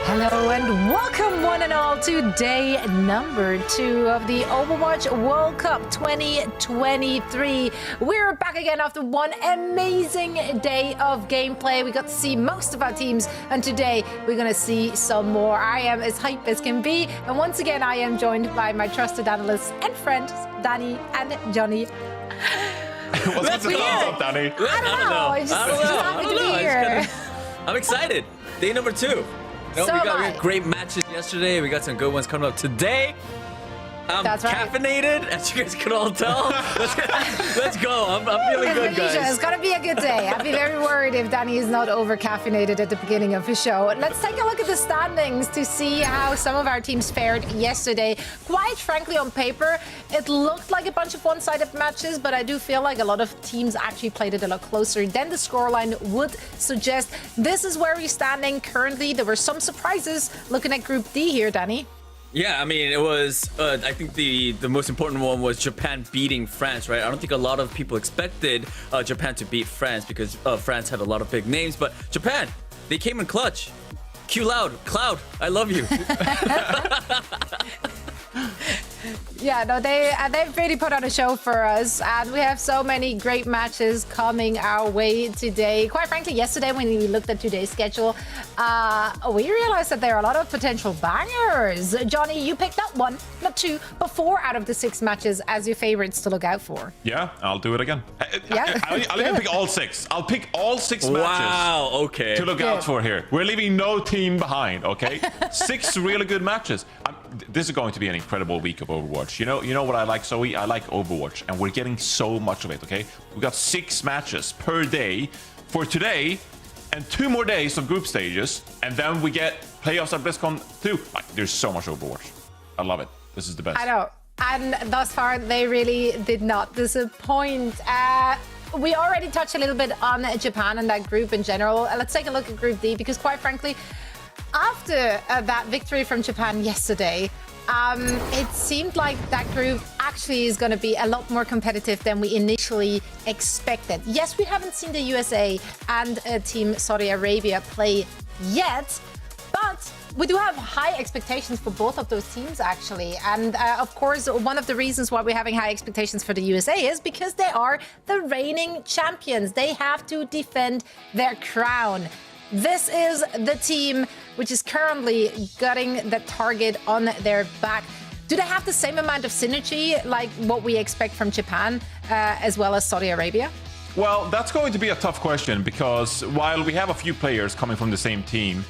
Hello and welcome one and all to day number 2 of the Overwatch World Cup 2023. We're back again after one amazing day of gameplay. We got to see most of our teams, and today we're going to see some more. I am as hyped as can be, and once again I am joined by my trusted analysts and friends, Danny and Johnny. What's up, Danny? I don't know. It's just happy to be here. I'm excited. Day number 2. We got great matches yesterday. We got some good ones coming up today. I'm caffeinated, as you guys can all tell. Let's go. I'm feeling good, guys. It's going to be a good day. I'd be very worried if Danny is not over-caffeinated at the beginning of his show. Let's take a look at the standings to see how some of our teams fared yesterday. Quite frankly, on paper, it looked like a bunch of one-sided matches, but I do feel like a lot of teams actually played it a lot closer than the scoreline would suggest. This is where we're standing currently. There were some surprises looking at Group D here, Danny. Yeah, I mean, it was, I think the most important one was Japan beating France, right? I don't think a lot of people expected Japan to beat France because France had a lot of big names, but Japan, they came in clutch. Cloud, I love you. Yeah, no, they've really put on a show for us, and we have so many great matches coming our way today. Quite frankly, yesterday when we looked at today's schedule, we realized that there are a lot of potential bangers. Johnny, you picked up 1, not 2, but 4 out of the 6 matches as your favorites to look out for. Yeah, I'll do it again. Yeah, I'll even pick all 6. I'll pick all 6 matches. Wow, okay. To look out for here. We're leaving no team behind, okay? 6 really good matches. This is going to be an incredible week of Overwatch. You know what I like, Zoe? I like Overwatch, and we're getting so much of it, okay? We got 6 matches per day for today, and 2 more days of group stages, and then we get playoffs at BlizzCon 2. There's so much Overwatch. I love it. This is the best. I know. And thus far, they really did not disappoint. We already touched a little bit on Japan and that group in general. Let's take a look at Group D, because quite frankly, after that victory from Japan yesterday, it seemed like that group actually is going to be a lot more competitive than we initially expected. Yes, we haven't seen the USA and Team Saudi Arabia play yet, but we do have high expectations for both of those teams, actually. And of course, one of the reasons why we're having high expectations for the USA is because they are the reigning champions. They have to defend their crown. This is the team which is currently gutting the target on their back. Do they have the same amount of synergy like what we expect from Japan as well as Saudi Arabia? Well, that's going to be a tough question, because while we have a few players coming from the same team,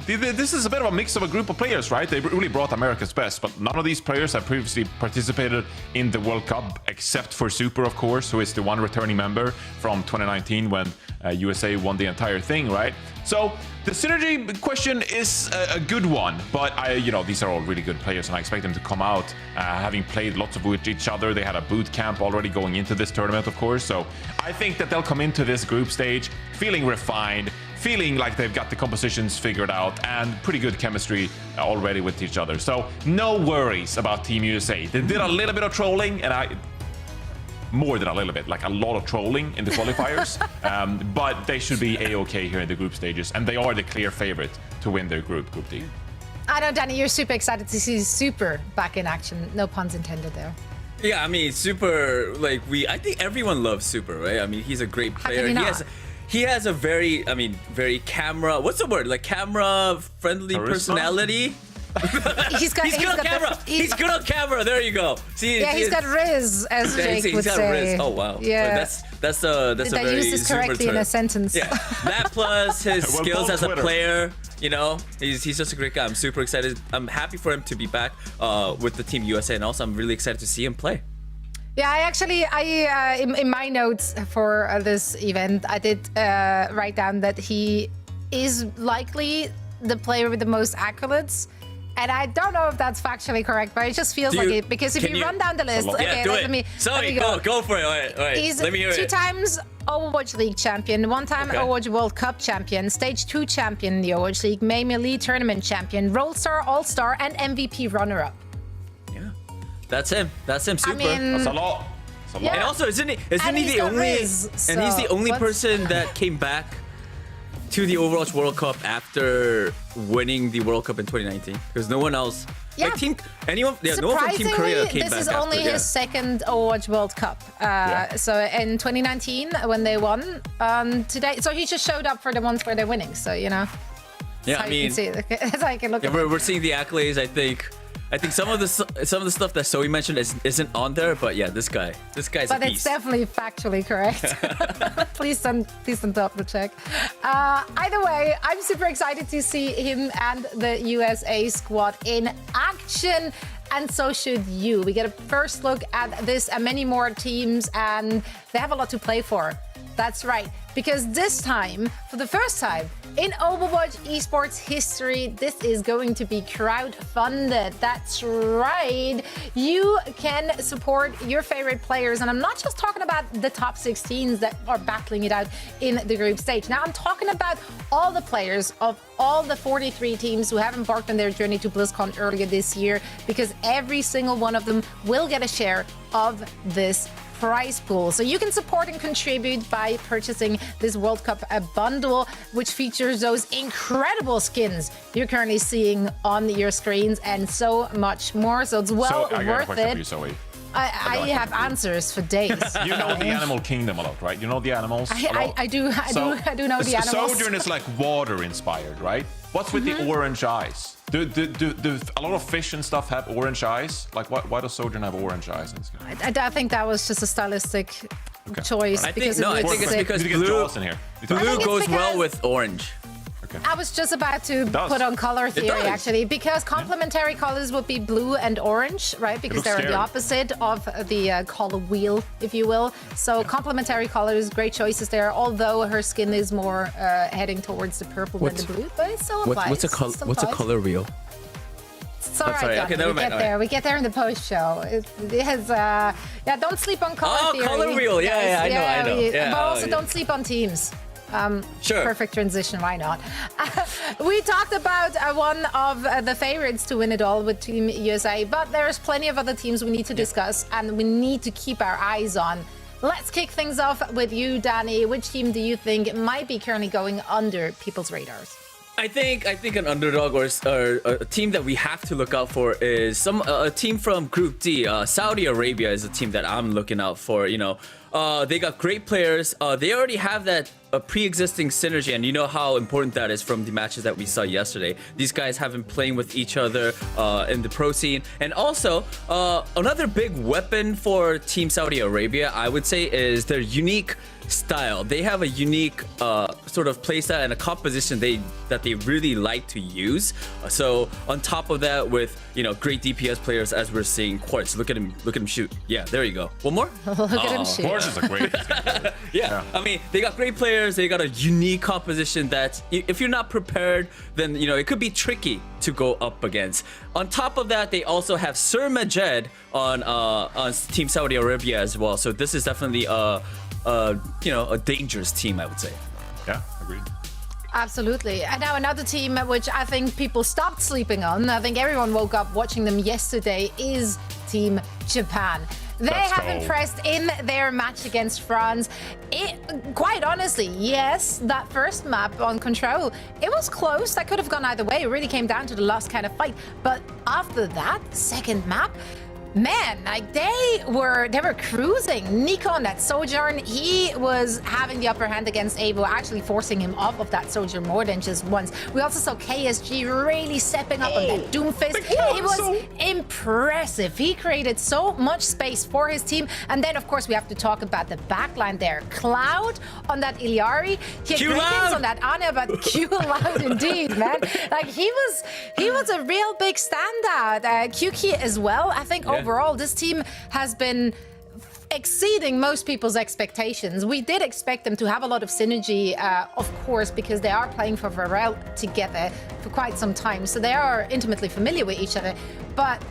this is a bit of a mix of a group of players, right? They really brought America's best, but none of these players have previously participated in the World Cup, except for Super, of course, who is the one returning member from 2019 when USA won the entire thing, right? So the synergy question is a good one, but these are all really good players, and I expect them to come out having played lots of with each other. They had a boot camp already going into this tournament, of course, so I think that they'll come into this group stage feeling refined, feeling like they've got the compositions figured out, and pretty good chemistry already with each other. So no worries about Team USA. They did a little bit of trolling, and more than a little bit, like a lot of trolling in the qualifiers, but they should be A-okay here in the group stages, and they are the clear favorite to win their Group D. I know, Danny, you're super excited to see Super back in action. No puns intended there. Yeah, I mean, Super, I think everyone loves Super, right? I mean, he's a great player. How can you not? He has a very camera, what's the word? Like camera-friendly personality? He's good on camera. There you go. See, yeah, he's got Riz, as Jake would say. Riz. Oh wow. Yeah, that's a very that uses correctly in a sentence. Yeah, that plus his skills as a player. He's just a great guy. I'm super excited. I'm happy for him to be back with the Team USA, and also I'm really excited to see him play. Yeah, in my notes for this event, I did write down that he is likely the player with the most accolades. And I don't know if that's factually correct, but it just feels like it. Because if you run down the list, okay, let me go for it. All right. He's let me hear it. 2 times Overwatch League champion, 1 time Overwatch World Cup champion, Stage 2 champion in the Overwatch League, May Elite Tournament champion, Roll Star, All-Star, and MVP runner-up. Yeah, that's him. Super. I mean, that's a lot. Yeah. And also, isn't he the only? Riz, and he's the only person that came back to the Overwatch World Cup after winning the World Cup in 2019? Because no one else, Yeah. like no one from Team Korea came back this is after, only his second Overwatch World Cup. So in 2019 when they won, today, so he just showed up for the ones where they're winning. So Yeah, I mean, that's how you can look at it. We're seeing the accolades. I think some of the stuff that Zoe mentioned isn't on there, but yeah, this guy's But a it's beast. definitely factually correct. please don't double check. Either way, I'm super excited to see him and the USA squad in action. And so should you. We get a first look at this and many more teams, and they have a lot to play for. That's right, because this time, for the first time in Overwatch esports history, this is going to be crowdfunded. That's right. You can support your favorite players, and I'm not just talking about the top 16s that are battling it out in the group stage. Now, I'm talking about all the players of all the 43 teams who have embarked on their journey to BlizzCon earlier this year, because every single one of them will get a share of this prize pool. So you can support and contribute by purchasing this World Cup bundle, which features those incredible skins you're currently seeing on your screens and so much more. So it's well I got a worth question it. for you, Zoe. I have answers for days. You know the animal kingdom a lot, right? You know the animals a lot? I do know the animals. Sojourn is like water inspired, right? What's with the orange eyes? Do a lot of fish and stuff have orange eyes? Like, why does Sojourn have orange eyes? I think that was just a stylistic choice. I think it's because blue goes well with orange. I was just about to put on color theory, actually, because complementary colors would be blue and orange, right? Because they're the opposite of the color wheel, if you will. So complementary colors, great choices there, although her skin is more heading towards the purple than the blue, but it still applies. What's a color wheel? It's all right, okay, never mind. We get there in the post show. Don't sleep on color theory. Oh, color wheel. Yeah, I know. But also don't sleep on teams. Sure. Perfect transition. Why not? We talked about one of the favorites to win it all with Team USA, but there's plenty of other teams we need to discuss and we need to keep our eyes on. Let's kick things off with you, Danny. Which team do you think might be currently going under people's radars? I think an underdog or a team that we have to look out for is a team from Group D. Saudi Arabia is a team that I'm looking out for. They got great players. They already have that pre-existing synergy, and you know how important that is from the matches that we saw yesterday. These guys have been playing with each other in the pro scene, and also another big weapon for Team Saudi Arabia, I would say, is their unique style. They have a unique sort of playstyle and a composition that they really like to use. So on top of that, with great DPS players, as we're seeing, Quartz. Look at him shoot. Yeah, there you go. One more. Look at him shoot. Quartz is a great. yeah, I mean, they got great players. They got a unique composition that if you're not prepared, then it could be tricky to go up against. On top of that, they also have Sir Majed on Team Saudi Arabia as well. So this is definitely a dangerous team, I would say. Yeah, agreed. Absolutely. And now another team which I think people stopped sleeping on, I think everyone woke up watching them yesterday, is Team Japan. They have impressed in their match against France. Quite honestly, yes, that first map on Control, it was close. That could have gone either way. It really came down to the last kind of fight. But after that second map, man, like they were cruising. Nico on that Sojourn, he was having the upper hand against Avo, actually forcing him off of that Sojourn more than just once. We also saw KSG really stepping up on that Doomfist. It was impressive. He created so much space for his team. And then, of course, we have to talk about the backline there. Cloud on that Iliari, Griffins on that Anya, but Q Loud indeed, man. Like he was a real big standout. QK as well. I think overall, this team has been exceeding most people's expectations. We did expect them to have a lot of synergy, of course, because they are playing for Varel together for quite some time. So they are intimately familiar with each other. But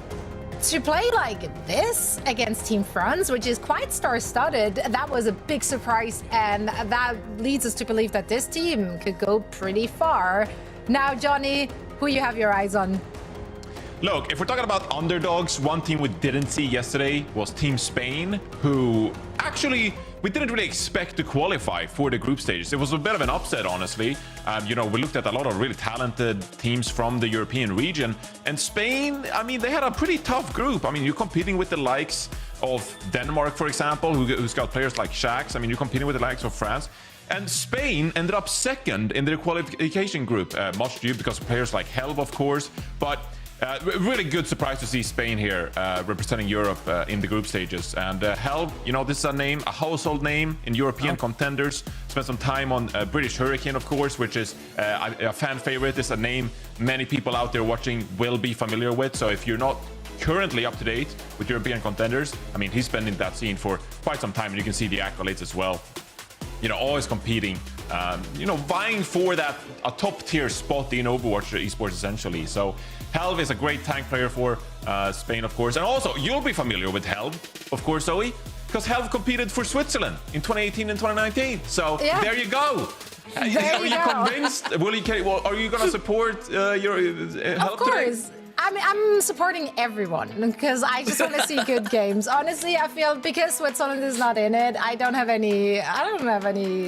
to play like this against Team France, which is quite star-studded, that was a big surprise. And that leads us to believe that this team could go pretty far. Now, Johnny, who you have your eyes on? Look, if we're talking about underdogs, one team we didn't see yesterday was Team Spain, who actually we didn't really expect to qualify for the group stages. It was a bit of an upset, honestly. You know, we looked at a lot of really talented teams from the European region, and Spain, I mean, they had a pretty tough group. I mean, you're competing with the likes of Denmark, for example, who's got players like Shax. I mean, you're competing with the likes of France. And Spain ended up second in their qualification group, much due because of players like Helv, of course. But really good surprise to see Spain here representing Europe in the group stages. And Helv, you know, this is a name, a household name in European contenders. Spent some time on British Hurricane, of course, which is a fan favorite. It's a name many people out there watching will be familiar with. So if you're not currently up to date with European contenders, I mean, he's been in that scene for quite some time, and you can see the accolades as well. You know, always competing, you know, vying for that a top tier spot in Overwatch esports essentially. So Helv is a great tank player for Spain, of course. And also, you'll be familiar with Helv, of course, Zoe, because Helv competed for Switzerland in 2018 and 2019. So yeah. There you go. Are you convinced? Are you going to support your Helv Of course. today? I'm supporting everyone because I just want to see good games. Honestly, I feel because Switzerland is not in it, I don't have any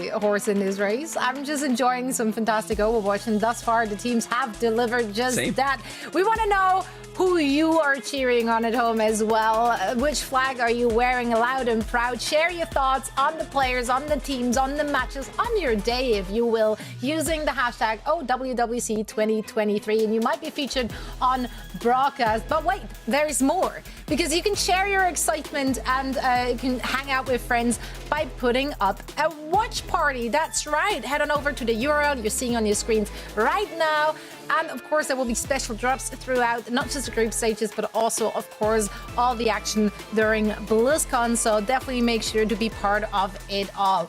horse in this race. I'm just enjoying some fantastic Overwatch, and thus far the teams have delivered just that. We want to know who you are cheering on at home as well. Which flag are you wearing loud and proud? Share your thoughts on the players, on the teams, on the matches, on your day, if you will, using the hashtag OWWC2023, and you might be featured on broadcast. But wait, there is more, because you can share your excitement and you can hang out with friends by putting up a watch party. That's right. Head on over to the URL you're seeing on your screens right now. And of course, there will be special drops throughout, not just the group stages, but also, of course, all the action during BlizzCon. So definitely make sure to be part of it all.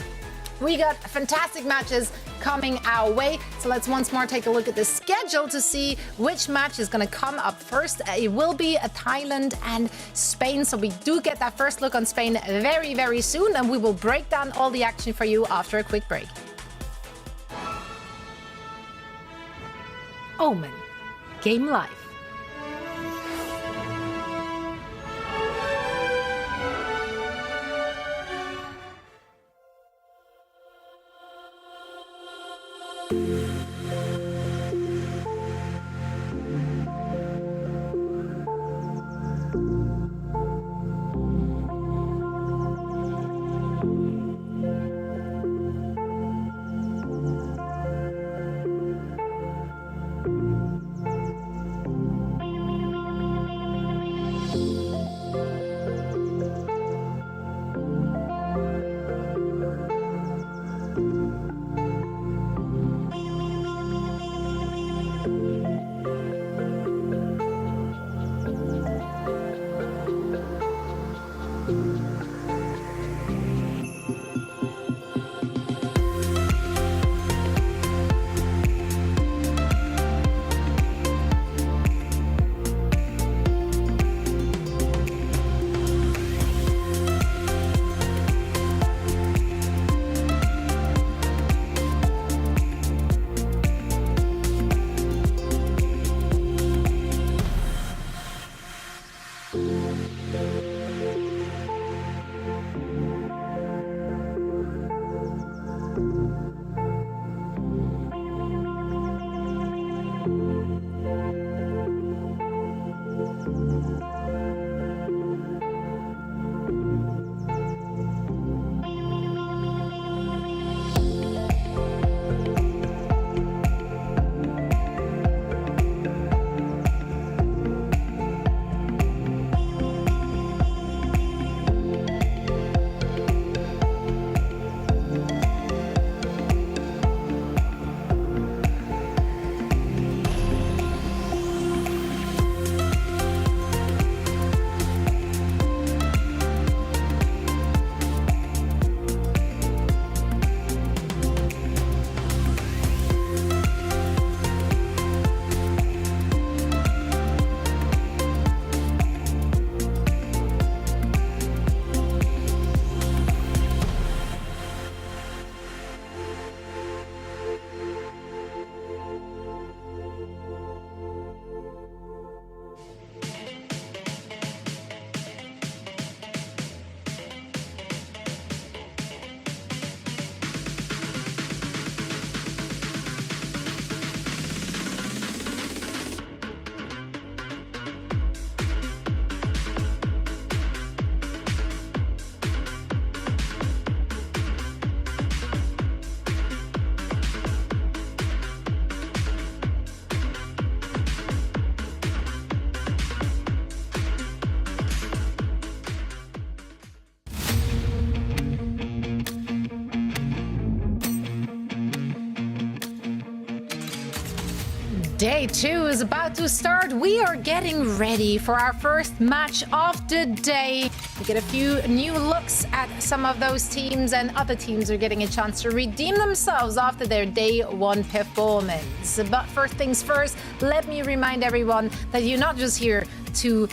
We got fantastic matches coming our way. So let's once more take a look at the schedule to see which match is going to come up first. It will be Thailand and Spain. So we do get that first look on Spain very, very soon. And we will break down all the action for you after a quick break. Omen, Game Live. Day 2 is about to start. We are getting ready for our first match of the day. We get a few new looks at some of those teams, and other teams are getting a chance to redeem themselves after their Day 1 performance. But first things first, let me remind everyone that you're not just here to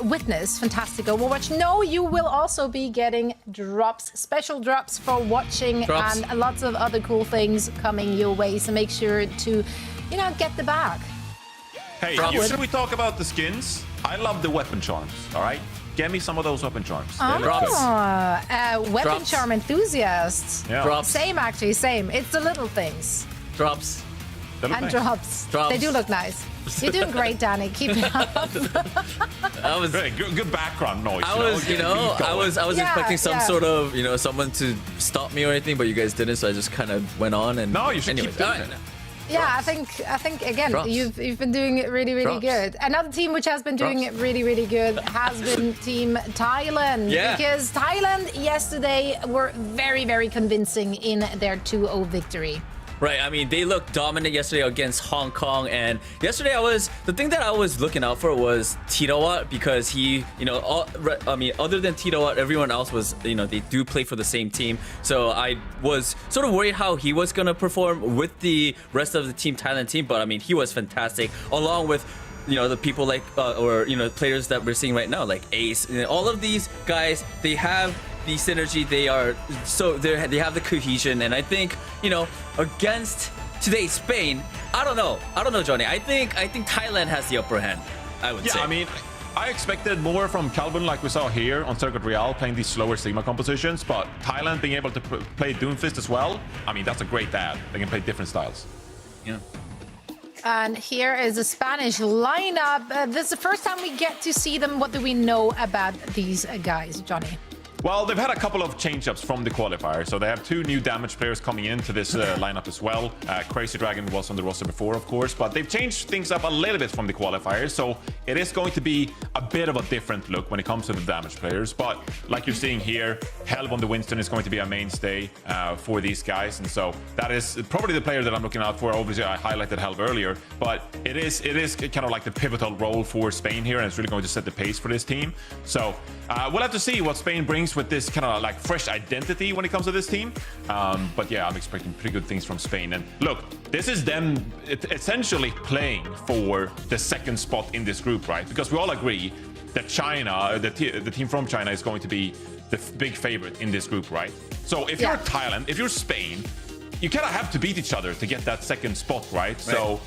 witness fantastic Overwatch. No, you will also be getting drops, special drops for watching, and lots of other cool things coming your way. So make sure to, you know, get the bag. Hey, should we talk about the skins? I love the weapon charms, all right? Get me some of those weapon charms. Weapon charm enthusiasts. Yeah. Drops. Same, actually, same. It's the little things. Drops. And drops. They do look nice. You're doing great, Danny. Keep it up. That was good background noise. I was expecting some sort of, someone to stop me or anything, but you guys didn't, so I just kind of went on. And no, you should keep doing it. Yeah, I think again, Drops. you've been doing it really good. Another team which has been doing it really good has been Team Thailand. Yeah. Because Thailand yesterday were very convincing in their 2-0 victory. Right, I mean, they looked dominant yesterday against Hong Kong, and yesterday the thing that I was looking out for was Titowat, because he, other than Titowat, everyone else was, they do play for the same team. So I was sort of worried how he was going to perform with the rest of the Team Thailand team, but I mean, he was fantastic, along with the people like, players that we're seeing right now, like Ace. All of these guys, they have the synergy. They have the cohesion, and I think, against today Spain, I don't know, Johnny. I think Thailand has the upper hand, I would say. I mean, I expected more from Calvin, like we saw here on Circuit Real, playing these slower Sigma compositions, but Thailand being able to play Doomfist as well, I mean, that's a great add. They can play different styles. Yeah. And here is a Spanish lineup. This is the first time we get to see them. What do we know about these guys, Johnny? Well, they've had a couple of change-ups from the qualifier. So they have 2 new damage players coming into this lineup as well. Crazy Dragon was on the roster before, of course, but they've changed things up a little bit from the qualifier. So it is going to be a bit of a different look when it comes to the damage players. But like you're seeing here, Helv on the Winston is going to be a mainstay for these guys. And so that is probably the player that I'm looking out for. Obviously, I highlighted Helv earlier, but it is kind of like the pivotal role for Spain here, and it's really going to set the pace for this team. So we'll have to see what Spain brings with this kind of like fresh identity when it comes to this team. But yeah, I'm expecting pretty good things from Spain. And look, this is them essentially playing for the second spot in this group, right? Because we all agree that China, the team from China, is going to be the big favorite in this group, right? So if you're Thailand, if you're Spain, you kind of have to beat each other to get that second spot, right? So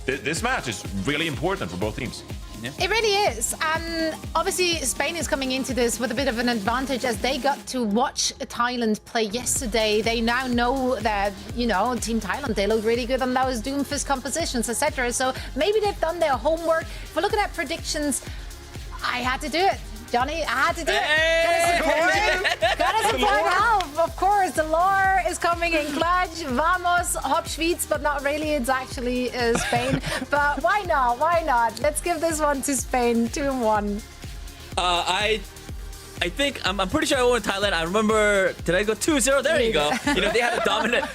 this match is really important for both teams. Yeah. It really is. And obviously, Spain is coming into this with a bit of an advantage as they got to watch Thailand play yesterday. They now know that, Team Thailand, they look really good on those Doomfist compositions, etc. So maybe they've done their homework. If we're looking at predictions, I had to do it. Johnny, I had to do it. Gotta support Helv, of course. The lore is coming in clutch. Vamos, Hop Schweiz, but not really. It's actually Spain. But why not? Why not? Let's give this one to Spain. 2-1. I think I'm pretty sure I won Thailand. I remember, did I go 2-0? There you go. They had a dominant.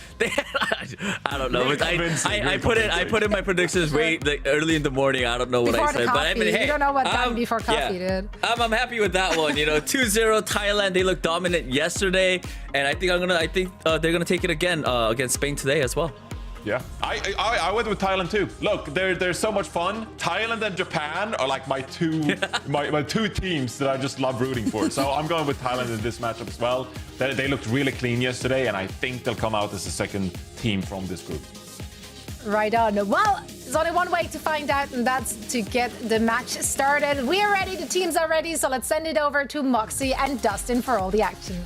I don't know. Really I put in my predictions early in the morning. I don't know what before I said, but I mean, hey, you don't know what time before coffee, dude. I'm happy with that one. 2-0 Thailand. They looked dominant yesterday, and I think they're gonna take it again against Spain today as well. Yeah, I went with Thailand too. Look, they're so much fun. Thailand and Japan are like my two teams that I just love rooting for. So I'm going with Thailand in this matchup as well. They looked really clean yesterday, and I think they'll come out as the second team from this group. Right on. Well, there's only one way to find out, and that's to get the match started. We are ready. The teams are ready. So let's send it over to Moxie and Dustin for all the action.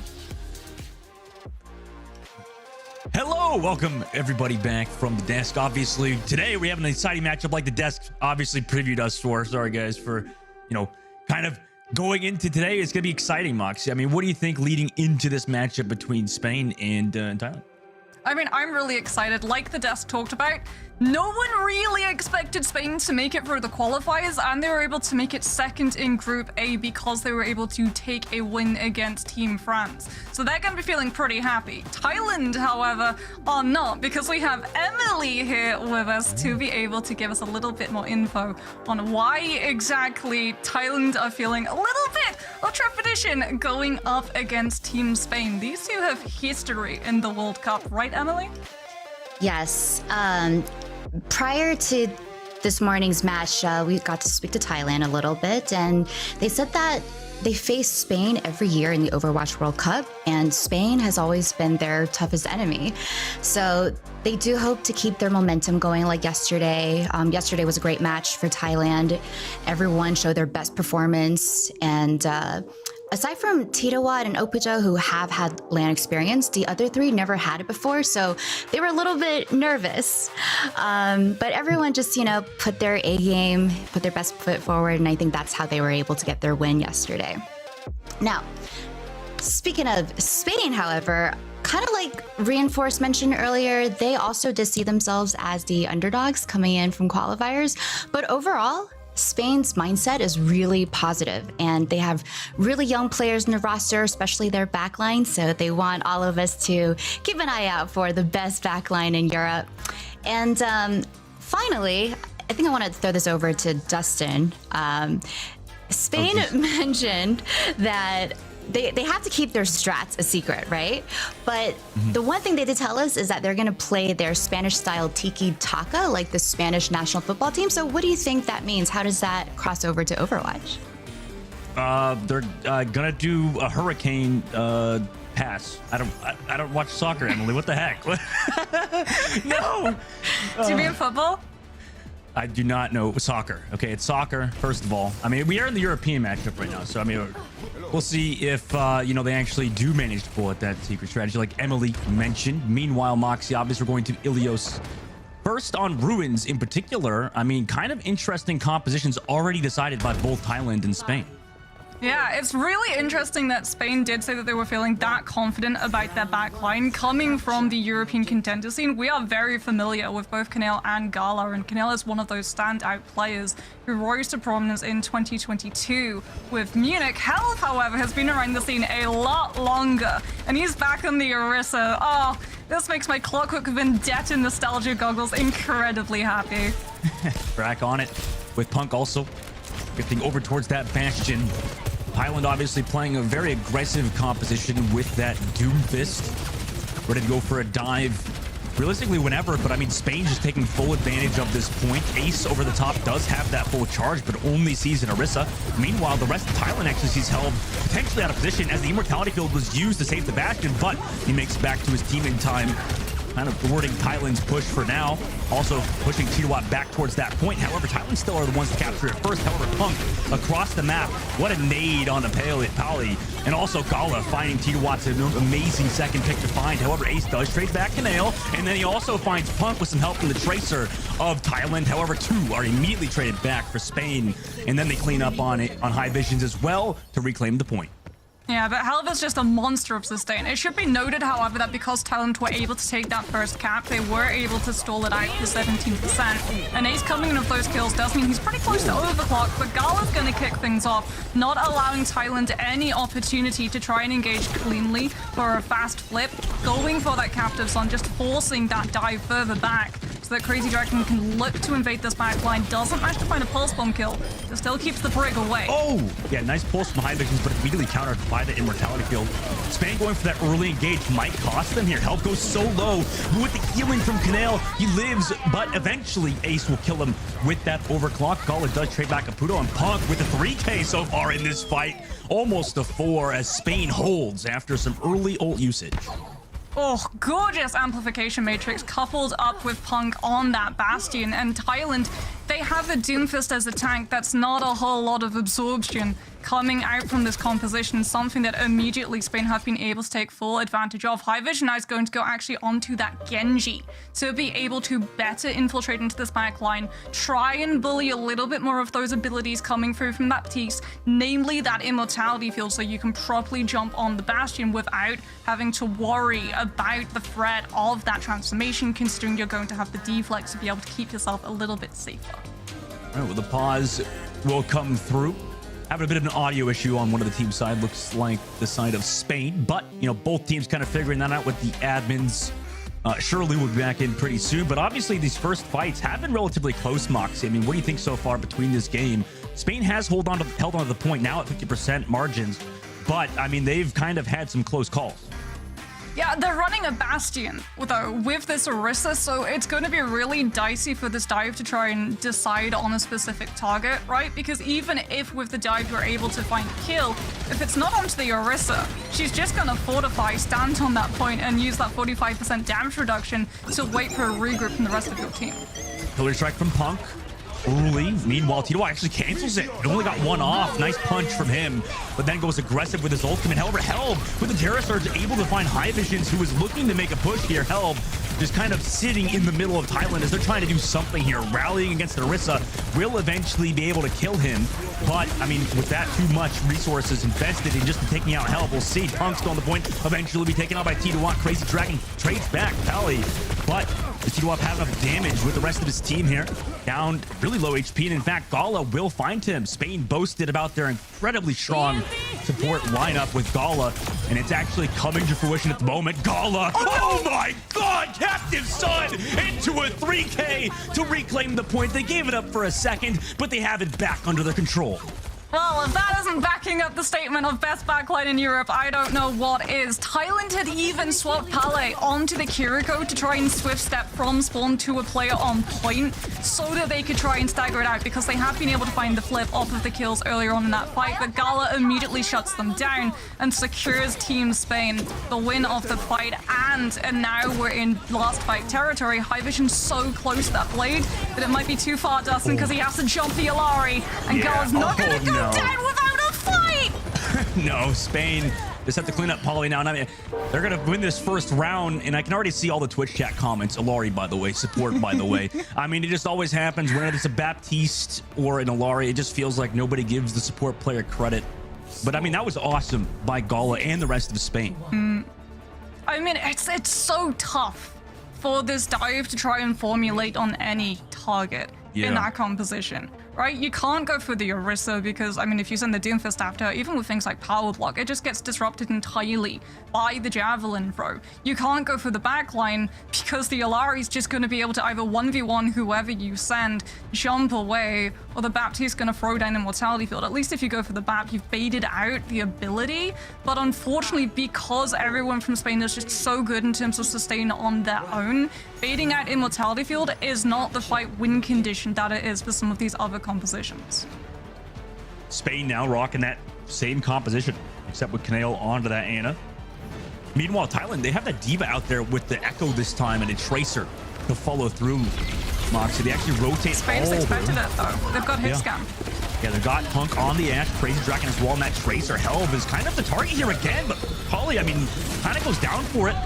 Hello, welcome everybody back from the desk. Obviously, today we have an exciting matchup like the desk obviously previewed us for. Sorry guys for, kind of going into today. It's going to be exciting, Moxie. I mean, what do you think leading into this matchup between Spain and Thailand? I mean, I'm really excited. Like the desk talked about, No one really expected Spain to make it through the qualifiers, and they were able to make it second in Group A because they were able to take a win against Team France. So they're going to be feeling pretty happy. Thailand, however, are not, because we have Emily here with us to be able to give us a little bit more info on why exactly Thailand are feeling a little bit of trepidation going up against Team Spain. These two have history in the World Cup, right, Emily? Yes. Prior to this morning's match, we got to speak to Thailand a little bit, and they said that they face Spain every year in the Overwatch World Cup, and Spain has always been their toughest enemy. So they do hope to keep their momentum going like yesterday. Yesterday was a great match for Thailand. Everyone showed their best performance, and aside from Titawat and Opuja, who have had LAN experience, the other three never had it before, so they were a little bit nervous. But everyone just, put their A game, put their best foot forward, and I think that's how they were able to get their win yesterday. Now, speaking of Spain, however, kind of like Reinforce mentioned earlier, they also did see themselves as the underdogs coming in from qualifiers, but overall, Spain's mindset is really positive, and they have really young players in the roster, especially their backline. So they want all of us to keep an eye out for the best backline in Europe. And finally, I think I want to throw this over to Dustin. Spain mentioned that they have to keep their strats a secret, right? But the one thing they did tell us is that they're going to play their Spanish-style tiki-taka, like the Spanish national football team. So what do you think that means? How does that cross over to Overwatch? They're gonna do a hurricane pass. I don't watch soccer, Emily. What the heck? No. Do you mean football? I do not know soccer. Okay, it's soccer, first of all. I mean, we are in the European matchup right now, so I mean, we'll see if they actually do manage to pull at that secret strategy, like Emily mentioned. Meanwhile, Moxie, obviously, we're going to Ilios. First on Ruins in particular, I mean, kind of interesting compositions already decided by both Thailand and Spain. Yeah, it's really interesting that Spain did say that they were feeling that confident about their backline coming from the European contender scene. We are very familiar with both Kanel and Gala, and Kanel is one of those standout players who rose to prominence in 2022 with Munich. Health, however, has been around the scene a lot longer, and he's back on the Orisa. Oh, this makes my Clockwork Vendetta nostalgia goggles incredibly happy. Back on it with Punk also getting over towards that Bastion. Thailand obviously playing a very aggressive composition with that Doomfist. Ready to go for a dive realistically whenever, but I mean, Spain just taking full advantage of this point. Ace over the top does have that full charge, but only sees an Orisa. Meanwhile, the rest of Thailand actually sees held potentially out of position as the Immortality Field was used to save the Bastion, but he makes it back to his team in time. Kind of thwarting Thailand's push for now. Also pushing Titawat back towards that point. However, Thailand still are the ones to capture it first. However, Punk across the map. What a nade on the Pali. And also Gala finding Titawat's an amazing second pick to find. However, Ace does trade back to Nail. And then he also finds Punk with some help from the Tracer of Thailand. However, two are immediately traded back for Spain. And then they clean up on High Visions as well to reclaim the point. Yeah, but Helva's just a monster of sustain. It should be noted, however, that because Thailand were able to take that first cap, they were able to stall it out for 17%. And Ace coming in with those kills does mean he's pretty close to overclock, but Gala's going to kick things off, not allowing Thailand any opportunity to try and engage cleanly for a fast flip, going for that captive son, just forcing that dive further back so that Crazy Dragon can look to invade this backline. Doesn't manage to find a pulse bomb kill, but still keeps the brig away. Oh! Yeah, nice pulse from High Visions, but immediately countered by the Immortality Field. Spain going for that early engage might cost them here. Health goes so low. With the healing from Kanel, he lives, but eventually Ace will kill him with that overclock. Gala does trade back Caputo, and Punk with a 3K so far in this fight. Almost a 4 as Spain holds after some early ult usage. Oh, gorgeous amplification matrix coupled up with Punk on that Bastion. And Thailand, they have a Doomfist as a tank. That's not a whole lot of absorption. coming out from this composition, something that immediately Spain have been able to take full advantage of. High Vision now is going to go actually onto that Genji to be able to better infiltrate into this back line, try and bully a little bit more of those abilities coming through from Baptiste, namely that immortality field, so you can properly jump on the Bastion without having to worry about the threat of that transformation, considering you're going to have the deflex to be able to keep yourself a little bit safer. All right, well, the pause will come through. Having a bit of an audio issue on one of the team side, looks like the side of Spain, but both teams kind of figuring that out with the admins. Surely we'll be back in pretty soon, but obviously these first fights have been relatively close, Moxie. I mean, what do you think so far between this game? Spain has held on to the point now at 50% margins, but I mean, they've kind of had some close calls. Yeah, they're running a Bastion, though, with this Orisa, so it's going to be really dicey for this dive to try and decide on a specific target, right? Because even if with the dive you're able to find a kill, if it's not onto the Orisa, she's just going to fortify, stand on that point, and use that 45% damage reduction to wait for a regroup from the rest of your team. Pillar strike from Punk. Early. Meanwhile, Tito actually cancels it. It only got one off. Nice punch from him, but then goes aggressive with his ultimate. However, Helb with the Terra Surge able to find High Visions, who was looking to make a push here. Helb just kind of sitting in the middle of Thailand as they're trying to do something here. Rallying against Orisa will eventually be able to kill him, but I mean, with that too much resources invested in just taking out Helb, we'll see Punk still on the point, eventually be taken out by Tito. Crazy Dragon trades back Pally, but does Tito have enough damage with the rest of his team here? Down really low HP, and in fact, Gala will find him. Spain boasted about their incredibly strong support lineup with Gala, and it's actually coming to fruition at the moment. Gala, oh my god, Captive Sun into a 3K to reclaim the point. They gave it up for a second, but they have it back under their control. Well, if that isn't backing up the statement of best backline in Europe, I don't know what is. Thailand had even swapped Pale onto the Kiriko to try and swift step from spawn to a player on point so that they could try and stagger it out, because they have been able to find the flip off of the kills earlier on in that fight, but Gala immediately shuts them down and secures Team Spain the win of the fight. And now we're in last fight territory. High Vision so close to that blade that it might be too far, Dustin, because he has to jump the Alari, and Gala's not going to go down without a fight! No, Spain just have to clean up Polly now. And I mean, they're going to win this first round, and I can already see all the Twitch chat comments. Alari, by the way, support, by the way. I mean, it just always happens whenever it's a Baptiste or an Alari. It just feels like nobody gives the support player credit. But I mean, that was awesome by Gala and the rest of Spain. I mean, it's so tough for this dive to try and formulate on any target in that composition, right? You can't go for the Orisa because, I mean, if you send the Doomfist after, even with things like Power Block, it just gets disrupted entirely by the Javelin throw. You can't go for the backline because the Alari's just going to be able to either 1v1 whoever you send, jump away, or the Baptiste's going to throw down Immortality Field. At least if you go for the Bap, you've baited out the ability, but unfortunately, because everyone from Spain is just so good in terms of sustain on their own, baiting out Immortality Field is not the fight win condition that it is for some of these other compositions. Spain now rocking that same composition, except with Kaneo onto that Ana. Meanwhile, Thailand, they have that Diva out there with the Echo this time and a Tracer to follow through. Moxie, they actually rotate Spain's expected it though. They've got hit scam. Yeah, they've got Punk on the Ash, Crazy Dragon as well, and that Tracer. Helb is kind of the target here again, but Polly, I mean, kind of goes down for it.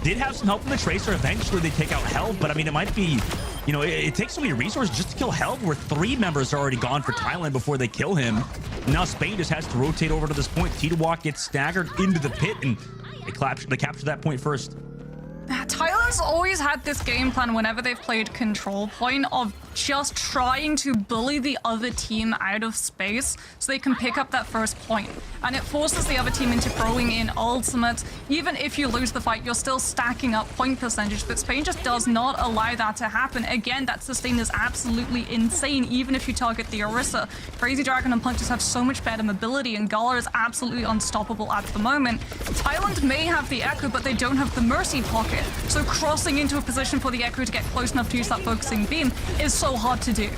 Did have some help from the Tracer. Eventually, they take out Helb, but I mean, it might be, you know, it takes so many resources just to kill Helb, where 3 members are already gone for Thailand before they kill him. Now Spain just has to rotate over to this point. Titawak gets staggered into the pit, and they capture that point first. Thailand's always had this game plan whenever they've played control point of just trying to bully the other team out of space so they can pick up that first point. And it forces the other team into throwing in ultimates. Even if you lose the fight, you're still stacking up point percentage, but Spain just does not allow that to happen. Again, that sustain is absolutely insane, even if you target the Orisa. Crazy Dragon and Punk just have so much better mobility, and Gala is absolutely unstoppable at the moment. Thailand may have the Echo, but they don't have the Mercy Pocket. So crossing into a position for the Echo to get close enough to use that focusing beam is so hard to do.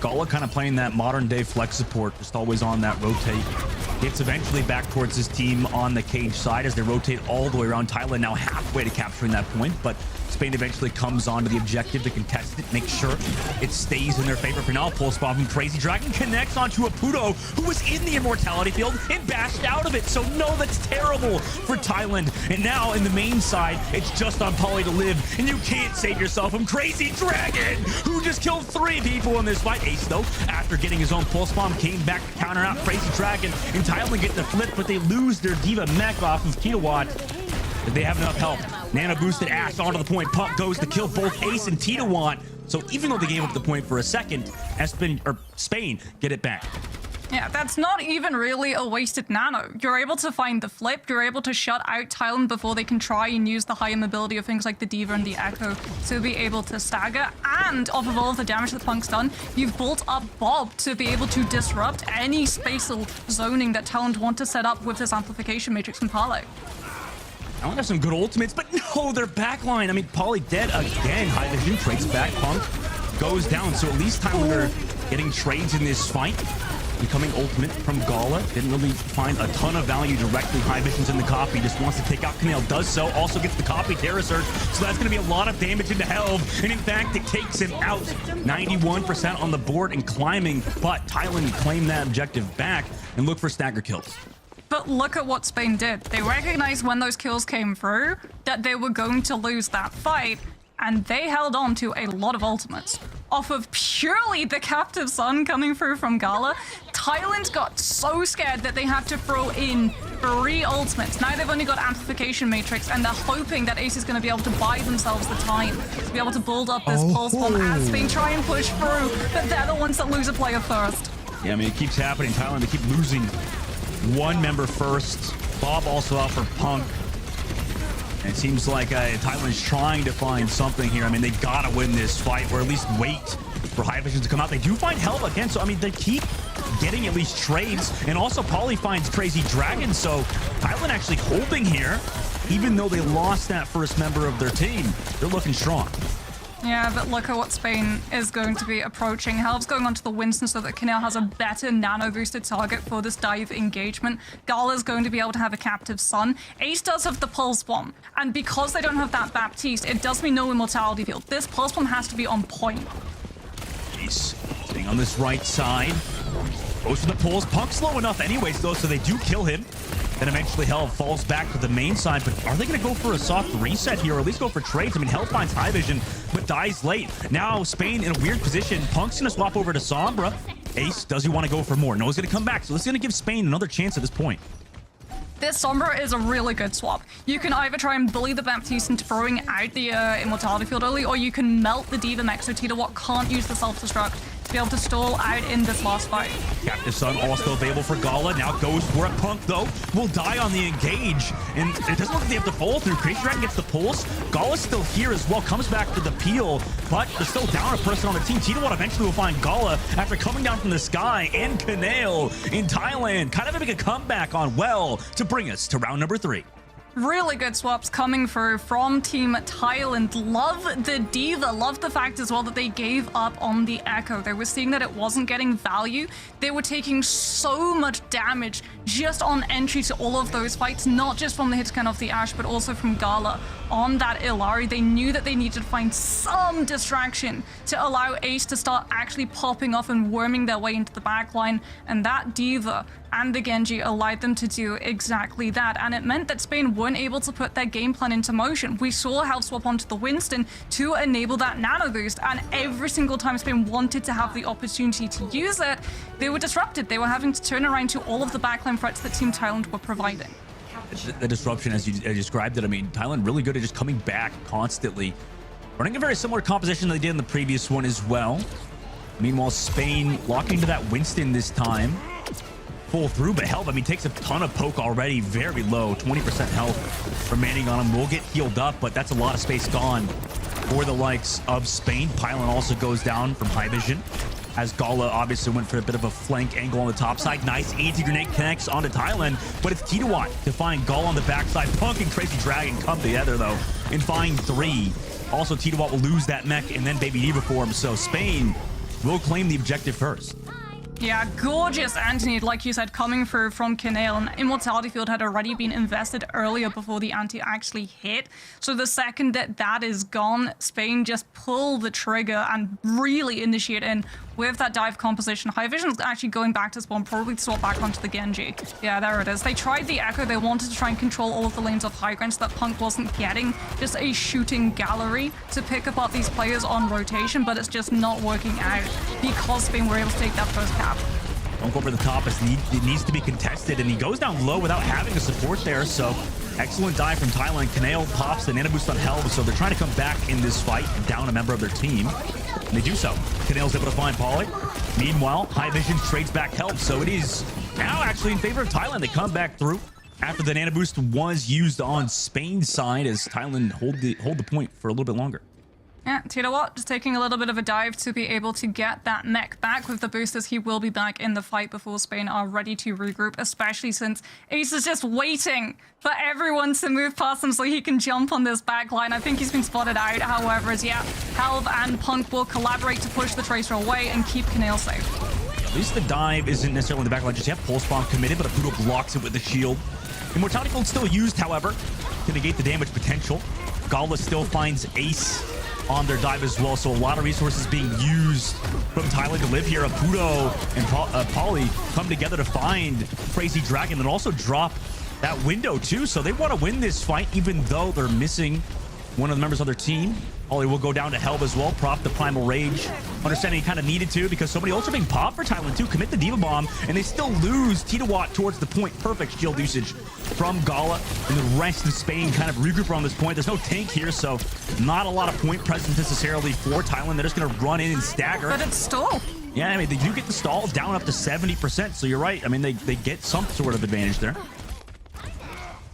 Gala kind of playing that modern day flex support, just always on that rotate. Gets eventually back towards his team on the cage side as they rotate all the way around. Thailand now halfway to capturing that point, but Spain eventually comes onto the objective to contest it, make sure it stays in their favor. For now, pulse bomb from Crazy Dragon connects onto a Puto who was in the immortality field and bashed out of it. So no, that's terrible for Thailand. And now in the main side, it's just on Polly to live, and you can't save yourself from Crazy Dragon, who just killed 3 people in this fight. Ace, though, after getting his own pulse bomb, came back to counter out Crazy Dragon, and Thailand get the flip, but they lose their Diva mech off of Titawat. They have enough help. Nano boosted Ash onto the point. Pump goes to kill both Ace and Titawat. So even though they gave up the point for a second, Spain get it back. Yeah, that's not even really a wasted nano. You're able to find the flip, you're able to shut out Thailand before they can try and use the higher mobility of things like the Diva and the Echo to be able to stagger. And off of all of the damage that Punk's done, you've built up Bob to be able to disrupt any spatial zoning that Thailand want to set up with this amplification matrix from Parlay. I want to have some good ultimates, but no, their backline. I mean, Polly dead again. High Vision trades back. Punk goes down. So at least Thailand are getting trades in this fight. Becoming ultimate from Gala. Didn't really find a ton of value directly. High Vision's in the copy. Just wants to take out Kanel. Does so. Also gets the copy Terror Surge. So that's going to be a lot of damage into Helv. And in fact, it takes him out. 91% on the board and climbing. But Thailand claimed that objective back and look for stagger kills. But look at what Spain did. They recognized when those kills came through that they were going to lose that fight, and they held on to a lot of ultimates. Off of purely the captive Sun coming through from Gala, Thailand got so scared that they had to throw in 3 ultimates. Now they've only got Amplification Matrix, and they're hoping that Ace is going to be able to buy themselves the time to be able to build up this pulse bomb as Spain try and push through, but they're the ones that lose a player first. Yeah, I mean, it keeps happening. Thailand, they keep losing one member first. Bob also out for Punk. And it seems like Thailand's trying to find something here. I mean, they gotta win this fight, or at least wait for High Vision to come out. They do find Helva again, so I mean, they keep getting at least trades. And also, Polly finds Crazy Dragon, so Thailand actually holding here, even though they lost that first member of their team. They're looking strong. Yeah, but look at what Spain is going to be approaching. Helv's going onto the Winston so that Kanel has a better nano-boosted target for this dive engagement. Gala's going to be able to have a captive Sun. Ace does have the Pulse Bomb, and because they don't have that Baptiste, it does mean no immortality field. This Pulse Bomb has to be on point. Ace sitting on this right side. Goes for the pulls. Punk's slow enough anyways, though, so they do kill him. Then eventually Helv falls back to the main side, but are they going to go for a soft reset here, or at least go for trades? I mean, Helv finds High Vision, but dies late. Now Spain in a weird position. Punk's going to swap over to Sombra. Ace, does he want to go for more? No, he's going to come back, so this is going to give Spain another chance at this point. This Sombra is a really good swap. You can either try and bully the Baptiste into throwing out the immortality field early, or you can melt the Diva mech so Titawat can't use the self-destruct to be able to stall out in this last fight. Captive Sun also available for Gala. Now goes for it. Punk, though, will die on the engage. And it doesn't look like they have to fall through. Crazy Dragon gets the pulse. Gala's still here as well. Comes back to the peel, but they're still down a person on the team. Titawat eventually will find Gala after coming down from the sky. And Kanel in Thailand kind of making a comeback on well to bring us to round number 3. Really good swaps coming through from Team Thailand. Love the Diva. Love the fact as well that they gave up on the Echo. They were seeing that it wasn't getting value. They were taking so much damage just on entry to all of those fights, not just from the hit scan of the Ash, but also from Gala on that Illari. They knew that they needed to find some distraction to allow Ace to start actually popping off and worming their way into the backline, and that Diva and the Genji allowed them to do exactly that, and it meant that Spain weren't able to put their game plan into motion. We saw Helv swap onto the Winston to enable that nano boost, and every single time Spain wanted to have the opportunity to use it, they were disrupted. They were having to turn around to all of the backline threats that Team Thailand were providing. The disruption, as you described it, I mean, Thailand really good at just coming back constantly, running a very similar composition they did in the previous one as well. Meanwhile, Spain locking to that Winston this time. Pull through, but Helv, I mean, takes a ton of poke already, very low, 20% health remaining on him. Will get healed up, but that's a lot of space gone for the likes of Spain. Pylon also goes down from High Vision, as Gala obviously went for a bit of a flank angle on the top side. Nice anti-grenade connects onto Thailand, but it's Titawat to find Gala on the backside. Punk and Crazy Dragon come together, though, and find 3. Also, Titawat will lose that mech and then Baby Diva form, so Spain will claim the objective first. Yeah, gorgeous Anthony, like you said, coming through from Kinale. And Immortality Field had already been invested earlier before the anti actually hit. So the second that that is gone, Spain just pull the trigger and really initiate in with that dive composition. High Vision's actually going back to spawn, probably to swap back onto the Genji. Yeah, there it is. They tried the Echo. They wanted to try and control all of the lanes of high ground so that Punk wasn't getting just a shooting gallery to pick apart these players on rotation, but it's just not working out because Spain were able to take that first cap. Don't go over the top as it needs to be contested, and he goes down low without having a support there. So excellent dive from Thailand. Kinale pops the nano boost on Helv, so they're trying to come back in this fight and down a member of their team. And they do so. Kinale's able to find Polly. Meanwhile, High Vision trades back Helv, so it is now actually in favor of Thailand. They come back through after the nano boost was used on Spain's side as Thailand hold the point for a little bit longer. Yeah, Tidawat just taking a little bit of a dive to be able to get that mech back with the boosters. He will be back in the fight before Spain are ready to regroup, especially since Ace is just waiting for everyone to move past him so he can jump on this back line. I think he's been spotted out, however, as yeah, Helv and Punk will collaborate to push the Tracer away and keep Kinale safe. At least the dive isn't necessarily in the back line just yet. Pulse Bomb committed, but Apudo blocks it with the shield. Immortality Field still used, however, to negate the damage potential. Gala still finds Ace on their dive as well, so a lot of resources being used from Thailand to live here. Apudo and Polly come together to find Crazy Dragon and also drop that window too, so they want to win this fight even though they're missing one of the members of their team. Ollie will go down to Helv as well, prop the Primal Rage. Understanding he kind of needed to because somebody else are being popped for Thailand too. Commit the Diva Bomb, and they still lose Tidawat towards the point. Perfect shield usage from Gala, and the rest of Spain kind of regroup around this point. There's no tank here, so not a lot of point presence necessarily for Thailand. They're just going to run in and stagger. But it's stall. Yeah, I mean, they do get the stall down up to 70%, so you're right. I mean, they get some sort of advantage there.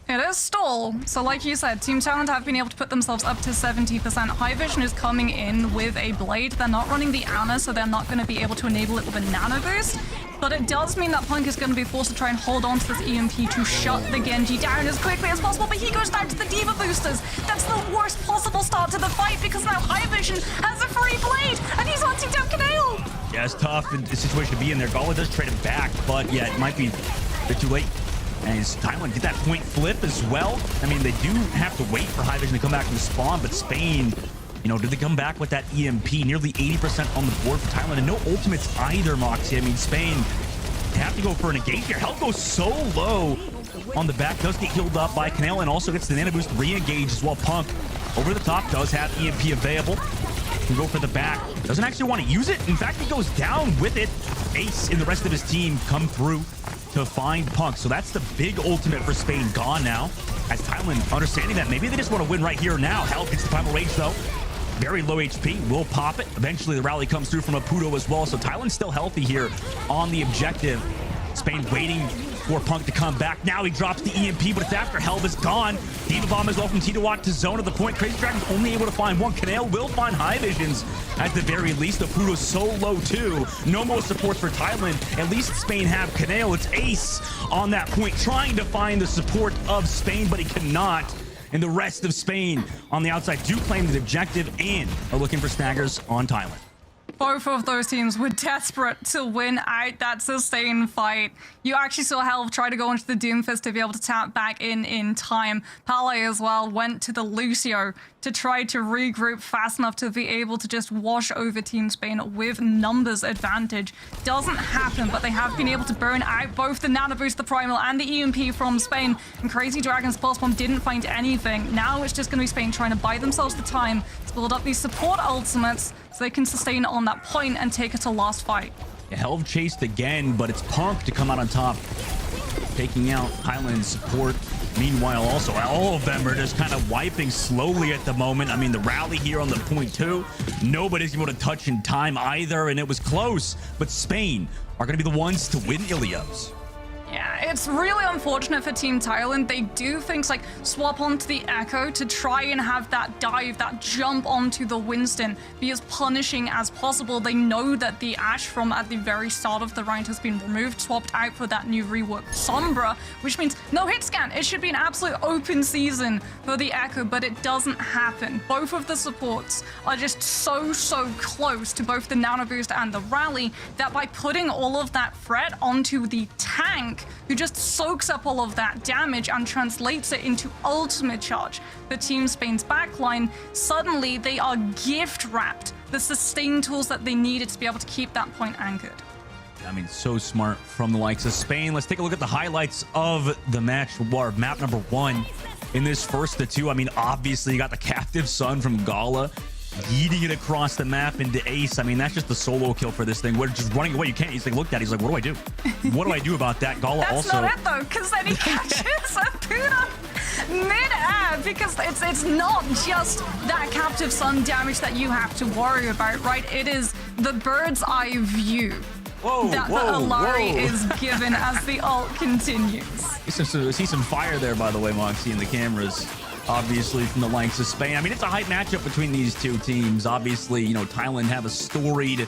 It is stall. So like you said, Team Talent have been able to put themselves up to 70%. High Vision is coming in with a blade. They're not running the Ana, so they're not going to be able to enable it with a nano boost. But it does mean that Punk is going to be forced to try and hold on to this EMP to shut the Genji down as quickly as possible. But he goes down to the Diva boosters. That's the worst possible start to the fight because now High Vision has a free blade and he's hunting down Kinale. Yeah, it's tough in the situation to be in there. Gala does trade it back, but yeah, it might be a bit too late. And as Thailand get that point flip as well. I mean, they do have to wait for High Vision to come back from the spawn, but Spain, you know, did they come back with that EMP? Nearly 80% on the board for Thailand, and no ultimates either, Moxie. I mean, Spain have to go for an engage here. Health goes so low on the back, does get healed up by Kinale, and also gets the nano boost re-engage as well. Punk over the top does have EMP available. Can go for the back. Doesn't actually want to use it. In fact, he goes down with it. Ace and the rest of his team come through to find Punk. So that's the big ultimate for Spain gone now. As Thailand understanding that maybe they just want to win right here now. Help gets the Primal Rage though. Very low HP, will pop it. Eventually the rally comes through from Apudo as well. So Thailand's still healthy here on the objective. Spain waiting for Punk to come back. Now he drops the EMP, but it's after Helv is gone. Diva Bomb as well from Tidawat to zone at the point. Crazy Dragon's only able to find one. Kinale will find High Visions at the very least. Apudo's so low too. No more support for Thailand. At least Spain have Kinale. It's Ace on that point trying to find the support of Spain, but he cannot. And the rest of Spain on the outside do claim the objective and are looking for staggers on Thailand. Both of those teams were desperate to win out that sustained fight. You actually saw Helv try to go into the Doomfist to be able to tap back in time. Pale as well went to the Lucio to try to regroup fast enough to be able to just wash over Team Spain with numbers advantage. Doesn't happen, but they have been able to burn out both the Nano Boost, the Primal, and the EMP from Spain. And Crazy Dragon's Pulse Bomb didn't find anything. Now it's just going to be Spain trying to buy themselves the time to build up these support ultimates so they can sustain on that point and take it to last fight. Helv chased again, but it's Punk to come out on top, taking out Highland's support. Meanwhile, also, all of them are just kind of wiping slowly at the moment. I mean, the rally here on the point two, nobody's able to touch in time either, and it was close. But Spain are going to be the ones to win Ilios. Yeah, it's really unfortunate for Team Thailand. They do things like swap onto the Echo to try and have that dive, that jump onto the Winston, be as punishing as possible. They know that the Ashe from at the very start of the round has been removed, swapped out for that new rework Sombra, which means no hit scan. It should be an absolute open season for the Echo, but it doesn't happen. Both of the supports are just so close to both the Nano Boost and the Rally that by putting all of that threat onto the tank, who just soaks up all of that damage and translates it into ultimate charge, the Team Spain's backline, suddenly they are gift wrapped the sustain tools that they needed to be able to keep that point anchored. I mean, so smart from the likes of Spain. Let's take a look at the highlights of the match, or map number 1 in this first of 2. I mean, obviously you got the captive son from Gala yeeting it across the map into Ace. I mean, that's just the solo kill for this thing. We're just running away. You can't. He's like, looked at it. He's like, what do I do? What do I do about that? Gala That's also. not it though, because then he catches a Puna mid-air, because it's not just that captive sun damage that you have to worry about, right? It is the bird's eye view that the Alari is given as the ult continues. See some fire there, by the way, Moxie, in the cameras. Obviously, from the likes of Spain. I mean, it's a hype matchup between these two teams. Obviously, you know, Thailand have a storied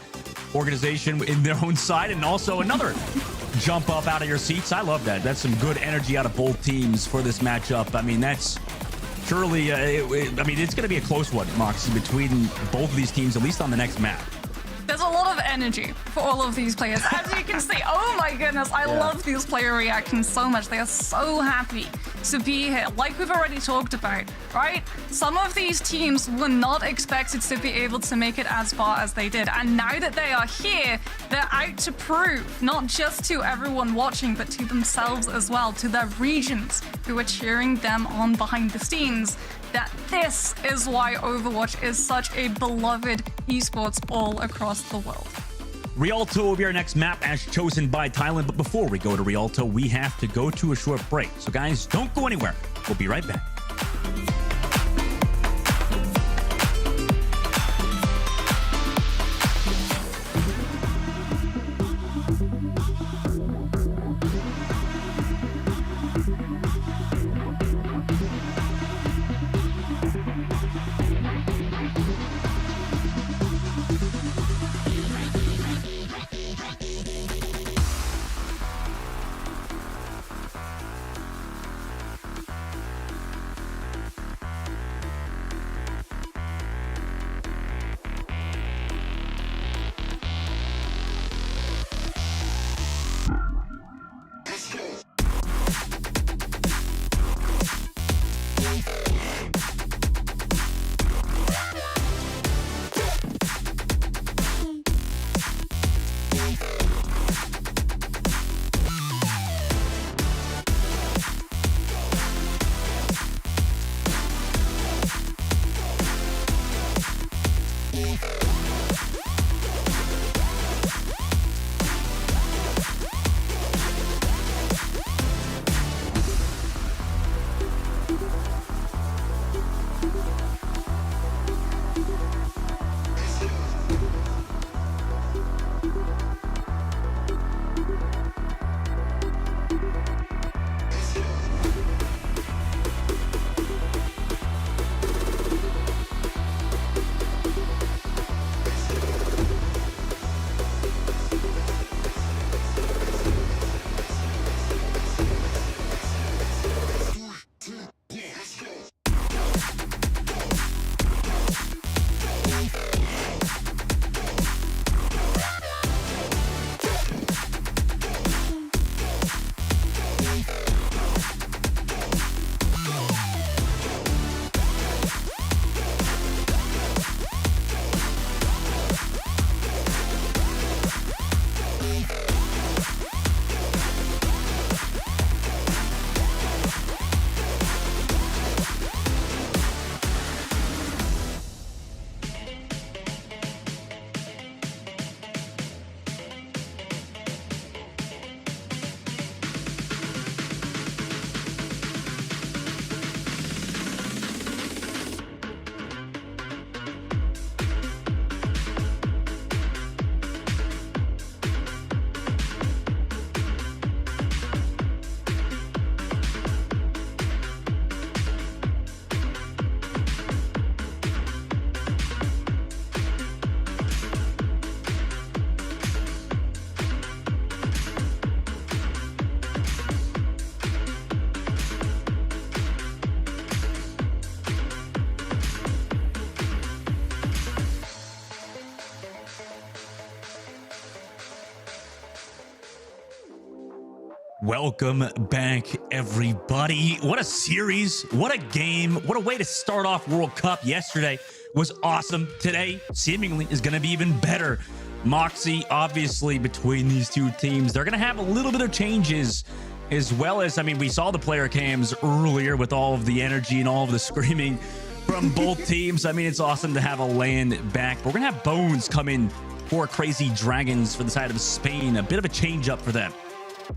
organization in their own side, and also another jump up out of your seats. I love that. That's some good energy out of both teams for this matchup. I mean, that's surely, I mean, it's going to be a close one, Moxie, between both of these teams, at least on the next map. There's a lot of energy for all of these players. As you can see, oh my goodness, I love these player reactions so much. They are so happy to be here, like we've already talked about, right? Some of these teams were not expected to be able to make it as far as they did. And now that they are here, they're out to prove, not just to everyone watching, but to themselves as well, to their regions who are cheering them on behind the scenes, that this is why Overwatch is such a beloved esports all across the world. Rialto will be our next map as chosen by Thailand. But before we go to Rialto, we have to go to a short break. So guys, don't go anywhere. We'll be right back. Welcome back, everybody. What a series. What a game. What a way to start off World Cup. Yesterday was awesome. Today, seemingly, is going to be even better. Moxie, obviously, between these two teams, they're going to have a little bit of changes, as well as, I mean, we saw the player cams earlier with all of the energy and all of the screaming from both teams. I mean, it's awesome to have a land back. But we're going to have Bones come in for Crazy Dragons for the side of Spain. A bit of a change up for them.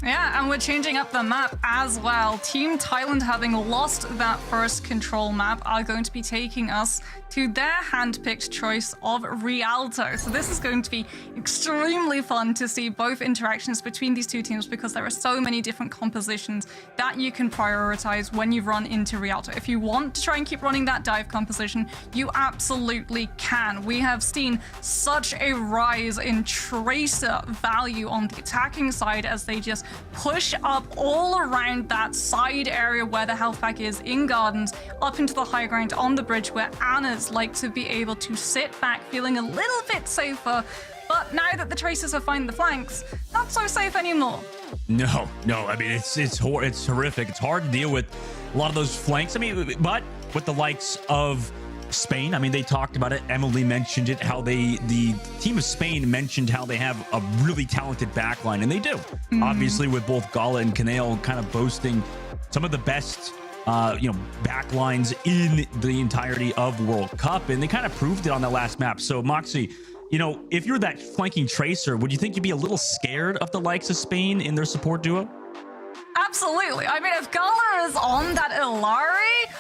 Yeah, and we're changing up the map as well. Team Thailand, having lost that first control map, are going to be taking us to their hand-picked choice of Rialto. So this is going to be extremely fun to see both interactions between these two teams, because there are so many different compositions that you can prioritize when you run into Rialto. If you want to try and keep running that dive composition, you absolutely can. We have seen such a rise in Tracer value on the attacking side as they just push up all around that side area where the health pack is in Gardens, up into the high ground on the bridge where Anna's like to be able to sit back feeling a little bit safer. But now that the Tracers have found the flanks, not so safe anymore. No, I mean, it's horrific. It's hard to deal with a lot of those flanks. I mean, but with the likes of Spain, I mean, they talked about it. Emily mentioned it, how the team of Spain mentioned how they have a really talented backline, and they do. Obviously, with both Gala and Kanale kind of boasting some of the best backlines in the entirety of World Cup, and they kind of proved it on that last map. So Moxie, if you're that flanking Tracer, would you think you'd be a little scared of the likes of Spain in their support duo? Absolutely. I mean, if Gala is on that Illari,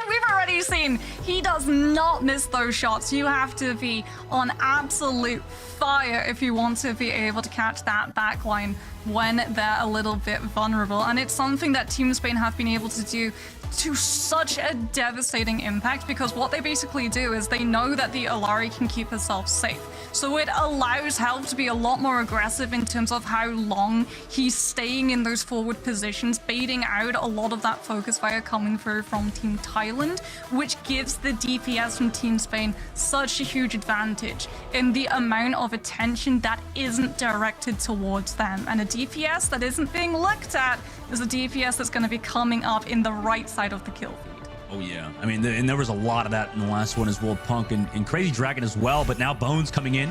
we've already seen he does not miss those shots. You have to be on absolute fire if you want to be able to catch that backline when they're a little bit vulnerable. And it's something that Team Spain have been able to do to such a devastating impact, because what they basically do is they know that the Illari can keep herself safe. So it allows Help to be a lot more aggressive in terms of how long he's staying in those forward positions, baiting out a lot of that focus fire coming through from Team Thailand, which gives the DPS from Team Spain such a huge advantage in the amount of attention that isn't directed towards them. And a DPS that isn't being looked at is a DPS that's going to be coming up in the right side of the kill feed. Oh, yeah. I mean, and there was a lot of that in the last one as well, Punk and Crazy Dragon as well. But now Bones coming in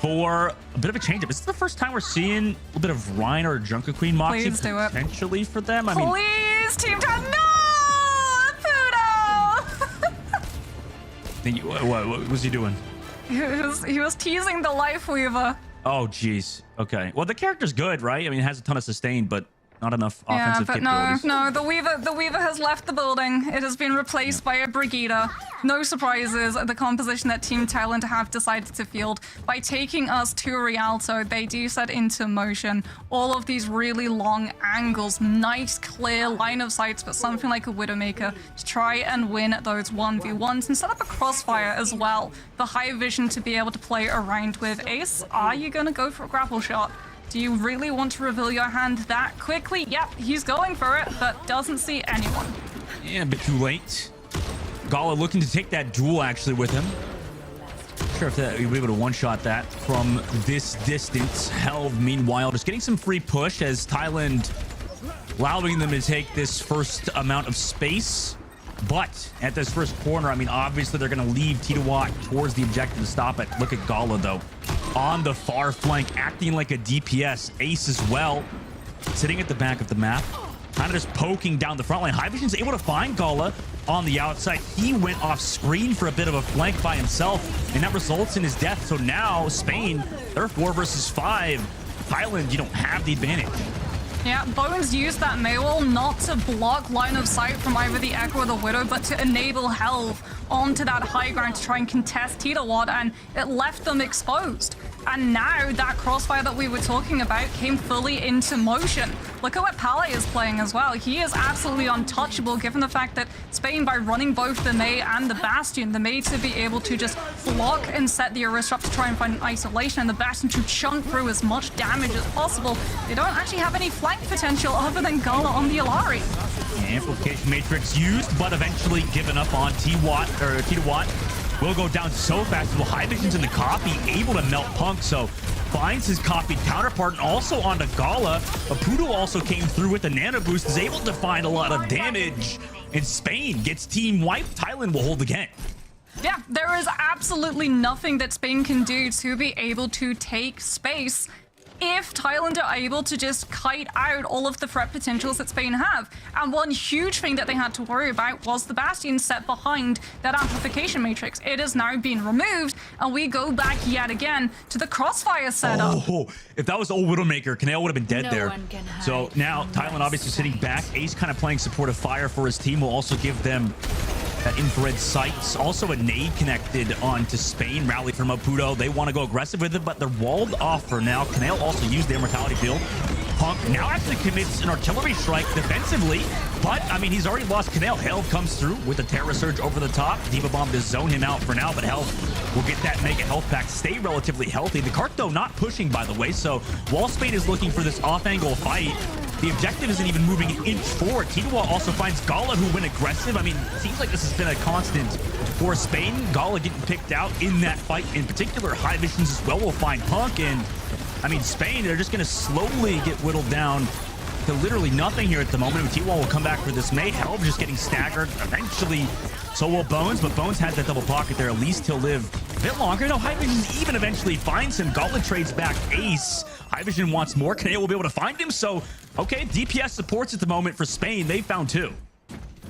for a bit of a change-up. Is this the first time we're seeing a little bit of Ryan or Junker Queen Moxie Please do it. potentially for them? Please, Team Thailand. No! What was he doing? He was teasing the Life Weaver. Oh, jeez. Okay. Well, the character's good, right? I mean, it has a ton of sustain, but not enough offensive capabilities. No, the Weaver has left the building. It has been replaced by a Brigida. No surprises, the composition that Team Thailand have decided to field. By taking us to Rialto, they do set into motion all of these really long angles, nice clear line of sights, but something like a Widowmaker to try and win those 1v1s and set up a crossfire as well. The high vision to be able to play around with. Ace, are you gonna go for a grapple shot? Do you really want to reveal your hand that quickly? Yep, he's going for it, but doesn't see anyone. Yeah, a bit too late. Gala looking to take that duel actually with him. Not sure if he'll be able to one-shot that from this distance. Helv, meanwhile, just getting some free push as Thailand allowing them to take this first amount of space. But at this first corner, I mean, obviously they're going to leave Titawat towards the objective to stop it. Look at Gala, though, on the far flank, acting like a DPS. Ace as well, sitting at the back of the map, kind of just poking down the front line. High Vision's able to find Gala on the outside. He went off screen for a bit of a flank by himself, and that results in his death. So now Spain, they're 4 versus 5. Thailand, you don't have the advantage. Yeah, Bones used that Maywall not to block line of sight from either the Echo or the Widow, but to enable Helv onto that high ground to try and contest Titawat, and it left them exposed. And now that crossfire that we were talking about came fully into motion. Look at what Pele is playing as well. He is absolutely untouchable, given the fact that Spain, by running both the Mei and the Bastion, the Mei to be able to just block and set the Arista up to try and find an isolation, and the Bastion to chunk through as much damage as possible. They don't actually have any flank potential other than Gala on the Illari. Amplification Matrix used, but eventually given up on Titawat. Will go down so fast. Well, High Vision's in the copy, able to melt Punk. So finds his copied counterpart, and also onto Gala. Apudo also came through with the nano boost, is able to find a lot of damage. And Spain gets team wiped. Thailand will hold again. Yeah, there is absolutely nothing that Spain can do to be able to take space if Thailand are able to just kite out all of the threat potentials that Spain have. And one huge thing that they had to worry about was the Bastion set behind that amplification matrix. It has now been removed, and we go back yet again to the crossfire setup. Oh, if that was old Widowmaker, Kaneo would have been dead there. So now Thailand obviously sitting back. Ace kind of playing supportive fire for his team will also give them that infrared sights. Also a nade connected onto Spain. Rally from Apudo. They want to go aggressive with it, but they're walled off for now. Kaneo also used their mortality build. Punk now actually commits an artillery strike defensively, but I mean, he's already lost Kaneo. Held comes through with a Terra Surge over the top. Diva Bomb to zone him out for now, but Health will get that mega health pack, stay relatively healthy. The cart though not pushing, by the way, so while Spain is looking for this off-angle fight, the objective isn't even moving an inch forward. Titawa also finds Gala, who went aggressive. I mean, it seems like this has been a constant for Spain. Gala getting picked out in that fight in particular. High Visions as well will find Punk, and I mean, Spain, they're just going to slowly get whittled down to literally nothing here at the moment. T1 will come back for this mate. Helm just getting staggered. Eventually, so will Bones, but Bones has that double pocket there. At least he'll live a bit longer. No, High Vision even eventually finds him. Gauntlet trades back Ace. High Vision wants more. Kaneo will be able to find him. So, okay, DPS supports at the moment for Spain. They found two.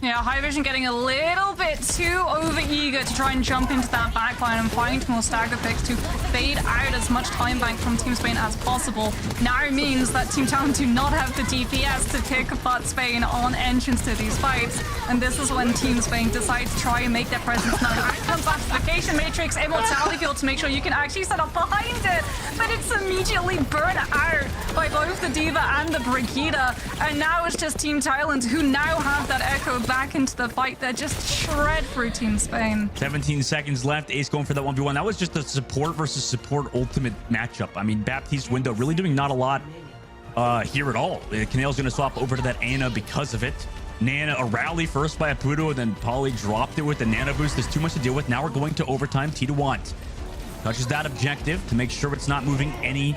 Yeah, High Vision getting a little bit too over-eager to try and jump into that backline and find more stagger picks to fade out as much time bank from Team Spain as possible. Now means that Team Talent do not have the DPS to pick apart Spain on entrance to these fights, and this is when Team Spain decides to try and make their presence known. Out comes Amplification Matrix, Immortality Field to make sure you can actually set up behind it, but it's immediately burnt out by both the Diva and the Brigitte, and now it's just Team Thailand who now have that Echo back into the fight. They're just shred through Team Spain. 17 seconds left. Ace going for that 1v1. That was just a support versus support ultimate matchup. I mean, Baptiste window really doing not a lot here at all. Kaneo's going to swap over to that Ana because of it. Nana, a rally first by Apudo, and then Polly dropped it with the Nana boost. There's too much to deal with. Now we're going to overtime. T1 touches that objective to make sure it's not moving any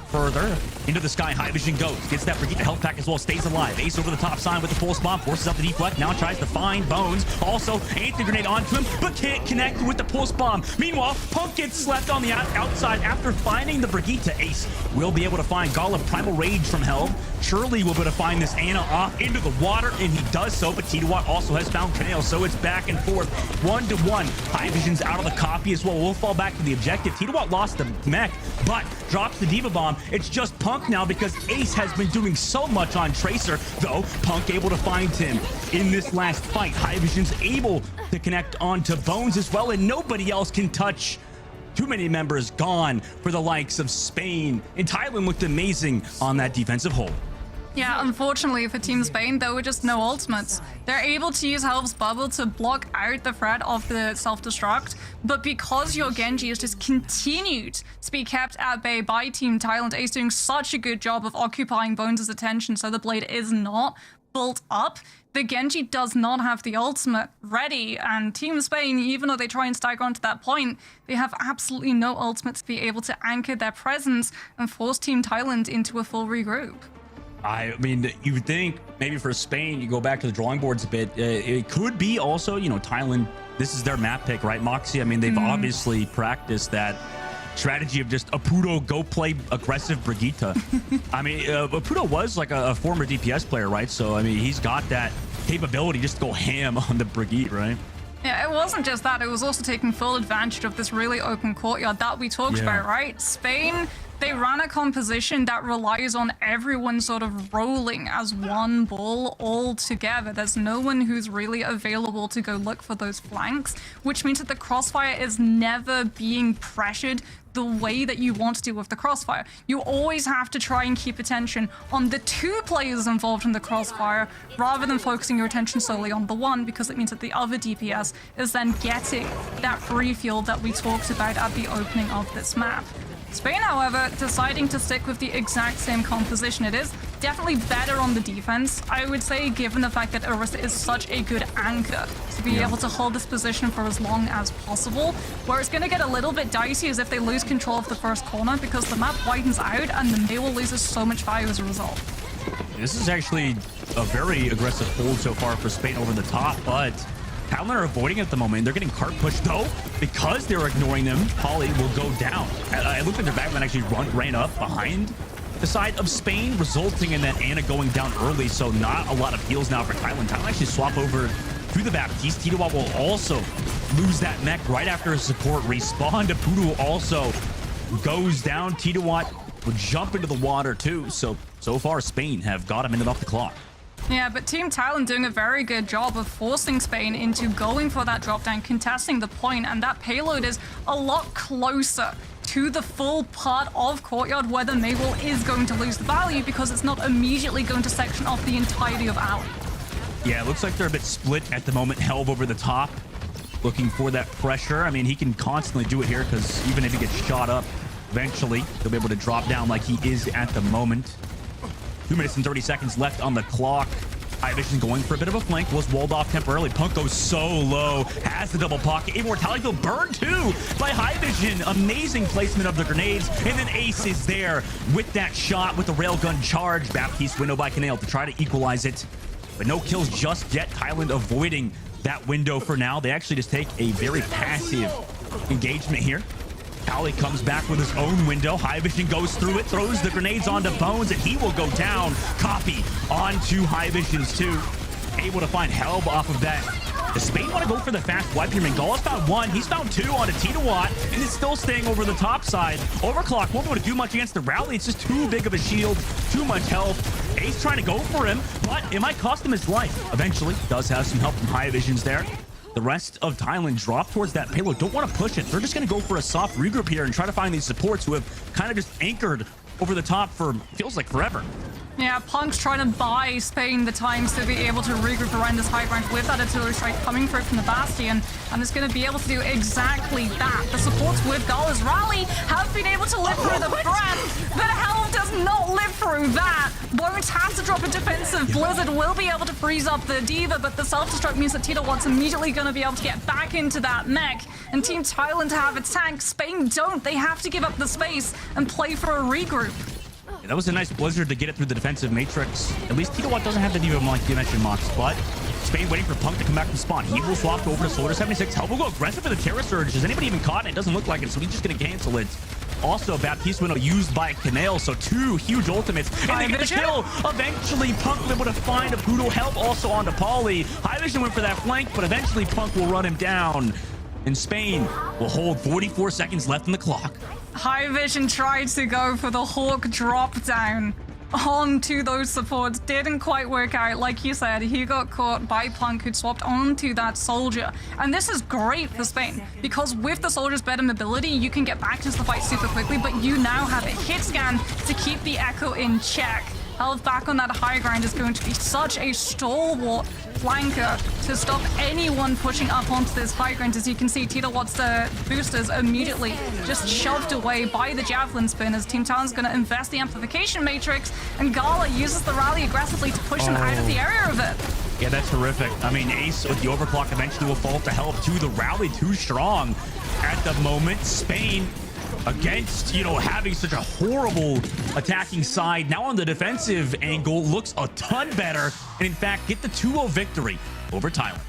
further. Into the sky, High Vision goes. Gets that Brigitte health pack as well, stays alive. Ace over the top sign with the pulse bomb, forces up the deflect, now tries to find Bones. Also, aims the grenade onto him, but can't connect with the pulse bomb. Meanwhile, Punk gets slept on the outside after finding the Brigitte. Ace will be able to find Gala Primal Rage from Helm. Surely will be able to find this Ana off into the water, and he does so, but Titawat also has found Kaneo, so it's back and forth. 1-1. High Vision's out of the copy as well. We'll fall back to the objective. Titawat lost the mech, but drops the Diva Bomb. It's just Punk now because Ace has been doing so much on Tracer, though Punk able to find him in this last fight. High Vision's able to connect onto Bones as well, and nobody else can touch. Too many members gone for the likes of Spain, and Thailand looked amazing on that defensive hold. Yeah, unfortunately for Team Spain, there were just no ultimates. They're able to use Helm's Bubble to block out the threat of the self-destruct, but because your Genji has just continued to be kept at bay by Team Thailand, Ace doing such a good job of occupying Bones' attention so the blade is not built up, the Genji does not have the ultimate ready, and Team Spain, even though they try and stagger onto that point, they have absolutely no ultimate to be able to anchor their presence and force Team Thailand into a full regroup. I mean, you would think maybe for Spain, you go back to the drawing boards a bit. It could be also, you know, Thailand, this is their map pick, right? Moxie, I mean, they've obviously practiced that strategy of just Apudo, go play aggressive Brigitte. I mean, Apudo was like a former DPS player, right? So, I mean, he's got that capability just to go ham on the Brigitte, right? Yeah, it wasn't just that. It was also taking full advantage of this really open courtyard that we talked about, right? Spain, they ran a composition that relies on everyone sort of rolling as one ball all together. There's no one who's really available to go look for those flanks, which means that the crossfire is never being pressured the way that you want to do with the crossfire. You always have to try and keep attention on the two players involved in the crossfire rather than focusing your attention solely on the one, because it means that the other DPS is then getting that free field that we talked about at the opening of this map. Spain, however, deciding to stick with the exact same composition. It is definitely better on the defense, I would say, given the fact that Orisa is such a good anchor to be able to hold this position for as long as possible. Where it's going to get a little bit dicey is if they lose control of the first corner, because the map widens out and then they will lose so much value as a result. This is actually a very aggressive hold so far for Spain over the top, but Talon are avoiding it at the moment. They're getting cart pushed, though. Because they're ignoring them, Polly will go down. It looked like their backman actually ran up behind the side of Spain, resulting in that Ana going down early, so not a lot of heals now for Thailand. Thailand actually swap over to the Baptiste. Titawat will also lose that mech right after his support respawn. Pudu also goes down. Titawat will jump into the water too, so far Spain have got him in and off the clock. Yeah, but Team Thailand doing a very good job of forcing Spain into going for that drop down, contesting the point, and that payload is a lot closer to the full part of Courtyard where the Maywall is going to lose the value because it's not immediately going to section off the entirety of Alley. Yeah, it looks like they're a bit split at the moment. Helv over the top, looking for that pressure. I mean, he can constantly do it here because even if he gets shot up, eventually he'll be able to drop down like he is at the moment. 2 minutes and 30 seconds left on the clock. High Vision going for a bit of a flank, was walled off temporarily. Punk goes so low, has the double pocket. Immortality will burn too by High Vision. Amazing placement of the grenades, and then Ace is there with that shot with the railgun charge. Baptiste window by Canale to try to equalize it, but no kills just yet. Thailand avoiding that window for now. They actually just take a very passive engagement here. Kali comes back with his own window. High Vision goes through it, throws the grenades onto Bones, and he will go down. Copy onto High Vision's too. Able to find Helb off of that. Does Spain want to go for the fast wipe here? Mingala's found one. He's found two onto Titawat, and is still staying over the top side. Overclock won't be able to do much against the rally. It's just too big of a shield, too much health. Ace trying to go for him, but it might cost him his life. Eventually, does have some help from High Visions there. The rest of Thailand drop towards that payload. Don't want to push it. They're just going to go for a soft regroup here and try to find these supports who have kind of just anchored over the top for feels like forever. Yeah, Punk's trying to buy Spain the times to be able to regroup around this high ground with that artillery strike coming through from the Bastion, and it's going to be able to do exactly that. The supports with Gala's rally have been able to live through the breath, but Helm does not live through that. Won't have to drop a defensive. Blizzard will be able to freeze up the Diva, but the self-destruct means that Titawat's immediately going to be able to get back into that mech, and Team Thailand have a tank. Spain don't. They have to give up the space and play for a regroup. Yeah, that was a nice Blizzard to get it through the defensive matrix. At least Titawat doesn't have the Diva like you mentioned, Mox, but Spain waiting for Punk to come back from spawn. He will swap over to Soldier 76. Help will go aggressive for the Terror Surge. Is anybody even caught? It doesn't look like it, so he's just going to cancel it. Also, Baptiste window used by Canale, so two huge ultimates. And they get the kill. Eventually, Punk will be able to find a Poodle. Help also onto Polly. High Vision went for that flank, but eventually Punk will run him down. And Spain will hold 44 seconds left on the clock. High Vision tried to go for the Hawk drop down onto those supports. Didn't quite work out. Like you said, he got caught by Punk, who swapped onto that soldier. And this is great for Spain, because with the soldier's better mobility, you can get back into the fight super quickly, but you now have a hit scan to keep the Echo in check. Health back on that high ground is going to be such a stalwart flanker to stop anyone pushing up onto this high ground. As you can see, Titawat's boosters immediately just shoved away by the javelin spin, as Team Talon's going to invest the amplification matrix, and Gala uses the rally aggressively to push them out of the area of it. Yeah, that's horrific. I mean, Ace with the overclock eventually will fall to help too. The rally too strong at the moment. Spain against, having such a horrible attacking side, now on the defensive angle, looks a ton better, and in fact get the 2-0 victory over Thailand.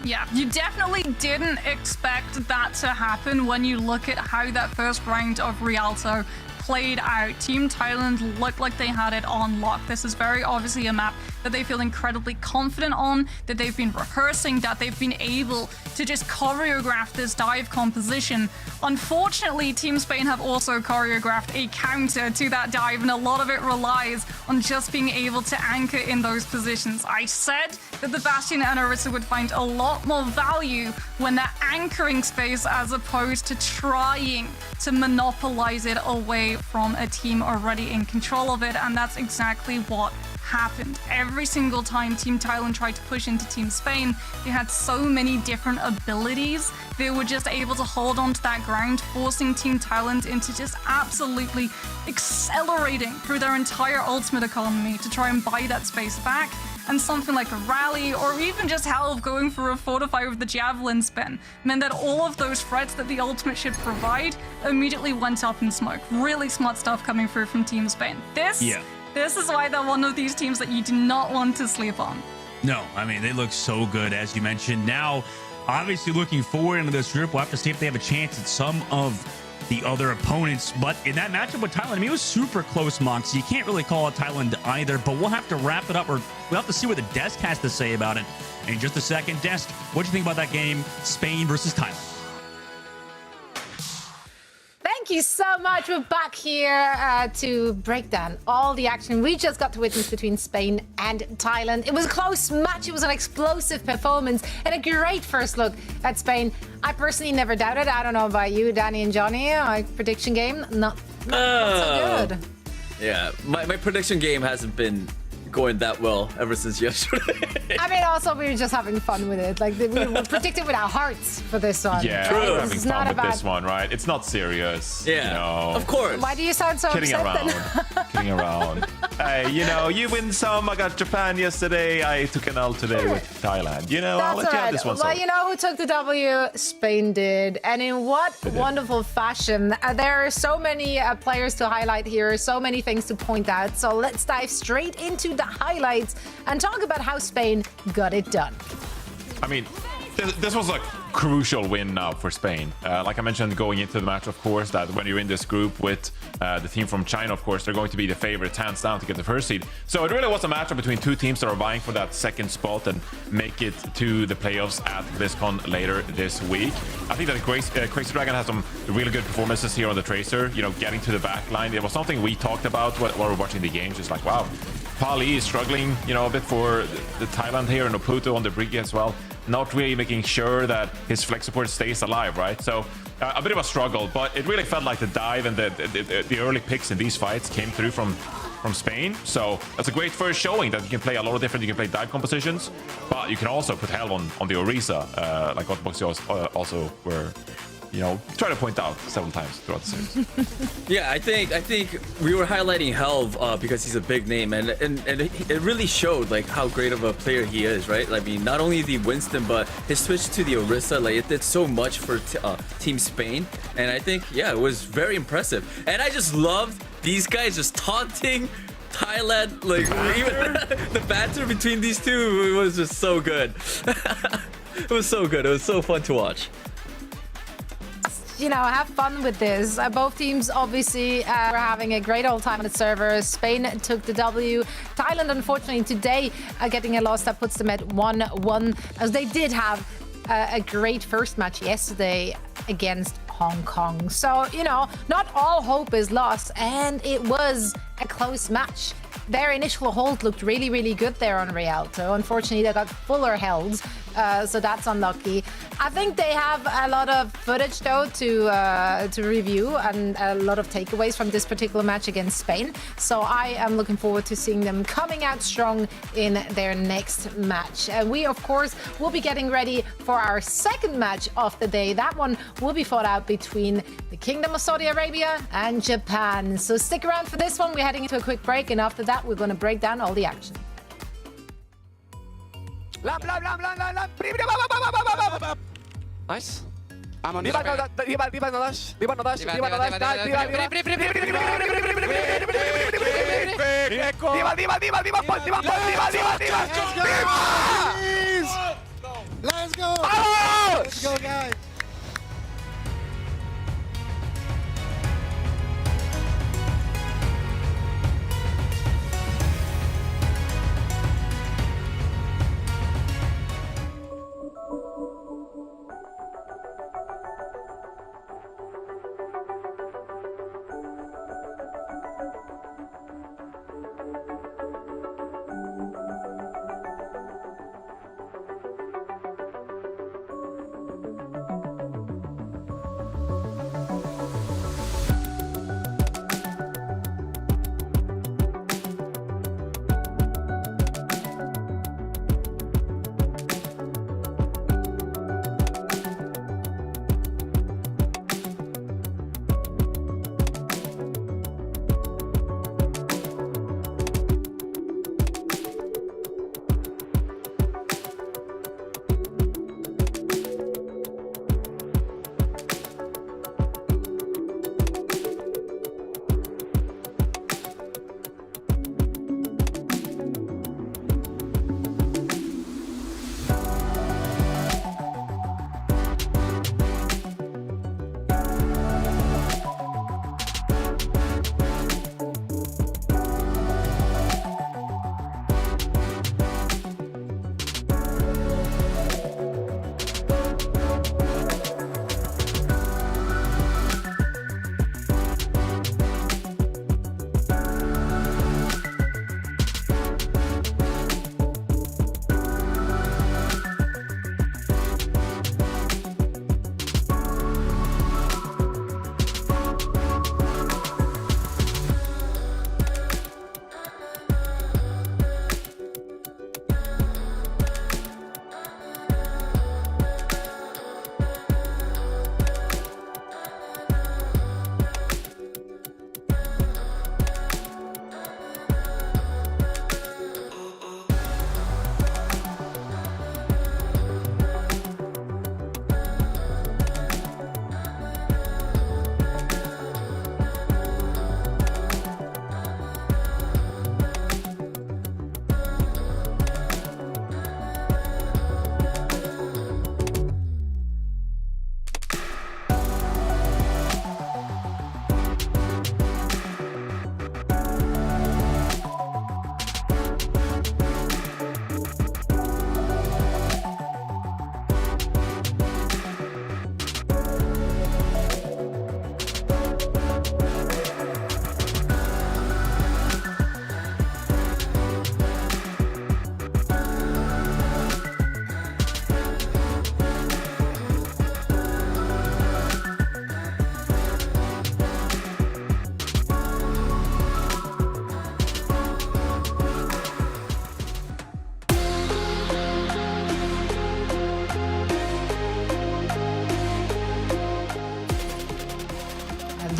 Yeah, you definitely didn't expect that to happen when you look at how that first round of Rialto played out. Team Thailand looked like they had it on lock. This is very obviously a map that they feel incredibly confident on, that they've been rehearsing, that they've been able to just choreograph this dive composition. Unfortunately, Team Spain have also choreographed a counter to that dive, and a lot of it relies on just being able to anchor in those positions. I said that the Bastion and Orisa would find a lot more value when they're anchoring space as opposed to trying to monopolize it away from a team already in control of it, and that's exactly what happened. Every single time Team Thailand tried to push into Team Spain, they had so many different abilities. They were just able to hold on to that ground, forcing Team Thailand into just absolutely accelerating through their entire ultimate economy to try and buy that space back. And something like a rally, or even just hell of going for a fortify with the javelin spin, meant that all of those threats that the ultimate should provide immediately went up in smoke. Really smart stuff coming through from Team Spain. This is why they're one of these teams that you do not want to sleep on. No, I mean, they look so good, as you mentioned. Now, obviously looking forward into this group, we'll have to see if they have a chance at some of the other opponents. But in that matchup with Thailand, I mean, it was super close, Monk, so you can't really call it Thailand either. But we'll have to wrap it up, or we'll have to see what the desk has to say about it in just a second. Desk, what do you think about that game, Spain versus Thailand? Thank you so much. We're back here to break down all the action we just got to witness between Spain and Thailand. It was a close match. It was an explosive performance and a great first look at Spain. I personally never doubted. I don't know about you, Danny and Johnny. My prediction game, not so good. Yeah, my prediction game hasn't been going that well ever since yesterday. I mean, also, we were just having fun with it. Like, we were predicting with our hearts for this one. Yeah, right? we're This having is fun not with about... this one, right? It's not serious. Yeah, you know. of course. Why do you sound so Kidding upset around. then? Kidding around. Hey, you know, you win some. I got Japan yesterday. I took an L today with Thailand. You know, I'll That's let you all have right. this one. Well, so. you know who took the W? Spain did. And in what wonderful fashion. There are so many players to highlight here, so many things to point out. So let's dive straight into the highlights and talk about how Spain got it done. I mean, this was a crucial win now for Spain. Like I mentioned going into the match, of course, that when you're in this group with the team from China, of course, they're going to be the favorites hands down to get the first seed. So it really was a matchup between two teams that are vying for that second spot and make it to the playoffs at BlizzCon later this week. I think that Crazy Dragon has some really good performances here on the Tracer, you know, getting to the back line. It was something we talked about while we were watching the game, just like, wow, Pali is struggling, you know, a bit for the Thailand here, and Oputo on the Brig as well. Not really making sure that his flex support stays alive, right? So a bit of a struggle, but it really felt like the dive and the early picks in these fights came through from Spain. So that's a great first showing that you can play a lot of different, you can play dive compositions, but you can also put hell on the Orisa, like what Boxy also were, you know, try to point out several times throughout the series. Yeah, I think we were highlighting Helv because he's a big name, and it really showed like how great of a player he is, right? I mean, not only the Winston, but his switch to the Orisa, like it did so much for Team Spain, and I think, yeah, it was very impressive. And I just loved these guys just taunting Thailand, like even the banter between these two, it was just so good. It was so good. It was so fun to watch. You know, have fun with this. Both teams obviously were having a great old time on the server. Spain took the W. Thailand, unfortunately, today getting a loss that puts them at 1-1, as they did have a great first match yesterday against Hong Kong. So, you know, not all hope is lost, and it was a close match. Their initial hold looked really, really good there on Rialto. Unfortunately, they got fuller held, so that's unlucky. I think they have a lot of footage, though, to review and a lot of takeaways from this particular match against Spain. So I am looking forward to seeing them coming out strong in their next match. We, of course, will be getting ready for our second match of the day. That one will be fought out between the Kingdom of Saudi Arabia and Japan. So stick around for this one. We're heading into a quick break, and after that, we're going to break down all the action. Nice. I'm on Diva no dash. Diva no dash. Diva no dash. Diva no dash. Let's go. Let's go, guys.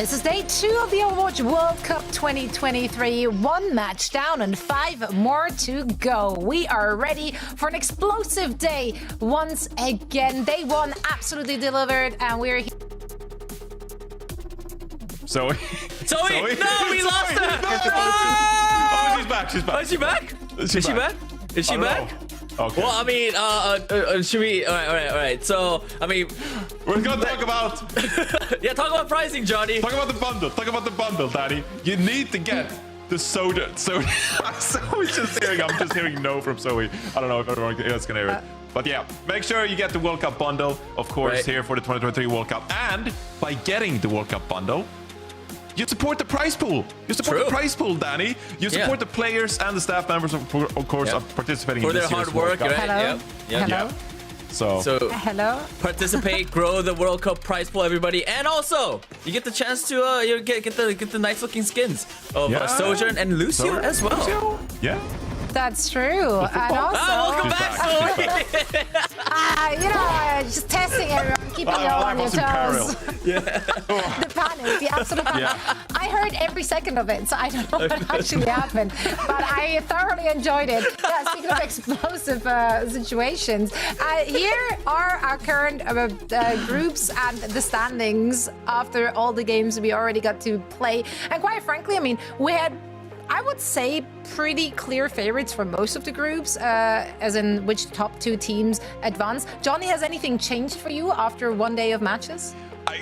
This is day 2 of the Overwatch World Cup 2023. 1 match down and 5 more to go. We are ready for an explosive day once again. Day 1 absolutely delivered, and we're here. Zoe? Zoe? No, we lost her! Oh, she's back. She's back. Oh, is she back? Is she back? Is she I don't back? know. Okay. Well, I mean, should we? All right. So, I mean, we're gonna talk about. Yeah, talk about pricing, Johnny. Talk about the bundle. Talk about the bundle, Daddy. You need to get the soda. Zoe's just hearing. I'm just hearing no from Zoe. I don't know if everyone else can hear it. But yeah, make sure you get the World Cup bundle, of course, here for the 2023 World Cup. And by getting the World Cup bundle, you support the prize pool. You support the prize pool, Danny. You support the players and the staff members, of course, are participating for in this their year's hard work, World Cup. right? Hello? Yeah. Hello? So Hello? Participate, grow the World Cup prize pool, everybody, and also you get the chance to you get the nice looking skins of Sojourn and Lucio as well. Lucio? Yeah. That's true. And also, welcome back, Zoe. just testing everyone, keeping you all on your toes. The panic, the absolute panic. Yeah. I heard every second of it, so I don't know what actually happened, but I thoroughly enjoyed it. Yeah, speaking of explosive situations, here are our current groups and the standings after all the games we already got to play. And quite frankly, I mean, we had, I would say, pretty clear favorites for most of the groups, as in which top 2 teams advance. Johnny, has anything changed for you after 1 day of matches? I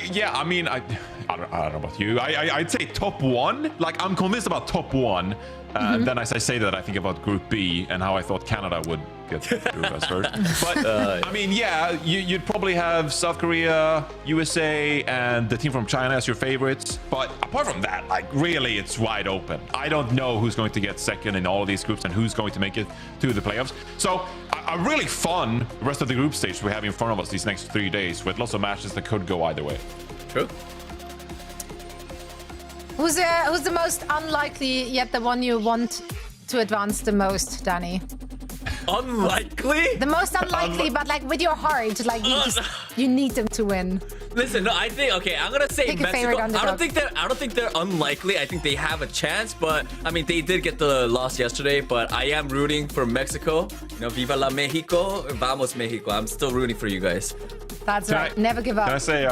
don't know about you. I'd say top 1. Like, I'm convinced about top 1. Then as I say that, I think about Group B and how I thought Canada would get through us first. But, I mean, yeah, you'd probably have South Korea, USA, and the team from China as your favorites. But apart from that, like, really, it's wide open. I don't know who's going to get second in all of these groups and who's going to make it to the playoffs. So, a really fun rest of the group stage we have in front of us these next 3 days with lots of matches that could go either way. True. Who's the most unlikely yet the one you want to advance the most, Danny? Unlikely? The most unlikely, but like with your heart, like you need them to win. Listen, no, I think I'm gonna say Pick a Mexico. favorite I don't think they're unlikely. I think they have a chance, but I mean they did get the loss yesterday. But I am rooting for Mexico. You know, Viva la Mexico, Vamos Mexico. I'm still rooting for you guys. That's right. Never give up. Can I say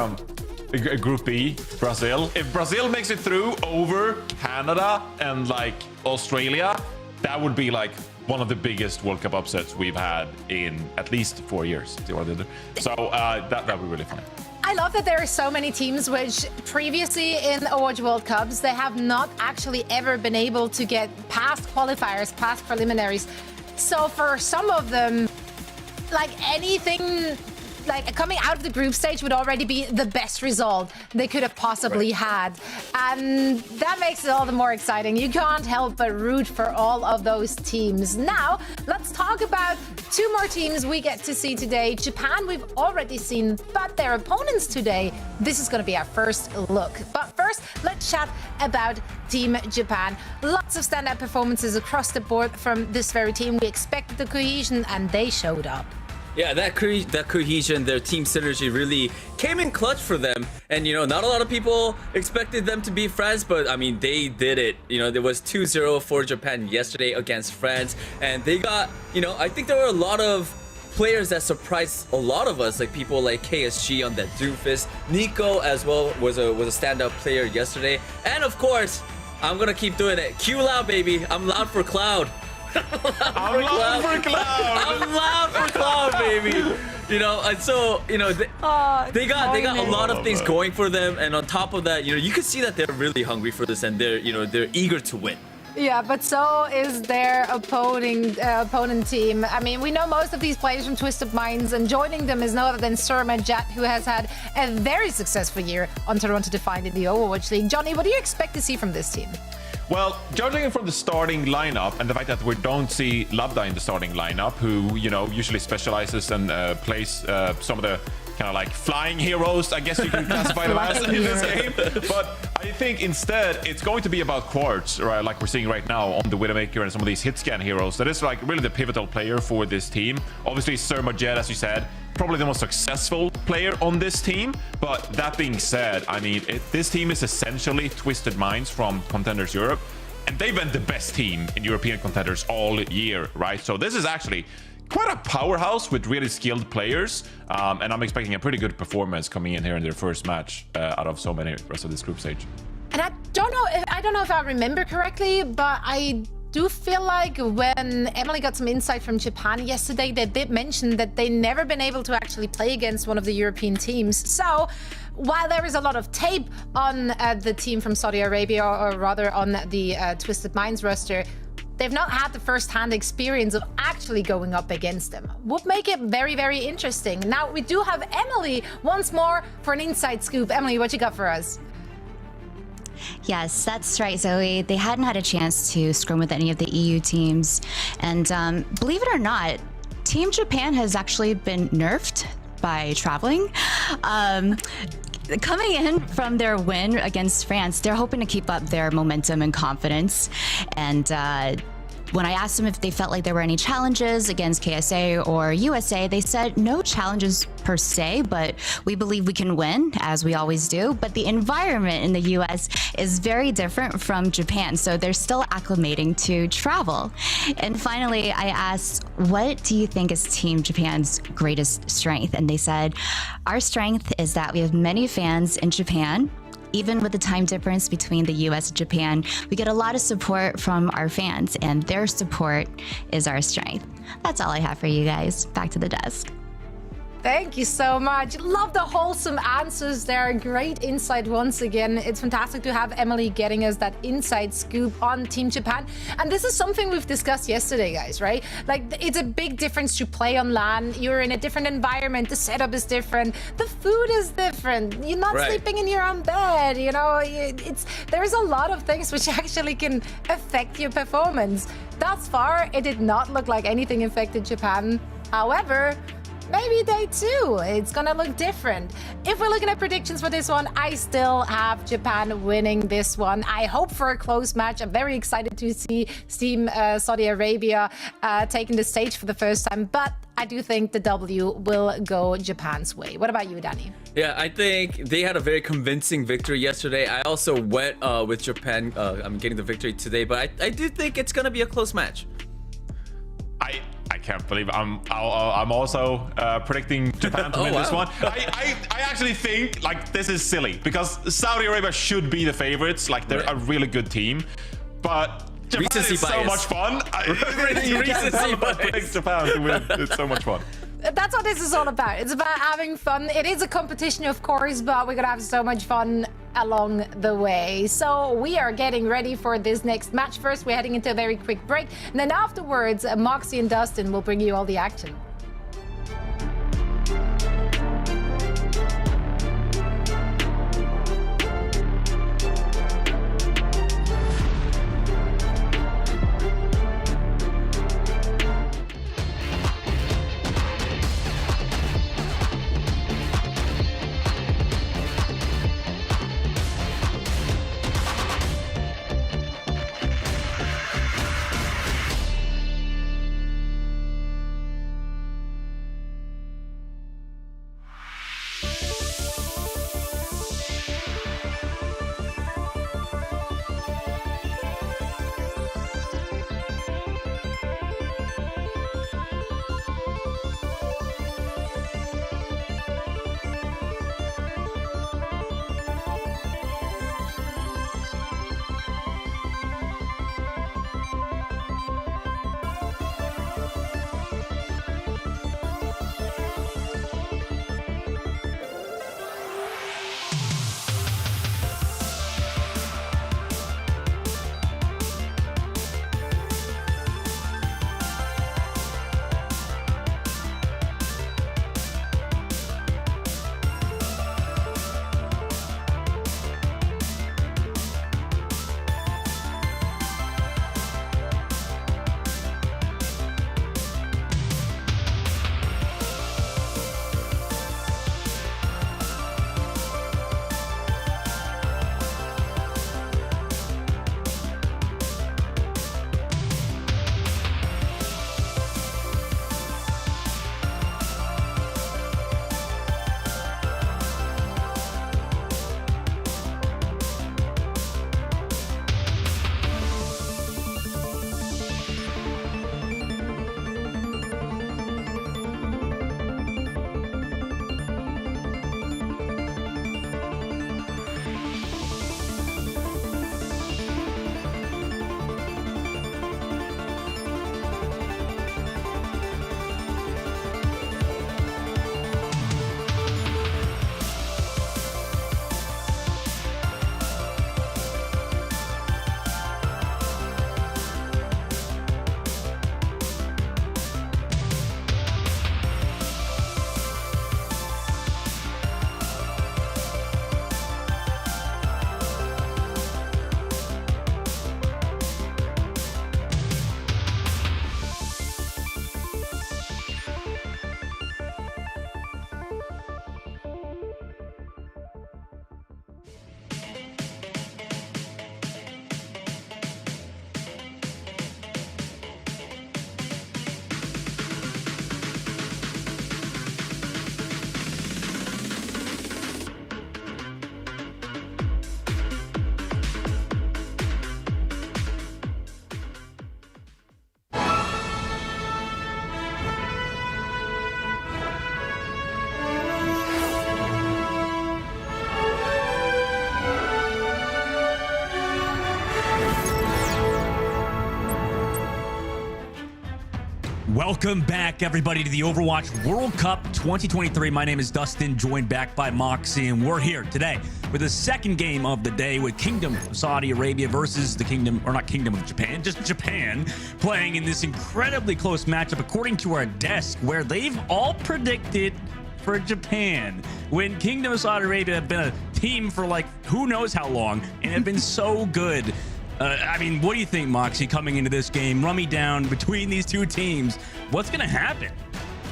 Group B, Brazil? If Brazil makes it through over Canada and like Australia, that would be like one of the biggest World Cup upsets we've had in at least 4 years. So that would be really fun. I love that there are so many teams which previously in Overwatch World Cups, they have not actually ever been able to get past qualifiers, past preliminaries. So for some of them, like anything like coming out of the group stage would already be the best result they could have possibly had. And that makes it all the more exciting. You can't help but root for all of those teams. Now, let's talk about 2 more teams we get to see today. Japan, we've already seen, but their opponents today, this is going to be our first look. But first, let's chat about Team Japan. Lots of standout performances across the board from this very team. We expected the cohesion, and they showed up. Yeah, that cohesion, their team synergy really came in clutch for them. And, you know, not a lot of people expected them to beat France, but, I mean, they did it. You know, there was 2-0 for Japan yesterday against France. And they got, you know, I think there were a lot of players that surprised a lot of us, like people like KSG on that Doomfist. Nico as well was a standout player yesterday. And, of course, I'm going to keep doing it. Q Loud, baby. I'm loud for Cloud. I'm loud for Cloud. I'm loud for Cloud, baby. You know, and so you know they got a lot of things going for them, and on top of that, you know, you can see that they're really hungry for this, and they're eager to win. Yeah, but so is their opponent team. I mean, we know most of these players from Twisted Minds, and joining them is no other than Surma Jet, who has had a very successful year on Toronto Defiant in the Overwatch League. Johnny, what do you expect to see from this team? Well, judging from the starting lineup and the fact that we don't see Labda in the starting lineup, who, you know, usually specializes and plays some of the kind of like flying heroes, I guess you can classify them as in this game. But I think instead it's going to be about Quartz, right? Like we're seeing right now on the Widowmaker and some of these hit scan heroes. That is like really the pivotal player for this team. Obviously, Surmajet, as you said, probably the most successful player on this team. But that being said, I mean, this team is essentially Twisted Minds from Contenders Europe. And they've been the best team in European Contenders all year, right? So this is actually quite a powerhouse with really skilled players. And I'm expecting a pretty good performance coming in here in their first match out of so many rest of this group stage. And I don't know if I remember correctly, but I do feel like when Emily got some insight from Japan yesterday, they did mention that they never been able to actually play against one of the European teams. So while there is a lot of tape on the team from Saudi Arabia, or rather on the Twisted Minds roster, they've not had the first-hand experience of actually going up against them. Would make it very, very interesting. Now, we do have Emily once more for an inside scoop. Emily, what you got for us? Yes, that's right, Zoe. They hadn't had a chance to scrum with any of the EU teams. And believe it or not, Team Japan has actually been nerfed by traveling. Coming in from their win against France, they're hoping to keep up their momentum and confidence. And when I asked them if they felt like there were any challenges against KSA or USA, they said no challenges per se, but we believe we can win, as we always do. But the environment in the US is very different from Japan, so they're still acclimating to travel. And finally, I asked, what do you think is Team Japan's greatest strength? And they said, our strength is that we have many fans in Japan. Even with the time difference between the US and Japan, we get a lot of support from our fans, and their support is our strength. That's all I have for you guys. Back to the desk. Thank you so much. Love the wholesome answers there. Great insight once again. It's fantastic to have Emily getting us that inside scoop on Team Japan. And this is something we've discussed yesterday, guys, right? Like, it's a big difference to play on LAN. You're in a different environment. The setup is different. The food is different. You're not sleeping in your own bed. You know, there's a lot of things which actually can affect your performance. Thus far, it did not look like anything affected Japan. However, maybe day two, it's gonna look different. If we're looking at predictions for this one, I still have Japan winning this one. I hope for a close match. I'm very excited to see Team Saudi Arabia taking the stage for the first time, but I do think the W will go Japan's way. What about you, Danny? Yeah, I think they had a very convincing victory yesterday. I also went with Japan. I'm getting the victory today, but I do think it's gonna be a close match. I can't believe I'm also predicting Japan to win this one. I actually think like this is silly because Saudi Arabia should be the favorites. Like they're a really good team, but Japan is so much fun. Recency bias. Japan to win. It's so much fun. That's what this is all about. It's about having fun. It is a competition, of course, but we're gonna have so much fun along the way. So we are getting ready for this next match. First, we're heading into a very quick break, and then afterwards, Moxie and Dustin will bring you all the action. Welcome back, everybody, to the Overwatch World Cup 2023. My name is Dustin, joined back by Moxie, and we're here today with the second game of the day with Kingdom of Saudi Arabia versus the Kingdom, or not Kingdom of Japan, just Japan, playing in this incredibly close matchup according to our desk, where they've all predicted for Japan, when Kingdom of Saudi Arabia have been a team for like who knows how long and have been so good. I mean, what do you think, Moxie, coming into this game? Run me down between these two teams. What's going to happen?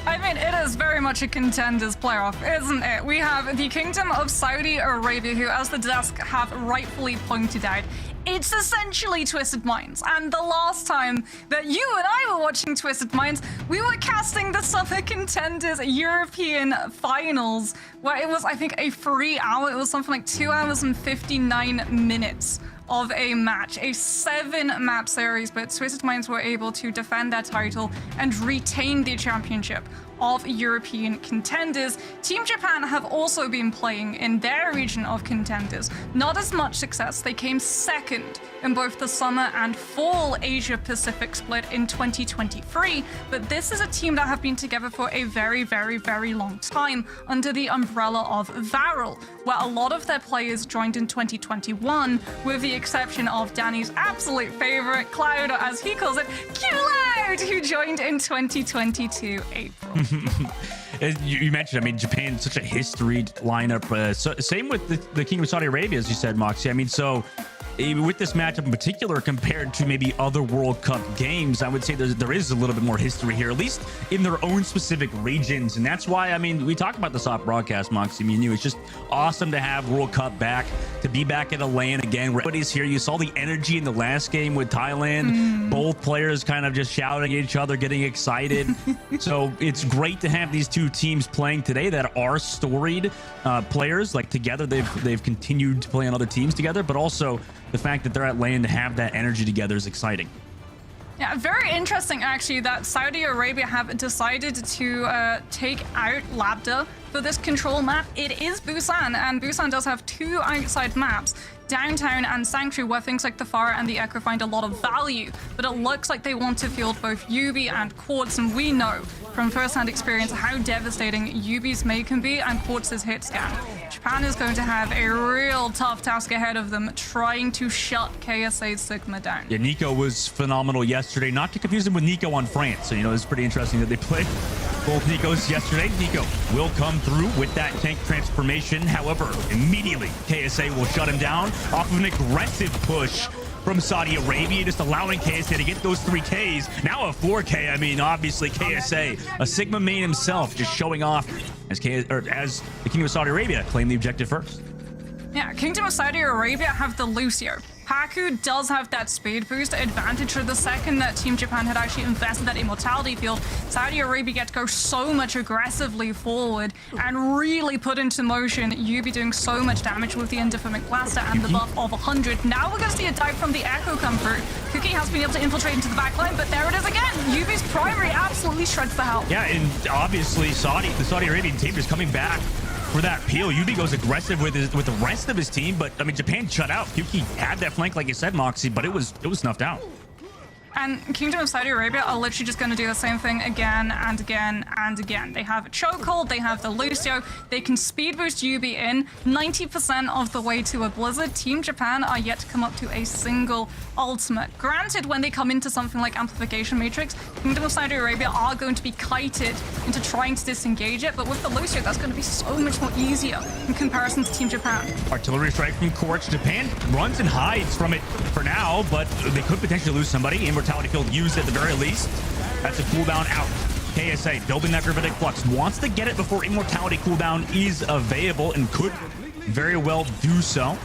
I mean, it is very much a Contenders playoff, isn't it? We have the Kingdom of Saudi Arabia, who, as the desk have rightfully pointed out, it's essentially Twisted Minds. And the last time that you and I were watching Twisted Minds, we were casting the Summer Contenders European Finals, where it was, I think, a 3 hour, it was something like 2 hours and 59 minutes of a match, a 7-map series, but Twisted Minds were able to defend their title and retain the championship of European Contenders. Team Japan have also been playing in their region of Contenders. Not as much success. They came second in both the summer and fall Asia Pacific split in 2023, but this is a team that have been together for a very, very, very long time under the umbrella of Varel, where a lot of their players joined in 2021, with the exception of Danny's absolute favorite, Cloud, or as he calls it, Cloud, who joined in 2022 April. You mentioned, I mean, Japan's such a historied lineup. Same with the Kingdom of Saudi Arabia, as you said, Moxie. I mean, so with this matchup in particular, compared to maybe other World Cup games, I would say there is a little bit more history here, at least in their own specific regions. And that's why, I mean, we talk about the soft broadcast, Moxie. I mean, it's just awesome to have World Cup back, to be back at a LAN again, where everybody's here. You saw the energy in the last game with Thailand. Both players kind of just shouting at each other, getting excited. So it's great to have these two teams playing today that are storied players. Like, together, they've continued to play on other teams together, but also the fact that they're at LAN to have that energy together is exciting. Yeah, very interesting, actually, that Saudi Arabia have decided to take out Labda for this control map. It is Busan, and Busan does have 2 outside maps, Downtown and Sanctuary, where things like the Pharah and the Echo find a lot of value. But it looks like they want to field both Yubi and Quartz, and we know from first-hand experience how devastating Yubi's May can be and Quartz's hit scan. Japan is going to have a real tough task ahead of them trying to shut KSA's Sigma down. Yeah, Nico was phenomenal yesterday. Not to confuse him with Nico on France. So, it's pretty interesting that they played both Nikos yesterday. Nico will come through with that tank transformation. However, immediately KSA will shut him down off of an aggressive push from Saudi Arabia, just allowing KSA to get those 3Ks. Now a 4K. I mean, obviously KSA, a Sigma main himself, just showing off as the Kingdom of Saudi Arabia claim the objective first. Yeah, Kingdom of Saudi Arabia have the Lucio. Haku does have that speed boost advantage. For the second that Team Japan had actually invested that immortality field, Saudi Arabia get to go so much aggressively forward and really put into motion Yubi doing so much damage with the Endophymic Blaster and the buff of 100. Now we're going to see a dive from the Echo come through. Cookie has been able to infiltrate into the backline, but there it is again. Yubi's primary absolutely shreds the hell. Yeah, and obviously the Saudi Arabian team is coming back for that peel. Yubi goes aggressive with the rest of his team, but I mean, Japan shut out. Yuki had that flank, like you said, Moxie, but it was snuffed out. And Kingdom of Saudi Arabia are literally just going to do the same thing again and again and again. They have a chokehold, they have the Lucio, they can speed boost Yubi in 90% of the way to a Blizzard. Team Japan are yet to come up to a single ultimate. Granted, when they come into something like Amplification Matrix, Kingdom of Saudi Arabia are going to be kited into trying to disengage it, but with the Lucio, that's going to be so much more easier in comparison to Team Japan. Artillery strike from Quartz. Japan runs and hides from it for now, but they could potentially lose somebody. Immortality field used at the very least. That's a cooldown out. KSA building that Gravitic Flux. Wants to get it before Immortality cooldown is available and could very well do so.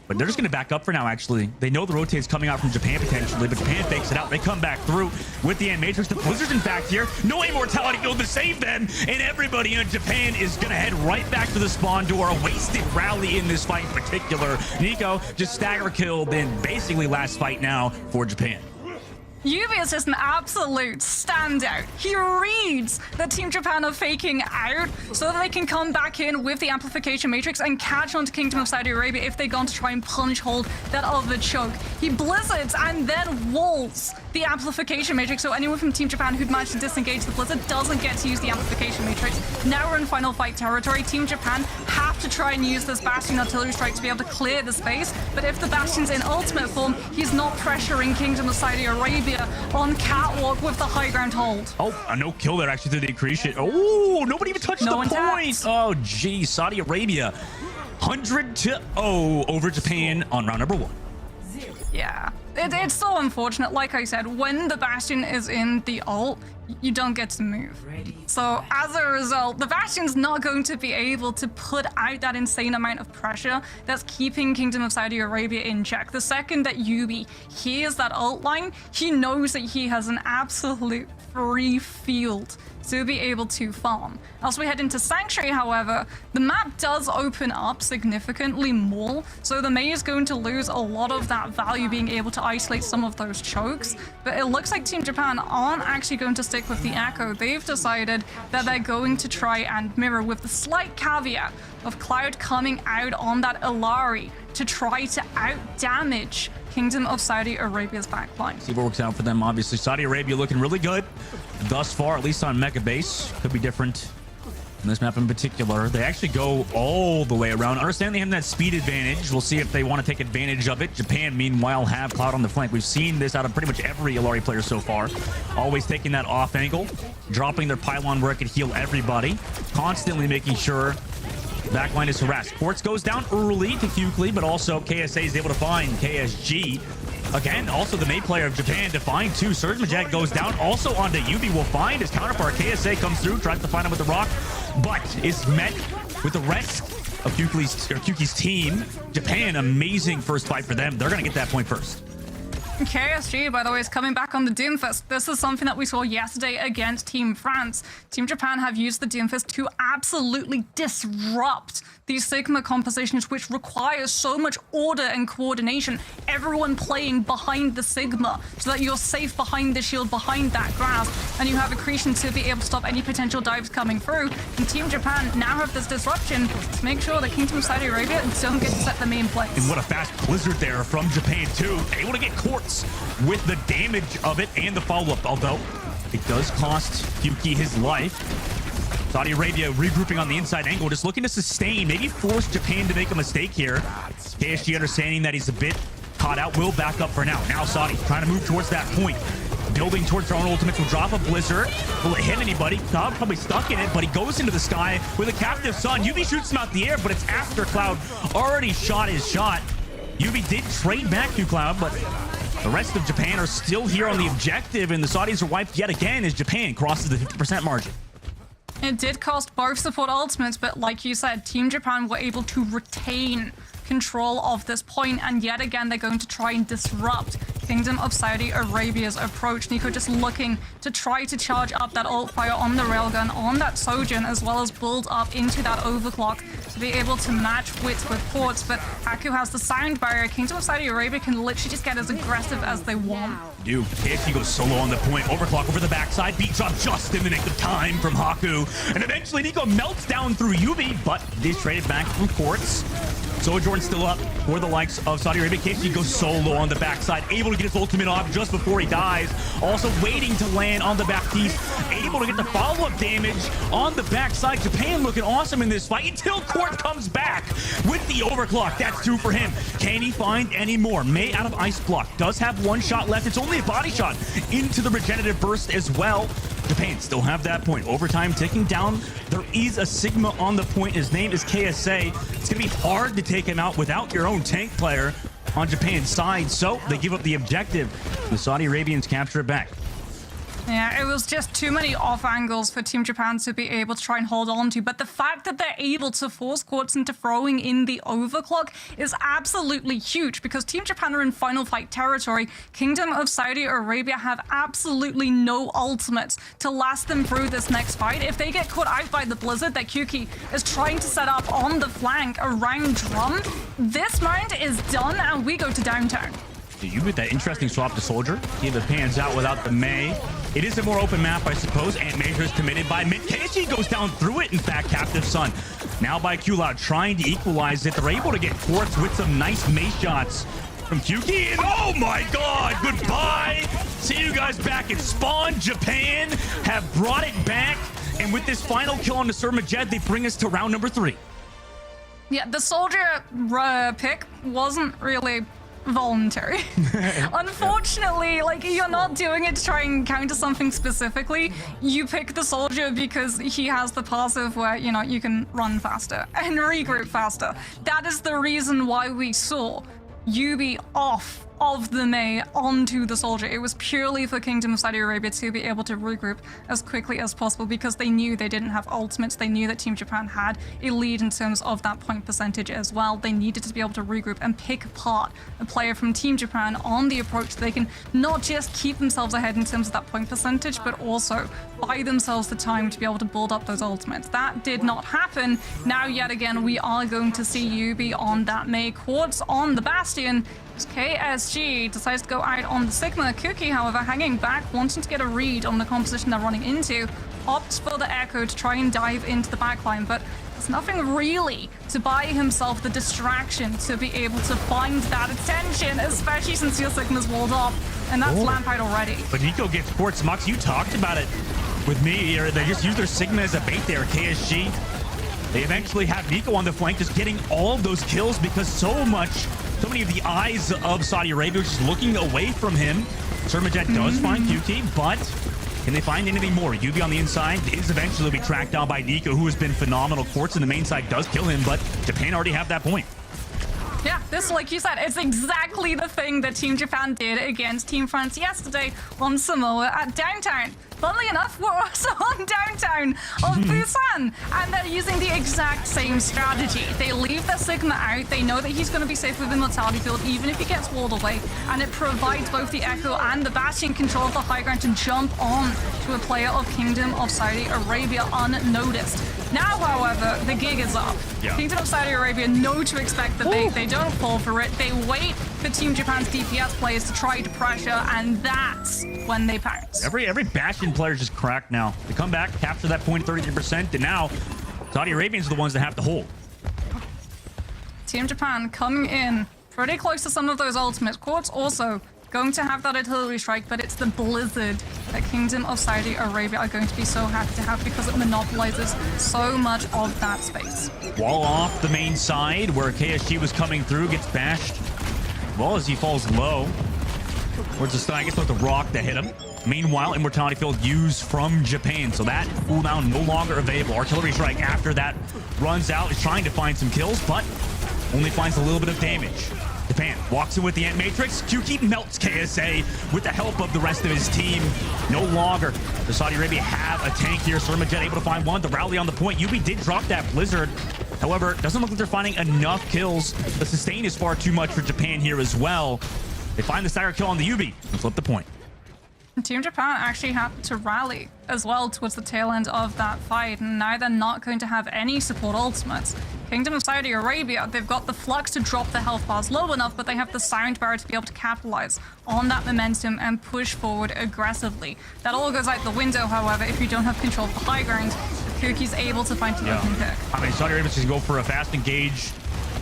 But they're just going to back up for now, actually. They know the rotate's coming out from Japan potentially, but Japan fakes it out. They come back through with the Matrix. The Blizzard's in fact here. No Immortality field to save them. And everybody in Japan is going to head right back to the spawn door. A wasted rally in this fight in particular. Nico just stagger killed in basically last fight now for Japan. Yubi is just an absolute standout. He reads that Team Japan are faking out so that they can come back in with the Amplification Matrix and catch on to Kingdom of Saudi Arabia if they're going to try and punch hold that other choke. He blizzards and then walls the amplification matrix. So anyone from Team Japan who'd managed to disengage the blizzard doesn't get to use the amplification matrix. Now we're in final fight territory. Team Japan have to try and use this Bastion artillery strike to be able to clear the space. But if the Bastion's in ultimate form, he's not pressuring Kingdom of Saudi Arabia on catwalk with the high ground hold. Oh, a no kill there actually through the accretion. Oh, nobody even touched No the one point. tapped. Oh, geez. Saudi Arabia 100-0 over Japan on round number 1. Yeah, it's so unfortunate. Like I said, when the Bastion is in the ult, you don't get to move. So as a result, the Bastion's not going to be able to put out that insane amount of pressure that's keeping Kingdom of Saudi Arabia in check. The second that Yubi hears that ult line, he knows that he has an absolute free field to be able to farm. As we head into Sanctuary, however, the map does open up significantly more, so the Mei is going to lose a lot of that value being able to isolate some of those chokes, but it looks like Team Japan aren't actually going to stick with the Echo. They've decided that they're going to try and mirror, with the slight caveat of Cloud coming out on that Illari to try to out-damage Kingdom of Saudi Arabia's backline. See what works out for them. Obviously, Saudi Arabia looking really good thus far, at least on Mecha Base. Could be different in this map in particular. They actually go all the way around. Understand they have that speed advantage. We'll see if they want to take advantage of it. Japan, meanwhile, have Cloud on the flank. We've seen this out of pretty much every Illari player so far. Always taking that off angle, dropping their pylon where it could heal everybody, constantly making sure backline is harassed. Quartz goes down early to Kukli, but also KSA is able to find KSG. Again, also the Mei player of Japan to find two. Surge Majag goes down. Also onto Yubi will find his counterpart. KSA comes through, tries to find him with the rock, but is met with the rest of Kuki's team. Japan, amazing first fight for them. They're going to get that point first. KSG, by the way, is coming back on the Doomfist. This is something that we saw yesterday against Team France. Team Japan have used the Doomfist to absolutely disrupt these Sigma compositions, which requires so much order and coordination. Everyone playing behind the Sigma so that you're safe behind the shield, behind that grass, and you have accretion to be able to stop any potential dives coming through. And Team Japan now have this disruption to make sure that Kingdom of Saudi Arabia don't get to set the main place. And what a fast blizzard there from Japan too. Able to get Quartz with the damage of it and the follow-up, although it does cost Yuki his life. Saudi Arabia regrouping on the inside angle, just looking to sustain, maybe force Japan to make a mistake here. KSG understanding that he's a bit caught out, will back up for now. Now Saudi trying to move towards that point. Building towards their own ultimates, will drop a blizzard. Will it hit anybody? Cloud probably stuck in it, but he goes into the sky with a captive sun. Yubi shoots him out the air, but it's after Cloud already shot his shot. Yubi did trade back to Cloud, but the rest of Japan are still here on the objective, and the Saudis are wiped yet again as Japan crosses the 50% margin. It did cost both support ultimates, but like you said, Team Japan were able to retain control of this point, and yet again they're going to try and disrupt Kingdom of Saudi Arabia's approach. Nico just looking to try to charge up that ult fire on the railgun, on that Sojourn, as well as build up into that overclock to be able to match wits with Quartz. But Haku has the sound barrier. Kingdom of Saudi Arabia can literally just get as aggressive as they want. Dude, KSG goes solo on the point. Overclock over the backside. Beat drop just in the nick of time from Haku. And eventually Nico melts down through Yubi, but it is traded back from Quartz. Sojourn still up for the likes of Saudi Arabia. KSG goes solo on the backside, able to get his ultimate off just before he dies. Also waiting to land on the back piece, able to get the follow-up damage on the backside. Japan looking awesome in this fight until Quartz comes back with the overclock. That's two for him. Can he find any more? Mei out of Ice Block does have one shot left. It's only a body shot into the regenerative burst as well. Japan still have that point. Overtime ticking down. There is a Sigma on the point. His name is KSA. It's going to be hard to take him out without your own tank player on Japan's side. So they give up the objective. The Saudi Arabians capture it back. Yeah, it was just too many off angles for Team Japan to be able to try and hold on to. But the fact that they're able to force Quartz into throwing in the overclock is absolutely huge, because Team Japan are in final fight territory. Kingdom of Saudi Arabia have absolutely no ultimates to last them through this next fight. If they get caught out by the blizzard that Kuki is trying to set up on the flank around Drum, this round is done and we go to downtown. You get that interesting swap to Soldier. He pans out without the Mei. It is a more open map, I suppose, and Major is committed by mid. KSG goes down through it, in fact, Captive Sun. Now by Q-Loud trying to equalize it. They're able to get Quartz with some nice Mei shots from Kyuki, and oh my god, goodbye. See you guys back in Spawn. Japan have brought it back, and with this final kill on the Surmajet, they bring us to round number 3. Yeah, the soldier pick wasn't really voluntary. Unfortunately, like, you're not doing it to try and counter something specifically. You pick the soldier because he has the passive where, you know, you can run faster and regroup faster. That is the reason why we saw Yubi off of the Mei onto the soldier. It was purely for Kingdom of Saudi Arabia to be able to regroup as quickly as possible because they knew they didn't have ultimates. They knew that Team Japan had a lead in terms of that point percentage as well. They needed to be able to regroup and pick apart a player from Team Japan on the approach so they can not just keep themselves ahead in terms of that point percentage, but also buy themselves the time to be able to build up those ultimates. That did not happen. Now, yet again, we are going to see Yubi on that Mei. Quartz on the Bastion. KSG decides to go out on the Sigma. Kuki, however, hanging back, wanting to get a read on the composition they're running into, opts for the Echo to try and dive into the backline, but there's nothing really to buy himself the distraction to be able to find that attention, especially since your Sigma's walled off, and that's Lampite already. But Nico gets Quartz. Mux, you talked about it with me. They just use their Sigma as a bait there, KSG. They eventually have Nico on the flank, just getting all of those kills because so many of the eyes of Saudi Arabia are just looking away from him. Surmajet does find QT, but can they find anything more? Yubi on the inside is eventually be tracked down by Nico, who has been phenomenal. Quartz in the main side does kill him, but Japan already have that point. Yeah, this, like you said, it's exactly the thing that Team Japan did against Team France yesterday on Samoa at Downtown. Funnily enough, we're also on Downtown of Busan, and they're using the exact same strategy. They leave their Sigma out. They know that he's going to be safe within the Mortality Field, even if he gets walled away, and it provides both the Echo and the Bastion control of the high ground to jump on to a player of Kingdom of Saudi Arabia unnoticed. Now, however, the gig is up. Yeah. Kingdom of Saudi Arabia know to expect the bait. They don't fall for it. They wait for Team Japan's DPS players to try to pressure, and that's when they pounce. Every Bastion player is just cracked now. They come back, capture that point 33%, and now Saudi Arabians are the ones that have to hold. Team Japan coming in pretty close to some of those ultimates. Quartz also going to have that artillery strike, but it's the blizzard that Kingdom of Saudi Arabia are going to be so happy to have because it monopolizes so much of that space. Wall off the main side where KSG was coming through, gets bashed. Well, as he falls low towards the stun, I guess with the rock that hit him. Meanwhile, Immortality Field used from Japan, so that cooldown no longer available. Artillery strike after that runs out, is trying to find some kills, but only finds a little bit of damage. Japan walks in with the Ant Matrix. Kyuki melts KSA with the help of the rest of his team. No longer does Saudi Arabia have a tank here. Surmajet able to find one. The rally on the point. Yubi did drop that Blizzard. However, it doesn't look like they're finding enough kills. The sustain is far too much for Japan here as well. They find the stagger kill on the Yubi and flip the point. Team Japan actually had to rally as well towards the tail end of that fight, and now they're not going to have any support ultimates. Kingdom of Saudi Arabia, they've got the Flux to drop the health bars low enough, but they have the Sound Barrier to be able to capitalize on that momentum and push forward aggressively. That all goes out the window, however, if you don't have control of the high ground. Kuki's able to find an open pick. I mean, Saudi Arabia's going to go for a fast engage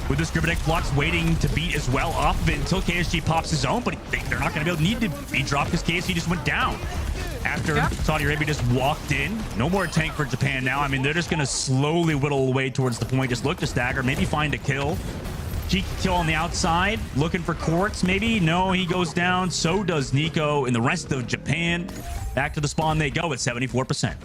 with this Scribbinic Flux waiting to beat as well off of it until KSG pops his own, but they're not going to be able to need to be dropped because KSG just went down. After Saudi Arabia just walked in. No more tank for Japan now. I mean, they're just going to slowly whittle away towards the point. Just look to stagger, maybe find a kill. Cheeky kill on the outside. Looking for Quartz, maybe. No, he goes down. So does Nico and the rest of Japan. Back to the spawn they go at 74%.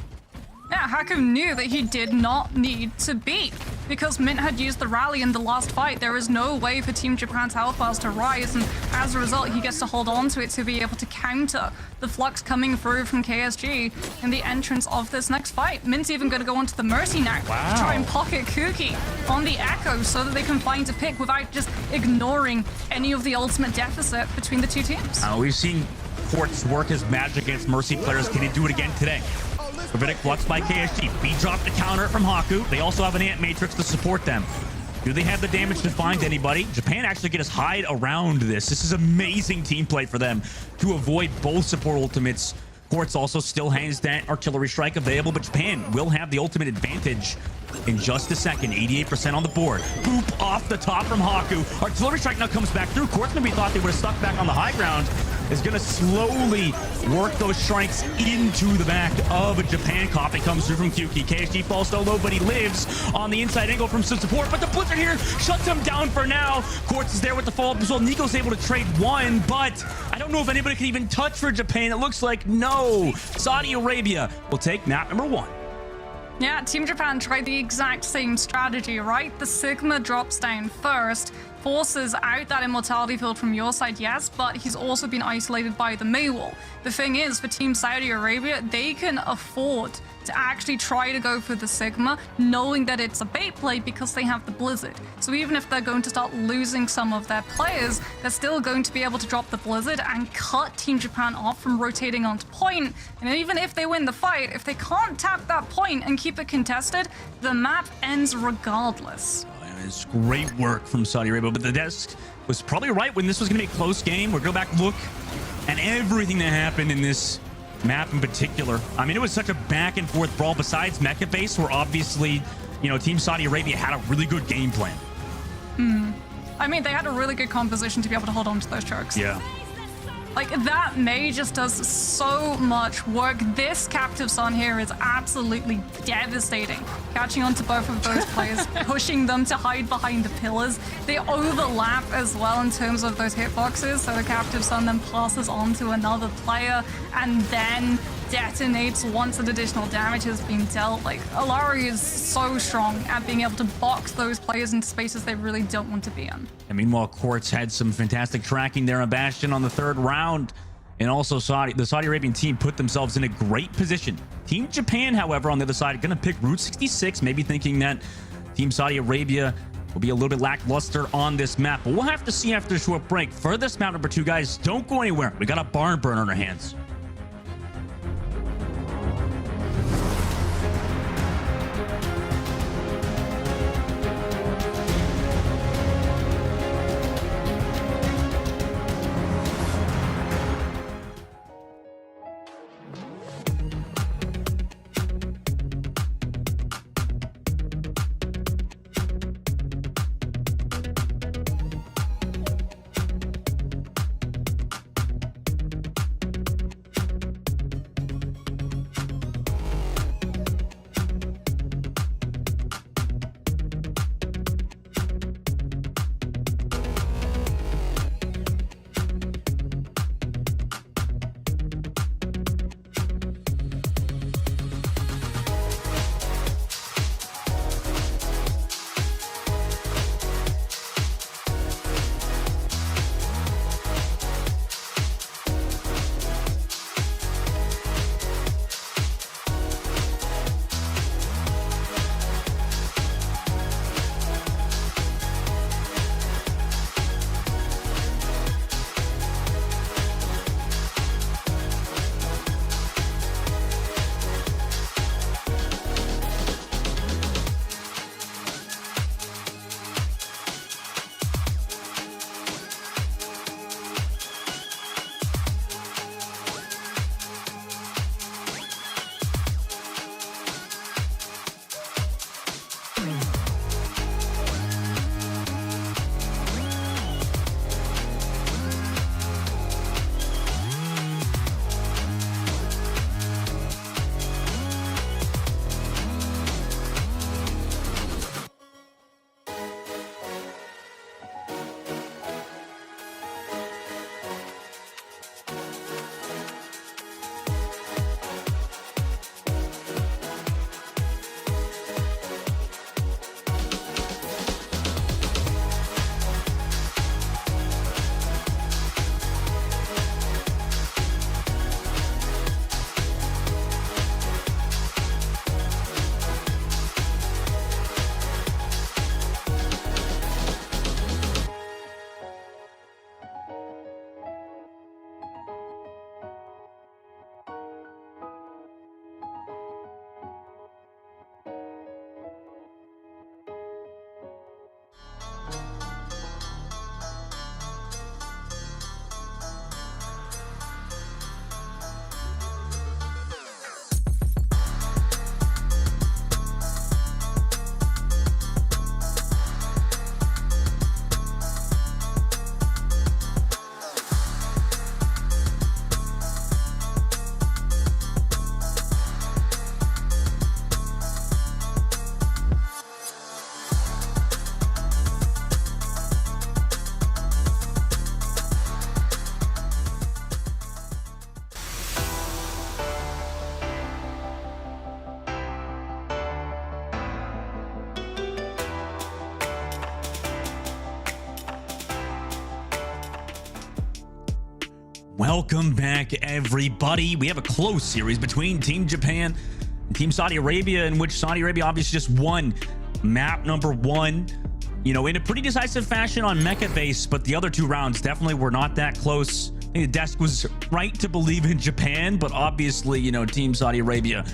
Yeah, Haku knew that he did not need to beat because Mint had used the rally in the last fight. There is no way for Team Japan's health bars to rise, and as a result, he gets to hold on to it to be able to counter the Flux coming through from KSG in the entrance of this next fight. Mint's even going to go onto the Mercy now to try and pocket Kuki on the Echo so that they can find a pick without just ignoring any of the ultimate deficit between the two teams. We've seen Quartz work his magic against Mercy players. Can he do it again today? Scribbinic Flux by KSG. B dropped the counter from Haku. They also have an Ant Matrix to support them. Do they have the damage to find anybody? Japan actually get us hide around this. This is amazing team play for them to avoid both support ultimates. Quartz also still has that artillery strike available, but Japan will have the ultimate advantage in just a second. 88% on the board. Boop off the top from Haku. Artillery strike now comes back through. Quartzman, we thought they would have stuck back on the high ground, is going to slowly work those strikes into the back of a Japan. Copy comes through from Kyuki. KSG falls so low, but he lives on the inside angle from some support. But the Blizzard here shuts him down for now. Quartz is there with the follow-up as well. Nico's able to trade one, but I don't know if anybody can even touch for Japan. It looks like no. Saudi Arabia will take map number 1. Yeah, Team Japan tried the exact same strategy, right? The Sigma drops down first, forces out that immortality field from your side, yes, but he's also been isolated by the Maywall. The thing is, for Team Saudi Arabia, they can afford to actually try to go for the Sigma, knowing that it's a bait play because they have the Blizzard. So even if they're going to start losing some of their players, they're still going to be able to drop the Blizzard and cut Team Japan off from rotating onto point. And even if they win the fight, if they can't tap that point and keep it contested, the map ends regardless. It's great work from Saudi Arabia, but the desk was probably right when this was going to be a close game. We'll go back, look, and everything that happened in this map in particular. I mean, it was such a back and forth brawl. Besides Mecha Base, where obviously, you know, Team Saudi Arabia had a really good game plan. I mean, they had a really good composition to be able to hold on to those chokes. Yeah. Like, that Mei just does so much work. This Captive Sun here is absolutely devastating. Catching onto both of those players, pushing them to hide behind the pillars. They overlap as well in terms of those hitboxes, so the Captive Sun then passes on to another player and then detonates once an additional damage has been dealt. Like, Alari is so strong at being able to box those players into spaces they really don't want to be in. And meanwhile, Quartz had some fantastic tracking there on Bastion on the 3rd round. And also the Saudi Arabian team put themselves in a great position. Team Japan, however, on the other side, going to pick Route 66, maybe thinking that Team Saudi Arabia will be a little bit lackluster on this map. But we'll have to see after a short break. For this map number 2, guys, don't go anywhere. We got a barn burn on our hands. Welcome back, everybody. We have a close series between Team Japan and Team Saudi Arabia, in which Saudi Arabia obviously just won map number 1, you know, in a pretty decisive fashion on Mecha Base, but the other 2 rounds definitely were not that close. I think the desk was right to believe in Japan, but obviously, you know, Team Saudi Arabia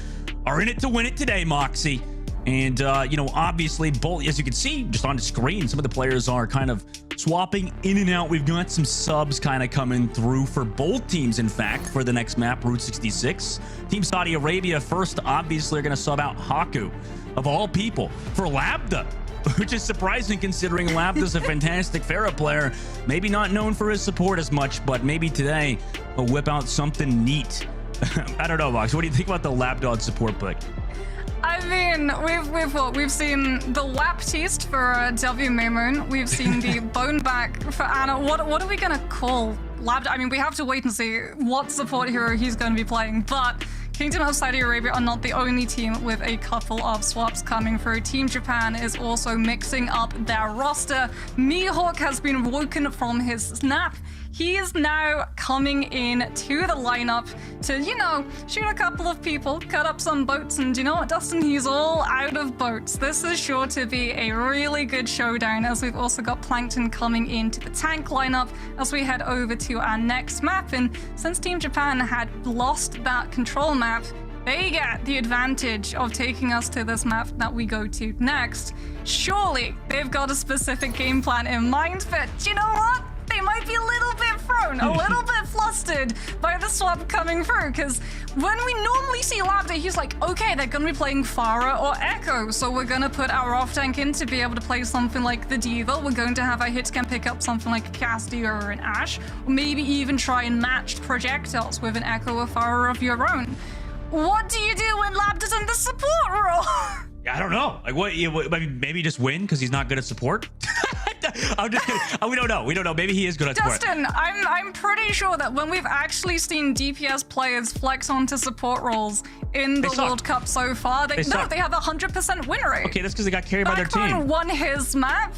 are in it to win it today, Moxie. And, you know, obviously, both, as you can see just on the screen, some of the players are kind of swapping in and out. We've got some subs kind of coming through for both teams, in fact, for the next map, Route 66. Team Saudi Arabia first, obviously, are going to sub out Haku, of all people, for Labda, which is surprising considering Labda's a fantastic Pharah player. Maybe not known for his support as much, but maybe today he'll whip out something neat. I don't know, Mox. What do you think about the Labda support pick? I mean, we've seen the Waptiste for W Maymoon. We've seen the Boneback for Anna. What are we gonna call Labda? I mean, we have to wait and see what support hero he's going to be playing. But Kingdom of Saudi Arabia are not the only team with a couple of swaps coming through. Team Japan is also mixing up their roster. Mihawk has been woken from his nap. He is now coming in to the lineup to, you know, shoot a couple of people, cut up some boats, and you know what, Dustin, he's all out of boats. This is sure to be a really good showdown, as we've also got Plankton coming into the tank lineup as we head over to our next map. And since Team Japan had lost that control map, they get the advantage of taking us to this map that we go to next. Surely they've got a specific game plan in mind, but you know what? They might be a little bit thrown, a little bit flustered by the swap coming through, because when we normally see Labda, he's like, okay, they're going to be playing Pharah or Echo, so we're going to put our off-tank in to be able to play something like the Diva. We're going to have our hits can pick up something like a Cassidy or an Ashe, or maybe even try and match projectiles with an Echo or Pharah of your own. What do you do when Labda's in the support role? I don't know. Like, maybe just win because he's not good at support? I'm just kidding. We don't know. We don't know. Maybe he is good at support. Dustin, I'm pretty sure that when we've actually seen DPS players flex onto support roles in the World Cup so far, they have a 100% win rate. Okay, that's because they got carried by their team. Backbone won his map.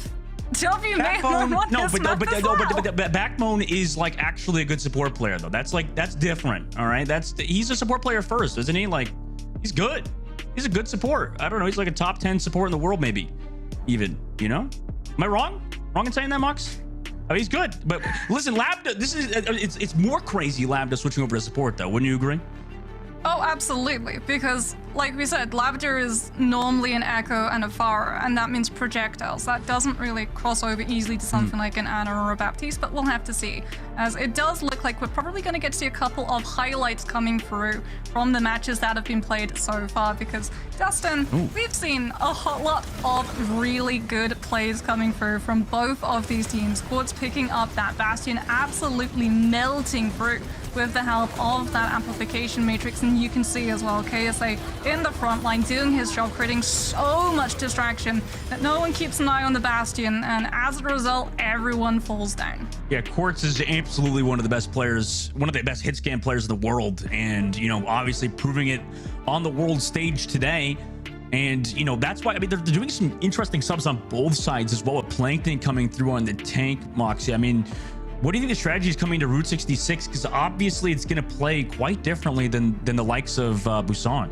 W Maymoon won his map but Backbone is like actually a good support player though. That's different. All right, he's a support player first, isn't he? Like, he's good. He's a good support. I don't know. He's like a top 10 support in the world, maybe. Even, you know? Am I wrong? Wrong in saying that, Mox? I mean, he's good. But listen, Labda, it's more crazy Labda switching over to support, though. Wouldn't you agree? Oh, absolutely. Because, like we said, Labda is normally an Echo and a Pharah, and that means projectiles. That doesn't really cross over easily to something like an Anna or a Baptiste, but we'll have to see. As it does look like we're probably going to get to see a couple of highlights coming through from the matches that have been played so far, because, Dustin, we've seen a whole lot of really good plays coming through from both of these teams. Quartz picking up that Bastion, absolutely melting through with the help of that amplification matrix, and you can see as well KSA in the front line doing his job, creating so much distraction that no one keeps an eye on the Bastion, and as a result, everyone falls down. Yeah, Quartz is absolutely one of the best players, one of the best hit scan players in the world, and, you know, obviously proving it on the world stage today. And, you know, that's why, I mean, they're doing some interesting subs on both sides as well, with Plankton coming through on the tank, Moxie. I mean, what do you think the strategy is coming to Route 66? Because obviously it's going to play quite differently than the likes of Busan.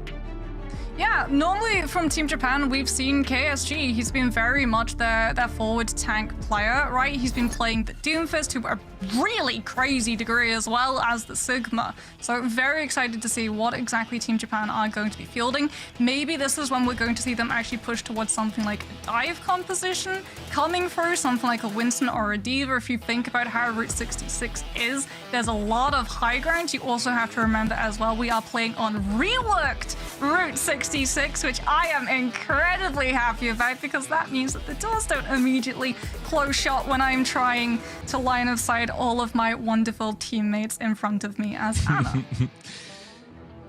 Yeah, normally from Team Japan, we've seen KSG. He's been very much their forward tank player, right? He's been playing the Doomfist to a really crazy degree, as well as the Sigma. So very excited to see what exactly Team Japan are going to be fielding. Maybe this is when we're going to see them actually push towards something like a dive composition coming through, something like a Winston or a Diva. If you think about how Route 66 is, there's a lot of high ground. You also have to remember as well, we are playing on reworked Route 66, which I am incredibly happy about, because that means that the doors don't immediately close shut when I'm trying to line of sight all of my wonderful teammates in front of me as Anna.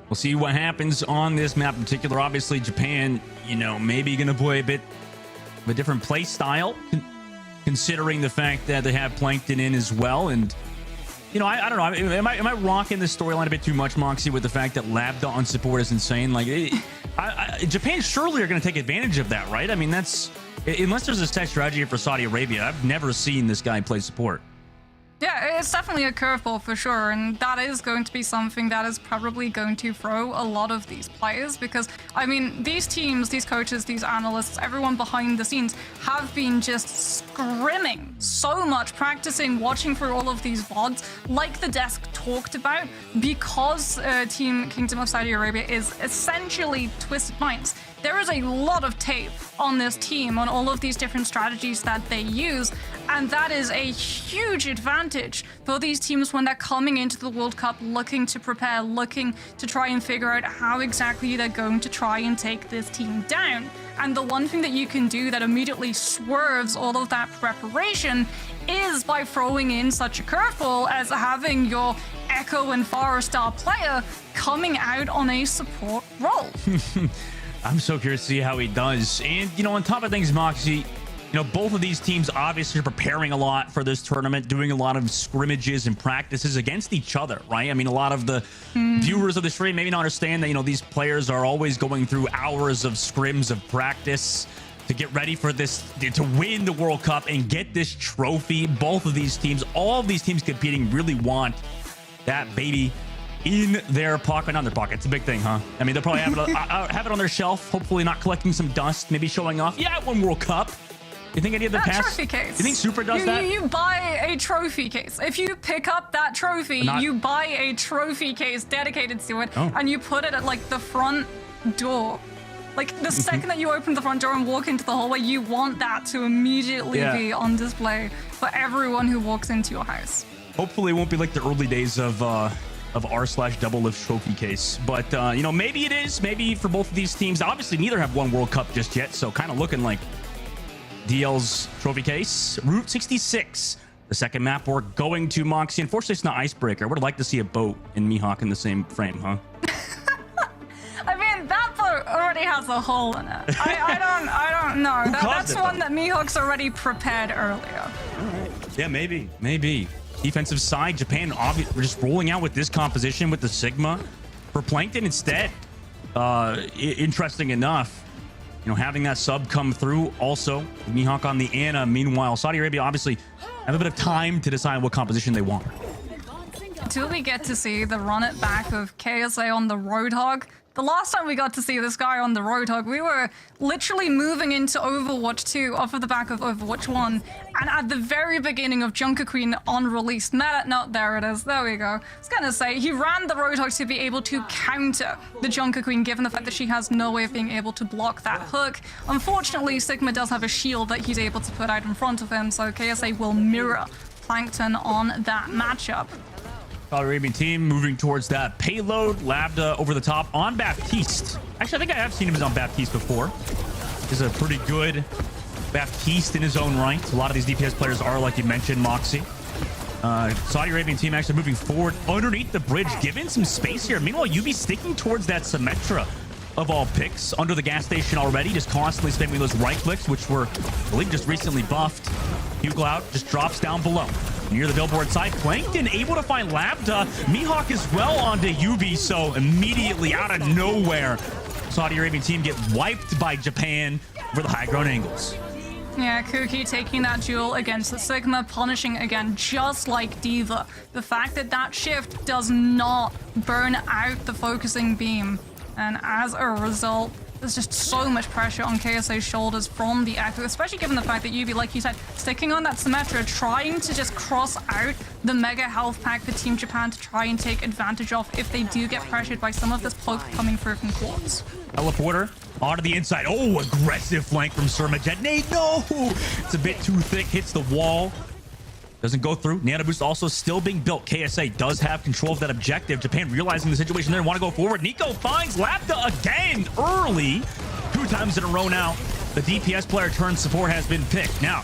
We'll see what happens on this map in particular. Obviously, Japan, you know, maybe going to play a bit of a different play style, considering the fact that they have Plankton in as well. And, you know, I don't know. Am I rocking this storyline a bit too much, Moxie, with the fact that Labda on support is insane? Like, Japan surely are going to take advantage of that, right? I mean, unless there's a set strategy for Saudi Arabia, I've never seen this guy play support. Yeah, it's definitely a curveball for sure, and that is going to be something that is probably going to throw a lot of these players, because I mean, these teams, these coaches, these analysts, everyone behind the scenes have been just scrimming so much, practicing, watching through all of these VODs, like the desk talked about, because Team Kingdom of Saudi Arabia is essentially Twisted Minds. There is a lot of tape on this team, on all of these different strategies that they use, and that is a huge advantage for these teams when they're coming into the World Cup looking to prepare, looking to try and figure out how exactly they're going to try and take this team down. And the one thing that you can do that immediately swerves all of that preparation is by throwing in such a curveball as having your Echo and Pharah star player coming out on a support role. I'm so curious to see how he does. And, you know, on top of things, Moxie, you know, both of these teams obviously are preparing a lot for this tournament, doing a lot of scrimmages and practices against each other, right? I mean, a lot of the viewers of the stream maybe not understand that, you know, these players are always going through hours of scrims of practice to get ready for this, to win the World Cup and get this trophy. Both of these teams, all of these teams competing, really want that baby in their pocket. Not in their pocket. It's a big thing, huh? I mean, they'll probably have it on their shelf, hopefully not collecting some dust, maybe showing off. Yeah, I won World Cup. You think any of the past? Trophy case. You think Super does that? You buy a trophy case. If you pick up that trophy, you buy a trophy case dedicated to it, and you put it at like the front door. Like the second that you open the front door and walk into the hallway, you want that to immediately be on display for everyone who walks into your house. Hopefully, it won't be like the early days of r/double lift trophy case, but you know, maybe it is. Maybe for both of these teams, obviously neither have won World Cup just yet, so kind of looking like DL's trophy case. Route 66, the second map we're going to, Moxie. Unfortunately, it's not Icebreaker. I would have liked to see a boat and Mihawk in the same frame, huh? I mean, that boat already has a hole in it. I don't know. That's one that Mihawk's already prepared earlier. Yeah, maybe. Defensive side, Japan we're just rolling out with this composition with the Sigma for Plankton instead. Interesting enough, you know, having that sub come through. Also, Mihawk on the Ana. Meanwhile, Saudi Arabia obviously have a bit of time to decide what composition they want. Until we get to see the run it back of KSA on the Roadhog. The last time we got to see this guy on the Roadhog, we were literally moving into Overwatch 2 off of the back of Overwatch 1. And at the very beginning of Junker Queen on release, there it is, there we go. I was gonna say, he ran the Roadhog to be able to counter the Junker Queen, given the fact that she has no way of being able to block that hook. Unfortunately, Sigma does have a shield that he's able to put out in front of him, so KSA will mirror Plankton on that matchup. Saudi Arabian team moving towards that payload. Labda over the top on Baptiste. Actually, I think I have seen him on Baptiste before. He's a pretty good Baptiste in his own right. A lot of these DPS players are, like you mentioned, Moxie. Saudi Arabian team actually moving forward underneath the bridge, giving some space here. Meanwhile, UB sticking towards that Symmetra of all picks under the gas station already, just constantly spamming those right clicks, which were, I believe, just recently buffed. Huglout just drops down below. Near the billboard side, Plankton able to find Labda. Mihawk as well onto UB, so immediately out of nowhere, Saudi Arabian team get wiped by Japan for the high ground angles. Yeah, Kuki taking that duel against the Sigma, punishing again, just like D.Va. The fact that that shift does not burn out the focusing beam, and as a result, there's just so much pressure on KSA's shoulders from the Echo, especially given the fact that UV, like you said, sticking on that Symmetra, trying to just cross out the mega health pack for Team Japan to try and take advantage of if they do get pressured by some of this poke coming through from Quartz. Teleporter onto the inside. Oh, aggressive flank from Surmajet. Nate, no! It's a bit too thick, hits the wall. Doesn't go through. Nano Boost also still being built. KSA does have control of that objective. Japan realizing the situation there and want to go forward. Nico finds Labda again early. 2 times in a row now. The DPS player turn support has been picked. Now,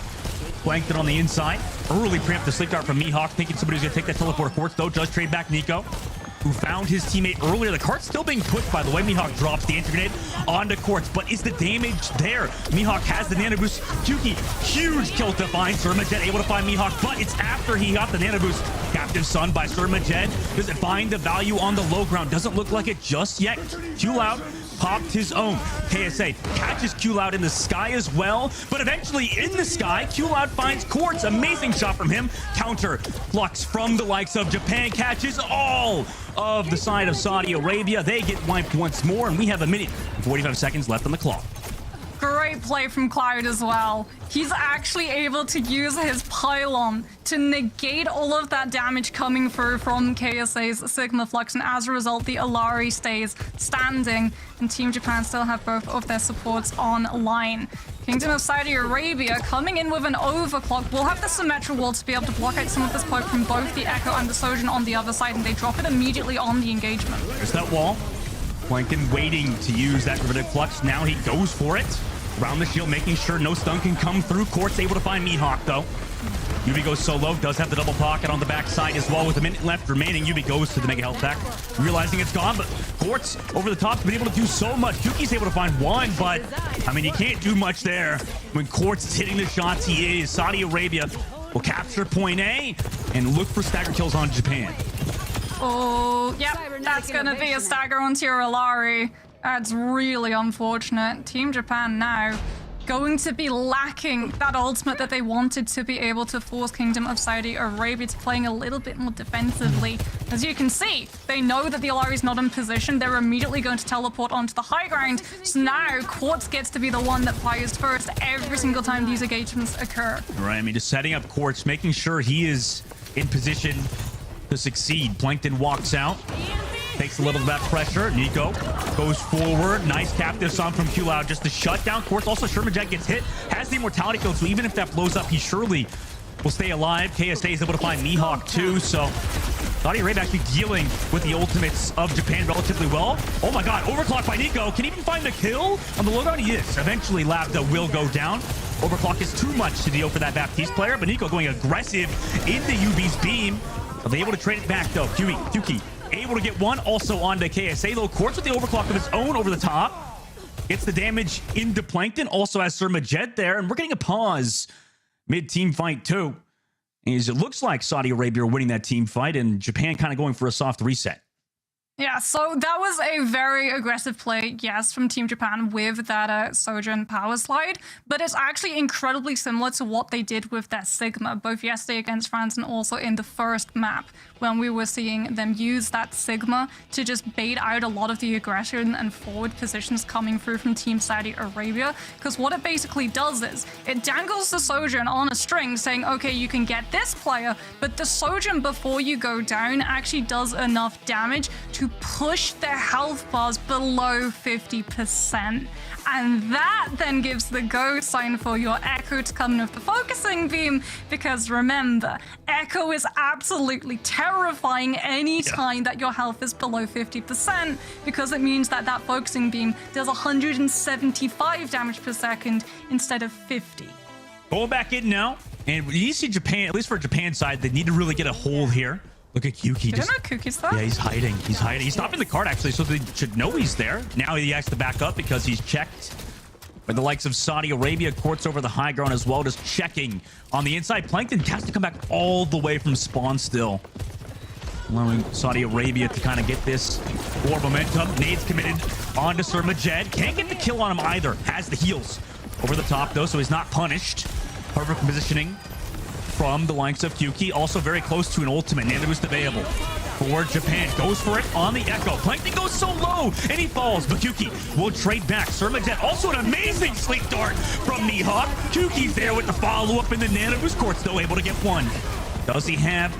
Plankton on the inside. Early preempt the sleep dart from Mihawk, thinking somebody's going to take that teleport. Quartz, though, does trade back Nico, who found his teammate earlier. The cart's still being pushed, by the way. Mihawk drops the anti-grenade onto Quartz, but is the damage there? Mihawk has the nano boost. Kyuki, huge kill to find. Surmajet able to find Mihawk, but it's after he got the nano boost. Captive Sun by Surmajet. Does it find the value on the low ground? Doesn't look like it just yet. Q-Loud popped his own. KSA catches Q-Loud in the sky as well, but eventually in the sky, Q-Loud finds Quartz. Amazing shot from him. Counter flux from the likes of Japan catches all of the side of Saudi Arabia. They get wiped once more, and we have a minute and 45 seconds left on the clock. Great play from Cloud as well. He's actually able to use his pylon to negate all of that damage coming through from KSA's Sigma Flux, and as a result, the Alari stays standing, and Team Japan still have both of their supports online. Kingdom of Saudi Arabia coming in with an overclock. We'll have the Symmetra wall to be able to block out some of this poke from both the Echo and the Sojourn on the other side, and they drop it immediately on the engagement. There's that wall. Plankton waiting to use that Riveted Flux. Now he goes for it. Around the shield, making sure no stun can come through. Quartz able to find Mihawk, though. Yubi goes solo, does have the double pocket on the backside as well. With a minute left remaining, Yubi goes to the Mega Health Pack, realizing it's gone, but Quartz over the top has been able to do so much. Yuki's able to find one, but, I mean, you can't do much there. When Quartz is hitting the shots he is, Saudi Arabia will capture point A and look for stagger kills on Japan. Oh, yep, that's going to be a stagger onto your Alari. That's really unfortunate. Team Japan now going to be lacking that ultimate that they wanted to be able to force Kingdom of Saudi Arabia to playing a little bit more defensively. As you can see, they know that the Alari's not in position. They're immediately going to teleport onto the high ground. So now Quartz gets to be the one that fires first every single time these engagements occur. Right, I mean, just setting up Quartz, making sure he is in position to succeed. Plankton walks out. Takes a little of that pressure. Nico goes forward. Nice captive Sun from Q-Loud just to shut down Quartz. Also, Sherman gets hit. Has the immortality field, so even if that blows up, he surely will stay alive. KSA is able to find Mihawk too, so Saudi Arabia actually dealing with the ultimates of Japan relatively well. Oh my god, overclock by Nico. Can he even find the kill on the low ground? He is. Eventually, Labda will go down. Overclock is too much to deal for that Baptiste player, but Nico going aggressive into UB's beam. Are they able to trade it back though? Kyuki able to get one also onto KSA, though. Quartz with the overclock of his own over the top. Gets the damage into Plankton. Also has Surmajet there, and we're getting a pause mid-team fight too. As it looks like Saudi Arabia are winning that team fight, and Japan kind of going for a soft reset. Yeah, so that was a very aggressive play, yes, from Team Japan with that Sojourn power slide, but it's actually incredibly similar to what they did with that Sigma, both yesterday against France and also in the first map, when we were seeing them use that Sigma to just bait out a lot of the aggression and forward positions coming through from Team Saudi Arabia, because what it basically does is, it dangles the Sojourn on a string saying, okay, you can get this player, but the Sojourn before you go down actually does enough damage to push their health bars below 50%. And that then gives the go sign for your Echo to come in with the focusing beam, because remember, Echo is absolutely terrifying any time that your health is below 50%, because it means that that focusing beam does 175 damage per second instead of 50. Going back in now, and you see Japan, at least for Japan's side, they need to really get a hold here. Look at Kyuki. You don't know Kuki's there? Yeah, he's hiding. He's hiding. He's stopping the card, actually, so they should know he's there. Now he has to back up because he's checked. With the likes of Saudi Arabia, Quartz over the high ground as well, just checking on the inside. Plankton has to come back all the way from spawn still, allowing Saudi Arabia to kind of get this more momentum. Nades committed onto Surmajet. Can't get the kill on him either. Has the heals over the top, though, so he's not punished. Perfect positioning from the likes of Kyuki. Also very close to an ultimate. Nano boost available for Japan. Goes for it on the Echo. Plankton goes so low, and he falls. But Kyuki will trade back. Surmajet, also an amazing sleep dart from Mihawk. Kyuki's there with the follow-up in the Nano boost. Quartz still able to get one. Does he have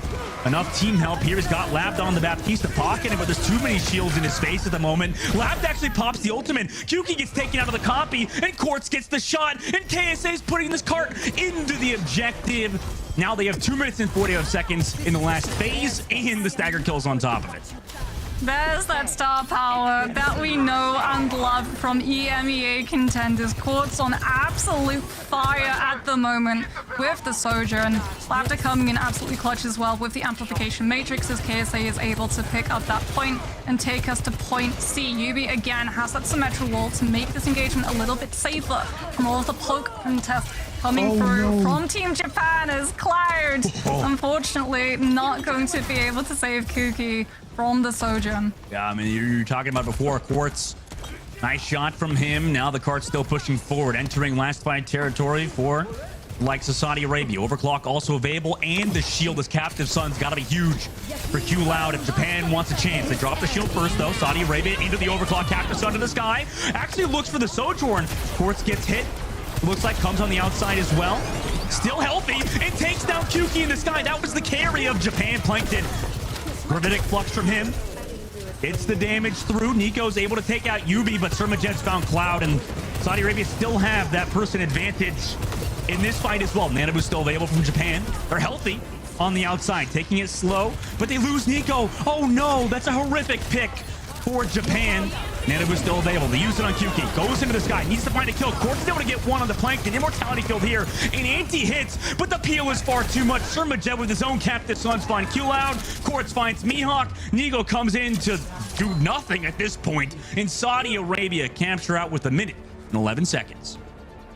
enough team help here? He's got Labda on the Baptiste pocket, but there's too many shields in his face at the moment. Labda actually pops the ultimate. Kyuki gets taken out of the copy, and Quartz gets the shot, and KSA is putting this cart into the objective. Now they have 2 minutes and 45 seconds in the last phase, and the stagger kills on top of it. There's that star power that we know and love from EMEA Contenders. Court's on absolute fire at the moment with the Sojourn. Lambda coming in absolutely clutch as well with the amplification matrix as KSA is able to pick up that point and take us to point C. Yubi again has that symmetrical wall to make this engagement a little bit safer from all of the poke contests coming through from Team Japan as Cloud, unfortunately, not going to be able to save Kuki from the Sojourn. Yeah, I mean, you're talking about before, Quartz. Nice shot from him. Now the cart's still pushing forward, entering last fight territory for likes of Saudi Arabia. Overclock also available, and the shield as Captive Sun's got to be huge for Q Loud if Japan wants a chance. They drop the shield first, though. Saudi Arabia into the Overclock. Captive Sun to the sky. Actually looks for the Sojourn. Quartz gets hit. Looks like comes on the outside as well. Still healthy and takes down Kuki in the sky. That was the carry of Japan. Plankton. Gravitic flux from him. It's the damage through. Nico's able to take out Yubi, but Surmajet's found Cloud, and Saudi Arabia still have that person advantage in this fight as well. Nanabu's still available from Japan. They're healthy on the outside, taking it slow, but they lose Nico. Oh no, that's a horrific pick for Japan. Nanabu's still available. They use it on Kuki. Goes into the sky. Needs to find a kill. Quartz is able to get one on the Plankton. Immortality killed here. An anti-hits, but the peel is far too much. Surmajet with his own Captive Sun's find Q-Loud. Quartz finds Mihawk. Nigo comes in to do nothing at this point. And Saudi Arabia capture out with a minute and 11 seconds.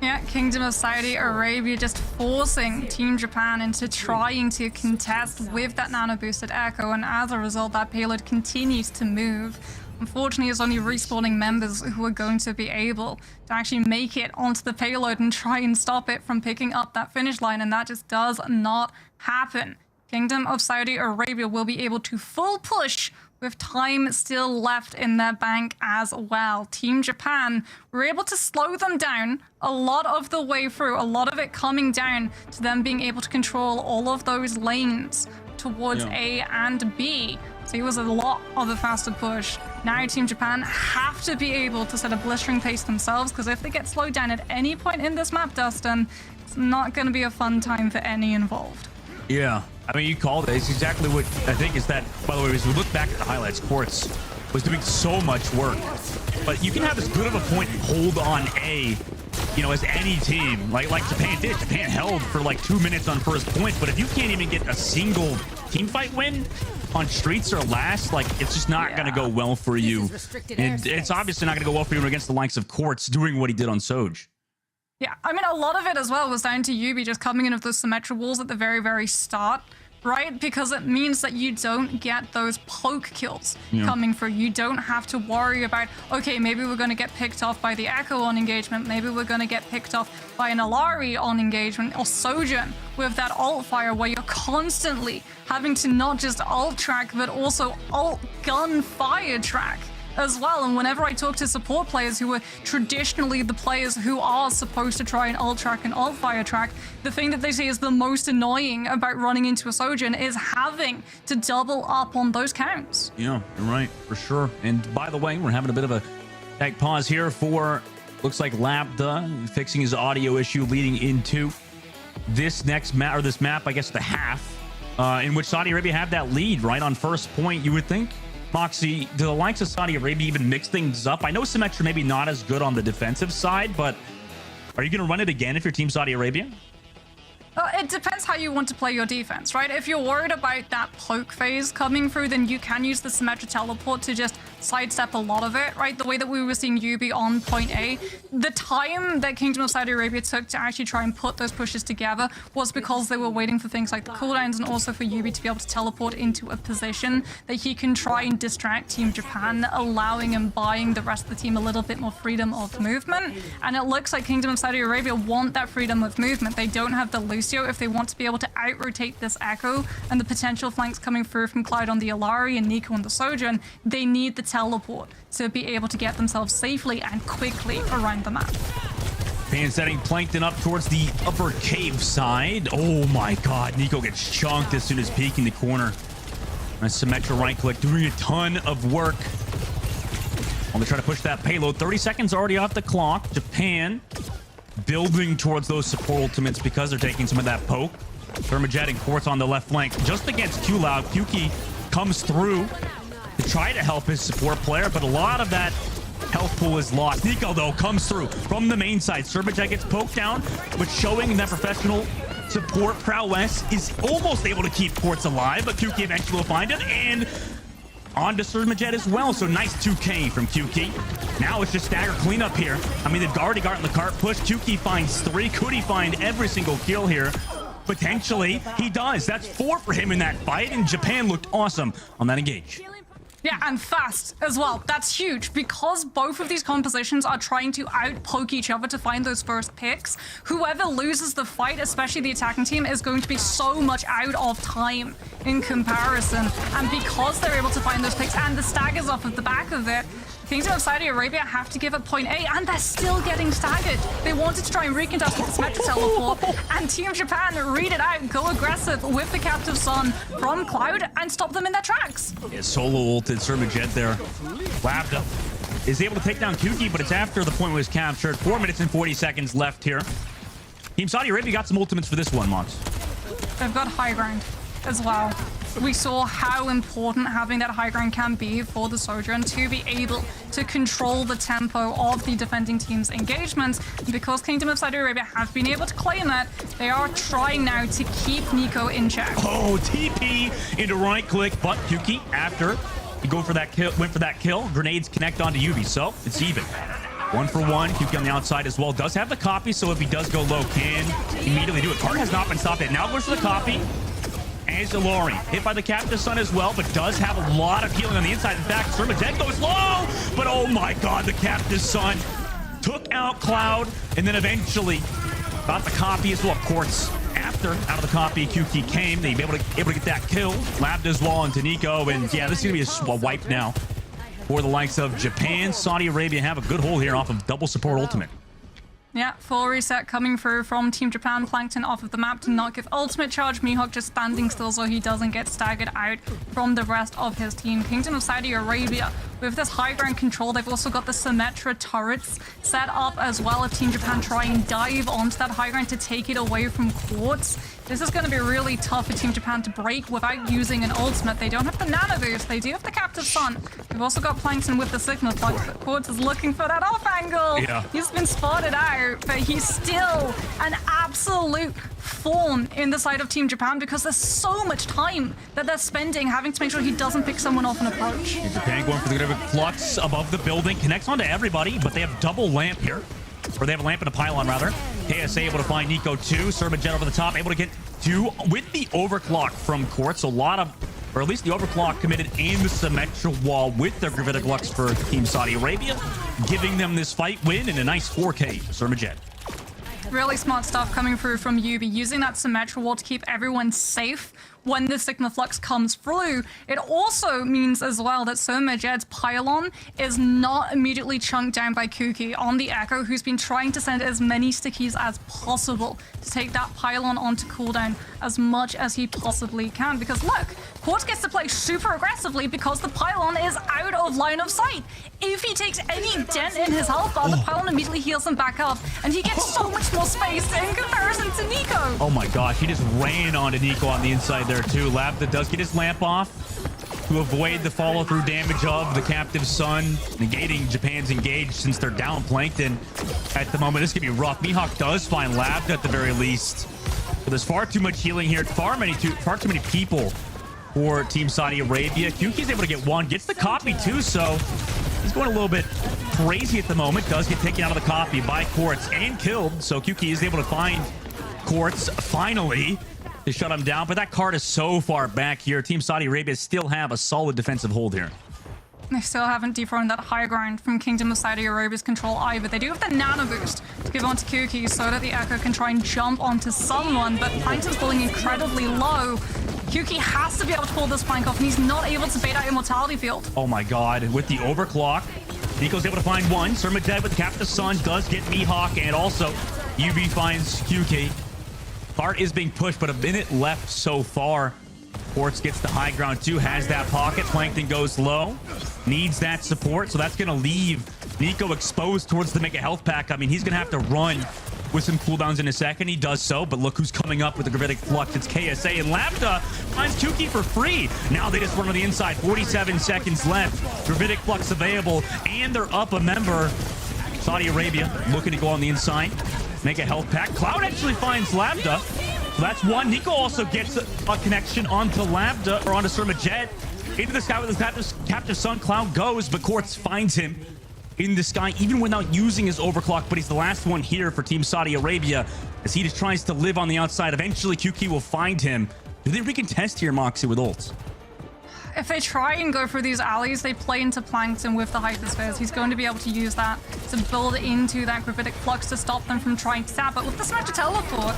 Yeah, Kingdom of Saudi Arabia just forcing Team Japan into trying to contest with that nano-boosted Echo, and as a result, that payload continues to move. Unfortunately, it's only respawning members who are going to be able to actually make it onto the payload and try and stop it from picking up that finish line, and that just does not happen. Kingdom of Saudi Arabia will be able to full push with time still left in their bank as well. Team Japan were able to slow them down a lot of the way through, a lot of it coming down to them being able to control all of those lanes towards A and B. So it was a lot of a faster push. Now Team Japan have to be able to set a blistering pace themselves, because if they get slowed down at any point in this map, Dustin, it's not going to be a fun time for any involved. Yeah, I mean, you called it. It's exactly what I think is that, by the way, as we look back at the highlights, Quartz was doing so much work. But you can have as good of a point and hold on A, you know, as any team. Like Japan did. Japan held for like 2 minutes on first point, but if you can't even get a single team fight win on streets or last, like, it's just not going to go well for you. And it's obviously not going to go well for you against the likes of Quartz doing what he did on Soj. Yeah, I mean, a lot of it as well was down to Yubi just coming in with those symmetric walls at the very, very start, right? Because it means that you don't get those poke kills coming through. You don't have to worry about, okay, maybe we're going to get picked off by the Echo on engagement. Maybe we're going to get picked off by an Alari on engagement, or Sojourn with that alt fire, where you're constantly having to not just alt track, but also alt gun fire track as well. And whenever I talk to support players who are traditionally the players who are supposed to try and alt track and alt fire track, the thing that they say is the most annoying about running into a Sojourn is having to double up on those counts. Yeah, you're right, for sure. And by the way, we're having a bit of a tech pause here for, looks like Lambda fixing his audio issue leading into this next map, or this map, I guess the half, in which Saudi Arabia had that lead right on first point. You would think, Moxie, do the likes of Saudi Arabia even mix things up? I know Symmetra maybe not as good on the defensive side, but are you going to run it again if you're Team Saudi Arabia? It depends how you want to play your defense, right? If you're worried about that poke phase coming through, then you can use the Symmetra teleport to just sidestep a lot of it, right? The way that we were seeing Yubi on point A, the time that Kingdom of Saudi Arabia took to actually try and put those pushes together was because they were waiting for things like the cooldowns, and also for Yubi to be able to teleport into a position that he can try and distract Team Japan, allowing and buying the rest of the team a little bit more freedom of movement. And it looks like Kingdom of Saudi Arabia want that freedom of movement. They don't have the Lucio if they want to be able to out-rotate this Echo and the potential flanks coming through from Cloud on the Alari and Nico on the Sojourn. They need the teleport to be able to get themselves safely and quickly around the map. Pan setting Plankton up towards the upper cave side. Oh my god, Nico gets chunked as soon as peeking the corner. Nice Symmetra right click, doing a ton of work. While they try to push that payload. 30 seconds already off the clock. Japan building towards those support ultimates because they're taking some of that poke. Thermojet and Quartz on the left flank just against Q-Loud. Kuki comes through to try to help his support player, but a lot of that health pool is lost. Nico, though, comes through from the main side. Serbajet gets poked down, but showing that professional support prowess is almost able to keep Quartz alive, but QK eventually will find it, and on to Serbajet as well. So nice 2K from QK. Now it's just stagger cleanup here. I mean, they've already gotten the cart push. QK finds 3. Could he find every single kill here? Potentially, he does. That's 4 for him in that fight, and Japan looked awesome on that engage. Yeah, and fast as well. That's huge because both of these compositions are trying to out-poke each other to find those first picks. Whoever loses the fight, especially the attacking team, is going to be so much out of time in comparison. And because they're able to find those picks and the staggers off of the back of it, Kingdom of Saudi Arabia have to give up point A, and they're still getting staggered. They wanted to try and recontest with this Metro teleport, and Team Japan read it out, go aggressive with the Captive Sun from Cloud, and stop them in their tracks. Yeah, solo ulted Serbajet there. Labda is able to take down Kuki, but it's after the point was captured. 4 minutes and 40 seconds left here. Team Saudi Arabia got some ultimates for this one, Mox. They've got high ground as well. We saw how important having that high ground can be for the Sojourn to be able to control the tempo of the defending team's engagements. Because Kingdom of Saudi Arabia have been able to claim that, they are trying now to keep Nico in check. Oh, TP into right click, but Kuki, after you go for that kill, went for that kill, grenades connect onto Yubi, so it's even. 1 for 1. Kuki on the outside as well. Does have the copy, so if he does go low, can immediately do it. Card has not been stopped yet. Now goes for the copy. As Ilori, hit by the Captive Sun as well, but does have a lot of healing on the inside. In fact, Serbajet goes low, but oh my god, the Captive Sun took out Cloud, and then eventually got the copy as well. Of course, after out of the copy, QT came. They were able to get that kill. Labbed as well into Nico, and yeah, this is going to be a wipe now for the likes of Japan. Saudi Arabia have a good hold here off of double support ultimate. Yeah, full reset coming through from Team Japan. Plankton off of the map to not give ultimate charge. Mihawk just standing still so he doesn't get staggered out from the rest of his team. Kingdom of Saudi Arabia, with this high ground control, they've also got the Symmetra turrets set up as well. If Team Japan try and dive onto that high ground to take it away from Quartz, this is going to be really tough for Team Japan to break without using an ultimate. They don't have the Nano Boost. They do have the Captive Sun. They've also got Plankton with the Signal Flux, but Quartz is looking for that off angle. Yeah. He's been spotted out, but he's still an absolute thorn in the side of Team Japan because there's so much time that they're spending having to make sure he doesn't pick someone off an approach. Japan going for the good of a flux above the building. Connects onto everybody, but they have double lamp here. Or they have a lamp and a pylon, rather. KSA able to find Nico 2. Serbajet over the top, able to get 2 with the overclock from Quartz. So a lot of, or at least the overclock committed in the Symmetra wall with their Gravitic Lux for Team Saudi Arabia, giving them this fight win and a nice 4K for Serbajet. Really smart stuff coming through from Yubi, using that Symmetra wall to keep everyone safe when the Sigma Flux comes through. It also means as well that Serbajet's pylon is not immediately chunked down by Kuki on the Echo, who's been trying to send as many stickies as possible to take that pylon onto cooldown as much as he possibly can. Because look, Quartz gets to play super aggressively because the pylon is out of line of sight. If he takes any dent in his health bar, the pylon immediately heals him back up, and he gets so much more space in comparison to Nico. Oh my gosh, he just ran onto Nico on the inside there too. Labda does get his lamp off to avoid the follow-through damage of the Captive Sun, negating Japan's engage since they're down Plankton at the moment. This could be rough. Mihawk does find Labda at the very least. But there's far too much healing here. Far too many people for Team Saudi Arabia. Kyuki's able to get 1, gets the copy too, so he's going a little bit crazy at the moment. Does get taken out of the copy by Quartz and killed, so Kyuki is able to find Quartz finally to shut him down, but that card is so far back here. Team Saudi Arabia still have a solid defensive hold here. They still haven't dethroned that high ground from Kingdom of Saudi Arabia's control either. They do have the Nano Boost to give onto Kuki so that the Echo can try and jump onto someone, but Plankton's falling incredibly low. Kuki has to be able to pull this plank off, and he's not able to bait out Immortality Field. Oh my god, with the overclock, Nico's able to find 1. Serbajet with the Captive Sun does get Mihawk, and also UB finds Kuki. Bart is being pushed, but a minute left so far. Quartz gets the high ground too, has that pocket. Plankton goes low, needs that support, so that's going to leave Nico exposed towards the Mega Health Pack. I mean, he's going to have to run with some cooldowns in a second. He does so, but look who's coming up with the Gravitic Flux. It's KSA, and Lambda finds Kuki for free. Now they just run on the inside. 47 seconds left. Gravitic Flux available, and they're up a member. Saudi Arabia looking to go on the inside, make a health pack. Cloud actually finds Lambda. So that's one. Nico also gets a connection onto Lambda, or onto Surma Jet. Into the sky with his captive Sun. Cloud goes, but Quartz finds him in the sky, even without using his overclock. But he's the last one here for Team Saudi Arabia, as he just tries to live on the outside. Eventually, QQ will find him. Do they recontest here, Moxie, with ults? If they try and go through these alleys, they play into Plankton with the Hyperspheres. He's going to be able to use that to build into that Gravitic Flux to stop them from trying to tap. But with this magic teleport,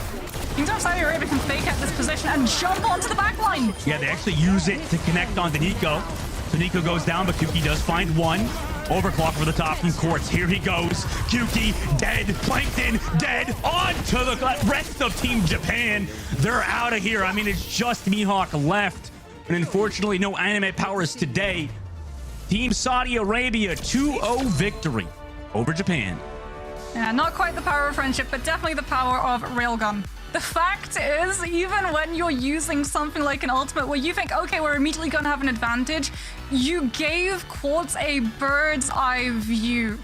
Kingdom of Saudi Arabia can fake out this position and jump onto the backline. Yeah, they actually use it to connect onto Nico. So Nico goes down, but QQ does find one. Overclock over the top from Quartz. Here he goes. QQ dead. Plankton dead. On to the rest of Team Japan. They're out of here. I mean, it's just Mihawk left. And unfortunately, no anime powers today. Team Saudi Arabia 2-0 victory over Japan. Yeah, not quite the power of friendship, but definitely the power of railgun. The fact is, even when you're using something like an ultimate where you think, okay, we're immediately going to have an advantage, you gave Quartz a bird's eye view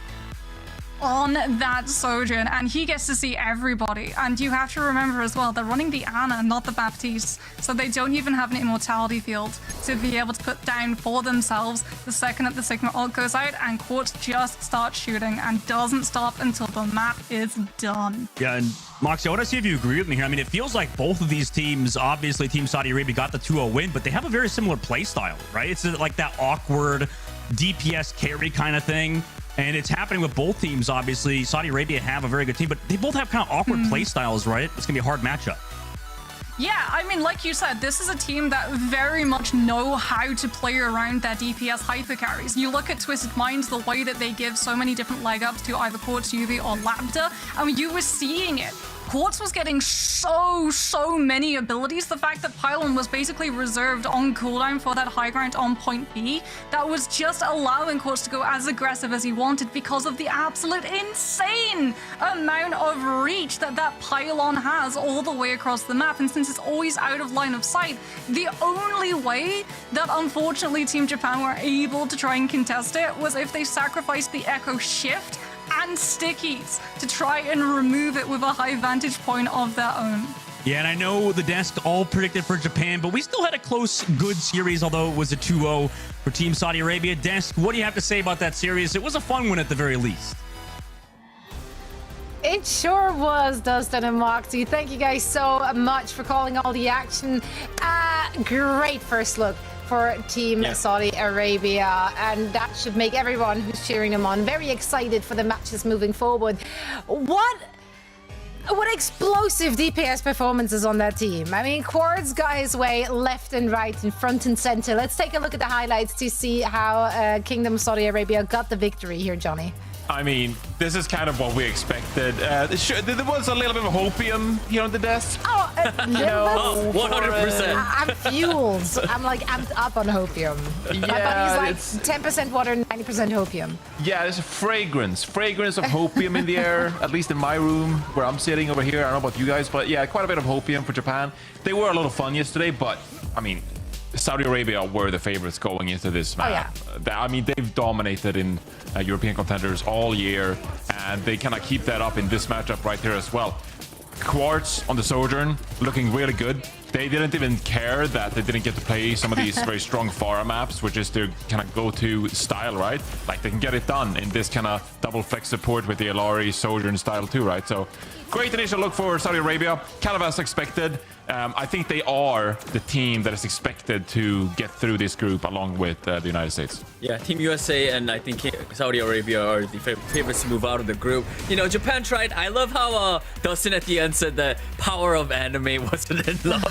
on that Sojourn, and he gets to see everybody. And you have to remember as well, they're running the Ana, not the Baptiste, so they don't even have an immortality field to be able to put down for themselves the second that the Sigma ult goes out, and Quartz just starts shooting and doesn't stop until the map is done. Yeah, and Moxie, I want to see if you agree with me here. I mean, it feels like both of these teams, obviously Team Saudi Arabia got the 2-0 win, but they have a very similar play style, right? It's like that awkward DPS carry kind of thing. And it's happening with both teams, obviously. Saudi Arabia have a very good team, but they both have kind of awkward play styles, right? It's going to be a hard matchup. Yeah, I mean, like you said, this is a team that very much know how to play around their DPS hyper carries. You look at Twisted Minds, the way that they give so many different leg ups to either Quartz, UV, or Lambda. I mean, you were seeing it. Quartz was getting so many abilities. The fact that Pylon was basically reserved on cooldown for that high ground on point B, that was just allowing Quartz to go as aggressive as he wanted because of the absolute insane amount of reach that that Pylon has all the way across the map. And since it's always out of line of sight, the only way that unfortunately Team Japan were able to try and contest it was if they sacrificed the Echo Shift and stickies to try and remove it with a high vantage point of their own. Yeah, and I know the desk all predicted for Japan, but we still had a close, good series, although it was a 2-0 for Team Saudi Arabia. Desk, what do you have to say about that series? It was a fun one at the very least. It sure was, Dustin and Moxie. Thank you guys so much for calling all the action. Great first look for Team Saudi Arabia, and that should make everyone who's cheering them on very excited for the matches moving forward. What explosive DPS performances on that team. I mean, Quartz got his way left and right and front and center. Let's take a look at the highlights to see how Kingdom of Saudi Arabia got the victory here, Johnny. I mean, this is kind of what we expected. There was a little bit of hopium here on the desk. Oh, 100%. I'm fueled. I'm like amped up on hopium. My buddy's like 10% water, 90% hopium. Yeah, there's a fragrance of hopium in the air, at least in my room where I'm sitting over here. I don't know about you guys, but yeah, quite a bit of hopium for Japan. They were a lot of fun yesterday, but I mean, Saudi Arabia were the favorites going into this map. Oh, yeah. I mean, they've dominated in European contenders all year, and they kind of keep that up in this matchup right here as well. Quartz on the Sojourn looking really good. They didn't even care that they didn't get to play some of these very strong Pharah maps, which is their kind of go-to style, right? Like, they can get it done in this kind of double flex support with the Alari Sojourn style too, right? So great initial look for Saudi Arabia, kind of as expected. I think they are the team that is expected to get through this group along with the United States. Yeah, Team USA and I think Saudi Arabia are the favorites to move out of the group. You know, Japan tried. I love how Dustin at the end said that power of anime wasn't enough.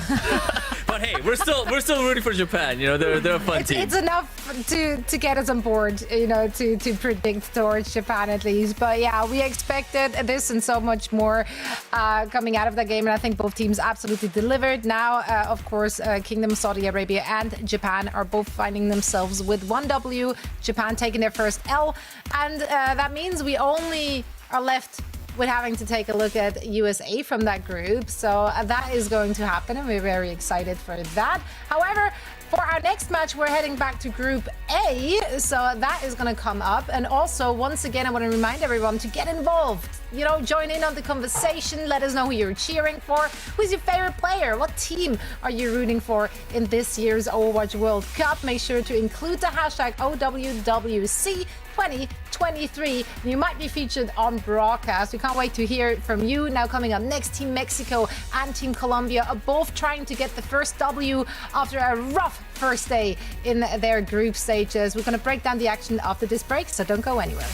But hey, we're still rooting for Japan. You know, they're a fun team. It's enough to get us on board, you know, to predict towards Japan at least. But yeah, we expected this and so much more coming out of that game, and I think both teams absolutely delivered. Now, of course, Kingdom of Saudi Arabia and Japan are both finding themselves with 1 W. Japan taking their first L, and that means we only are left with having to take a look at USA from that group. So that is going to happen, and we're very excited for that. However, for our next match, we're heading back to Group A, so that is going to come up. And also, once again, I want to remind everyone to get involved. You know, join in on the conversation. Let us know who you're cheering for. Who's your favorite player? What team are you rooting for in this year's Overwatch World Cup? Make sure to include the hashtag OWWC2023. You might be featured on broadcast. We can't wait to hear from you. Now coming up next, Team Mexico and Team Colombia are both trying to get the first W after a rough first day in their group stages. We're going to break down the action after this break, so don't go anywhere.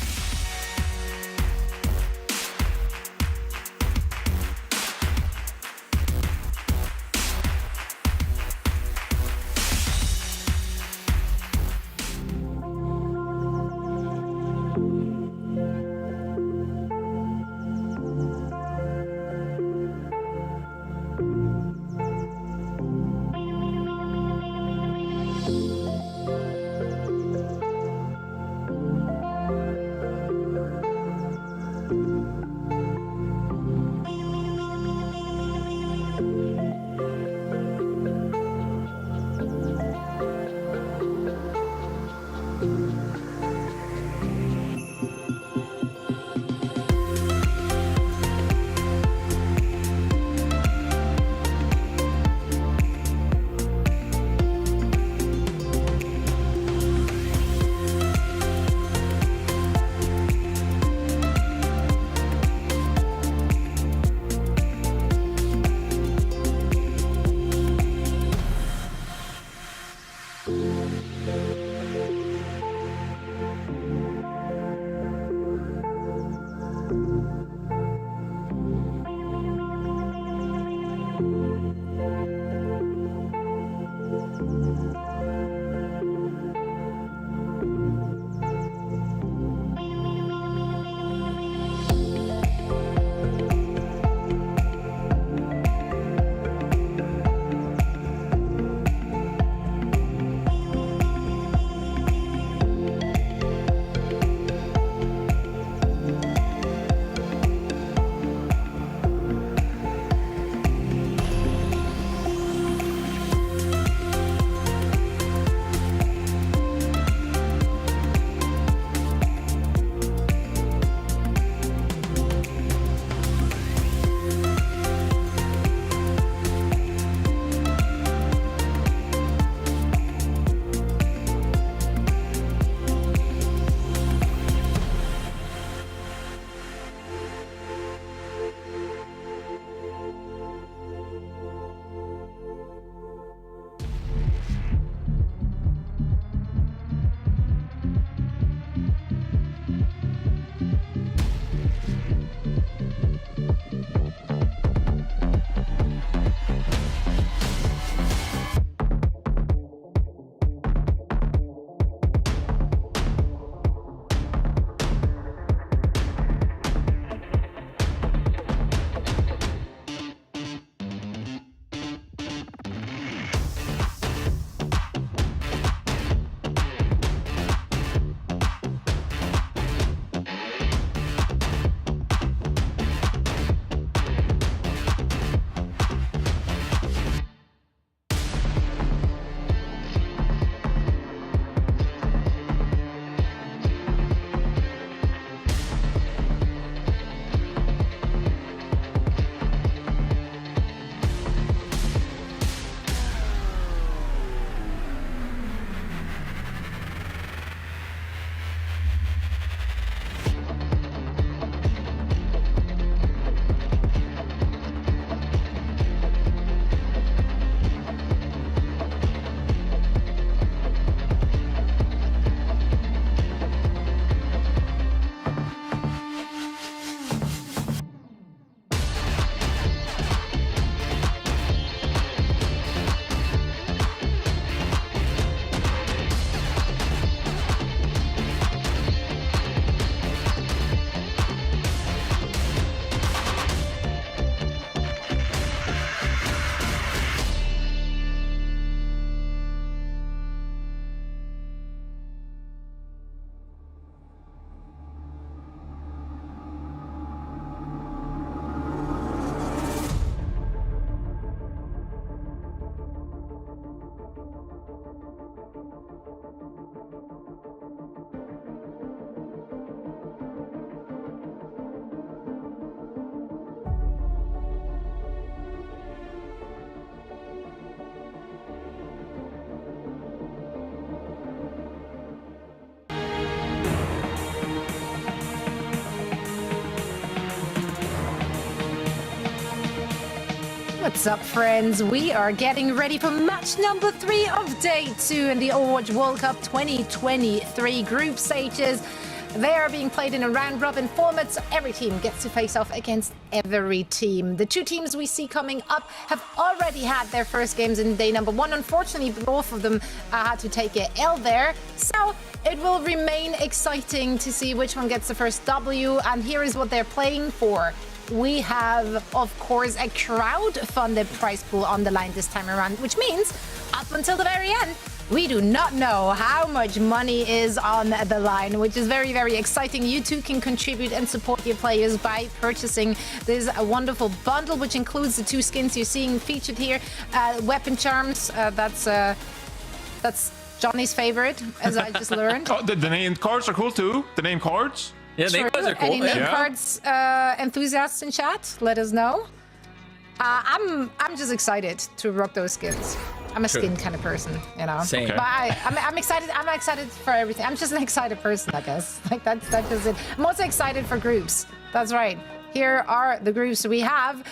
What's up, friends? We are getting ready for match number 3 of day 2 in the Overwatch World Cup 2023 group stages. They are being played in a round-robin format, so every team gets to face off against every team. The 2 teams we see coming up have already had their first games in day number 1. Unfortunately, both of them had to take a L there. So it will remain exciting to see which one gets the first W. And here is what they're playing for. We have, of course, a crowd-funded prize pool on the line this time around, which means up until the very end, we do not know how much money is on the line, which is very, very exciting. You too can contribute and support your players by purchasing this wonderful bundle, which includes the 2 skins you're seeing featured here. Weapon charms, that's Johnny's favorite, as I just learned. Oh, the name cards are cool too. The name cards. Yeah, name cards are cool. Any name Yeah. cards enthusiasts in chat? Let us know. I'm just excited to rock those skins. I'm a skin kind of person, you know. Same. Okay. But I'm excited. I'm excited for everything. I'm just an excited person, I guess. Like that's just it. I'm also excited for groups. That's right. Here are the groups we have.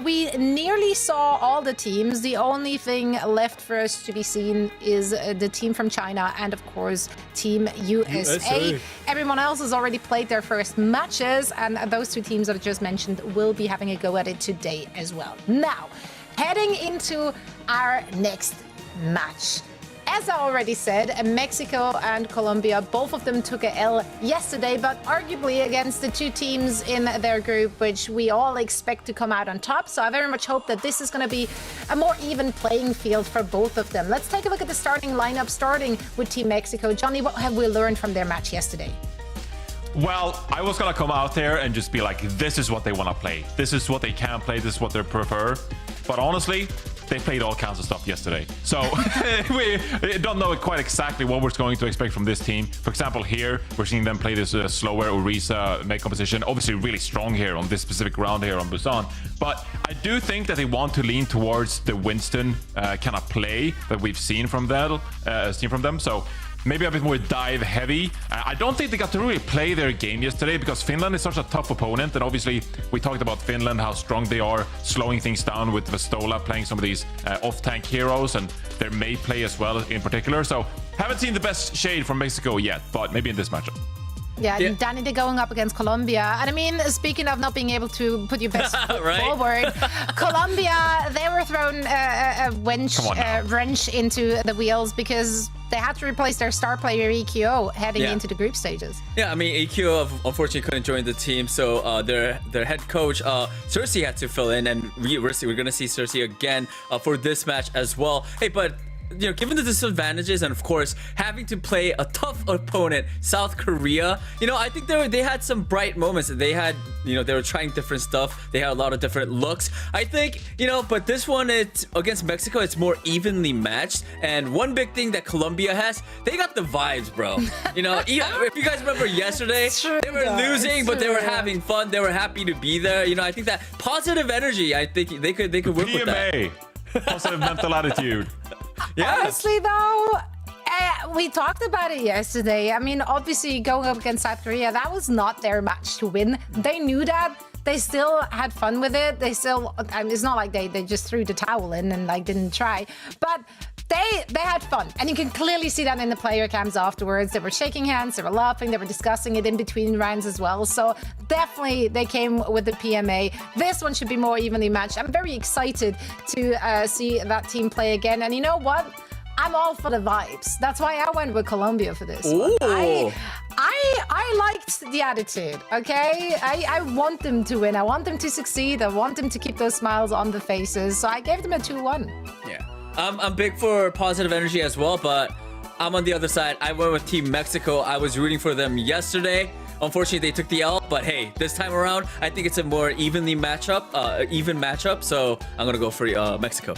We nearly saw all the teams. The only thing left for us to be seen is the team from China and, of course, Team USA. Everyone else has already played their first matches, and those 2 teams that I just mentioned will be having a go at it today as well. Now, heading into our next match. As I already said, Mexico and Colombia, both of them took a L yesterday, but arguably against the 2 teams in their group, which we all expect to come out on top. So I very much hope that this is going to be a more even playing field for both of them. Let's take a look at the starting lineup, starting with Team Mexico. Johnny, what have we learned from their match yesterday? Well, I was gonna come out there and just be like, this is what they want to play. This is what they can play. This is what they prefer. But honestly, they played all kinds of stuff yesterday. So we don't know quite exactly what we're going to expect from this team. For example, here, we're seeing them play this slower Orisa make composition. Obviously really strong here on this specific round here on Busan. But I do think that they want to lean towards the Winston kind of play that we've seen from them. So maybe a bit more dive heavy. I don't think they got to really play their game yesterday because Finland is such a tough opponent. And obviously, we talked about Finland, how strong they are, slowing things down with Vastola, playing some of these off-tank heroes and their mate play as well in particular. So haven't seen the best shade from Mexico yet, but maybe in this matchup. Yeah, Danny, they're going up against Colombia. And I mean, speaking of not being able to put your best foot Right? forward, Colombia, they were thrown a wrench into the wheels because they had to replace their star player EQO heading into the group stages. Yeah, I mean, EQ unfortunately couldn't join the team, so their head coach Cersei had to fill in, and we're gonna see Cersei again for this match as well. Hey, but you know, given the disadvantages and of course having to play a tough opponent, South Korea, you know, I think they had some bright moments. They had, you know, they were trying different stuff. They had a lot of different looks. I think, you know, but this one, it's against Mexico, it's more evenly matched. And one big thing that Colombia has, they got the vibes, bro. You know, if you guys remember yesterday, they were losing, but they were having fun. They were happy to be there. You know, I think that positive energy, I think they could work with that. PMA, positive mental attitude. Yeah. Honestly, though, we talked about it yesterday. I mean, obviously, going up against South Korea, that was not their match to win. They knew that. They still had fun with it. They still, I mean, it's not like they just threw the towel in and like didn't try. But they had fun. And you can clearly see that in the player cams afterwards. They were shaking hands, they were laughing, they were discussing it in between rounds as well. So definitely they came with the PMA. This one should be more evenly matched. I'm very excited to see that team play again. And you know what? I'm all for the vibes. That's why I went with Colombia for this one. I liked the attitude, okay? I want them to win. I want them to succeed. I want them to keep those smiles on the faces. So I gave them a 2-1. Yeah. I'm big for positive energy as well, but I'm on the other side. I went with Team Mexico. I was rooting for them yesterday. Unfortunately, they took the L, but hey, this time around, I think it's a more even matchup. So I'm gonna go for Mexico.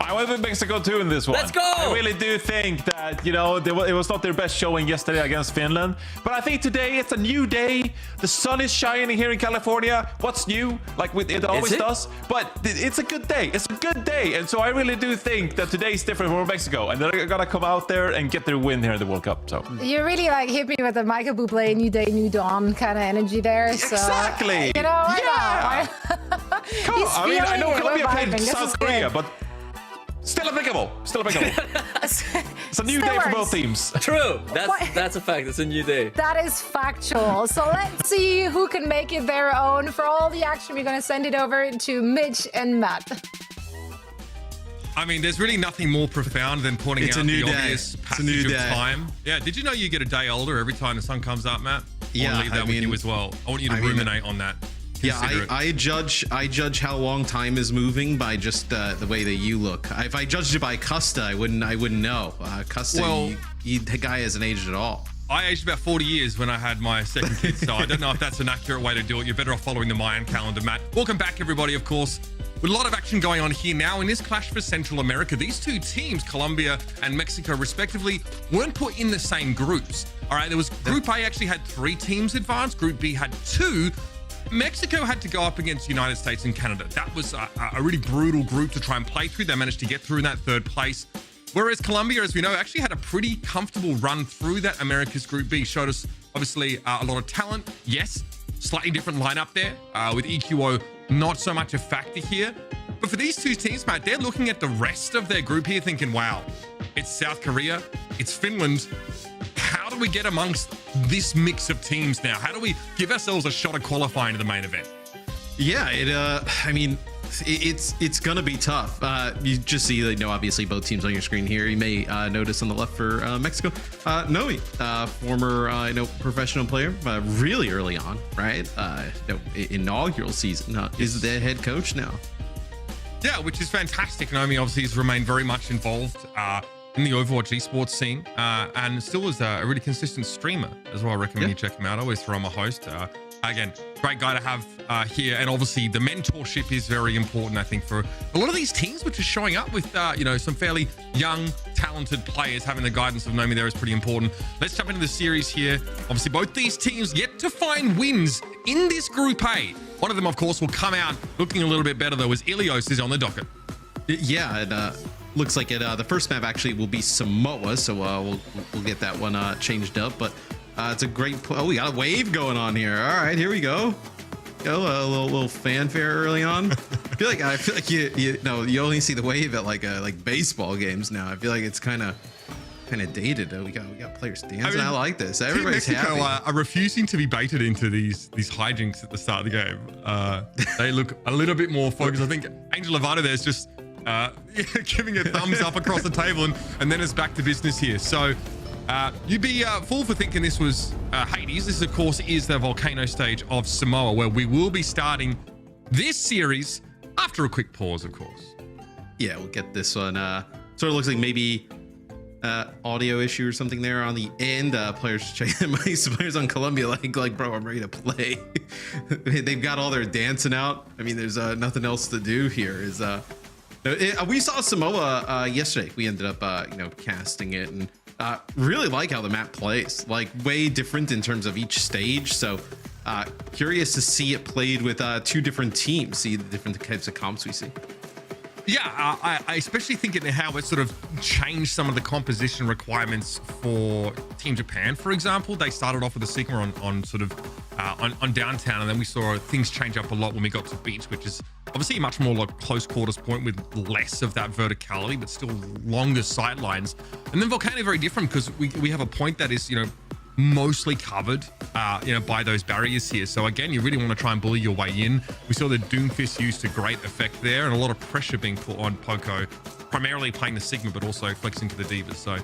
I went with Mexico too in this one. Let's go! I really do think that, you know, it was not their best showing yesterday against Finland. But I think today it's a new day. The sun is shining here in California. What's new? Like it always does. But it's a good day. It's a good day. And so I really do think that today's different for Mexico. And they're going to come out there and get their win here in the World Cup. So you really like hit me with the Michael Bublé New Day, New Dawn kind of energy there. So, exactly. You know, I know. I mean, I know feeling it. Colombia We're played vibing. This is South good. Korea, but still applicable. Still applicable. It's a new Still day for works. both teams. True. What? That's a fact. It's a new day. That is factual. So let's see who can make it their own. For all the action, we're going to send it over to Mitch and Matt. I mean, there's really nothing more profound than pointing It's out a new the day. obvious It's a passage new of day. time. Yeah, did you know you get a day older every time the sun comes up, Matt? I Yeah, want to leave that I with you mean- as well. I want you to I mean- ruminate on that. Yeah, Consider it. I judge how long time is moving by just the way that you look. If I judged it by Custa, I wouldn't know. Custa, Well- the guy hasn't aged at all. I aged about 40 years when I had my second kid, so I don't know if that's an accurate way to do it. You're better off following the Mayan calendar, Matt. Welcome back, everybody, of course. With a lot of action going on here now in this clash for Central America, these two teams, Colombia and Mexico respectively, weren't put in the same groups. All right, there was Group A actually had 3 teams advanced. Group B had 2. Mexico had to go up against the United States and Canada. That was a really brutal group to try and play through. They managed to get through in that 3rd place. Whereas Colombia, as we know, actually had a pretty comfortable run through that America's Group B. Showed us, obviously, a lot of talent. Yes, slightly different lineup there with EQO not so much a factor here. But for these two teams, Matt, they're looking at the rest of their group here thinking, wow, it's South Korea, it's Finland. How do we get amongst this mix of teams now? How do we give ourselves a shot at qualifying to the main event? Yeah, I mean, it's gonna be tough. You just see, obviously both teams on your screen here. You may notice on the left for Mexico, Noe, former professional player, really early on, right? Inaugural season, is the head coach now. Yeah, which is fantastic. Naomi obviously has remained very much involved in the Overwatch esports scene and still is a really consistent streamer as well. I recommend you check him out. I always throw him a host. Again, great guy to have here. And obviously the mentorship is very important, I think, for a lot of these teams, which is showing up with, some fairly young, talented players. Having the guidance of Nomi there is pretty important. Let's jump into the series here. Obviously, both these teams yet to find wins in this Group A. One of them, of course, will come out looking a little bit better, though, as Ilios is on the docket. Yeah, and looks like the first map actually will be Samoa, so we'll get that one changed up. But it's a great we got a wave going on here. All right, here we go. A little fanfare early on. I feel like you only see the wave at like baseball games now. I feel like it's kind of dated. We got players dancing. I like this. Everybody's Team Mexico happy. are refusing to be baited into these hijinks at the start of the game. They look a little bit more focused. I think Angel Lovato there's just giving a thumbs up across the table, and then it's back to business here. So you'd be fool for thinking this was Hades. This, of course, is the volcano stage of Samoa, where we will be starting this series after a quick pause, of course. Yeah, we'll get this one. Sort of looks like maybe audio issue or something there on the end. Players checking players on Colombia like bro, I'm ready to play. They've got all their dancing out. I mean, there's nothing else to do here. We saw Samoa yesterday. We ended up casting it, and really like how the map plays. Like way different in terms of each stage. So curious to see it played with 2 different teams. See the different types of comps we see. Yeah, I especially think in how it sort of changed some of the composition requirements for Team Japan, for example. They started off with a Sigma on sort of on downtown, and then we saw things change up a lot when we got to beach, which is obviously a much more like close quarters point with less of that verticality, but still longer sight lines. And then Volcano very different because we have a point that is mostly covered by those barriers here. So again, you really want to try and bully your way in. We saw the Doomfist used to great effect there, and a lot of pressure being put on Poco, primarily playing the Sigma but also flexing to the Divas. So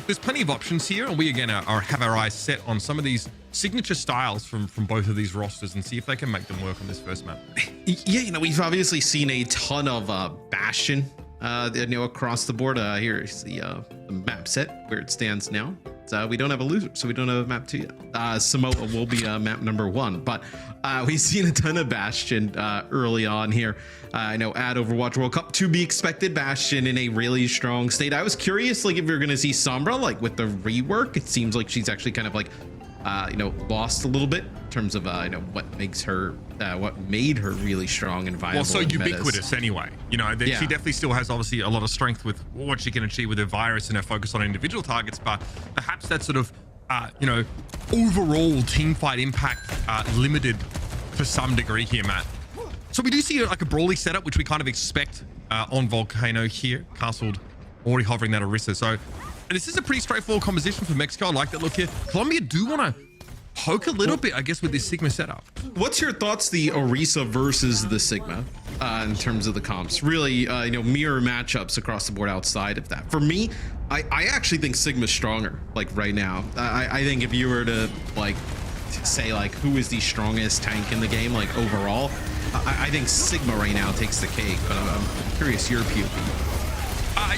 there's plenty of options here, and we again have our eyes set on some of these signature styles from both of these rosters and see if they can make them work on this first map. Yeah, we've obviously seen a ton of Bastion across the board. Here's the map set where it stands now. We don't have a loser, so we don't have a map 2 yet. Samoa will be map number 1, but we've seen a ton of Bastion early on here. I know at Overwatch World Cup to be expected, Bastion in a really strong state. I was curious, if you're going to see Sombra, with the rework. It seems like she's actually kind of lost a little bit in terms of what makes her, what made her really strong and viable. Well, so in ubiquitous metas. anyway. She definitely still has obviously a lot of strength with what she can achieve with her virus and her focus on individual targets, but perhaps that sort of, overall team fight impact limited to some degree here, Matt. So we do see like a brawly setup, which we kind of expect on Volcano here. Castle already hovering that Orisa. So this is a pretty straightforward composition for Mexico. I like that look here. Colombia do want to poke a little bit, I guess, with this Sigma setup. What's your thoughts, the Orisa versus the Sigma, in terms of the comps? Really, mirror matchups across the board outside of that. For me, I actually think Sigma's stronger, like right now. I think if you were to like say like who is the strongest tank in the game, like overall, I think Sigma right now takes the cake, but I'm curious your POV.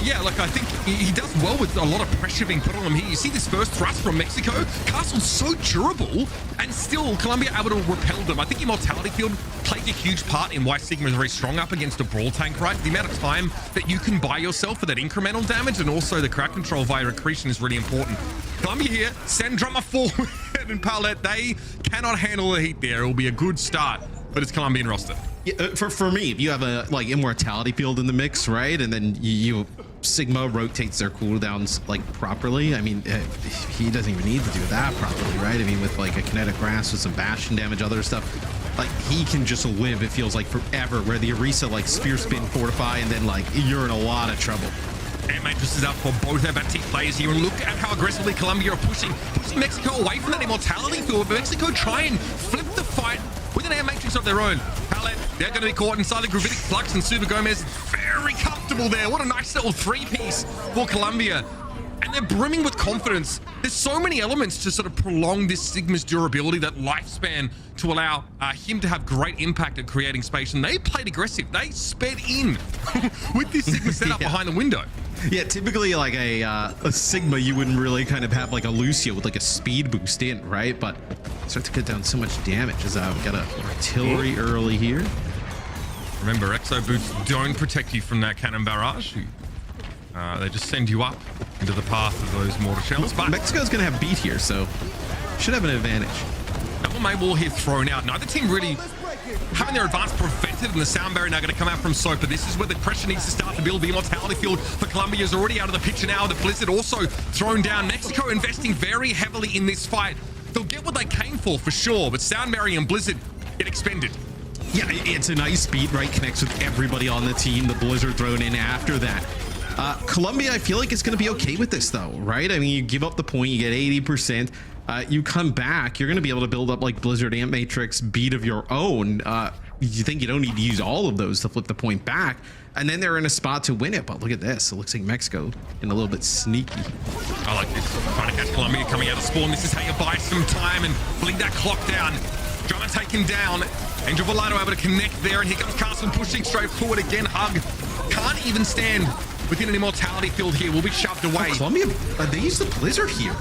Yeah, like I think he does well with a lot of pressure being put on him here. You see this first thrust from Mexico. Castle's so durable, and still Colombia able to repel them. I think Immortality Field plays a huge part in why Sigma is very strong up against a brawl tank, right? The amount of time that you can buy yourself for that incremental damage, and also the crowd control via accretion is really important. Colombia here, send Drummer forward, and Paulette, they cannot handle the heat there. It will be a good start, but it's Colombian roster. Yeah, for me, if you have a like Immortality Field in the mix, right, and then you Sigma rotates their cooldowns like properly. I mean, he doesn't even need to do that properly, right? I mean, with like a kinetic grasp with some bastion damage, other stuff, like he can just live. It feels like forever. Where the Orisa like spear spin fortify, and then like you're in a lot of trouble. And Matrix is up for both our Baptiste players here, and look at how aggressively Colombia are pushing Mexico away from that Immortality Field. But Mexico try and flip the fight with an air matrix of their own. Palette, they're going to be caught inside the Gravitic Flux, and Super Gomez very comfortable there. What a nice little three-piece for Colombia. And they're brimming with confidence. There's so many elements to sort of prolong this Sigma's durability, that lifespan, to allow him to have great impact at creating space. And they played aggressive. They sped in with this Sigma setup behind the window. Yeah, typically like a Sigma, you wouldn't really kind of have like a Lucio with like a speed boost in, right? But start to cut down so much damage as we got a artillery early here. Remember, Exo Boots don't protect you from that cannon barrage. They just send you up into the path of those mortar shells. But Mexico's going to have beat here, so should have an advantage. Double May Wall here thrown out. Neither team really having their advance prevented, and the sound barrier now going to come out from Soap. But this is where the pressure needs to start to build. The Immortality Field for Colombia is already out of the picture now. The Blizzard also thrown down. Mexico investing very heavily in this fight. They'll get what they came for sure, but sound barrier and Blizzard get expended. Yeah, it's a nice beat, right? Connects with everybody on the team. The Blizzard thrown in after that. Colombia, I feel like it's going to be okay with this, though, right? I mean, you give up the point, you get 80%. You come back, you're going to be able to build up like Blizzard Ant Matrix beat of your own. You think you don't need to use all of those to flip the point back, and then they're in a spot to win it. But look at this. It looks like Mexico in a little bit sneaky. I like this. Trying to catch Colombia coming out of spawn. This is how you buy some time and bring that clock down. Drummer taken down. Angel Volado able to connect there, and here comes Castle pushing straight forward again. Hug can't even stand within an Immortality Field here. Will be shoved away. Colombia, they use the Blizzard here.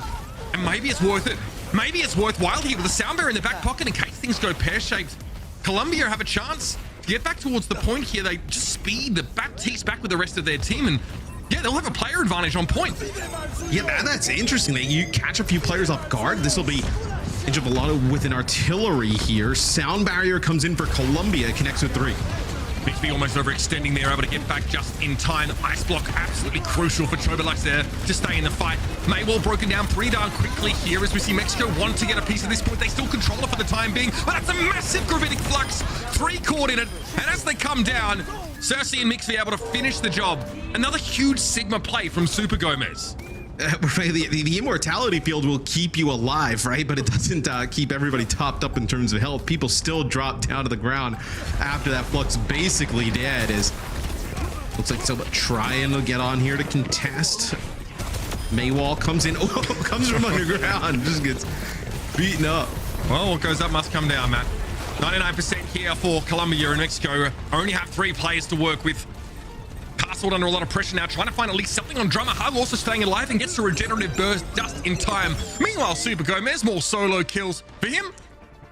And maybe it's worth it. Maybe it's worthwhile here with the sound barrier in the back pocket in case things go pear-shaped. Colombia have a chance to get back towards the point here. They just speed the Baptiste back with the rest of their team, and yeah, they'll have a player advantage on point. Yeah, that's interesting that you catch a few players off guard. This will be Angel Volado with an artillery here. Sound barrier comes in for Colombia, connects with 3. BXB almost overextending there, able to get back just in time. Ice block absolutely crucial for Chobalax there to stay in the fight. Maywall broken down 3 down quickly here as we see Mexico want to get a piece of this point. They still control it for the time being, but that's a massive Gravitic Flux. 3 caught in it, and as they come down, Cersei and Mixley able to finish the job. Another huge Sigma play from Super Gomez. The Immortality Field will keep you alive, right? But it doesn't keep everybody topped up in terms of health. People still drop down to the ground after that Flux basically dead. Looks like someone trying to get on here to contest. Maywall comes in. Oh, comes from underground. Just gets beaten up. Well, what goes up must come down, Matt. 99% here for Colombia and Mexico. Only have 3 players to work with. Castled under a lot of pressure now, trying to find at least something on Drummer. Hug also staying alive and gets a regenerative burst just in time. Meanwhile, Super Gomez, more solo kills for him.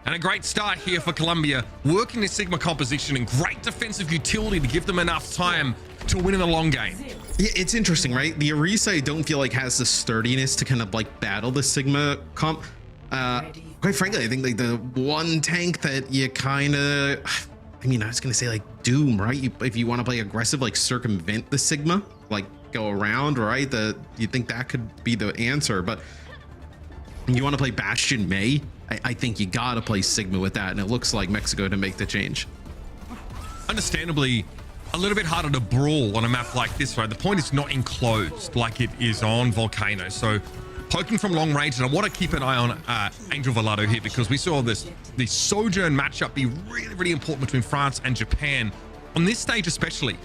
And a great start here for Colombia, working this Sigma composition and great defensive utility to give them enough time to win in the long game. Yeah, it's interesting, right? The Orisa, I don't feel like has the sturdiness to kind of like battle the Sigma comp. Quite frankly, I think like the one tank that you kind of... I mean, I was going to say like Doom, right? If you want to play aggressive, like circumvent the Sigma, like go around, right? You think that could be the answer, but you want to play Bastion May, I think you got to play Sigma with that. And it looks like Mexico to make the change. understandably a little bit harder to brawl on a map like this, right? The point is not enclosed like it is on Volcano. So poking from long range, and I want to keep an eye on Angel Volado here, because we saw the Sojourn matchup be really, really important between France and Japan on this stage, especially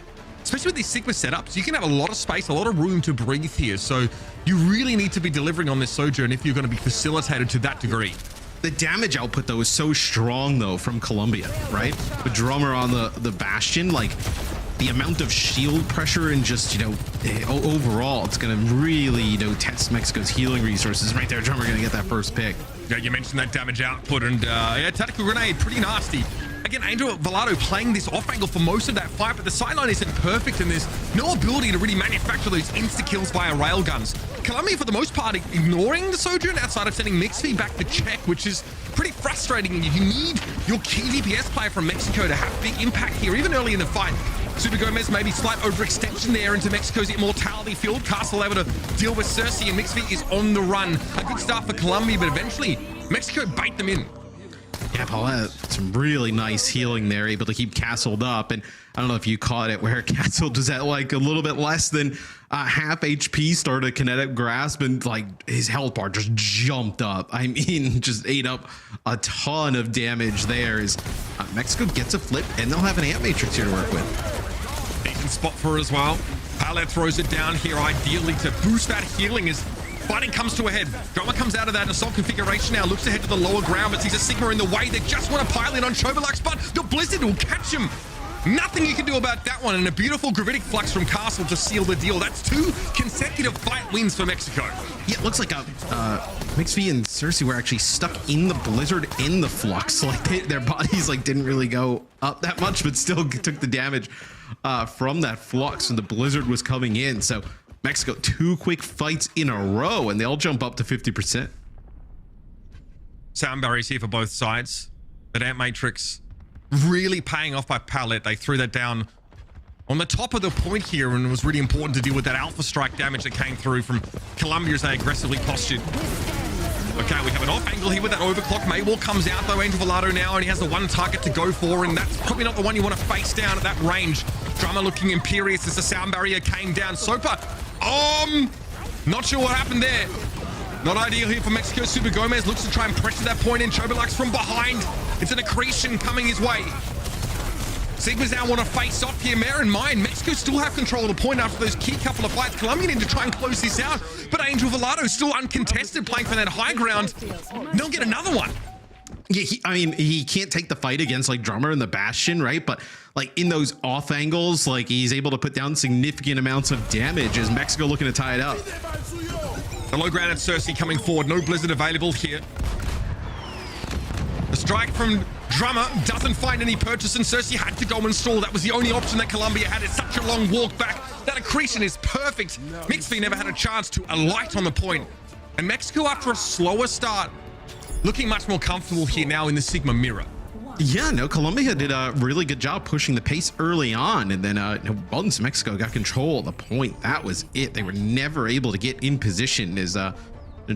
with these Sigma setups. You can have a lot of space, a lot of room to breathe here. So you really need to be delivering on this Sojourn if you're going to be facilitated to that degree. The damage output, though, is so strong, though, from Colombia, right? With Drummer on the Bastion, like, the amount of shield pressure and just, overall, it's going to really, test Mexico's healing resources. Right there, Drummer going to get that first pick. Yeah, you mentioned that damage output, and tactical grenade, pretty nasty. Again, Angel Volado playing this off angle for most of that fight, but the sideline isn't perfect, and there's no ability to really manufacture those insta-kills via railguns. Colombia, for the most part, ignoring the Sojourn outside of sending Mixfeed back to check, which is pretty frustrating. You need your key DPS player from Mexico to have big impact here, even early in the fight. Super Gomez, maybe slight overextension there into Mexico's immortality field. Castle able to deal with Cersei, and Mixfeed is on the run. A good start for Colombia, but eventually Mexico bait them in. Yeah, Paulette, some really nice healing there, able to keep Castled up. And I don't know if you caught it, where Castled was at like a little bit less than half HP, started kinetic grasp, and like his health bar just jumped up. I mean, just ate up a ton of damage there. As Mexico gets a flip, and they'll have an Ant Matrix here to work with. Decent spot for her as well. Palet throws it down here, ideally to boost that healing as fighting comes to a head. Drama comes out of that assault configuration now, looks ahead to the lower ground, but sees a Sigma in the way. They just want to pile in on Chobolux, but the Blizzard will catch him. Nothing you can do about that one, and a beautiful Gravitic Flux from Castle to seal the deal. That's 2 consecutive fight wins for Mexico. Yeah, it looks like Mixfeed and Cersei were actually stuck in the Blizzard in the Flux. Like their bodies didn't really go up that much, but still took the damage from that Flux when the Blizzard was coming in. So Mexico, 2 quick fights in a row, and they all jump up to 50%. Sound barriers here for both sides. That Ant Matrix really paying off by Palette. They threw that down on the top of the point here, and it was really important to deal with that Alpha Strike damage that came through from Colombia as they aggressively postured. Okay, we have an off angle here with that overclock. Maywall comes out though, Angel Volado now, and he has the one target to go for, and that's probably not the one you want to face down at that range. Drummer looking imperious as the sound barrier came down. Sopa, not sure what happened there. Not ideal here for Mexico. Super Gomez looks to try and pressure that point in. Chobolux from behind. It's an accretion coming his way. Sigmas now want to face off here. Bear in mind, Mexico still have control of the point after those key couple of fights. Colombia need to try and close this out, but Angel Volado still uncontested, playing for that high ground. They'll get another one. Yeah, he can't take the fight against Drummer and the Bastion, right? But in those off angles, he's able to put down significant amounts of damage as Mexico looking to tie it up. The low ground and Cersei coming forward. No Blizzard available here. The strike from Drummer doesn't find any purchase, and Cersei had to go and stall. That was the only option that Colombia had. It's such a long walk back. That accretion is perfect. Mixfeed never had a chance to alight on the point. And Mexico, after a slower start, looking much more comfortable here now in the Sigma mirror. Yeah, no, Colombia did a really good job pushing the pace early on, and then once Mexico got control of the point, that was it. They were never able to get in position as the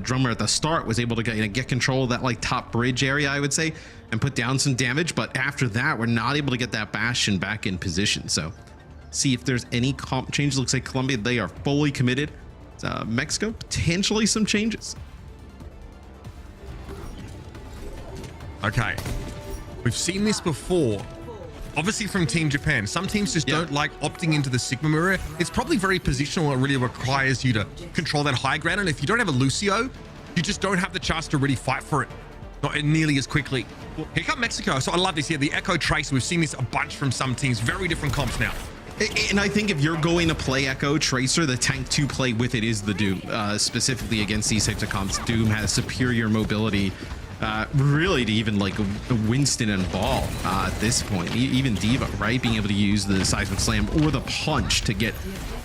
Drummer at the start was able to get control of that top bridge area, I would say, and put down some damage. But after that, we're not able to get that Bastion back in position. So see if there's any comp change. Looks like Colombia, they are fully committed. Mexico, potentially some changes. Okay. We've seen this before, obviously from Team Japan. Some teams just don't like opting into the Sigma mirror. It's probably very positional. It really requires you to control that high ground. And if you don't have a Lucio, you just don't have the chance to really fight for it. Not nearly as quickly. Here come Mexico. So I love this here. The Echo Tracer. We've seen this a bunch from some teams. Very different comps now. And I think if you're going to play Echo Tracer, the tank to play with it is the Doom. Specifically against these types of comps, Doom has superior mobility. Really to even a Winston and Ball at this point, even Diva, right? Being able to use the Seismic Slam or the Punch to get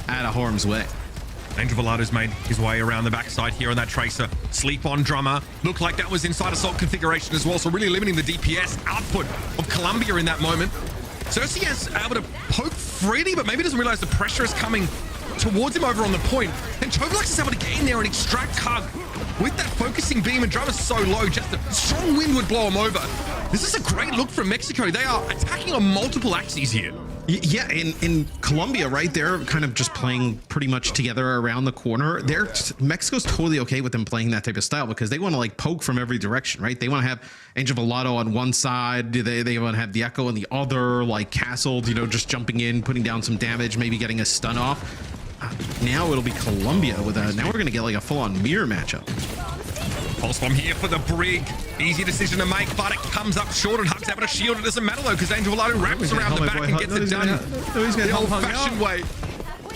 out of harm's way. Angel Volado's made his way around the backside here on that Tracer. Sleep on Drummer. Looked like that was inside assault configuration as well, so really limiting the DPS output of Colombia in that moment. Cersei is able to poke freely, but maybe doesn't realize the pressure is coming towards him over on the point. And Chovelux is able to get in there and extract Hug. With that focusing beam and Drummer's so low, just a strong wind would blow him over. This is a great look from Mexico. They are attacking on multiple axes here. Yeah, in Colombia, right, they're kind of just playing pretty much together around the corner. Mexico's totally okay with them playing that type of style because they want to like poke from every direction, right? They want to have Angel Volato on one side, they want to have the Echo on the other, like Castled, you know, just jumping in, putting down some damage, maybe getting a stun off. Now it'll be Colombia with now we're gonna get like a full-on mirror matchup. Pulse bomb here for the Brig. Easy decision to make, but it comes up short and Hug's able to shield it. Doesn't matter though, because Angel Volato wraps around the back and gets it done the old-fashioned way.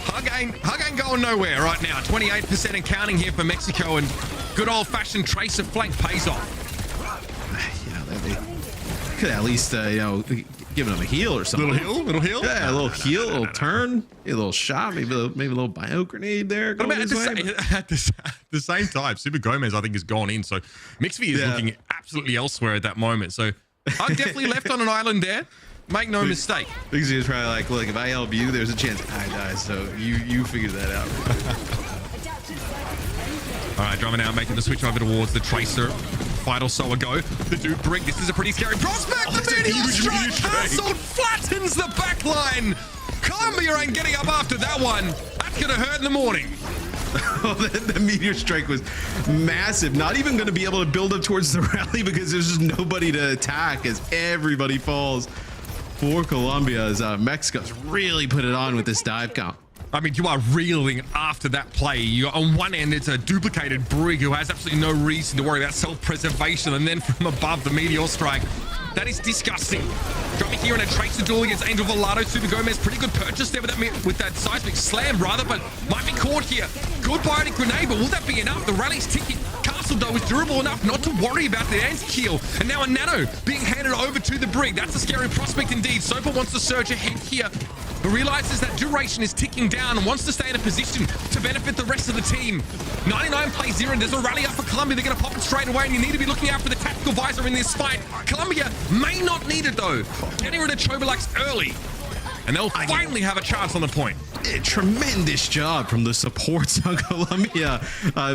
Hug ain't going nowhere right now. 28% and counting here for Mexico, and good old-fashioned Tracer flank pays off. Yeah, they could at least, you know, giving him a heal or something. Little heal? Yeah, a little heal, a little turn, a little shot, maybe a little bio grenade there. But at the same time, Super Gomez, I think, has gone in. So Mixby is looking absolutely elsewhere at that moment. So I'm definitely left on an island there. Make no mistake. Mixby is probably like, look, if I help you, there's a chance I die. So you figure that out. All right, Drummer now making the switch over towards the Tracer. Fight or so ago. The dude Brig, this is a pretty scary prospect. The meteor strike cancelled, flattens the back line. Colombia ain't getting up after that one. That's gonna hurt in the morning. The meteor strike was massive. Not even going to be able to build up towards the rally because there's just nobody to attack as everybody falls for Colombia as Mexico's really put it on with this dive count. I mean, you are reeling after that play. You on one end, it's a duplicated Brig who has absolutely no reason to worry about self-preservation, and then from above, the meteor strike. That is disgusting. Dropping here in a Tracer duel against Angel Volato. Super Gomez, pretty good purchase there with that seismic slam, rather, but might be caught here. Good bionic grenade, but will that be enough? The rally's ticking. Castle, though, is durable enough not to worry about the anti-kill. And now a nano being handed over to the Brig. That's a scary prospect indeed. Sopa wants to surge ahead here, but realizes that duration is ticking down and wants to stay in a position to benefit the rest of the team. 99 plays 0, and there's a rally up for Colombia. They're going to pop it straight away, and you need to be looking out for the tactical visor in this fight. Colombia may not need it, though. Getting rid of Chovelux early, and they'll finally have a chance on the point. A tremendous job from the supports on Colombia.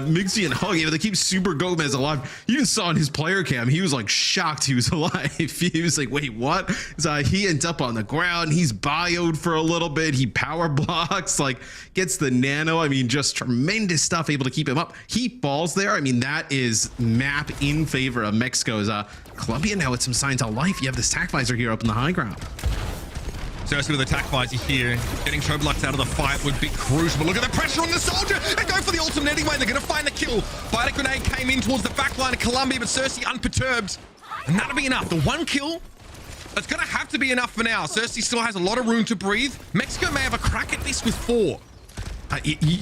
Mixie and Hug, they keep Super Gomez alive. You even saw in his player cam, he was like shocked he was alive. He was like, wait, what? So he ends up on the ground. He's bioed for a little bit. He power blocks, like gets the nano. I mean, just tremendous stuff, able to keep him up. He falls there. I mean, that is map in favor of Mexico's. Colombia now with some signs of life. You have this tac visor here up in the high ground. Cersei with attack visor here. Getting Chovelux out of the fight would be crucial. But look at the pressure on the soldier and go for the ultimate anyway. They're going to find the kill. Bionic grenade came in towards the back line of Colombia, but Cersei unperturbed. And that'll be enough. The one kill, that's going to have to be enough for now. Cersei still has a lot of room to breathe. Mexico may have a crack at this with 4.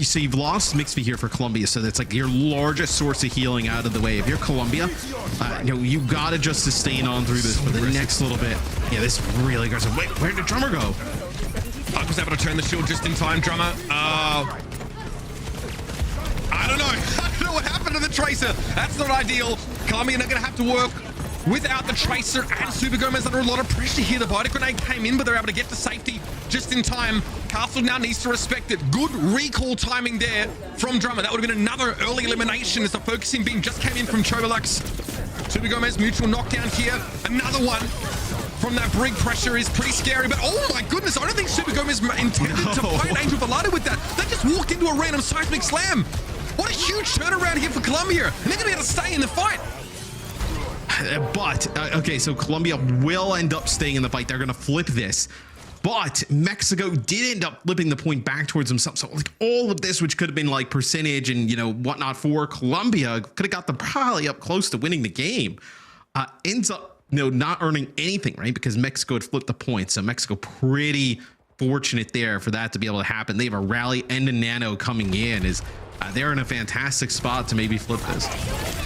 So you've lost Mixby here for Colombia, so that's like your largest source of healing out of the way. If you're Colombia, you know, you got to just sustain on through this for the next little bit. Yeah, this is really aggressive. Wait, where did Drummer go? Hug was able to turn the shield just in time, Drummer. I don't know. I don't know what happened to the Tracer. That's not ideal. Colombia not going to have to work without the Tracer, and Super Gomez under a lot of pressure here. The bionic grenade came in, but they're able to get to safety just in time. Castle now needs to respect it. Good recall timing there from Drummer. That would have been another early elimination as the focusing beam just came in from Chovelux. Super Gomez, mutual knockdown here. Another one from that Brig. Pressure is pretty scary, but oh my goodness, I don't think Super Gomez intended to fight Angel Volato with that. They just walked into a random seismic slam. What a huge turnaround here for Colombia, and they're going to be able to stay in the fight. But, okay, so Colombia will end up staying in the fight. They're going to flip this. But Mexico did end up flipping the point back towards themselves. So like all of this, which could have been like percentage and, you know, whatnot for Colombia, could have got them probably up close to winning the game. Ends up, you know, not earning anything, right? Because Mexico had flipped the point. So Mexico pretty fortunate there for that to be able to happen. They have a rally and a nano coming in. They're in a fantastic spot to maybe flip this.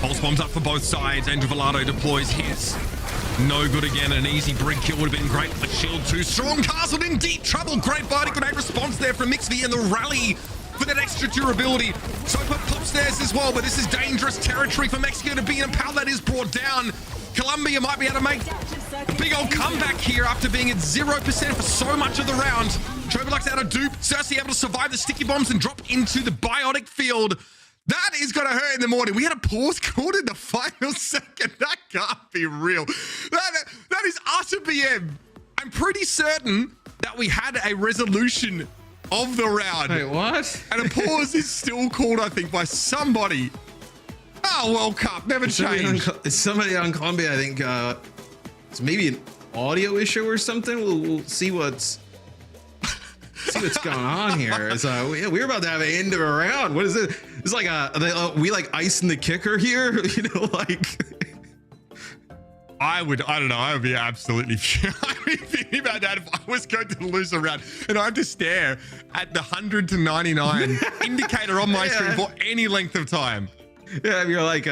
Pulse bombs up for both sides. Angel Volato deploys his. No good again. An easy Brig kill would have been great. A shield too strong. Castled in deep trouble. Great bionic grenade response there from Mixby, and the rally for that extra durability. Sopa pops theirs as well, but this is dangerous territory for Mexico to be in. Power that is brought down. Colombia might be able to make a big old comeback here after being at 0% for so much of the round. Choboluk's out of dupe. Cersei able to survive the sticky bombs and drop into the biotic field. That is going to hurt in the morning. We had a pause called in the final second. That can't be real. That is utter BM. I'm pretty certain that we had a resolution of the round. Wait, what? And a pause is still called, I think, by somebody. Oh, World Cup, never changed. Somebody on Colombia, I think it's maybe an audio issue or something. We'll see what's going on here. So we're about to have an end of a round. What is it? It's like we like icing the kicker here, you know, like. I don't know. I would be absolutely I'd be thinking about that if I was going to lose a round and I had to stare at the 100 to 99 indicator on my screen for any length of time. Yeah, you're like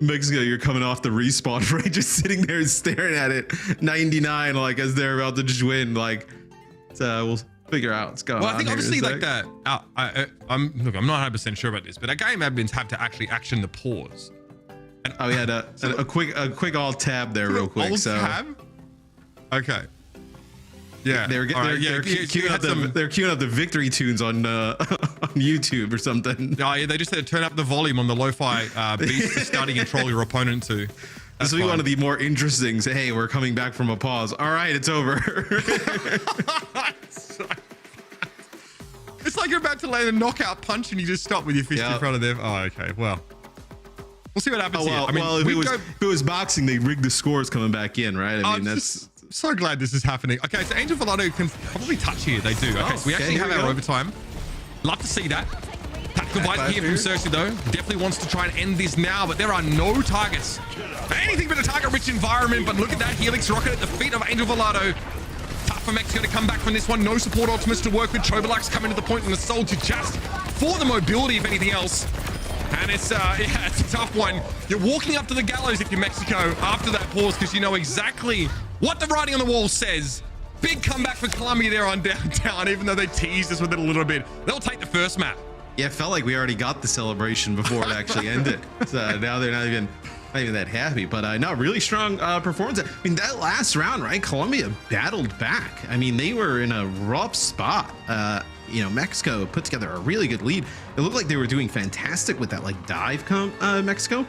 Mexico, you're coming off the respawn, right? Just sitting there and staring at it, 99, like as they're about to just win. Like, so we'll figure out what's going on. Well, I think here obviously in a like sec. that. I'm not 100% sure about this, but our game admins have to actually action the pause. And, Oh, we had a quick alt tab there, real quick. Alt So tab? Okay. Yeah. they're queuing up the victory tunes on YouTube or something. Oh, yeah, they just said turn up the volume on the lo-fi beats to study and troll your opponent to. This will be one of the more interesting. Say, hey, we're coming back from a pause. All right, it's over. It's like you're about to land a knockout punch and you just stop with your fist in front of them. Oh, okay. Well, we'll see what happens here. I mean, if it was boxing, they rigged the scores coming back in, right? I mean, that's so glad this is happening. Okay, so Angel Villado can probably touch here. They do. Okay, so we actually have our overtime. Love to see that. Tactical Visor here from Cersei, though. Definitely wants to try and end this now, but there are no targets. Anything but a target-rich environment, but look at that Helix rocket at the feet of Angel Villado. Tough for Mexico to come back from this one. No support Optimus to work with. Choboluk's coming to the point and the Soldier just for the mobility, if anything else. And it's it's a tough one. You're walking up to the gallows if you're Mexico after that pause because you know exactly what the writing on the wall says. Big comeback for Colombia there on downtown, even though they teased us with it a little bit. They'll take the first map. Yeah, it felt like we already got the celebration before it actually ended. So now they're not even that happy. But no, really strong performance. I mean, that last round, right? Colombia battled back. I mean, they were in a rough spot. You know, Mexico put together a really good lead. It looked like they were doing fantastic with that like dive Mexico.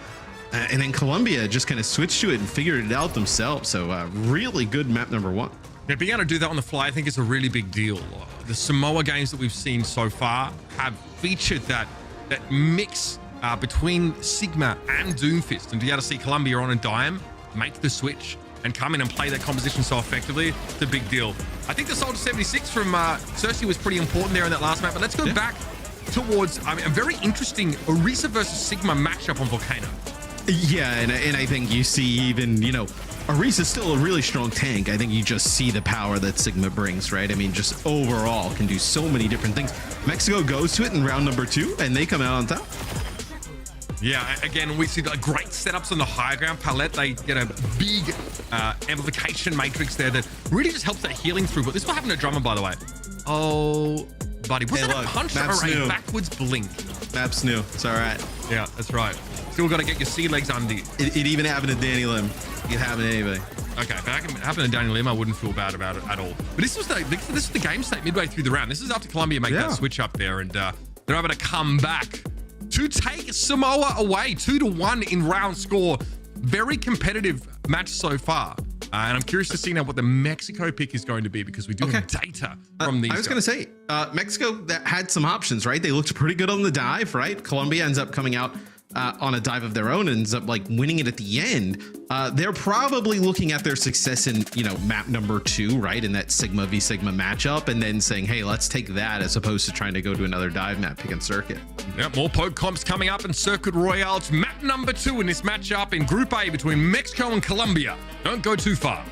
And then Colombia just kind of switched to it and figured it out themselves. So really good map number one. Yeah, being able to do that on the fly, I think is a really big deal. The Samoa games that we've seen so far have featured that mix between Sigma and Doomfist. And to be able to see Colombia on a dime, make the switch, and come in and play that composition so effectively, it's a big deal. I think the Soldier 76 from Cersei was pretty important there in that last map, but let's go back towards a very interesting Orisa versus Sigma matchup on Volcano. Yeah, and I think you see even, you know, Orisa's still a really strong tank. I think you just see the power that Sigma brings, right? I mean, just overall can do so many different things. Mexico goes to it in round number 2, and they come out on top. Yeah, again, we see like great setups on the high ground. Palette, they get a big amplification matrix there that really just helps that healing through. But this will happen to Drummer, by the way. Oh, buddy. Was that a punch or a backwards blink? Map's new. It's all right. Yeah, that's right. Still got to get your sea legs undie. It even happened to Danny Lim. It can happen to anybody. Okay, if it happened to Danny Lim, I wouldn't feel bad about it at all. But this was the game state midway through the round. This is after Colombia make that switch up there, and they're able to come back to take Samoa away 2-1 in round score. Very competitive match so far. And I'm curious to see now what the Mexico pick is going to be because we do have data from these. I was going to say, Mexico that had some options, right? They looked pretty good on the dive, right? Colombia ends up coming out on a dive of their own and ends up like winning it at the end. They're probably looking at their success in, you know, map number 2, right? In that Sigma v Sigma matchup and then saying, hey, let's take that as opposed to trying to go to another dive map, pick and circuit. Yeah, more poke comps coming up in Circuit Royale. It's map number 2 in this matchup in Group A between Mexico and Colombia. Don't go too far.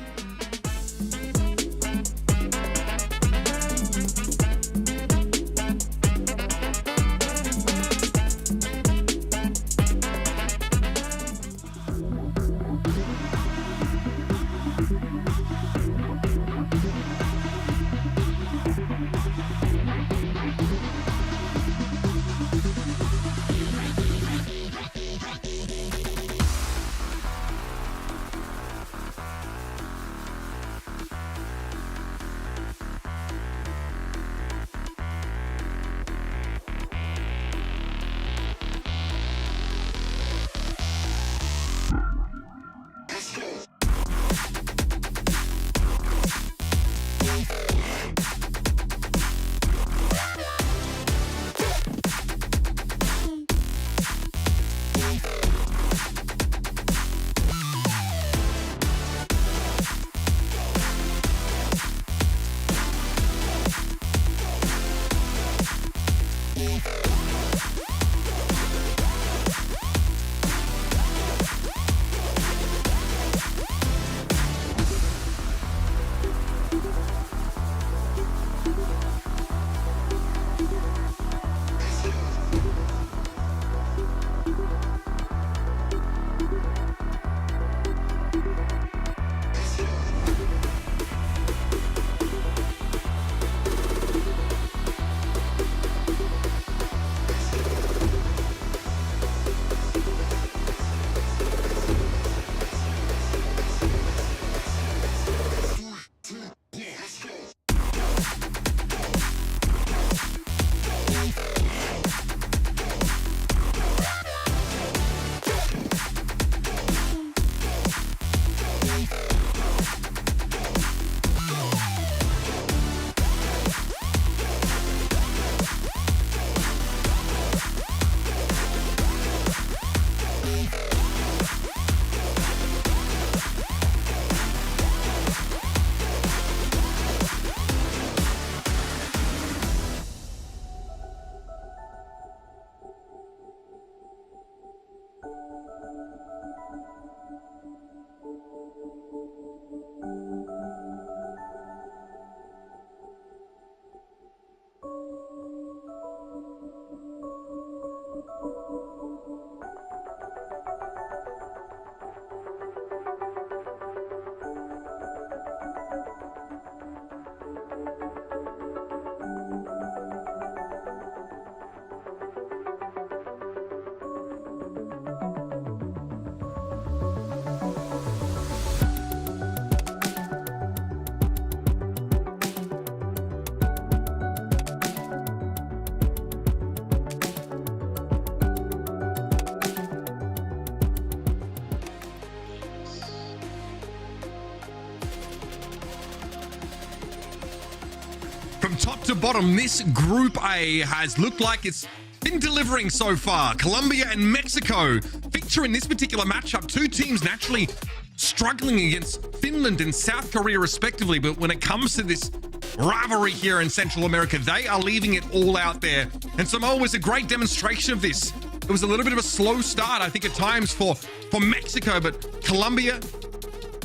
From top to bottom, this Group A has looked like it's been delivering so far. Colombia and Mexico feature in this particular matchup. Two teams naturally struggling against Finland and South Korea respectively, but when it comes to this rivalry here in Central America, they are leaving it all out there. And Samoa was a great demonstration of this. It was a little bit of a slow start, I think, at times for Mexico, but Colombia,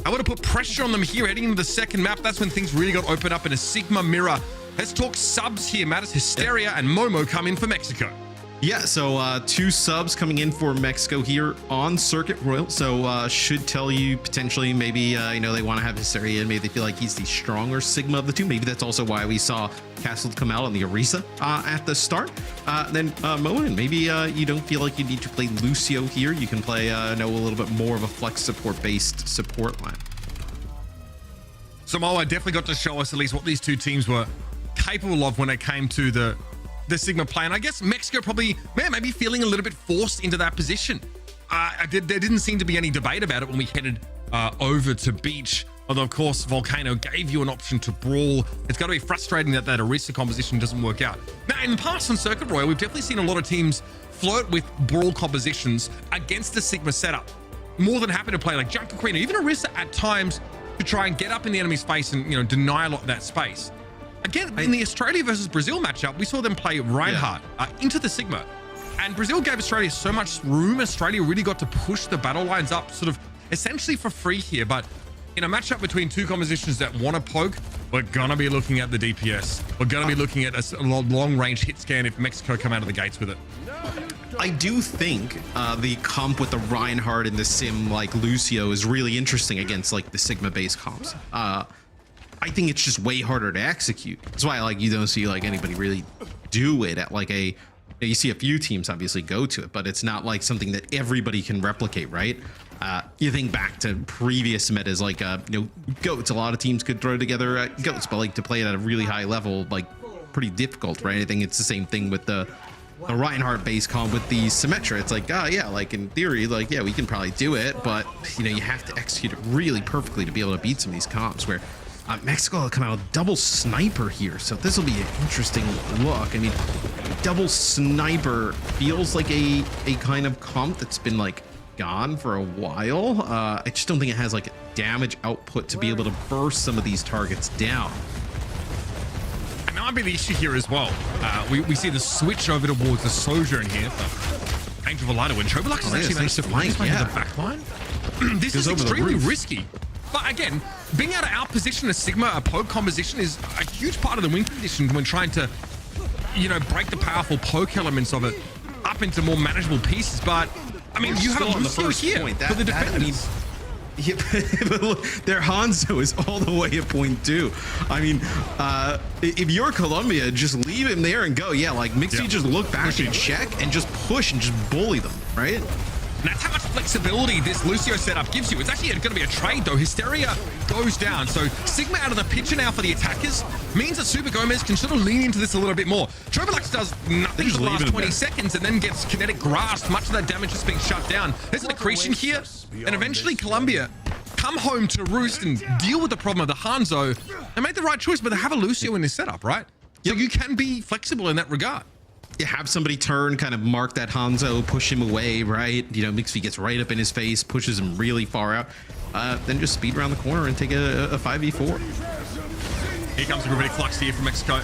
I want to put pressure on them here heading into the second map. That's when things really got opened up in a Sigma mirror. Let's talk subs here. Mattis, Hysteria and Momo come in for Mexico. Yeah, so 2 subs coming in for Mexico here on Circuit Royal. So should tell you potentially maybe, you know, they want to have Hysteria and maybe they feel like he's the stronger Sigma of the two. Maybe that's also why we saw Castle come out on the Orisa at the start. Then Moen, maybe you don't feel like you need to play Lucio here. You can play, know, a little bit more of a flex support based support line. Samoa definitely got to show us at least what these two teams were capable of when it came to the Sigma play. And I guess Mexico probably maybe feeling a little bit forced into that position. There didn't seem to be any debate about it when we headed over to Beach. Although, of course, Volcano gave you an option to brawl. It's got to be frustrating that Orisa composition doesn't work out. Now, in the past on Circuit Royal, we've definitely seen a lot of teams flirt with brawl compositions against the Sigma setup. More than happy to play like Junker Queen or even Orisa at times to try and get up in the enemy's face and, you know, deny a lot of that space. Again, in the Australia versus Brazil matchup, we saw them play Reinhardt into the Sigma. And Brazil gave Australia so much room. Australia really got to push the battle lines up sort of essentially for free here. But in a matchup between two compositions that want to poke, we're going to be looking at the DPS. We're going to be looking at a long-range hit scan if Mexico come out of the gates with it. I do think the comp with the Reinhardt and the Sim like Lucio is really interesting against like the Sigma-based comps. I think it's just way harder to execute. That's why like you don't see like anybody really do it at like you see a few teams obviously go to it, but it's not like something that everybody can replicate, right? You think back to previous metas like you know, goats. A lot of teams could throw together goats, but like to play it at a really high level, like pretty difficult, right? I think it's the same thing with the Reinhardt base comp with the Symmetra. It's like, yeah, like in theory, like, yeah, we can probably do it, but you know, you have to execute it really perfectly to be able to beat some of these comps where Mexico will come out with double sniper here. So this will be an interesting look. I mean, double sniper feels like a kind of comp that's been like gone for a while. I just don't think it has like damage output to be able to burst some of these targets down. And that might be the issue here as well. We see the switch over towards the Sojourn here for Angel Volado, and Chobolux is actually managed to find the back line. This is extremely risky. But again, being able to outposition a Sigma, a poke composition is a huge part of the win condition when trying to, you know, break the powerful poke elements of it up into more manageable pieces. But I mean, you have a Lucio here for the defenders. Yeah, but look, their Hanzo is all the way at point 2. I mean, if you're Colombia, just leave him there and go. Yeah, like Mixie just look back and check and just push and just bully them, right? And that's how much flexibility this Lucio setup gives you. It's actually going to be a trade, though. Hysteria goes down. So Sigma out of the picture now for the attackers means that Super Gomez can sort of lean into this a little bit more. Chobolux does nothing for the last 20 seconds and then gets kinetic grasp. Much of that damage is being shut down. There's an accretion here. And eventually Colombia come home to roost and deal with the problem of the Hanzo. They made the right choice, but they have a Lucio in this setup, right? So you can be flexible in that regard. You have somebody turn, kind of mark that Hanzo, push him away, right? You know, Mixie gets right up in his face, pushes him really far out, then just speed around the corner and take a 5v4. Here comes the Gravitic Flux here from Mexico.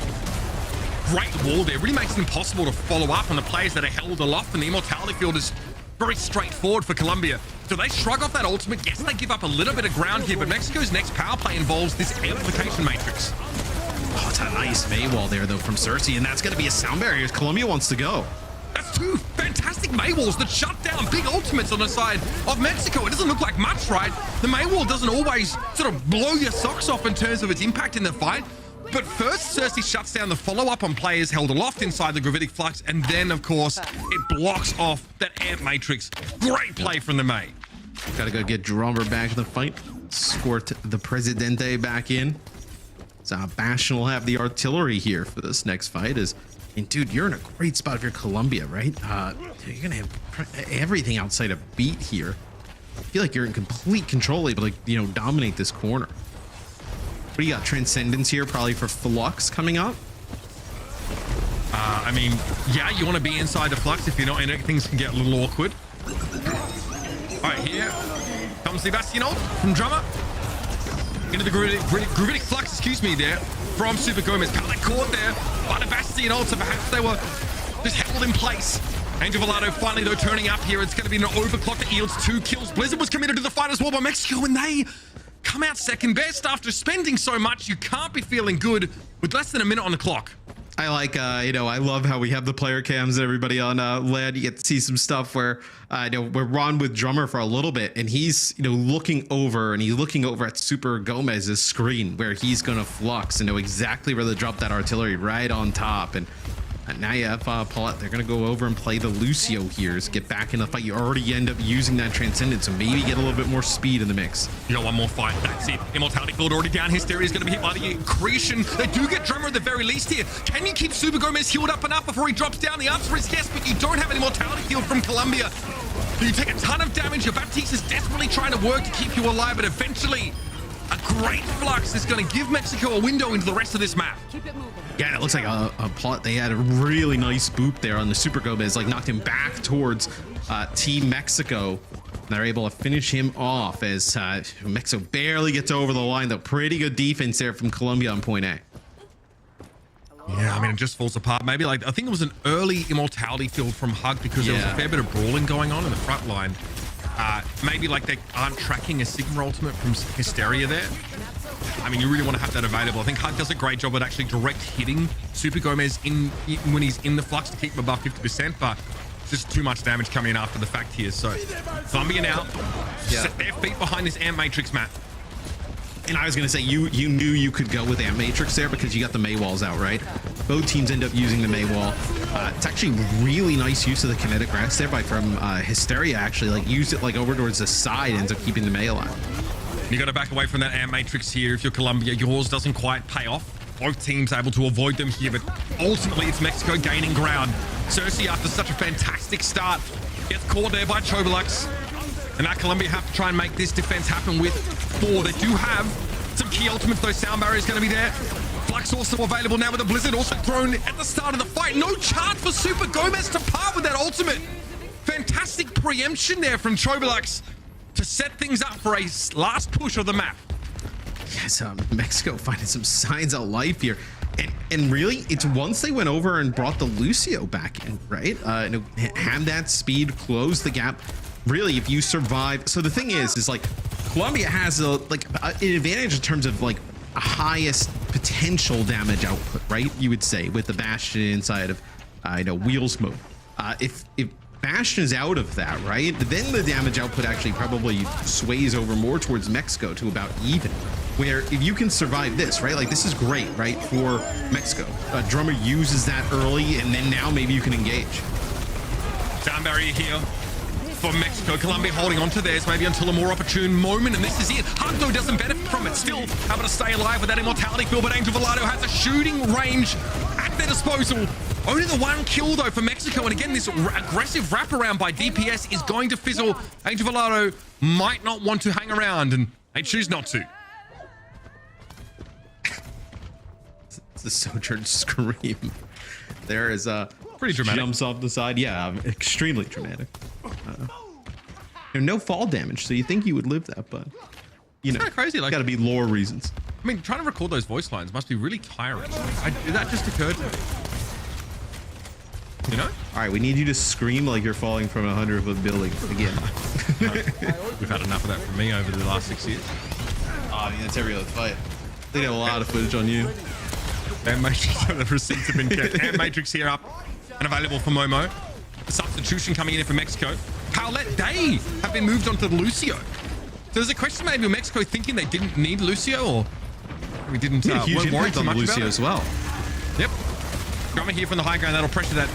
Great wall there. Really makes it impossible to follow up on the players that are held aloft, and the Immortality field is very straightforward for Colombia. Do they shrug off that ultimate? Yes, they give up a little bit of ground here, but Mexico's next power play involves this amplification matrix. Oh, it's a nice Mei wall there, though, from Cersei, and that's going to be a sound barrier. Colombia wants to go. That's two fantastic Mei walls that shut down big ultimates on the side of Mexico. It doesn't look like much, right? The Mei wall doesn't always sort of blow your socks off in terms of its impact in the fight. But first, Cersei shuts down the follow-up on players held aloft inside the Gravitic Flux, and then, of course, it blocks off that amp matrix. Great play from the Mei. Gotta go get Drummer back in the fight. Squirt the Presidente back in. So Bastion will have the artillery here for this next fight. And dude, you're in a great spot if you're Colombia, right? You're gonna have everything outside of beat here. I feel like you're in complete control, able to, you know, dominate this corner. What do you got? Transcendence here, probably for Flux coming up. I mean, yeah, you want to be inside the flux. If you're not in it, things can get a little awkward. All right, here comes the Bastion ult from Drummer. Into the Gravitic Flux, excuse me, there from Super Gomez. Pallet caught there by the Bastion ult, so perhaps they were just held in place. Angel Volado finally, though, turning up here. It's going to be an overclock that yields 2 kills. Blizzard was committed to the fight as well by Mexico, and they come out second best after spending so much. You can't be feeling good with less than a minute on the clock. I like, you know, I love how we have the player cams and everybody on LED. You get to see some stuff where, you know, we're on with Drummer for a little bit, and he's, you know, looking over at Super Gomez's screen where he's going to flux and know exactly where to drop that artillery right on top. And now you have Paulette. They're going to go over and play the Lucio here to get back in the fight. You already end up using that Transcendence, so maybe get a little bit more speed in the mix. You got one more fight. That's it. Immortality Field already down. Hysteria is going to be hit by the accretion. They do get Drummer at the very least here. Can you keep Super Gomez healed up enough before he drops down? The answer is yes, but you don't have an Immortality Field from Colombia. You take a ton of damage. Your Baptiste is desperately trying to work to keep you alive, but eventually a great flux is going to give Mexico a window into the rest of this map. Yeah, it looks like a plot. They had a really nice boop there on the Super Gomez, like knocked him back towards Team Mexico. And they're able to finish him off as Mexico barely gets over the line, though. Pretty good defense there from Colombia on point A. Yeah, I mean, it just falls apart. Maybe like, I think it was an early Immortality Field from Hug because there was a fair bit of brawling going on in the front line. Maybe like they aren't tracking a Sigma ultimate from Hysteria there. I mean, you really want to have that available. I think Hug does a great job at actually direct hitting Super Gomez when he's in the flux to keep him above 50%, but just too much damage coming in after the fact here. So Colombia now set their feet behind this Amp Matrix, Matt. And I was going to say, you knew you could go with Amp Matrix there because you got the Mei walls out, right? Both teams end up using the Mei wall. It's actually really nice use of the kinetic rest there from Hysteria, actually. Like, used it like over towards the side, ends up keeping the Mei alive. You got to back away from that Amp Matrix here if you're Colombia. Yours doesn't quite pay off. Both teams able to avoid them here, but ultimately it's Mexico gaining ground. Cersei, after such a fantastic start, gets caught there by Chobalux. And now Colombia have to try and make this defense happen with 4. They do have some key ultimates, though. Sound barrier is going to be there. Flux also available now with the Blizzard also thrown at the start of the fight. No chance for Super Gomez to part with that ultimate. Fantastic preemption there from Chobalux to set things up for a last push of the map. Yes, Mexico finding some signs of life here. And really, it's once they went over and brought the Lucio back in, right? Have that speed, close the gap. Really, if you survive. So the thing is like Colombia has an advantage in terms of like a highest potential damage output, right? You would say with the Bastion inside of Wheels mode. If Bastion is out of that, right, then the damage output actually probably sways over more towards Mexico to about even. Where if you can survive this, right, like this is great, right, for Mexico. Drummer uses that early, and then now maybe you can engage. Sound barrier here for Mexico. Colombia holding on to theirs maybe until a more opportune moment, and this is it. Hugdo doesn't benefit from it. Still able to stay alive with that Immortality Field, but Angel Volado has a shooting range at their disposal. Only the 1 kill, though, for Mexico. And again, this aggressive wraparound by DPS is going to fizzle. Angel Volado might not want to hang around, and they choose not to. It's the Sojourn scream. There is pretty dramatic. Jumps off the side. Yeah, extremely dramatic. No fall damage, so you think you would live that, but you know, kind of crazy. Like, got to be lore reasons. I mean, trying to record those voice lines must be really tiring. That just occurred to me. You know? All right, we need you to scream like you're falling from a 100-foot building again. We've had enough of that from me over the last 6 years. I mean, that's every other fight. They got a lot of footage on you. And Matrix, the receipts have been kept. And Matrix here up and available for Momo. The substitution coming in for Mexico. Paulette, they have been moved on to Lucio. So there's a question maybe of Mexico thinking they didn't need Lucio, or we didn't huge worry impact too on much Lucio about as well. Yep. Drummer here from the high ground. That'll pressure that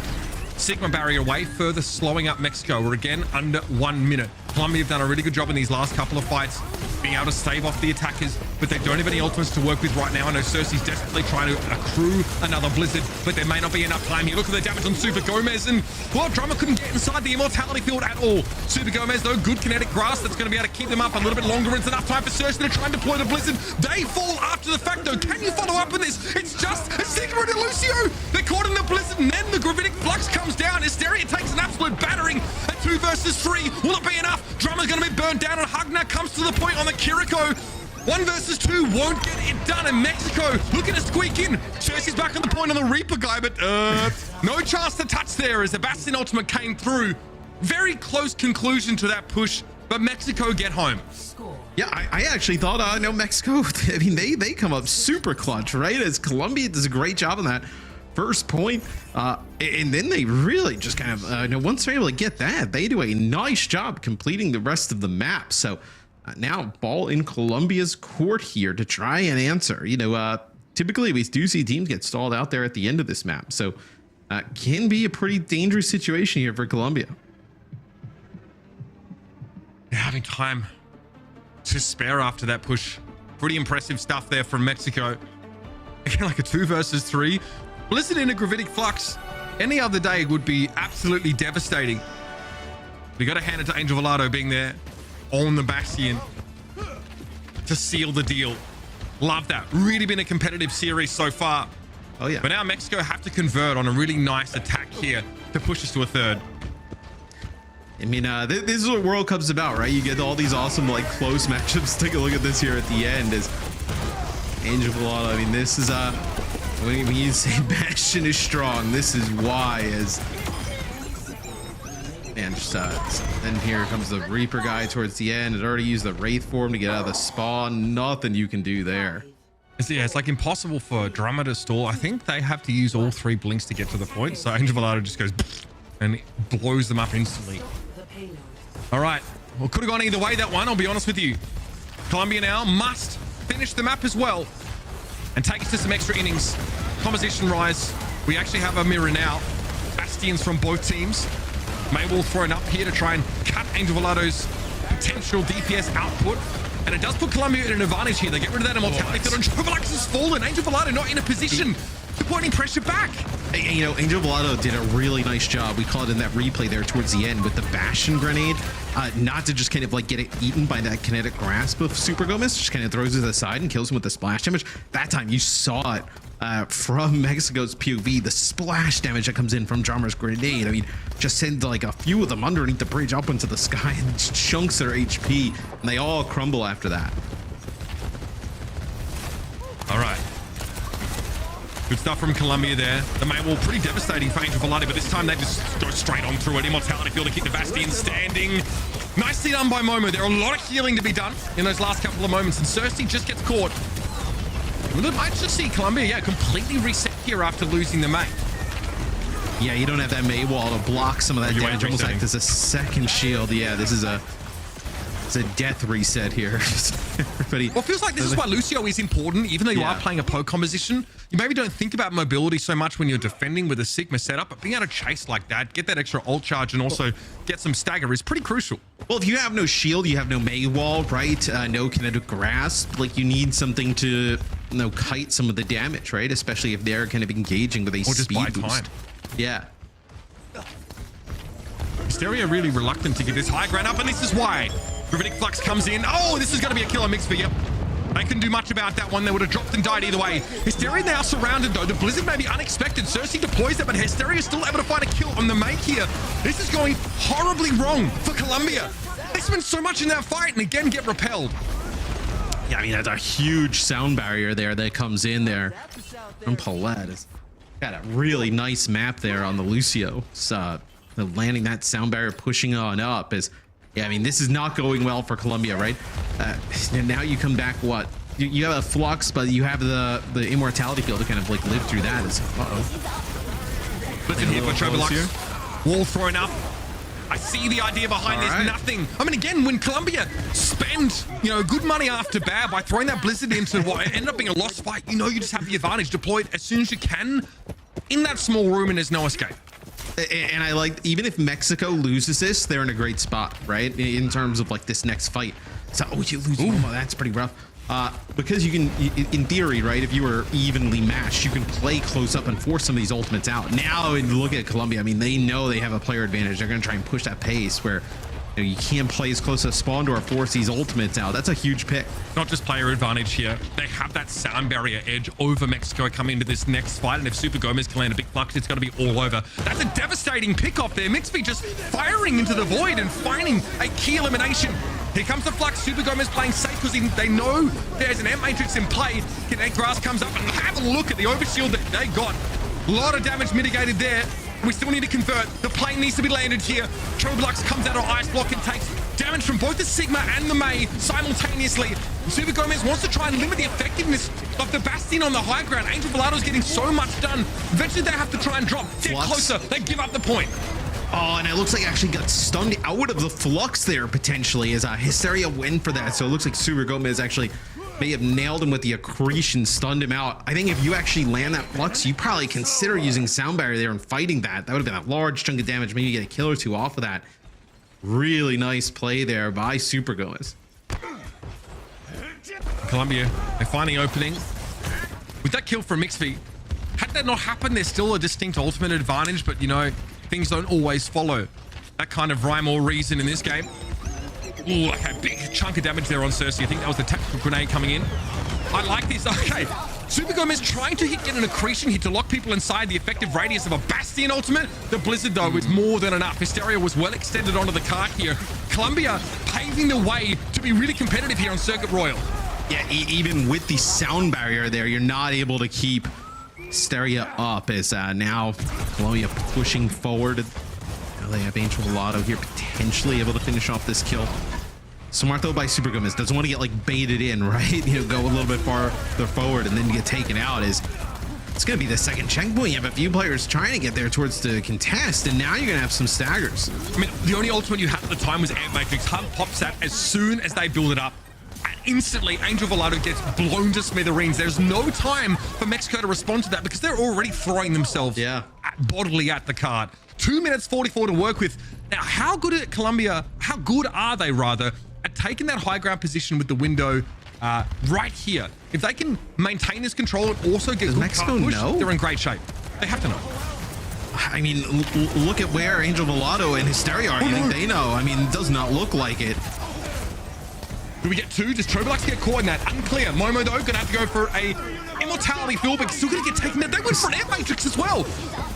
Sigma barrier away, further slowing up Mexico. We're again under 1 minute. Colombia have done a really good job in these last couple of fights, being able to stave off the attackers, but they don't have any ultimates to work with right now. I know Cersei's desperately trying to accrue another blizzard, but there may not be enough time here. Look at the damage on Super Gomez, and well, Drummer couldn't get inside the immortality field at all. Super Gomez, though, good kinetic grass that's going to be able to keep them up a little bit longer. It's enough time for Cersei to try and deploy the blizzard. They fall after the fact, though. Can you follow up with this? It's just a Sigma and Lucio. They're caught in the blizzard, and then the gravitic flux comes down. Hysteria takes an absolute battering at 2 versus 3. Will it be enough? Drummer's going to be burned down, and Hugner comes to the point on the Kiriko. 1 versus 2 won't get it done in Mexico. Looking to squeak in. Cersei's back on the point on the Reaper guy, but no chance to touch there as the Bastion ultimate came through. Very close conclusion to that push, but Mexico get home. Yeah, I actually thought, no, Mexico, I mean, they come up super clutch, right? As Colombia does a great job on that first point. And then they really just kind of, once they're able to get that, they do a nice job completing the rest of the map. So now ball in Colombia's court here to try and answer. Typically we do see teams get stalled out there at the end of this map. So can be a pretty dangerous situation here for Colombia. They're having time to spare after that push. Pretty impressive stuff there from Mexico. Again, like a 2 versus 3. Blizzard in a gravitic flux any other day would be absolutely devastating. We got to hand it to Angel Velado being there on the Bastion to seal the deal. Love that. Really been a competitive series so far. Oh yeah. But now Mexico have to convert on a really nice attack here to push us to a 3rd. I mean, this is what World Cup's about, right? You get all these awesome, like, close matchups. Take a look at this here at the end as Angel Velado. I mean, this is, when you say Bastion is strong, this is why, as, man, just, then here comes the Reaper guy towards the end. It already used the Wraith form to get out of the spawn. Nothing you can do there. Yeah, it's like impossible for Drummer to stall. I think they have to use all 3 blinks to get to the point. So Angel Velado just goes and blows them up instantly. All right. Well, could have gone either way, that one, I'll be honest with you. Colombia now must finish the map as well and take us to some extra innings. Composition rise. We actually have a mirror now. Bastions from both teams. Maywall thrown up here to try and cut Angel Velado's potential DPS output. And it does put Colombia in an advantage here. They get rid of that immortality field, and Trovalax has fallen. Angel Velado not in a position to put any pressure back. Angel Velado did a really nice job. We call it in that replay there towards the end with the Bastion grenade. Not to just kind of like get it eaten by that kinetic grasp of Super Gomez, just kind of throws it to the side and kills him with the splash damage. That time you saw it from Mexico's POV, the splash damage that comes in from Drummer's grenade. I mean, just send like a few of them underneath the bridge up into the sky and chunks their HP, and they all crumble after that. All right. Good stuff from Colombia there. The main wall pretty devastating for Angel Velado, but this time they just go straight on through it. Immortality field to keep the Bastion standing. Nicely done by Momo. There are a lot of healing to be done in those last couple of moments, and Cersei just gets caught. We might just see Colombia, completely reset here after losing the mate. Yeah, you don't have that May wall to block some of that damage. Almost like there's a second shield. Yeah, this is a death reset here. Everybody. Well, it feels like this is why Lucio is important, even though you are playing a poke composition. You maybe don't think about mobility so much when you're defending with a Sigma setup, but being able to chase like that, get that extra ult charge, and also get some stagger is pretty crucial. Well, if you have no shield, you have no May wall, right? No kinetic grasp. Like, you need something to, kite some of the damage, right? Especially if they're kind of engaging with a speed boost. Yeah. Hysteria really reluctant to get this high ground up, and this is why. Gravitic Flux comes in. Oh, this is going to be a killer mix for you. They couldn't do much about that one. They would have dropped and died either way. Hysteria now surrounded, though. The Blizzard may be unexpected. Cersei deploys it, but Hysteria is still able to find a kill on the mate here. This is going horribly wrong for Colombia. They spent so much in that fight and again get repelled. Yeah, I mean, that's a huge sound barrier there that comes in there. And Paulette has got a really nice map there on the Lucio. So landing that sound barrier, pushing on up is... Yeah, I mean, this is not going well for Colombia, right? And now you come back, what? You have a flux, but you have the immortality field to kind of like live through that. Listen here for Trovalax. Wall thrown up. I see the idea behind this. Nothing. I mean, again, when Colombia spend, good money after bad by throwing that Blizzard into what ended up being a lost fight, you just have the advantage. Deploy it as soon as you can in that small room and there's no escape. And I like, even if Mexico loses this, they're in a great spot, right? In terms of like this next fight. So, oh, you lose. Oh, that's pretty rough. Because you can, in theory, right, if you were evenly matched, you can play close up and force some of these ultimates out. Now, look at Colombia. I mean, they know they have a player advantage. They're going to try and push that pace where you can't play as close as spawn or force these ultimates out. That's a huge pick. Not just player advantage here. They have that sound barrier edge over Mexico coming into this next fight. And if Super Gomez can land a big flux, it's going to be all over. That's a devastating pick off there. Mixby just firing into the void and finding a key elimination. Here comes the flux. Super Gomez playing safe because they know there's an Amp Matrix in play. Kinetic Grass comes up and have a look at the overshield that they got. A lot of damage mitigated there. We still need to convert. The plane needs to be landed here. Troblux comes out of Ice Block and takes damage from both the Sigma and the Mei simultaneously. Super Gomez wants to try and limit the effectiveness of the Bastion on the high ground. Angel Volado's getting so much done. Eventually they have to try and drop. Get closer. They give up the point. Oh, and it looks like actually got stunned out of the flux there potentially as Hysteria went for that. So it looks like Super Gomez actually may have nailed him with the accretion, stunned him out. I think if you actually land that flux, you probably consider using sound barrier there and fighting that. That would have been a large chunk of damage. Maybe get a kill or two off of that. Really nice play there by Super Gomez. Colombia, they're finding opening. With that kill from Mixby, had that not happened, there's still a distinct ultimate advantage, but you know, things don't always follow that kind of rhyme or reason in this game. Ooh, like a big chunk of damage there on Cersei. I think that was the tactical grenade coming in. I like this. Okay, Super Gomez trying to get an accretion hit to lock people inside the effective radius of a Bastion ultimate. The Blizzard, though, is more than enough. Hysteria was well extended onto the cart here. Colombia paving the way to be really competitive here on Circuit Royal. Yeah, even with the sound barrier there, you're not able to keep Hysteria up as now Colombia pushing forward. They have Angel Volado here potentially able to finish off this kill. Smart though by Super Gomez, doesn't want to get like baited in, right? You know, go a little bit farther forward and then get taken out. It's going to be the second checkpoint. You have a few players trying to get there towards the contest, and now you're going to have some staggers. I mean, the only ultimate you had at the time was Amp Matrix. Hunt pops that as soon as they build it up. And instantly, Angel Volado gets blown to smithereens. There's no time for Mexico to respond to that because they're already throwing themselves bodily at the card. 2 minutes 44 to work with. Now, how good at Colombia, how good are they rather at taking that high ground position with the window right here? If they can maintain this control and also get Does Mexico push, know? they're in great shape. They have to know. I mean, look at where Angel Volado and Hysteria are. You think they know? I mean, it does not look like it. Do we get two? Does Troblux get caught in that? Unclear. Momo, though, gonna have to go for a immortality fill, but still gonna get taken down. They went for an Amp Matrix as well.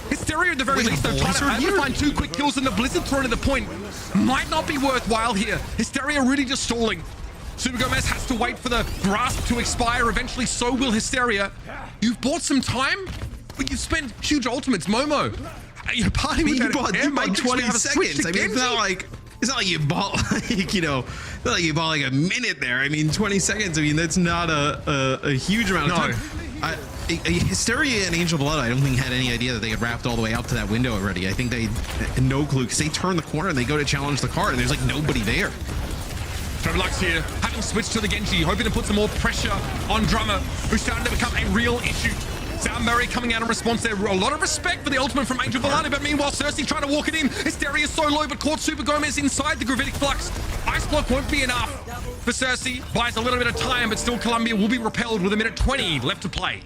Hysteria at the very least, though, trying to find 2 quick kills, and the Blizzard thrown to the point might not be worthwhile here. Hysteria really just stalling. Super Gomez has to wait for the grasp to expire. Eventually, so will Hysteria. You've bought some time, but you've spent huge ultimates. Momo, you're partying with that you bought 20 seconds. I mean, it's not like you bought like, you know, it's not like you bought like a minute there. I mean, 20 seconds. I mean, that's not a huge amount of time. Hysteria and Angel Blood, I don't think had any idea that they had wrapped all the way out to that window already. I think they had no clue because they turn the corner and they go to challenge the card and there's like nobody there. Troblux here, having switched to the Genji, hoping to put some more pressure on Drummer, who's starting to become a real issue. Sound Barrier coming out in response there. A lot of respect for the ultimate from Angel Volado, but meanwhile, Cersei trying to walk it in. Hysteria is so low, but caught Super Gomez inside the Gravitic Flux. Ice Block won't be enough for Cersei. Buys a little bit of time, but still Colombia will be repelled with 1:20 left to play.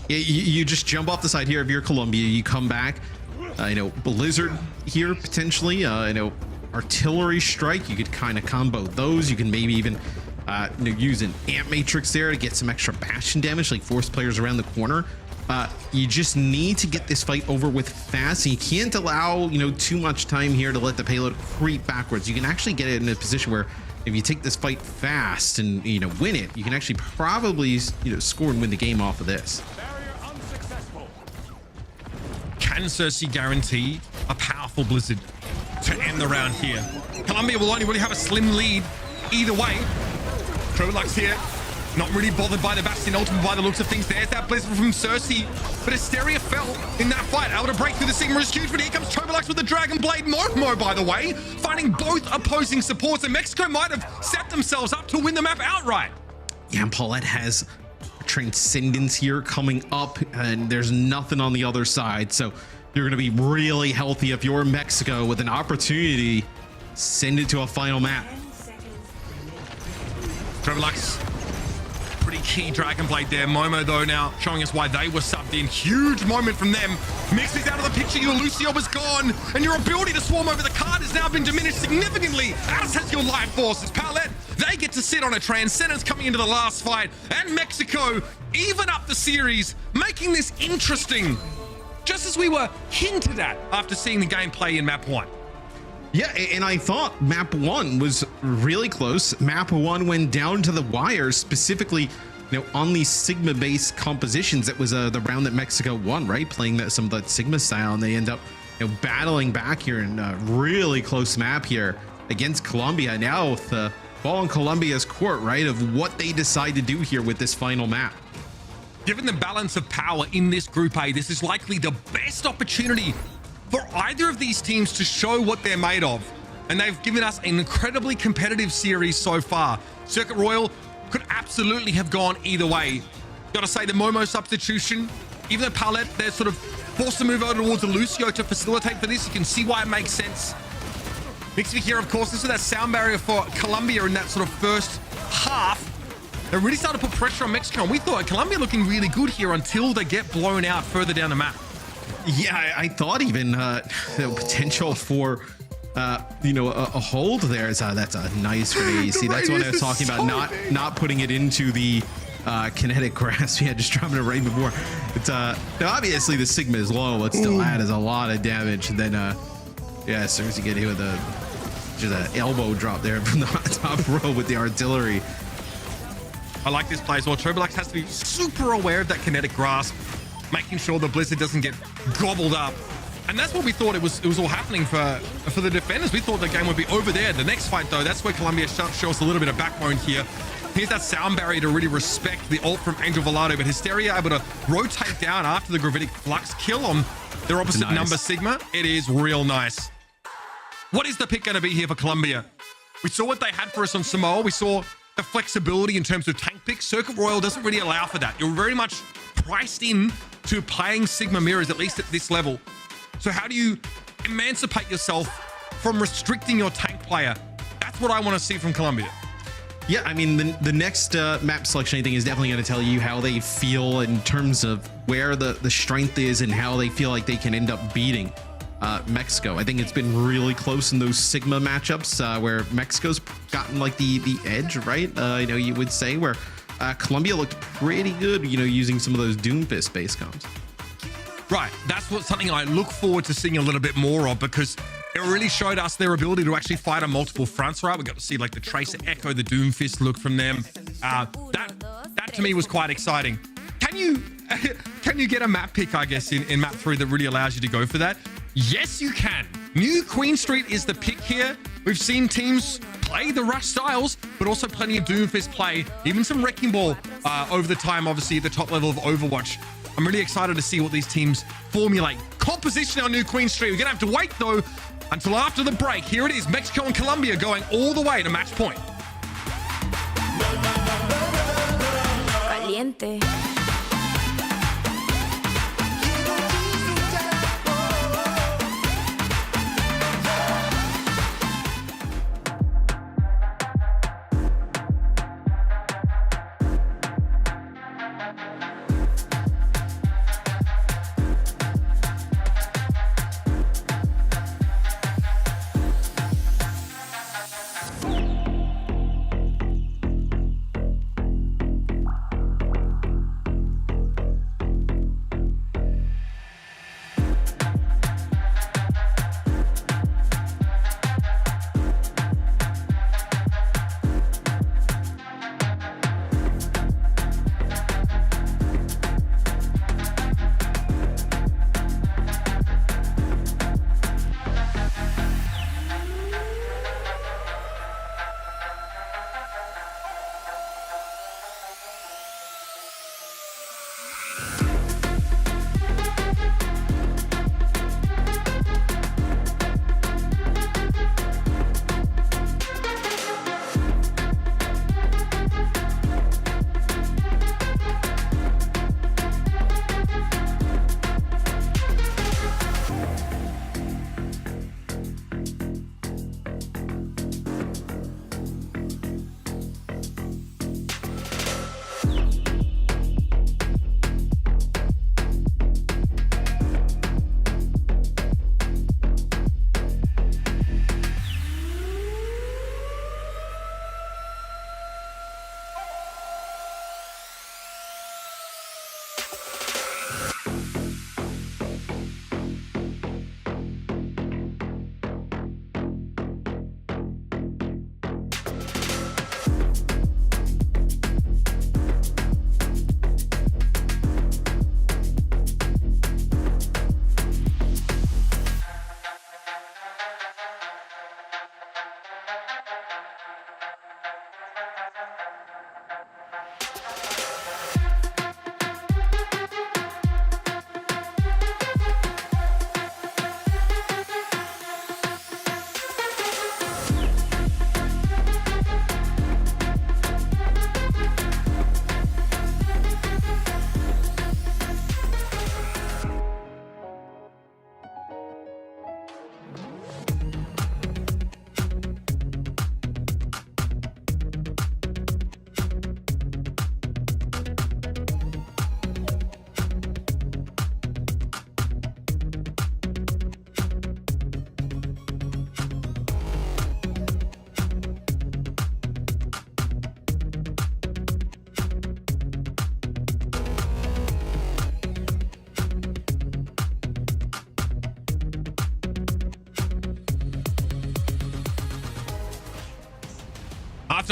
Yeah, you just jump off the side here if you're Colombia. You come back. You know, Blizzard here potentially. You know, Artillery Strike. You could kind of combo those. You can maybe even you know, use an Amp Matrix there to get some extra Bastion damage, like force players around the corner. You just need to get this fight over with fast. And you can't allow, you know, too much time here to let the payload creep backwards. You can actually get it in a position where if you take this fight fast and, you know, win it, you can actually probably, you know, score and win the game off of this. Can Cersei guarantee a powerful Blizzard to end the round here? Colombia will only really have a slim lead either way. Troblux here, not really bothered by the Bastion ultimate by the looks of things. There's that Blizzard from Cersei, but Hysteria fell in that fight. Able to break through the Sigma is huge, but here comes Troblux with the Dragon Blade. Momo, by the way, finding both opposing supports, and Mexico might have set themselves up to win the map outright. Yeah, and Paulette has Transcendence here coming up, and there's nothing on the other side. So you're going to be really healthy if you're Mexico with an opportunity. Send it to a final map. Trevelux, pretty key Dragon Blade there. Momo, though, now showing us why they were subbed in. Huge moment from them. Mixie's out of the picture. Your Lucio is gone. And your ability to swarm over the card has now been diminished significantly, as has your life force. As Paulette, they get to sit on a Transcendence coming into the last fight. And Mexico even up the series, making this interesting, just as we were hinted at after seeing the gameplay in Map 1. Yeah, and I thought map 1 was really close. Map 1 went down to the wire, specifically, on these Sigma-based compositions. It was the round that Mexico won, right? Playing some of that Sigma style, and they end up, battling back here in a really close map here against Colombia. Now with the ball in Colombia's court, right, of what they decide to do here with this final map. Given the balance of power in this Group A, this is likely the best opportunity for either of these teams to show what they're made of. And they've given us an incredibly competitive series so far. Circuit Royal could absolutely have gone either way. Gotta say, the Momo substitution, even though Paulette, they're sort of forced to move over towards the Lucio to facilitate for this, you can see why it makes sense. Mixed here, of course, this is that sound barrier for Colombia in that sort of first half. They really started to put pressure on Mexico, and we thought Colombia looking really good here until they get blown out further down the map. Yeah, I thought even the potential for a hold there is that's a nice raise. See, that's what I was talking about, not putting it into the kinetic grasp. Yeah, just dropping it right before. It's now obviously the Sigma is low, but still that is a lot of damage. And then as soon as you get hit with just an elbow drop there from the top row with the artillery. I like this play as well. Turbolax has to be super aware of that kinetic grasp, making sure the Blizzard doesn't get gobbled up. And that's what we thought it was all happening for the defenders. We thought the game would be over there. The next fight, though, that's where Colombia shows us a little bit of backbone here. Here's that sound barrier to really respect the ult from Angel Velado, but Hysteria able to rotate down after the Gravitic Flux kill on their opposite number, Sigma. It is real nice. What is the pick going to be here for Colombia? We saw what they had for us on Samoa. We saw the flexibility in terms of tank picks. Circuit Royal doesn't really allow for that. You're very much priced in to playing Sigma mirrors, at least at this level. So how do you emancipate yourself from restricting your tank player? That's what I want to see from Colombia. Yeah, I mean, the next map selection, I think, is definitely going to tell you how they feel in terms of where the strength is and how they feel like they can end up beating Mexico. I think it's been really close in those Sigma matchups where Mexico's gotten like the edge, right? You would say, where Colombia looked pretty good, using some of those Doomfist base comps. Right, that's something I look forward to seeing a little bit more of, because it really showed us their ability to actually fight on multiple fronts, right? We got to see like the Tracer Echo, the Doomfist look from them. That to me was quite exciting. Can you get a map pick, I guess, in map 3 that really allows you to go for that? Yes, you can. New Queen Street is the pick here. We've seen teams play the Rush styles, but also plenty of Doomfist play, even some Wrecking Ball over the time, obviously, at the top level of Overwatch. I'm really excited to see what these teams formulate. Composition on New Queen Street. We're going to have to wait, though, until after the break. Here it is, Mexico and Colombia going all the way to match point. Caliente.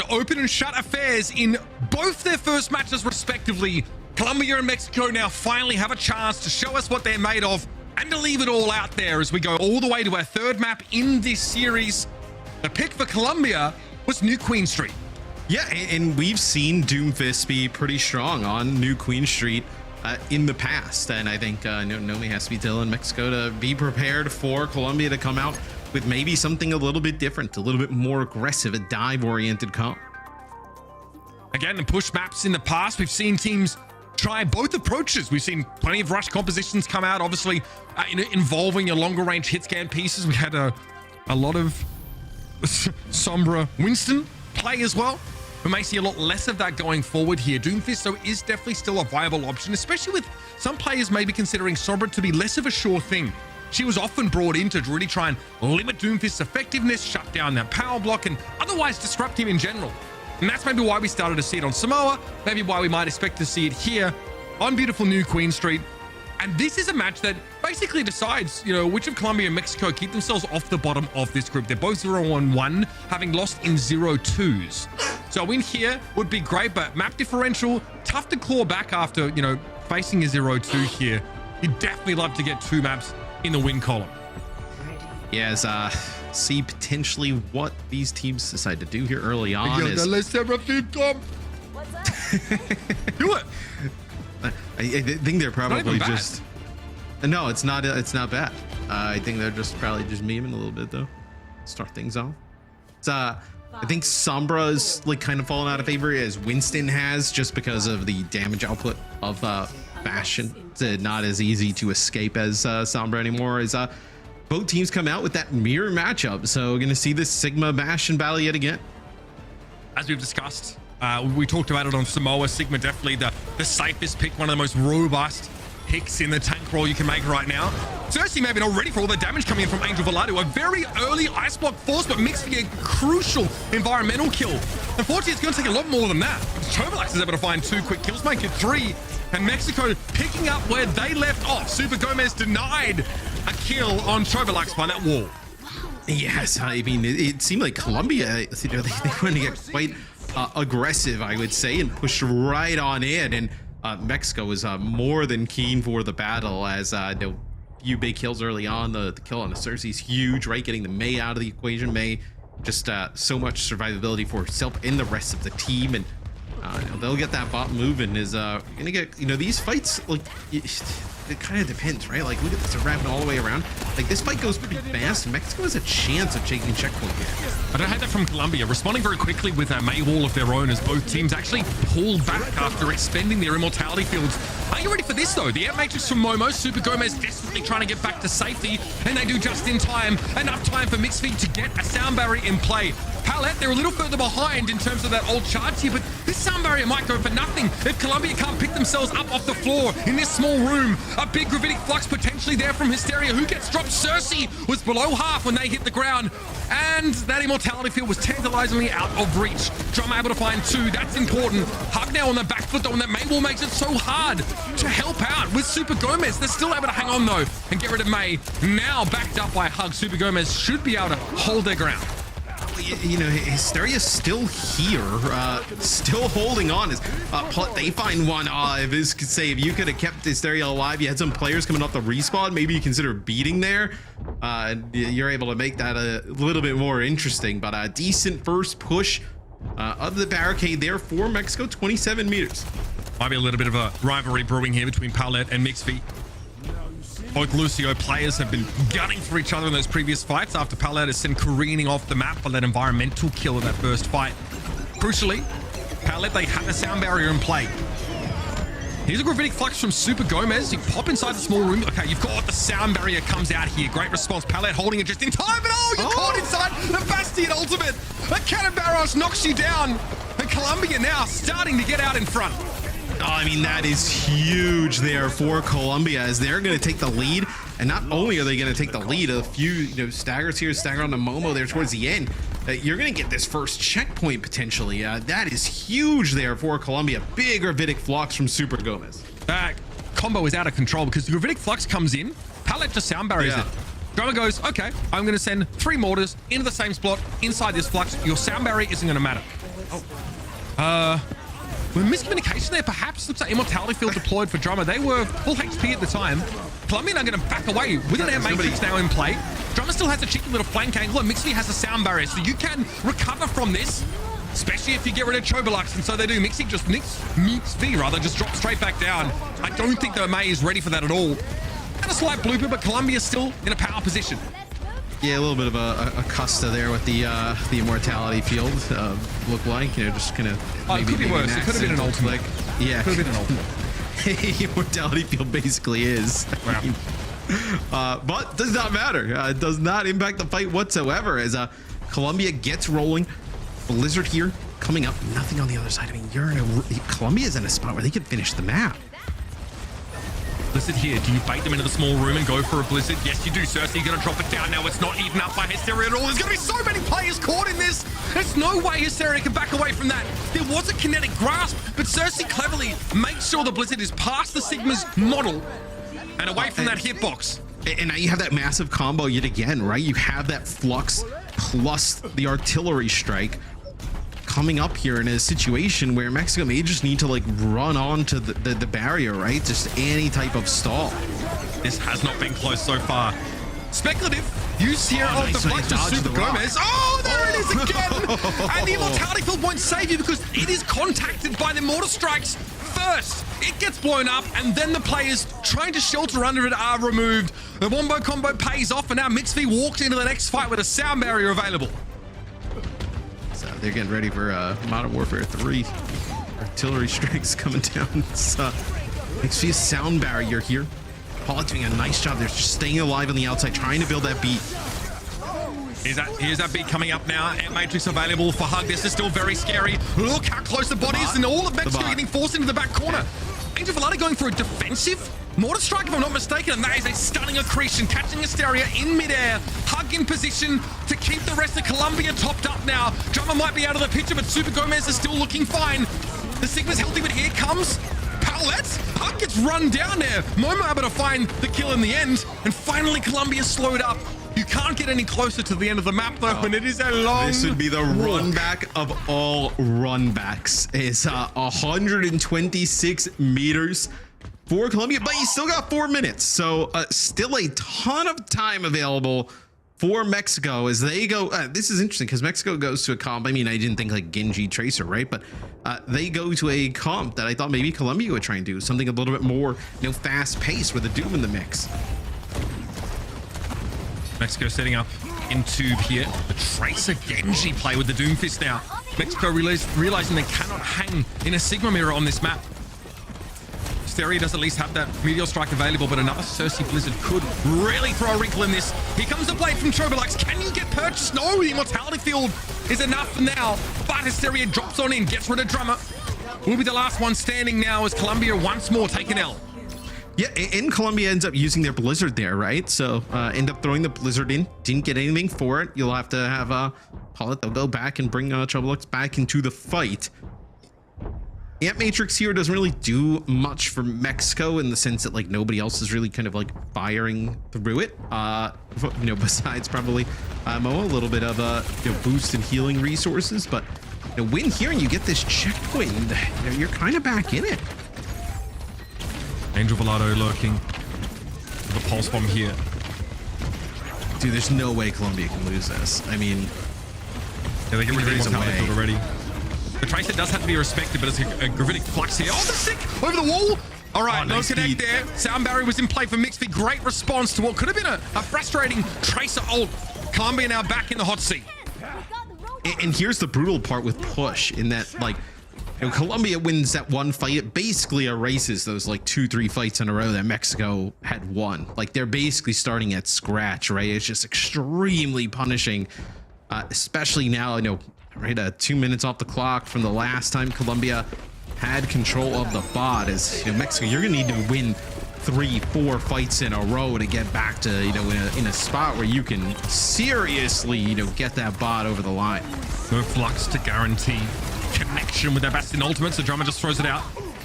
to open and shut affairs in both their first matches respectively. Colombia and Mexico now finally have a chance to show us what they're made of and to leave it all out there as we go all the way to our third map in this series. The pick for Colombia was New Queen Street. Yeah, and we've seen Doomfist be pretty strong on New Queen Street in the past. And I think Nomi has to be telling Mexico to be prepared for Colombia to come out with maybe something a little bit different, a little bit more aggressive, a dive-oriented comp. Again, in push maps in the past, we've seen teams try both approaches. We've seen plenty of rush compositions come out, obviously involving your longer range hit scan pieces. We had a lot of Sombra Winston play as well. We may see a lot less of that going forward here. Doomfist, though, is definitely still a viable option, especially with some players maybe considering Sombra to be less of a sure thing. She was often brought in to really try and limit Doomfist's effectiveness, shut down that power block, and otherwise disrupt him in general. And that's maybe why we started to see it on Samoa, maybe why we might expect to see it here on beautiful New Queen Street. And this is a match that basically decides, which of Colombia and Mexico keep themselves off the bottom of this group. They're both 0-1-1, having lost in 0-2s. So a win here would be great, but map differential, tough to claw back after, facing a 0-2 here. You'd definitely love to get 2 maps in the win column. Yes, see potentially what these teams decide to do here early on. Do it. I think they're probably just. No, it's not. It's not bad. I think they're just probably just memeing a little bit though. Start things off. It's I think Sombra's like kind of fallen out of favor as Winston has, just because of the damage output of Bastion. It's not as easy to escape as Sombra anymore. As both teams come out with that mirror matchup, so we're gonna see this Sigma Bastion battle yet again. As we've discussed, we talked about it on Samoa. Sigma definitely the safest pick, one of the most robust picks in the tank role you can make right now. Cersei maybe not ready for all the damage coming in from Angel Velado. A very early ice block force, but mixed with a crucial environmental kill. Unfortunately, it's going to take a lot more than that. Turbolax is able to find 2 quick kills, make it 3. And Mexico picking up where they left off. Super Gomez denied a kill on Turbolax by that wall. Yes, I mean, it seemed like Colombia, they wanted to get quite aggressive, I would say, and pushed right on in. And Mexico was more than keen for the battle, as the few big kills early on. The kill on the Cersei is huge, right? Getting the Mei out of the equation. Mei, just so much survivability for herself and the rest of the team. And they'll get that bot moving. Is gonna get, these fights, like, it kind of depends, right? Like, look at this, wrapping all the way around. Like, this fight goes pretty fast. Mexico has a chance of taking checkpoint here. I don't hate that from Colombia, responding very quickly with a Mei wall of their own as both teams actually pulled back after expending their immortality fields. Are you ready for this, though? The Amp Matrix from Momo, Super Gomez desperately trying to get back to safety, and they do just in time. Enough time for Mixfeed to get a sound barrier in play. Palette, they're a little further behind in terms of that old charge here, but this sound barrier might go for nothing if Colombia can't pick themselves up off the floor in this small room. A big gravitic flux potentially there from Hysteria, who gets dropped. Cersei was below half when they hit the ground, and that immortality field was tantalizingly out of reach. Drum able to find 2, that's important. Hug now on the back foot though, and that Mei wall makes it so hard to help out with Super Gomez. They're still able to hang on though and get rid of Mei. Now backed up by Hug, Super Gomez should be able to hold their ground. Hysteria's still here, still holding on. They find one. If this could say, if you could have kept Hysteria alive, you had some players coming off the respawn, maybe you consider beating there. You're able to make that a little bit more interesting, but a decent first push of the barricade there for Mexico, 27 meters. Might be a little bit of a rivalry brewing here between Paulette and Mixfeed. Both Lucio players have been gunning for each other in those previous fights after Paulette is sent careening off the map for that environmental kill in that first fight. Crucially, Paulette, they had a sound barrier in play. Here's a gravitic flux from Super Gomez. You pop inside the small room. Okay, you've got the sound barrier comes out here. Great response. Paulette holding it just in time, but you're caught inside the Bastion ultimate. A cannon barrage knocks you down. And Colombia now starting to get out in front. I mean, that is huge there for Colombia, as they're going to take the lead. And not only are they going to take the lead, a few staggers here, stagger on the Momo there towards the end. You're going to get this first checkpoint potentially. That is huge there for Colombia. Big gravitic flux from Super Gomez. Combo is out of control because the gravitic flux comes in. Palette just sound barriers it. Drummer goes, okay, I'm going to send 3 mortars into the same spot inside this flux. Your sound barrier isn't going to matter. With miscommunication there, perhaps. Looks like Immortality Field deployed for Drummer. They were full HP at the time. Colombia are going to back away with an air matrix now in play. Drummer still has a cheeky little flank angle, and Mixy has a sound barrier, so you can recover from this, especially if you get rid of Chobolux, and so they do. Mixy just just drops straight back down. I don't think the May is ready for that at all. And a slight blooper, but Colombia's still in a power position. Yeah, a little bit of a Custa there with the Immortality Field. Look like, just kind of. Oh, it could be worse. It could have been an ultimate. Yeah, could have been an ultimate. Immortality Field basically is. Wow. But does not matter. It does not impact the fight whatsoever as Colombia gets rolling. Blizzard here coming up. Nothing on the other side. I mean, Colombia's in a spot where they can finish the map. Blizzard here. Do you bait them into the small room and go for a Blizzard? Yes, you do. Cersei going to drop it down now. It's not even up by Hysteria at all. There's going to be so many players caught in this. There's no way Hysteria can back away from that. There was a kinetic grasp, but Cersei cleverly makes sure the Blizzard is past the Sigma's model and away from that hitbox. And now you have that massive combo yet again, right? You have that Flux plus the artillery strike coming up here in a situation where Mexico may just need to like run onto the barrier, right? Just any type of stall. This has not been close so far. Speculative use here of the flash of Super Gomez. Oh, there it is again! And the Immortality Field won't save you because it is contacted by the Mortar Strikes first. It gets blown up, and then the players trying to shelter under it are removed. The wombo combo pays off, and now Mixy walks into the next fight with a sound barrier available. So they're getting ready for Modern Warfare 3. Artillery strikes coming down. So Mixy's sound barrier here. Paul doing a nice job there, just staying alive on the outside, trying to build that beat. Here's that beat coming up now. Air Matrix available for Hug. This is still very scary. Look how close the body is, and all of Mexico getting forced into the back corner. Angel Velada going for a defensive Mortar Strike, if I'm not mistaken, and that is a stunning accretion, catching Hysteria in midair. Hug in position to keep the rest of Colombia topped up now. Drummer might be out of the picture, but Super Gomez is still looking fine. The Sigma's healthy, but here comes Paulette. Hug gets run down there. Momo able to find the kill in the end, and finally Colombia slowed up. You can't get any closer to the end of the map though, and it is a long This would be the run back of all run backs. It's 126 meters for Colombia, but you still got 4 minutes. So still a ton of time available for Mexico as they go. This is interesting because Mexico goes to a comp. I mean, I didn't think like Genji Tracer, right? But they go to a comp that I thought maybe Colombia would try and do something a little bit more, fast paced with a Doom in the mix. Mexico setting up in tube here. The Tracer Genji play with the Doomfist now. Mexico realizing they cannot hang in a Sigma mirror on this map. Hysteria does at least have that Meteor Strike available, but another Cersei Blizzard could really throw a wrinkle in this. Here comes the blade from Chobolux. Can you get purchased? No, the Immortality Field is enough for now. But Hysteria drops on in, gets rid of Drummer. Will be the last one standing now as Colombia once more take an L. Yeah, and Colombia ends up using their Blizzard there, right? So end up throwing the Blizzard in. Didn't get anything for it. You'll have to have Paulette. They'll go back and bring Chobolux back into the fight. Ant Matrix here doesn't really do much for Mexico in the sense that like nobody else is really kind of like firing through it. Besides probably Moa, a little bit of boost in healing resources, but win here and you get this checkpoint. You're kind of back in it. Angel Velada lurking with the pulse bomb here. Dude, there's no way Colombia can lose this. I mean, yeah, they get rid of the Immortality Field already. The Tracer does have to be respected, but it's a gravitic flux here. Oh, the sick over the wall. All right, no connect there. Sound barrier was in play for Mixby. Great response to what could have been a frustrating Tracer ult. Colombia now back in the hot seat. And here's the brutal part with push in that like, Colombia wins that one fight. It basically erases those like 2-3 fights in a row that Mexico had won. Like they're basically starting at scratch, right? It's just extremely punishing, especially now, right, 2 minutes off the clock from the last time Colombia had control of the bot. As Mexico, you're gonna need to win 3-4 fights in a row to get back to in a spot where you can seriously get that bot over the line. No flux to guarantee connection with their Bastion ultimate, so Drummer just throws it out.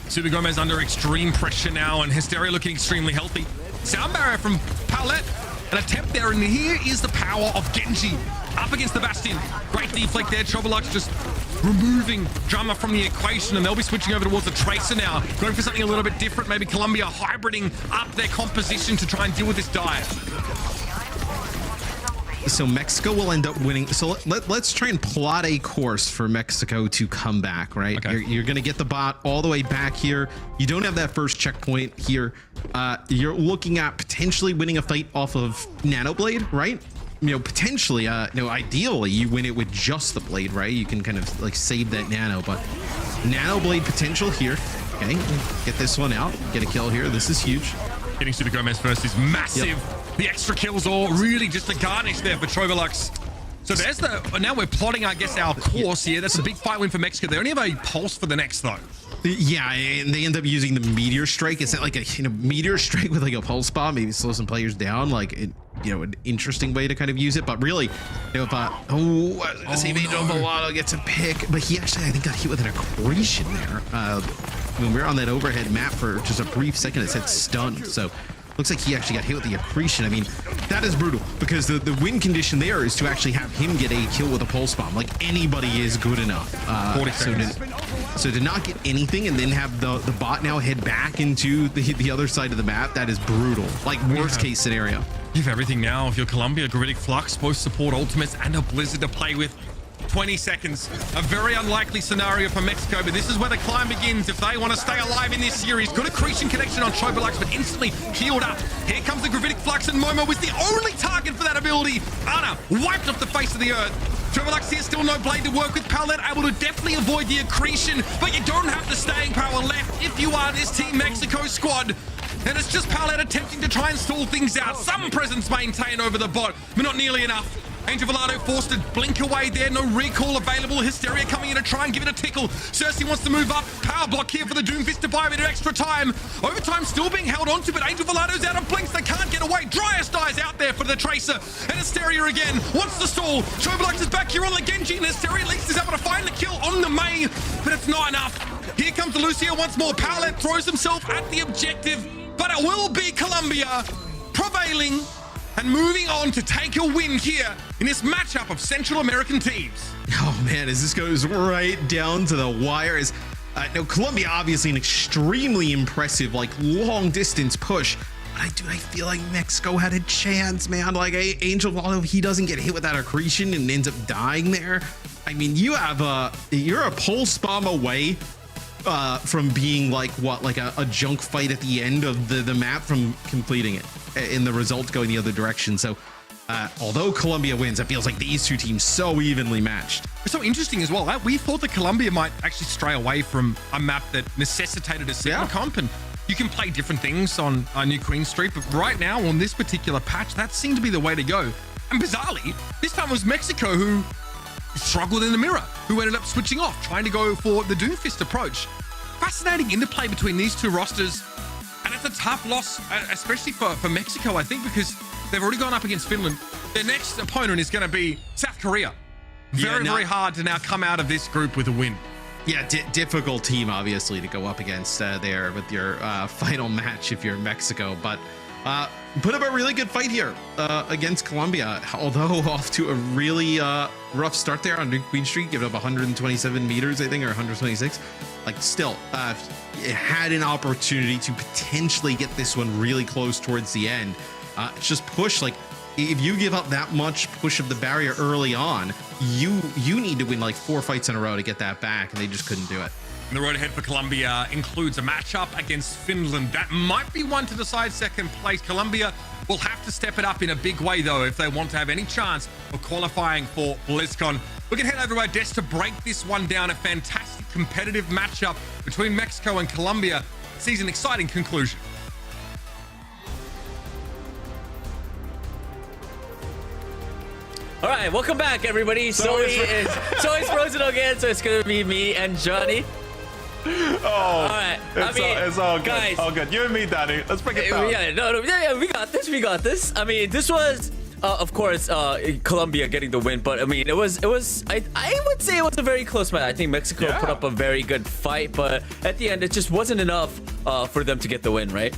Super Gomez under extreme pressure now, and Hysteria looking extremely healthy. Sound barrier from Paulette, an attempt there, and here is the power of Genji up against the Bastion. Great deflect there. Chobolux just removing Drama from the equation, and they'll be switching over towards the Tracer now, going for something a little bit different. Maybe Colombia hybriding up their composition to try and deal with this dive. So Mexico will end up winning. So let's try and plot a course for Mexico to come back, right? Okay. You're going to get the bot all the way back here. You don't have that first checkpoint here. You're looking at potentially winning a fight off of Nanoblade, right? You know, potentially, you know, ideally you win it with just the blade, right? You can kind of like save that nano, but Nanoblade potential here. Okay, get this one out, get a kill here. This is huge. Getting Super Gomez first is massive. Yep. The extra kills all really just a garnish there for Trovolux. So there's the, now we're plotting, I guess, our course here. That's a big fight win for Mexico. They only have a pulse for the next, though. Yeah, and they end up using the Meteor Strike. It's not like a, you know, Meteor Strike with like a pulse bomb, maybe slow some players down, like, it, you know, an interesting way to kind of use it. But really, you know, if save Angel Volado gets a pick, but he actually, I think, got hit with an accretion there. When we were on that overhead map for just a brief second, it said stunned. So looks like he actually got hit with the accretion. I mean, that is brutal because the win condition there is to actually have him get a kill with a pulse bomb. Like, anybody is good enough. 40 seconds. So to not get anything and then have the bot now head back into the other side of the map, that is brutal. Like, worst case scenario. You have everything now. If you're Colombia, Gravitic Flux, both support ultimates and a Blizzard to play with. 20 seconds. A very unlikely scenario for Mexico, but this is where the climb begins if they want to stay alive in this series. Good accretion connection on Trovolux, but instantly healed up. Here comes the Gravitic Flux, and Momo was the only target for that ability. Ana wiped off the face of the earth. Trovolux here, still no blade to work with. Paulette able to definitely avoid the accretion, but you don't have the staying power left if you are this Team Mexico squad. And it's just Paulette attempting to try and stall things out. Some presence maintained over the bot, but not nearly enough. Angel Volado forced to blink away there. No recall available. Hysteria coming in to try and give it a tickle. Cersei wants to move up. Power block here for the Doomfist to buy a bit of extra time. Overtime still being held onto, but Angel Volado's out of blinks. They can't get away. Dryas dies out there for the Tracer. And Hysteria again wants to stall. Trovolux is back here on the Genji, and Hysteria at least is able to find the kill on the Mei, but it's not enough. Here comes Lucio once more. Paulette throws himself at the objective, but it will be Colombia prevailing and moving on to take a win here in this matchup of Central American teams. Oh man, as this goes right down to the wire, is now Colombia obviously an extremely impressive, like, long distance push. But I feel like Mexico had a chance, man. Like, Angel Volado, he doesn't get hit with that accretion and ends up dying there. I mean, you're a pulse bomb away from being like a junk fight at the end of the map from completing it, and the result going the other direction. So although Colombia wins, it feels like these two teams so evenly matched. It's so interesting as well. We thought that Colombia might actually stray away from a map that necessitated a second comp, and you can play different things on New Queen Street, but right now on this particular patch, that seemed to be the way to go. And bizarrely, this time it was Mexico who struggled in the mirror, who ended up switching off, trying to go for the Doomfist approach. Fascinating interplay between these two rosters, and it's a tough loss, especially for Mexico, I think, because they've already gone up against Finland. Their next opponent is going to be South Korea. Very hard to now come out of this group with a win. Yeah, difficult team, obviously, to go up against there with your final match if you're Mexico. But put up a really good fight here against Colombia, although off to a really rough start there on New Queen Street, giving up 127 meters, I think, or 126. Like, still, it had an opportunity to potentially get this one really close towards the end. It's just push. Like, if you give up that much push of the barrier early on, you need to win like 4 fights in a row to get that back, and they just couldn't do it. And the road ahead for Colombia includes a matchup against Finland. That might be one to decide second place. Colombia will have to step it up in a big way, though, if they want to have any chance of qualifying for BlizzCon. We can head over to our desk to break this one down. A fantastic competitive matchup between Mexico and Colombia sees an exciting conclusion. All right, welcome back, everybody. Zoe is frozen again, so it's gonna be me and Johnny. Oh, all right. It's all good. Guys, all good. You and me, Danny. Let's break it down. Yeah, we got this. We got this. I mean, this was, of course, Colombia getting the win, but I mean, it was. I would say it was a very close match. I think Mexico put up a very good fight, but at the end, it just wasn't enough for them to get the win, right?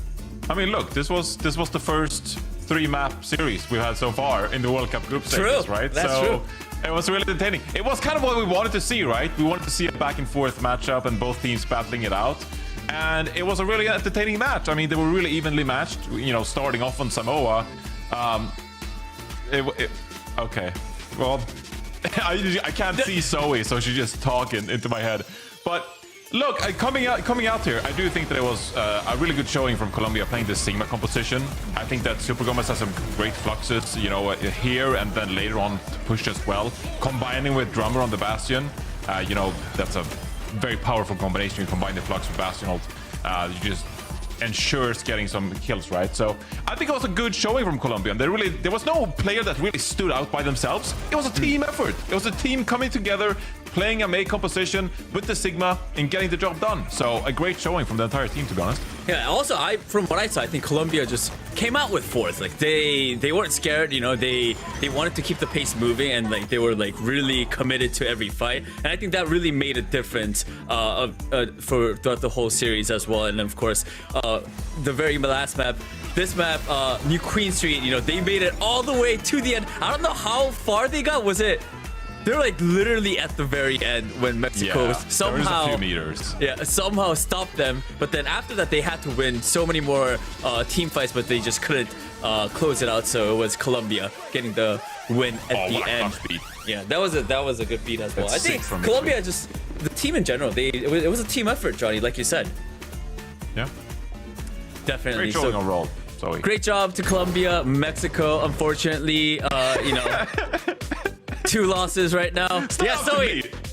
I mean, look, this was the first 3-map series we've had so far in the World Cup group stages, right? That's true. It was really entertaining. It was kind of what we wanted to see, right? We wanted to see a back and forth matchup and both teams battling it out. And it was a really entertaining match. I mean, they were really evenly matched, you know, starting off on Samoa. Okay. Well, I can't see Zoe, so she's just talking into my head. But look, coming out here, I do think that it was a really good showing from Colombia playing this Sigma composition. I think that Super Gomez has some great fluxes, you know, here and then later on pushed as well. Combining with Drummer on the Bastion, you know, that's a very powerful combination. You combine the flux with Bastion ult, you just ensures getting some kills, right? So I think it was a good showing from Colombia. And there was no player that really stood out by themselves. It was a team effort. It was a team coming together, playing a Mei composition with the Sigma and getting the job done. So a great showing from the entire team, to be honest. Yeah, also, from what I saw, I think Colombia just came out with fourth. Like, they weren't scared, you know, they wanted to keep the pace moving, and like they were like really committed to every fight. And I think that really made a difference for throughout the whole series as well. And of course, the very last map, this map, New Queen Street, you know, they made it all the way to the end. I don't know how far they got. Was it? They're like literally at the very end when Mexico somehow a few meters. Yeah, somehow stopped them. But then after that, they had to win so many more team fights, but they just couldn't close it out. So it was Colombia getting the win at the end. Yeah, that was a good beat as well. That's I think Colombia just the team in general. It was a team effort, Johnny, like you said. Yeah, definitely. Great showing overall. Sorry. Great job to Colombia. Mexico, unfortunately, you know. 2 losses right now. Yeah,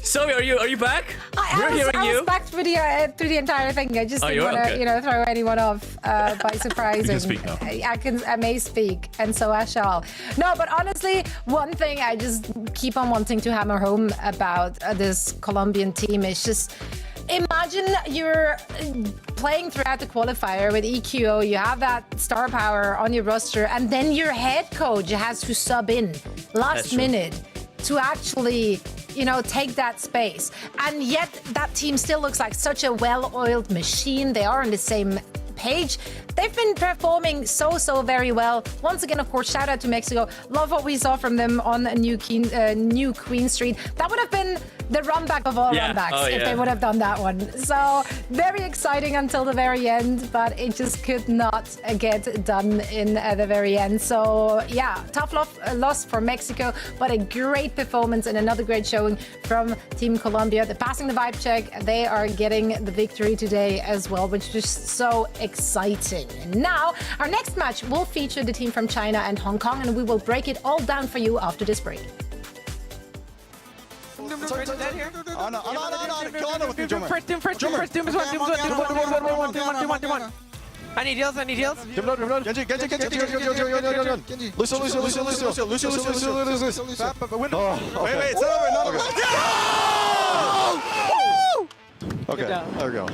Zoe, are you back? I was back through the entire thing. I just didn't want to, you know, throw anyone off by surprise. You can speak now. I may speak, and so I shall. No, but honestly, one thing I just keep on wanting to hammer home about this Colombian team is just. Imagine you're playing throughout the qualifier with EQO, you have that star power on your roster, and then your head coach has to sub in last minute to actually, you know, take that space. And yet that team still looks like such a well-oiled machine. They are on the same page. They've been performing so very well. Once again, of course, shout out to Mexico. Love what we saw from them on New Queen Street. That would have been the runback of all runbacks if they would have done that one. So very exciting until the very end, but it just could not get done in the very end. So yeah, tough loss for Mexico, but a great performance and another great showing from Team Colombia. They're passing the vibe check. They are getting the victory today as well, which is just so exciting. And now our next match will feature the team from China and Hong Kong, and we will break it all down for you after this break. I need heals. Genji. Lucio. Wait, it's over. Okay, there we go.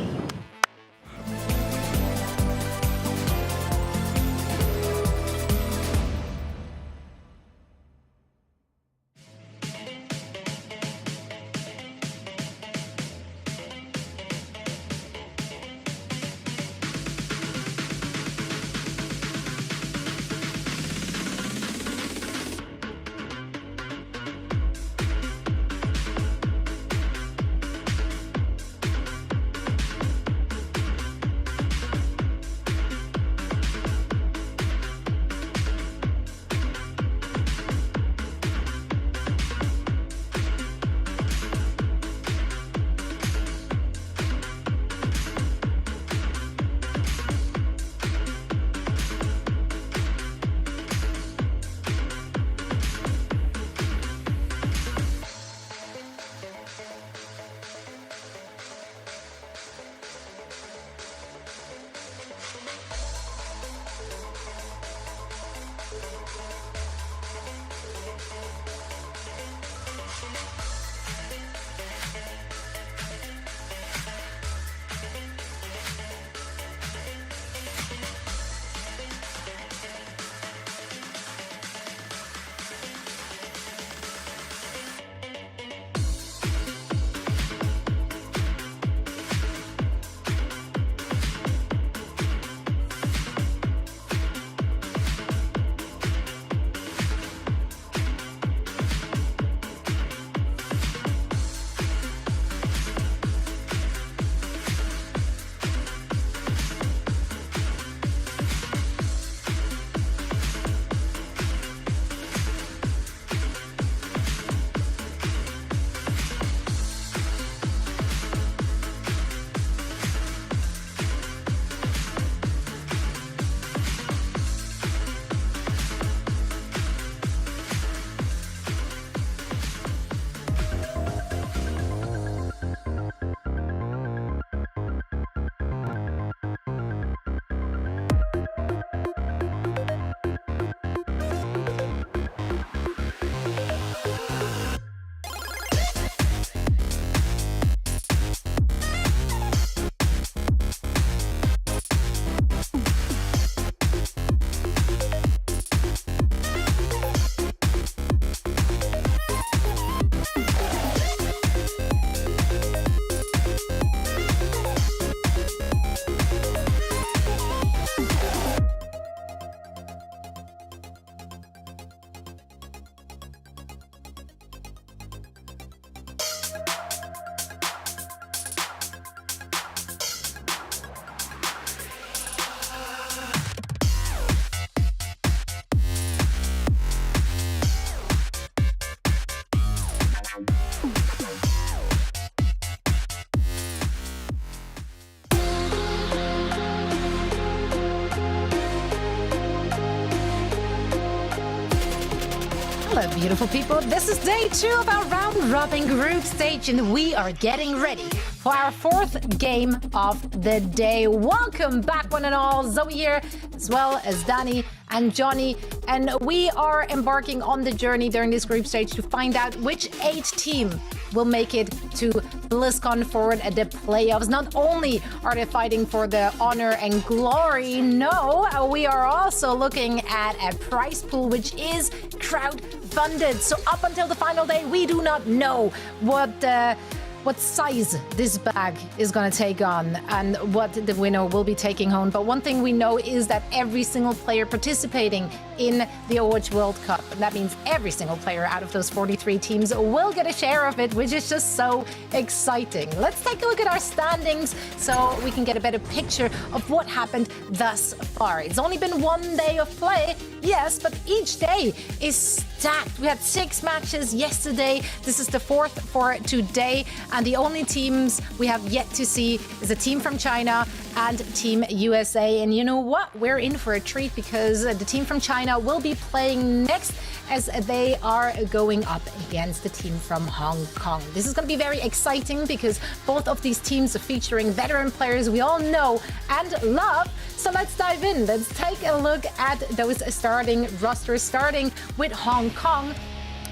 beautiful people. This is day 2 of our round-robin group stage, and we are getting ready for our 4th game of the day. Welcome back, one and all. Zoe here, as well as Danny and Johnny, and we are embarking on the journey during this group stage to find out which 8 team will make it to BlizzCon Forward at the playoffs. Not only are they fighting for the honor and glory, no, we are also looking at a prize pool which is crowd-funded. So up until the final day, we do not know what size this bag is going to take on and what the winner will be taking home. But one thing we know is that every single player participating in the Overwatch World Cup, and that means every single player out of those 43 teams, will get a share of it, which is just so exciting. Let's take a look at our standings so we can get a better picture of what happened thus far. It's only been one day of play, yes, but each day is stacked. We had 6 matches yesterday. This is the 4th for today. And the only teams we have yet to see is a team from China and Team USA. And you know what? We're in for a treat because the team from China will be playing next as they are going up against the team from Hong Kong. This is going to be very exciting because both of these teams are featuring veteran players we all know and love. So let's dive in. Let's take a look at those starting rosters, starting with Hong Kong.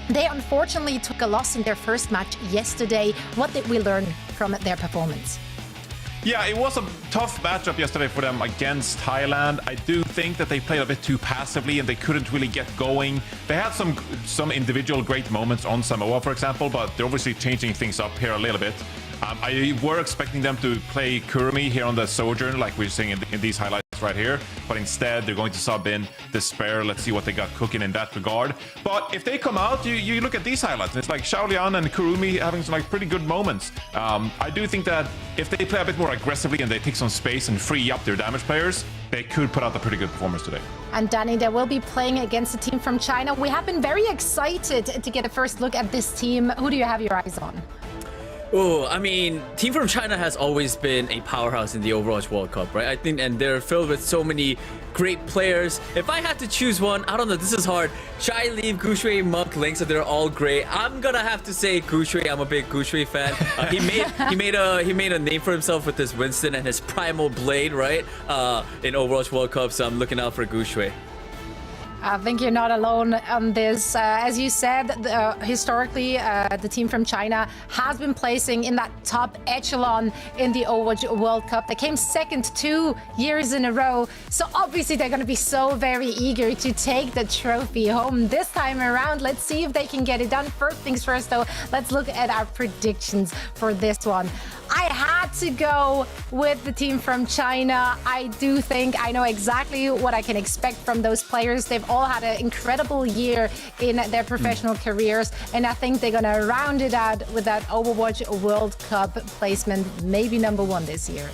They unfortunately took a loss in their first match yesterday. What did we learn from their performance? Yeah, it was a tough matchup yesterday for them against Thailand. I do think that they played a bit too passively and they couldn't really get going. They had some individual great moments on Samoa, for example, but they're obviously changing things up here a little bit. I were expecting them to play Kurumi here on the Sojourn, like we're seeing in these highlights right here, but instead they're going to sub in Despair. Let's see what they got cooking in that regard. But if they come out, you look at these highlights, it's like Xiaolian and Kurumi having some pretty good moments. I do think that if they play a bit more aggressively and they take some space and free up their damage players, they could put out a pretty good performance today. And Danny, they will be playing against a team from China. We have been very excited to get a first look at this team. Who do you have your eyes on? Oh, I mean, Team from China has always been a powerhouse in the Overwatch World Cup, right? I think, and they're filled with so many great players. If I had to choose one, I don't know, this is hard. Shai, Leaf, Gushui, Monk, Link, so they're all great. I'm gonna have to say Gushui. I'm a big Gushui fan. He made a name for himself with his Winston and his Primal Blade, right? In Overwatch World Cup, so I'm looking out for Gushui. I think you're not alone on this. As you said, historically, the team from China has been placing in that top echelon in the Overwatch World Cup. They came second 2 years in a row. So obviously they're going to be so very eager to take the trophy home this time around. Let's see if they can get it done. First things first, though, let's look at our predictions for this one. I had to go with the team from China. I do think I know exactly what I can expect from those players. They've all had an incredible year in their professional careers, and I think they're gonna round it out with that Overwatch World Cup placement, maybe #1 this year.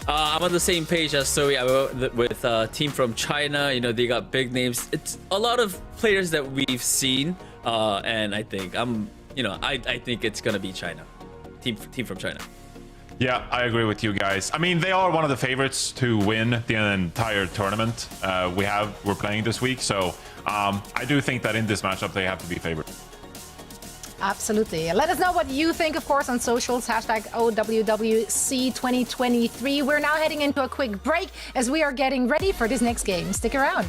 I'm on the same page as Zoe with team from China. You know, they got big names. It's a lot of players that we've seen, and I think I think it's gonna be China, team from China. Yeah, I agree with you guys. I mean, they are one of the favorites to win the entire tournament we're playing this week. So I do think that in this matchup, they have to be favored. Absolutely. Let us know what you think, of course, on socials, #OWWC2023. We're now heading into a quick break as we are getting ready for this next game. Stick around.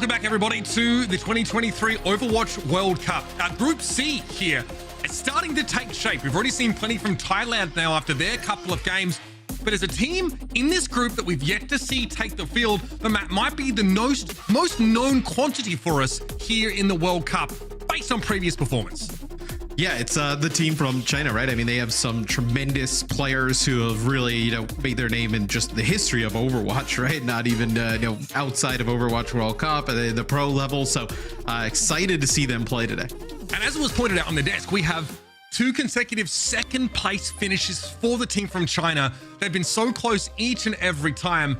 Welcome back, everybody, to the 2023 Overwatch World Cup. Group C here is starting to take shape. We've already seen plenty from Thailand now after their couple of games. But as a team in this group that we've yet to see take the field, the map might be the most known quantity for us here in the World Cup based on previous performance. Yeah, it's the team from China, right? I mean, they have some tremendous players who have really, made their name in just the history of Overwatch, right? Not even, outside of Overwatch World Cup at the pro level. So excited to see them play today. And as it was pointed out on the desk, we have 2 consecutive second place finishes for the team from China. They've been so close each and every time.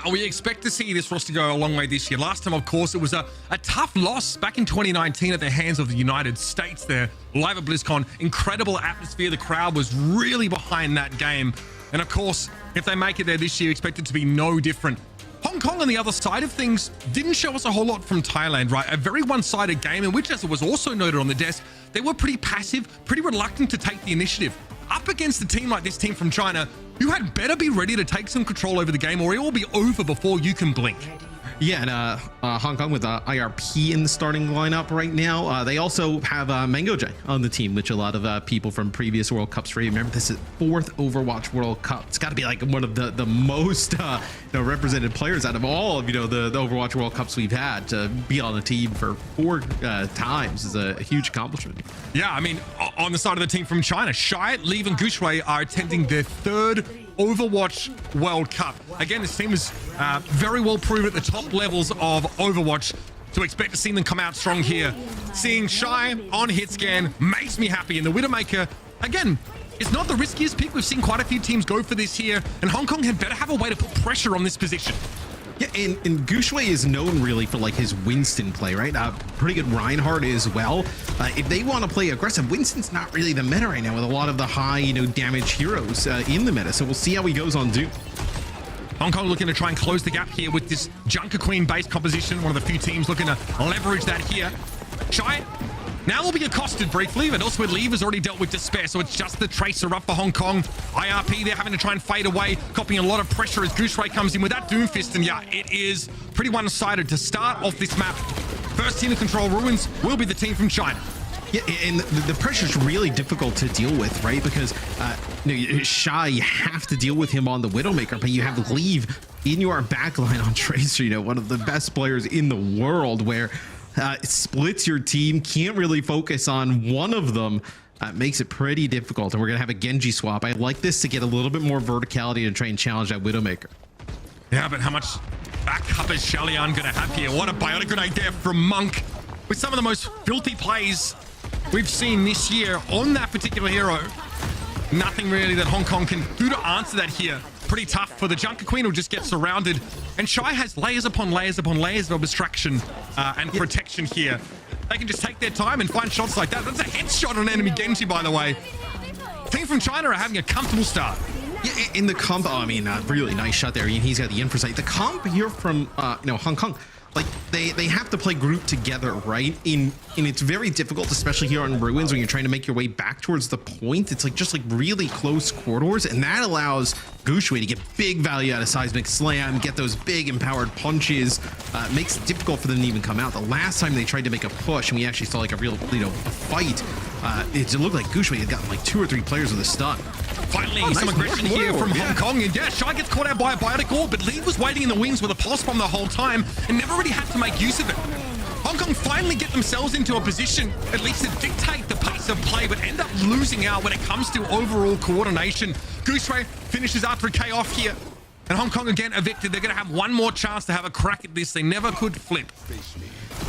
We expect to see this roster go a long way this year. Last time, of course, it was a tough loss back in 2019 at the hands of the United States there. Live at BlizzCon, incredible atmosphere. The crowd was really behind that game. And of course, if they make it there this year, expect it to be no different. Hong Kong on the other side of things didn't show us a whole lot from Thailand, right? A very one-sided game in which, as it was also noted on the desk, they were pretty passive, pretty reluctant to take the initiative. Up against a team like this team from China, you had better be ready to take some control over the game or it will be over before you can blink. Yeah, and Hong Kong with IRP in the starting lineup right now. They also have Mango J on the team, which a lot of people from previous World Cups remember. This is 4th Overwatch World Cup. It's got to be like one of the most represented players out of all of the Overwatch World Cups we've had. To be on the team for 4 times is a huge accomplishment. Yeah, I mean, on the side of the team from China, Shai, Leave, and Guxue are attending their 3rd Overwatch World Cup. Again, this team is very well proven at the top levels of Overwatch, so expect to see them come out strong here. Seeing Shai on hit scan makes me happy, and the Widowmaker, again, it's not the riskiest pick. We've seen quite a few teams go for this here, and Hong Kong had better have a way to put pressure on this position. Yeah, and Guxue is known really for like his Winston play, right? Pretty good Reinhardt as well. If they want to play aggressive, Winston's not really the meta right now with a lot of the high, damage heroes in the meta. So we'll see how he goes on Doom. Hong Kong looking to try and close the gap here with this Junker Queen based composition. One of the few teams looking to leverage that here. Shai now will be accosted briefly, but also Leave has already dealt with Despair, so it's just the Tracer up for Hong Kong. IRP, they're having to try and fade away, copying a lot of pressure as Guxue comes in with that Doomfist, and yeah, it is pretty one-sided to start off this map. First team to control Ruins will be the team from China. Yeah, and the pressure's really difficult to deal with, right? Because Shai, you have to deal with him on the Widowmaker, but you have Leave in your backline on Tracer, one of the best players in the world, where it splits your team, can't really focus on one of them. Makes it pretty difficult, and we're going to have a Genji swap. I like this to get a little bit more verticality and try and challenge that Widowmaker. Yeah, but how much backup is Shalian going to have here? What a biotic grenade there from Monk, with some of the most filthy plays we've seen this year on that particular hero. Nothing really that Hong Kong can do to answer that here. Pretty tough for the Junker Queen, who'll just get surrounded. And Shai has layers upon layers upon layers of abstraction and protection here. They can just take their time and find shots like that. That's a headshot on enemy Genji, by the way. Team from China are having a comfortable start. Yeah, in the comp, really nice shot there. He's got the insight. The comp here from Hong Kong, like they have to play group together, right? And it's very difficult, especially here on Ruins, when you're trying to make your way back towards the point. It's like just like really close corridors, and that allows Guxue to get big value out of Seismic Slam, get those big empowered punches. Makes it difficult for them to even come out. The last time they tried to make a push, and we actually saw like a real a fight, it looked like Guxue had gotten like 2 or 3 players with a stun. Finally, some aggression here from Hong Kong, and yeah, Shai gets caught out by a biotic orb, but Leave was waiting in the wings with a pulse bomb the whole time and never really had to make use of it. Hong Kong finally get themselves into a position, at least to dictate the pace of play, but end up losing out when it comes to overall coordination. Guxue finishes after a K off here, and Hong Kong again evicted. They're going to have one more chance to have a crack at this. They never could flip.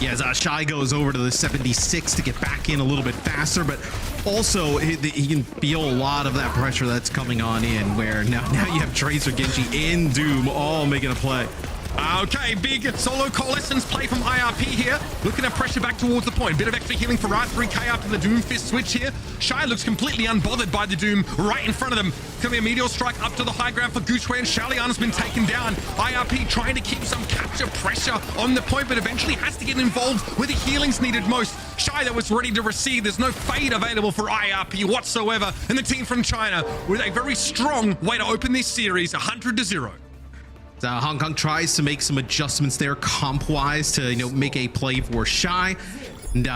Yeah, as Shai goes over to the 76 to get back in a little bit faster, but also he can feel a lot of that pressure that's coming on in, where now you have Tracer, Genji, and Doom all making a play. Okay, big solo coalescence play from IRP here. Looking at pressure back towards the point. Bit of extra healing for right 3k after the Doomfist switch here. Shai looks completely unbothered by the Doom right in front of them. Can be a meteor strike up to the high ground for Guxue, and Shalian's been taken down. IRP trying to keep some capture pressure on the point, but eventually has to get involved where the healing's needed most. Shai that was ready to receive. There's no fade available for IRP whatsoever. And the team from China with a very strong way to open this series, 100-0. Hong Kong tries to make some adjustments there comp-wise to, you know, make a play for Shy. And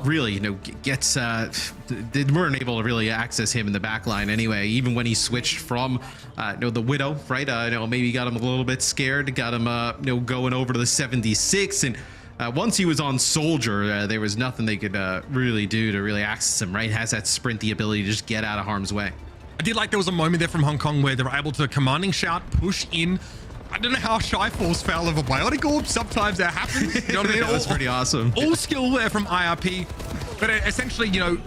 really, you know, gets they weren't able to really access him in the back line anyway, even when he switched from you know, the Widow, right? You know, maybe got him a little bit scared, got him you know, going over to the 76, and once he was on Soldier, there was nothing they could really do to really access him, right? Has that sprint, the ability to just get out of harm's way. I did like there was a moment there from Hong Kong where they were able to commanding shout, push in. I don't know how Shy falls foul of a Biotic Orb. Sometimes that happens. You know what I mean? That was pretty awesome. All skill there from IRP. But essentially, you know,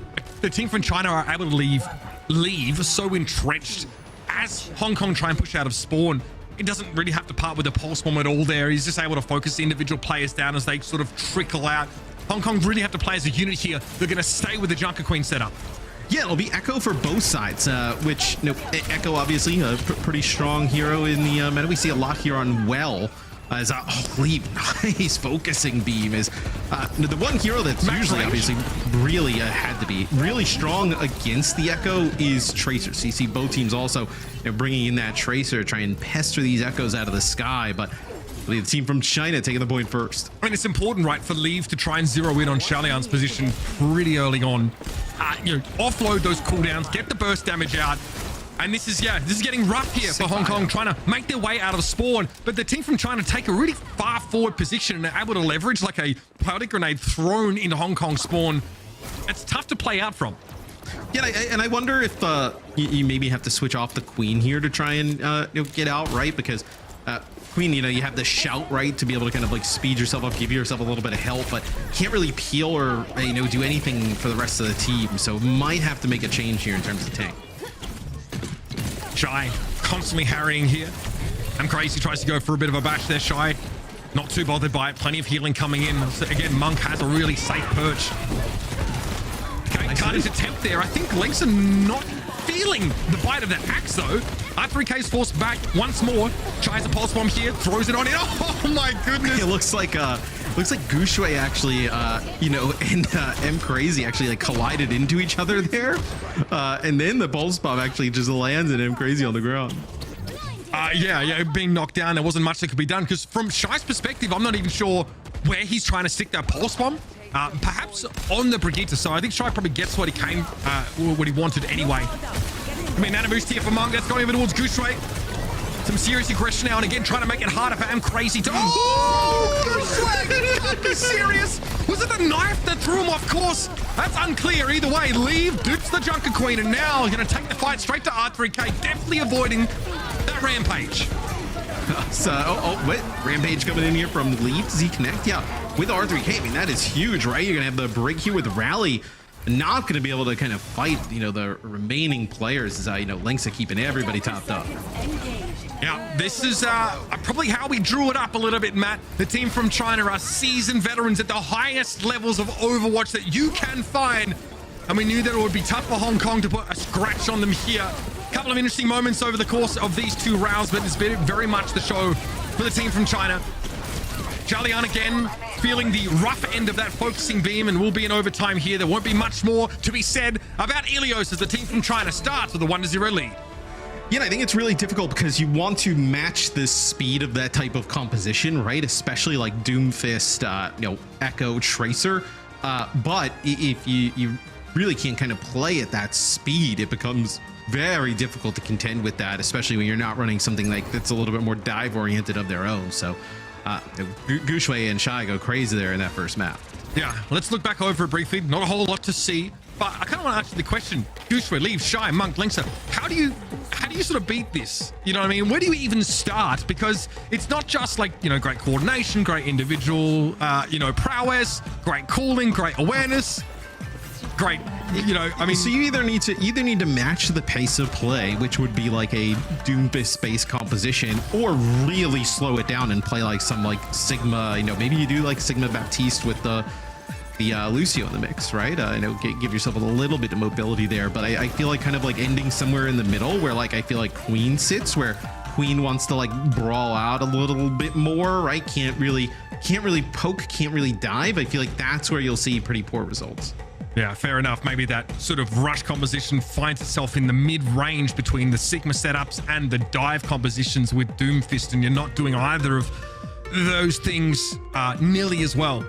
the team from China are able to leave so entrenched as Hong Kong try and push out of spawn. It doesn't really have to part with the pulse bomb at all there. He's just able to focus the individual players down as they sort of trickle out. Hong Kong really have to play as a unit here. They're going to stay with the Junker Queen setup. Yeah, it'll be Echo for both sides, which, you know, Echo obviously a pretty strong hero in the meta. We see a lot here on Well. As Leap, nice focusing beam is the one hero that's usually obviously really had to be really strong against the Echo is Tracer. So you see both teams also, you know, bringing in that Tracer, try and pester these Echoes out of the sky, but the team from China taking the point first. I mean, it's important, right, for Leave to try and zero in on Xiaolian's position pretty early on. You know, offload those cooldowns, get the burst damage out. And this is getting rough here for Hong Kong, trying to make their way out of spawn. But the team from China take a really far forward position and are able to leverage like a powder grenade thrown into Hong Kong spawn. It's tough to play out from. Yeah, and I wonder if you maybe have to switch off the Queen here to try and you know, get out, right? Because Queen, you know, you have the shout, right, to be able to kind of like speed yourself up, give yourself a little bit of help, but can't really peel or, you know, do anything for the rest of the team. So might have to make a change here in terms of tank. Shy constantly harrying here. And Crazy tries to go for a bit of a bash there. Shy not too bothered by it. Plenty of healing coming in. So again, Monk has a really safe perch. Okay, Carnage attempt there. I think Lynx are not feeling the bite of that axe though. R3K is forced back once more. Tries a pulse bomb here, throws it on in. Oh my goodness! It looks like Gushui actually, you know, and M Crazy actually like collided into each other there, and then the pulse bomb actually just lands in M Crazy on the ground. Yeah, being knocked down, there wasn't much that could be done because from Shy's perspective, I'm not even sure where he's trying to stick that pulse bomb. Perhaps on the Brigitte side. I think Shy probably gets what he wanted anyway. I mean, Nana boost here for Monk. That's going over towards Gushui. Some serious aggression now, and again, trying to make it harder for M Crazy to... Oh, Gushui! Can't be serious! Was it the knife that threw him off course? That's unclear. Either way, Leave dupes the Junker Queen, and now he's going to take the fight straight to R3K, definitely avoiding that Rampage. So, wait, Rampage coming in here from Leave. Does he connect? Yeah, with R3K, I mean, that is huge, right? You're going to have the break here with Rally. Not going to be able to kind of fight, you know, the remaining players as, you know, Lynx are keeping everybody topped up. Yeah, this is probably how we drew it up a little bit, Matt. The team from China are seasoned veterans at the highest levels of Overwatch that you can find. And we knew that it would be tough for Hong Kong to put a scratch on them here. A couple of interesting moments over the course of these two rounds, but it's been very much the show for the team from China. Xiaolian again feeling the rough end of that focusing beam, and will be in overtime here. There won't be much more to be said about Ilios as the team from China starts with a 1-0 lead. Yeah, I think it's really difficult because you want to match the speed of that type of composition, right? Especially like Doomfist, you know, Echo, Tracer. But if you really can't kind of play at that speed, it becomes very difficult to contend with that, especially when you're not running something like that's a little bit more dive oriented of their own. So Gushui and Shy go crazy there in that first map. Yeah, let's look back over it briefly. Not a whole lot to see, but I kind of want to ask you the question: Gushui, Leave, Shy, Monk, Linksa, how do you sort of beat this? You know what I mean? Where do you even start? Because it's not just like, you know, great coordination, great individual, you know, prowess, great cooling, great awareness, great, you know, I mean, so you either need to match the pace of play, which would be like a Doomfist based composition, or really slow it down and play like some like Sigma, you know, maybe you do like Sigma Baptiste with the Lucio in the mix, right? You know, give yourself a little bit of mobility there, but I feel like kind of like ending somewhere in the middle where like I feel like Queen sits, where Queen wants to like brawl out a little bit more, right? Can't really poke, can't really dive. I feel like that's where you'll see pretty poor results. Yeah, fair enough. Maybe that sort of rush composition finds itself in the mid-range between the Sigma setups and the dive compositions with Doomfist, and you're not doing either of those things nearly as well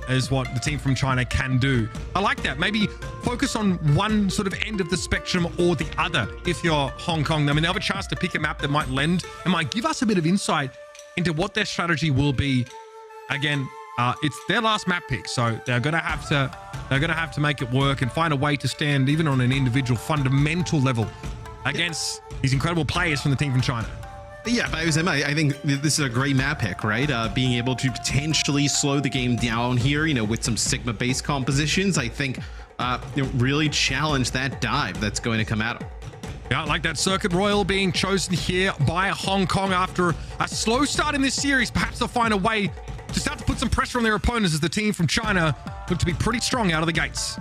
as what the team from China can do. I like that. Maybe focus on one sort of end of the spectrum or the other if you're Hong Kong. I mean, they have a chance to pick a map that might lend and might give us a bit of insight into what their strategy will be. Again, it's their last map pick, so they're gonna have to make it work and find a way to stand even on an individual fundamental level against these incredible players from the team from China. Yeah, but I think this is a great map pick, right? Being able to potentially slow the game down here, with some Sigma-based compositions, I think really challenge that dive that's going to come at them. Yeah, I like that Circuit Royal being chosen here by Hong Kong after a slow start in this series. Perhaps they'll find a way to start to put some pressure on their opponents as the team from China look to be pretty strong out of the gates.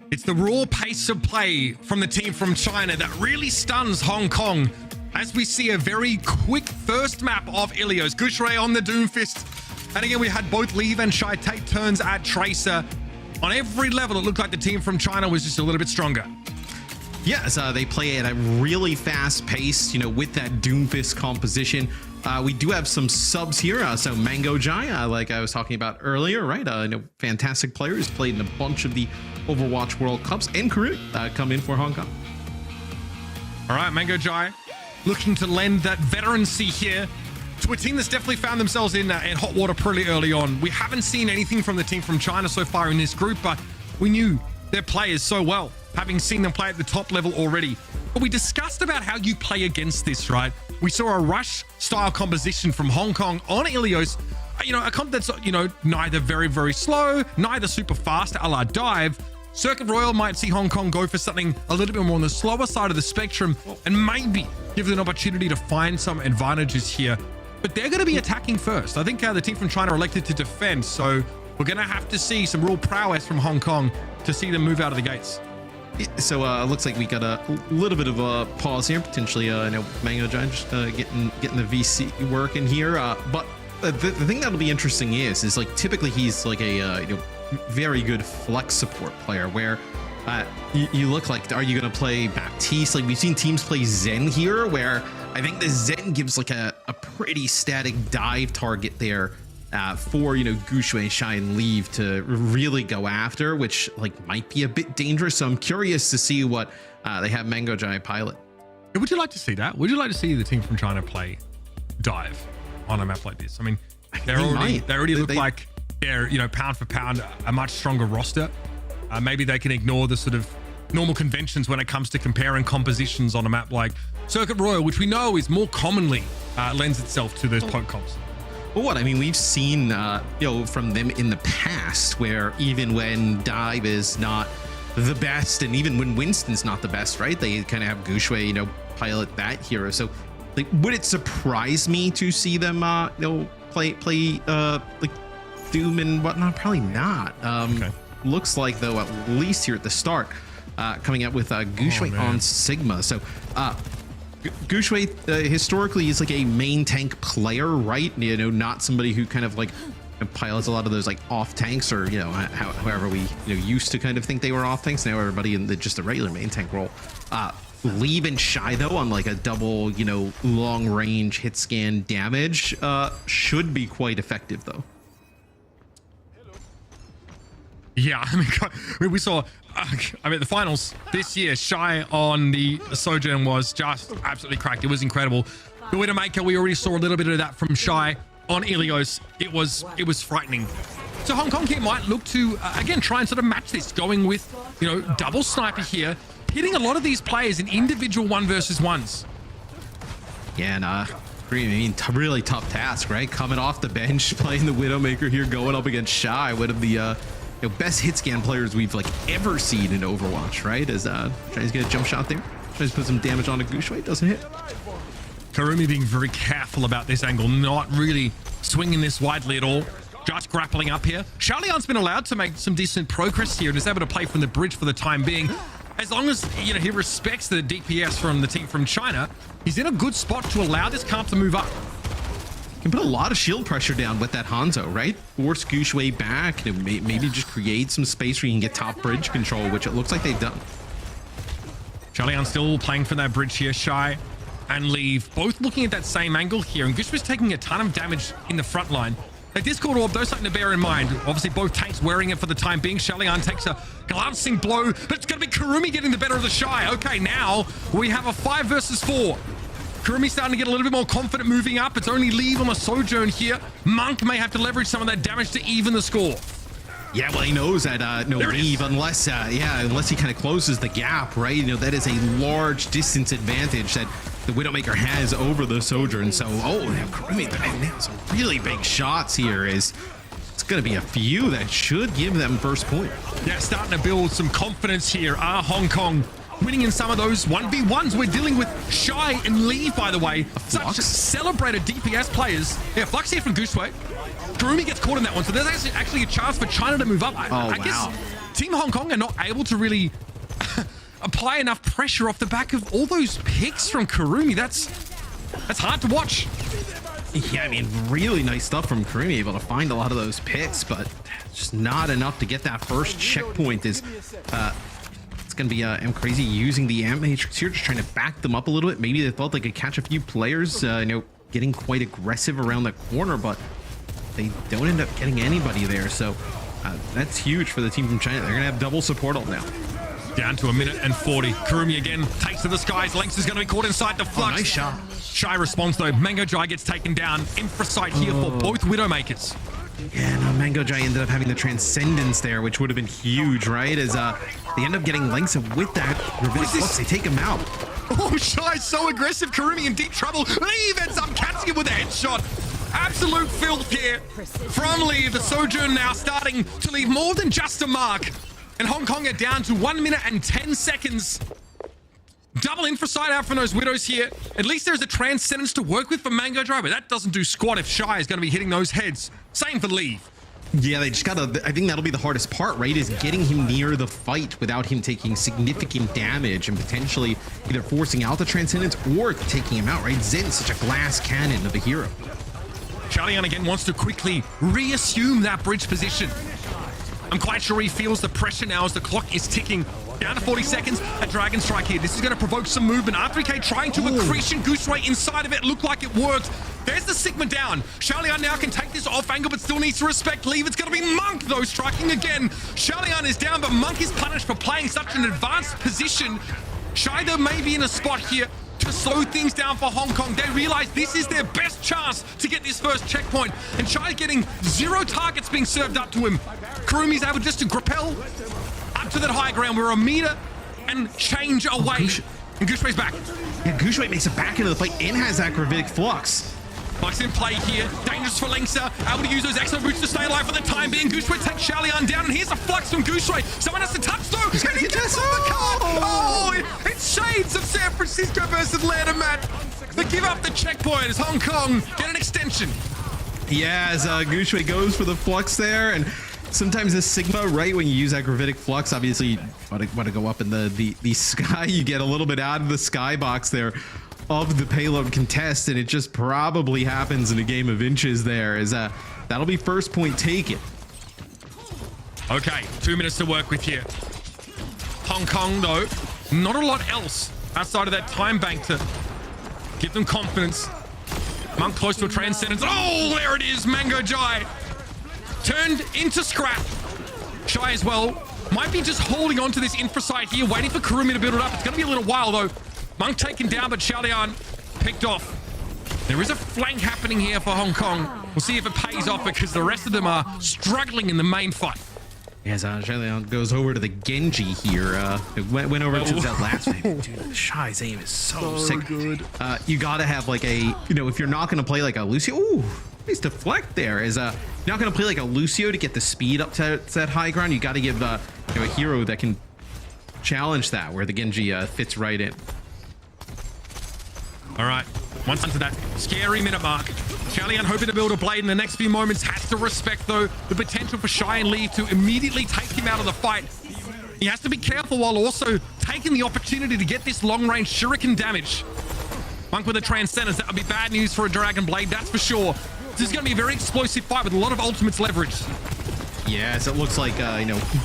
It's the raw pace of play from the team from China that really stuns Hong Kong as we see a very quick first map of Ilios. Gushray on the Doomfist. And again, we had both Leave and Shy take turns at Tracer. On every level, it looked like the team from China was just a little bit stronger. Yes, they play at a really fast pace, with that Doomfist composition. We do have some subs here. So Mango Jai, like I was talking about earlier, right? Fantastic player who's played in a bunch of the Overwatch World Cups, and Karun come in for Hong Kong. All right, Mango Jai looking to lend that veterancy here to a team that's definitely found themselves in hot water pretty early on. We haven't seen anything from the team from China so far in this group, but we knew their players so well, having seen them play at the top level already. But we discussed about how you play against this, right? We saw a rush style composition from Hong Kong on Ilios, a comp that's, neither very, very slow, neither super fast a la Dive. Circuit Royal might see Hong Kong go for something a little bit more on the slower side of the spectrum and maybe give them an opportunity to find some advantages here. But they're going to be attacking first. I think the team from China elected to defend, so we're going to have to see some real prowess from Hong Kong to see them move out of the gates. So it looks like we got a little bit of a pause here, potentially. Mango Giant just getting the VC working here. But the thing that'll be interesting is like typically he's like a very good flex support player where you look like, are you going to play Baptiste? Like we've seen teams play Zen here, where I think the Zen gives like a pretty static dive target there. For Gushui, Shy, and Leave to really go after, which like might be a bit dangerous. So I'm curious to see what they have Mango Giant pilot. Would you like to see that? Would you like to see the team from China play Dive on a map like this? I mean, they already look like they're pound for pound a much stronger roster. Maybe they can ignore the sort of normal conventions when it comes to comparing compositions on a map like Circuit Royal, which we know is more commonly lends itself to those poke comps. Well, what I mean, we've seen from them in the past, where even when Dive is not the best, and even when Winston's not the best, right? They kind of have Gushui, pilot that hero. So, like, would it surprise me to see them, play like Doom and whatnot? Probably not. Okay. Looks like though, at least here at the start, coming out with Gushui on Sigma. So, Gushui historically is like a main tank player, right? Not somebody who kind of like pilots a lot of those like off tanks, or however we used to kind of think they were off tanks. Now everybody in just a regular main tank role. Leave and Shy though on like a double long range hit scan damage should be quite effective though. Yeah, I mean, we saw. The finals this year, Shy on the Sojourn was just absolutely cracked. It was incredible. The Widowmaker, we already saw a little bit of that from Shy on Ilios. It was frightening. So Hong Kong here might look to again try and sort of match this, going with double sniper here, hitting a lot of these players in individual 1v1s. Yeah, and really tough task, right? Coming off the bench, playing the Widowmaker here, going up against Shy, one of the best hit scan players we've ever seen in Overwatch, right? As tries to get a jump shot there, tries to put some damage on a Gushui, doesn't hit. Kurumi being very careful about this angle, not really swinging this widely at all, just grappling up here. Xiaolian's been allowed to make some decent progress here and is able to play from the bridge for the time being. As long as he respects the DPS from the team from China, he's in a good spot to allow this comp to move up. Can put a lot of shield pressure down with that Hanzo, right? Force Gushui back, maybe just create some space where you can get top bridge control, which it looks like they've done. Xiaolian still playing for that bridge here. Shy and Leave both looking at that same angle here, and Gushui's taking a ton of damage in the front line. The Discord Orb, though, something to bear in mind. Obviously, both tanks wearing it for the time being. Xiaolian takes a glancing blow, but it's going to be Kurumi getting the better of the Shy. Okay, now we have a 5 versus 4. Kurumi's starting to get a little bit more confident moving up. It's only Leave on a Sojourn here. Monk may have to leverage some of that damage to even the score. Yeah, well, he knows that Leave, unless he kind of closes the gap, right? That is a large distance advantage that the Widowmaker has over the Sojourn. So, Kurumi, some really big shots here. It's going to be a few that should give them first point. Yeah, starting to build some confidence here. Hong Kong winning in some of those 1v1s. We're dealing with Shy and Leave, by the way. Such celebrated DPS players. Yeah, Flux here from Gushui. Kurumi gets caught in that one, so there's actually a chance for China to move up. I guess Team Hong Kong are not able to really apply enough pressure off the back of all those picks from Kurumi. That's hard to watch. Yeah, I mean, really nice stuff from Kurumi, able to find a lot of those picks, but just not enough to get that first checkpoint. It's going to be Crazy using the Amp Matrix here, just trying to back them up a little bit. Maybe they thought they could catch a few players, getting quite aggressive around the corner, but they don't end up getting anybody there. So that's huge for the team from China. They're going to have double support ult now. Down to 1 minute and 40. Kurumi again takes to the skies. Lynx is going to be caught inside the Flux. Nice shot. Shy response though. Mango Jai gets taken down. Infra sight here for both Widowmakers. Yeah, no, Mango Jai ended up having the Transcendence there, which would have been huge, right? As they end up getting Lynx, and with that, Rabbinic Flux, they take him out. Oh, Shy so aggressive. Karumi in deep trouble. Leave ends up catching him with a headshot. Absolute filth here from Lee. The Sojourn now starting to leave more than just a mark. And Hong Kong are down to 1 minute and 10 seconds. Double Infrasight out from those Widows here. At least there's a Transcendence to work with for Mango Dry, but that doesn't do squat if Shy is going to be hitting those heads. Same for Leave. Yeah, they just gotta, I think that'll be the hardest part, right? Is getting him near the fight without him taking significant damage and potentially either forcing out the Transcendence or taking him out, right? Zen's such a glass cannon of a hero. Xiaolian again wants to quickly reassume that bridge position. I'm quite sure he feels the pressure now as the clock is ticking. Down to 40 seconds, a Dragon Strike here. This is going to provoke some movement. R3K trying to accretion Goose Ray inside of it. Looked like it worked. There's the Sigma down. Xiaolian now can take this off angle, but still needs to respect Leave. It's going to be Monk, though, striking again. Xiaolian is down, but Monk is punished for playing such an advanced position. Shido may be in a spot here to slow things down for Hong Kong. They realize this is their best chance to get this first checkpoint. And Shi's getting 0 targets being served up to him. Kurumi's able just to grapple up to that high ground. We're a meter and change away. And Gooshway's back. Yeah, Gooshway makes it back into the fight and has that Gravitic Flux. Flux in play here. Dangerous for Linksa. Able to use those extra boots to stay alive for the time being. Gooshway takes Xiaolian down, and here's a Flux from Gooshway. Someone has to touch though. And he gets on the card. Oh, it's shades of San Francisco versus Atlanta, Matt. They give up the checkpoint as Hong Kong get an extension. Yeah, as Gooshway goes for the Flux there, and sometimes the Sigma, right, when you use that Gravitic Flux, obviously you want to go up in the sky. You get a little bit out of the skybox there of the payload contest, and it just probably happens in a game of inches there. Is that'll be first point taken. Okay, 2 minutes to work with here. Hong Kong, though, not a lot else outside of that time bank to give them confidence. Monk close to a Transcendence. Oh, there it is, Mango Jai. Turned into scrap. Shy as well. Might be just holding on to this Infrasight here, waiting for Kurumi to build it up. It's going to be a little while, though. Monk taken down, but Xiaolian picked off. There is a flank happening here for Hong Kong. We'll see if it pays off because the rest of them are struggling in the main fight. As Xiaolian goes over to the Genji here. Went over to that last game. Dude, Shy's aim is so sick. Good. You got to have like a, if you're not going to play like a Lucio. Ooh, nice deflect there. You're not going to play like a Lucio to get the speed up to that high ground. You got to give a hero that can challenge that, where the Genji fits right in. All right, once into that scary minute mark. Xiaolian hoping to build a blade in the next few moments. Has to respect, though, the potential for Shy and Lee to immediately take him out of the fight. He has to be careful while also taking the opportunity to get this long-range shuriken damage. Monk with a Transcendence. That would be bad news for a Dragon Blade, that's for sure. This is going to be a very explosive fight with a lot of ultimates leverage. Yes, it looks like,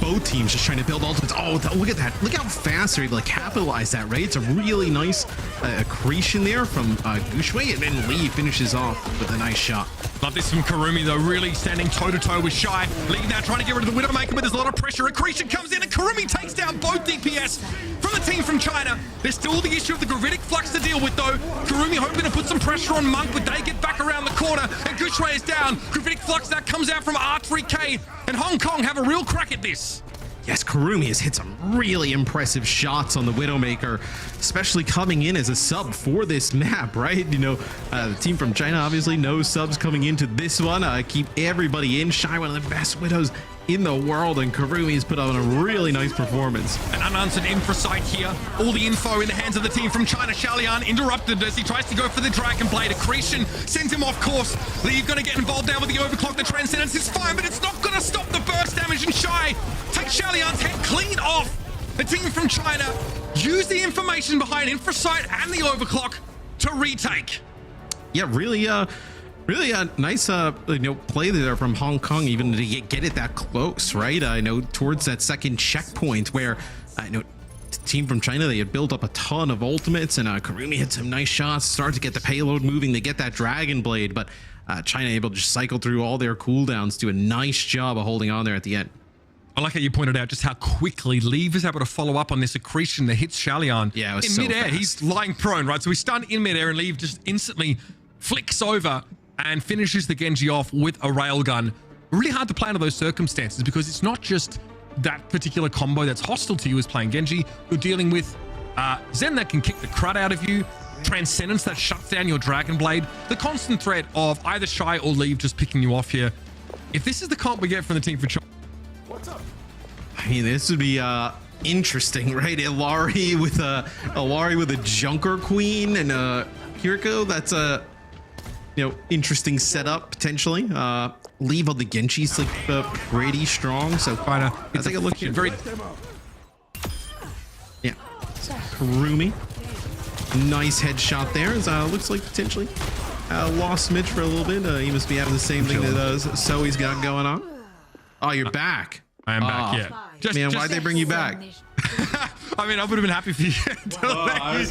both teams just trying to build ultimates. Oh, look at that. Look how fast they're able to capitalize that, right? It's a really nice accretion there from Gooshway, and then Lee finishes off with a nice shot. Love this from Kurumi, though, really standing toe-to-toe with Shy. Lee now trying to get rid of the Widowmaker, but there's a lot of pressure. Accretion comes in, and Kurumi takes down both DPS from the team from China. There's still the issue of the Gravitic Flux to deal with, though. Kurumi hoping to put some pressure on Monk, but they get back around the corner, and Gooshway is down. Gravitic Flux that comes out from R3K, and Hong Kong have a real crack at this. Yes, Kurumi has hit some really impressive shots on the Widowmaker, especially coming in as a sub for this map, right? The team from China, obviously, no subs coming into this one. Keep everybody in. Shy, one of the best Widows in the world, and Kurumi has put on a really nice performance. An unanswered Infrasight here. All the info in the hands of the team from China. Xiaolian interrupted as he tries to go for the Dragon Blade. Accretion sends him off course. Lee's going to get involved now with the Overclock. The Transcendence is fine, but it's not going to stop the burst damage, and Shy takes Xiaolian's head clean off. The team from China use the information behind Infrasight and the Overclock to retake. Yeah, really a nice play there from Hong Kong, even to get it that close, right? Towards that second checkpoint where the team from China, they had built up a ton of ultimates, and Kurumi hit some nice shots, start to get the payload moving, they get that Dragon Blade, but China able to just cycle through all their cooldowns, do a nice job of holding on there at the end. I like how you pointed out just how quickly Leave is able to follow up on this accretion that hits Xiaolian. Yeah, it was in so midair. fast. He's lying prone, right? So he's stunned in midair, and Leave just instantly flicks over and finishes the Genji off with a railgun. really hard to play under those circumstances because it's not just that particular combo that's hostile to you as playing Genji. You're dealing with Zen that can kick the crud out of you, Transcendence that shuts down your Dragon Blade, the constant threat of either Shy or Leave just picking you off here. If this is the comp we get from the team for China, I mean, this would be interesting, right? Ilari with a Junker Queen and Kiriko. That's a interesting setup potentially. Leave on the Genji's like pretty strong, so let's take a look here. Yeah, Karumi, nice headshot there. Looks like potentially lost Mitch for a little bit. He must be having the same thing that Zoe's got going on. Oh, you're back. I am back, yeah. Man, why'd they bring you back? I mean, I would have been happy for you. I was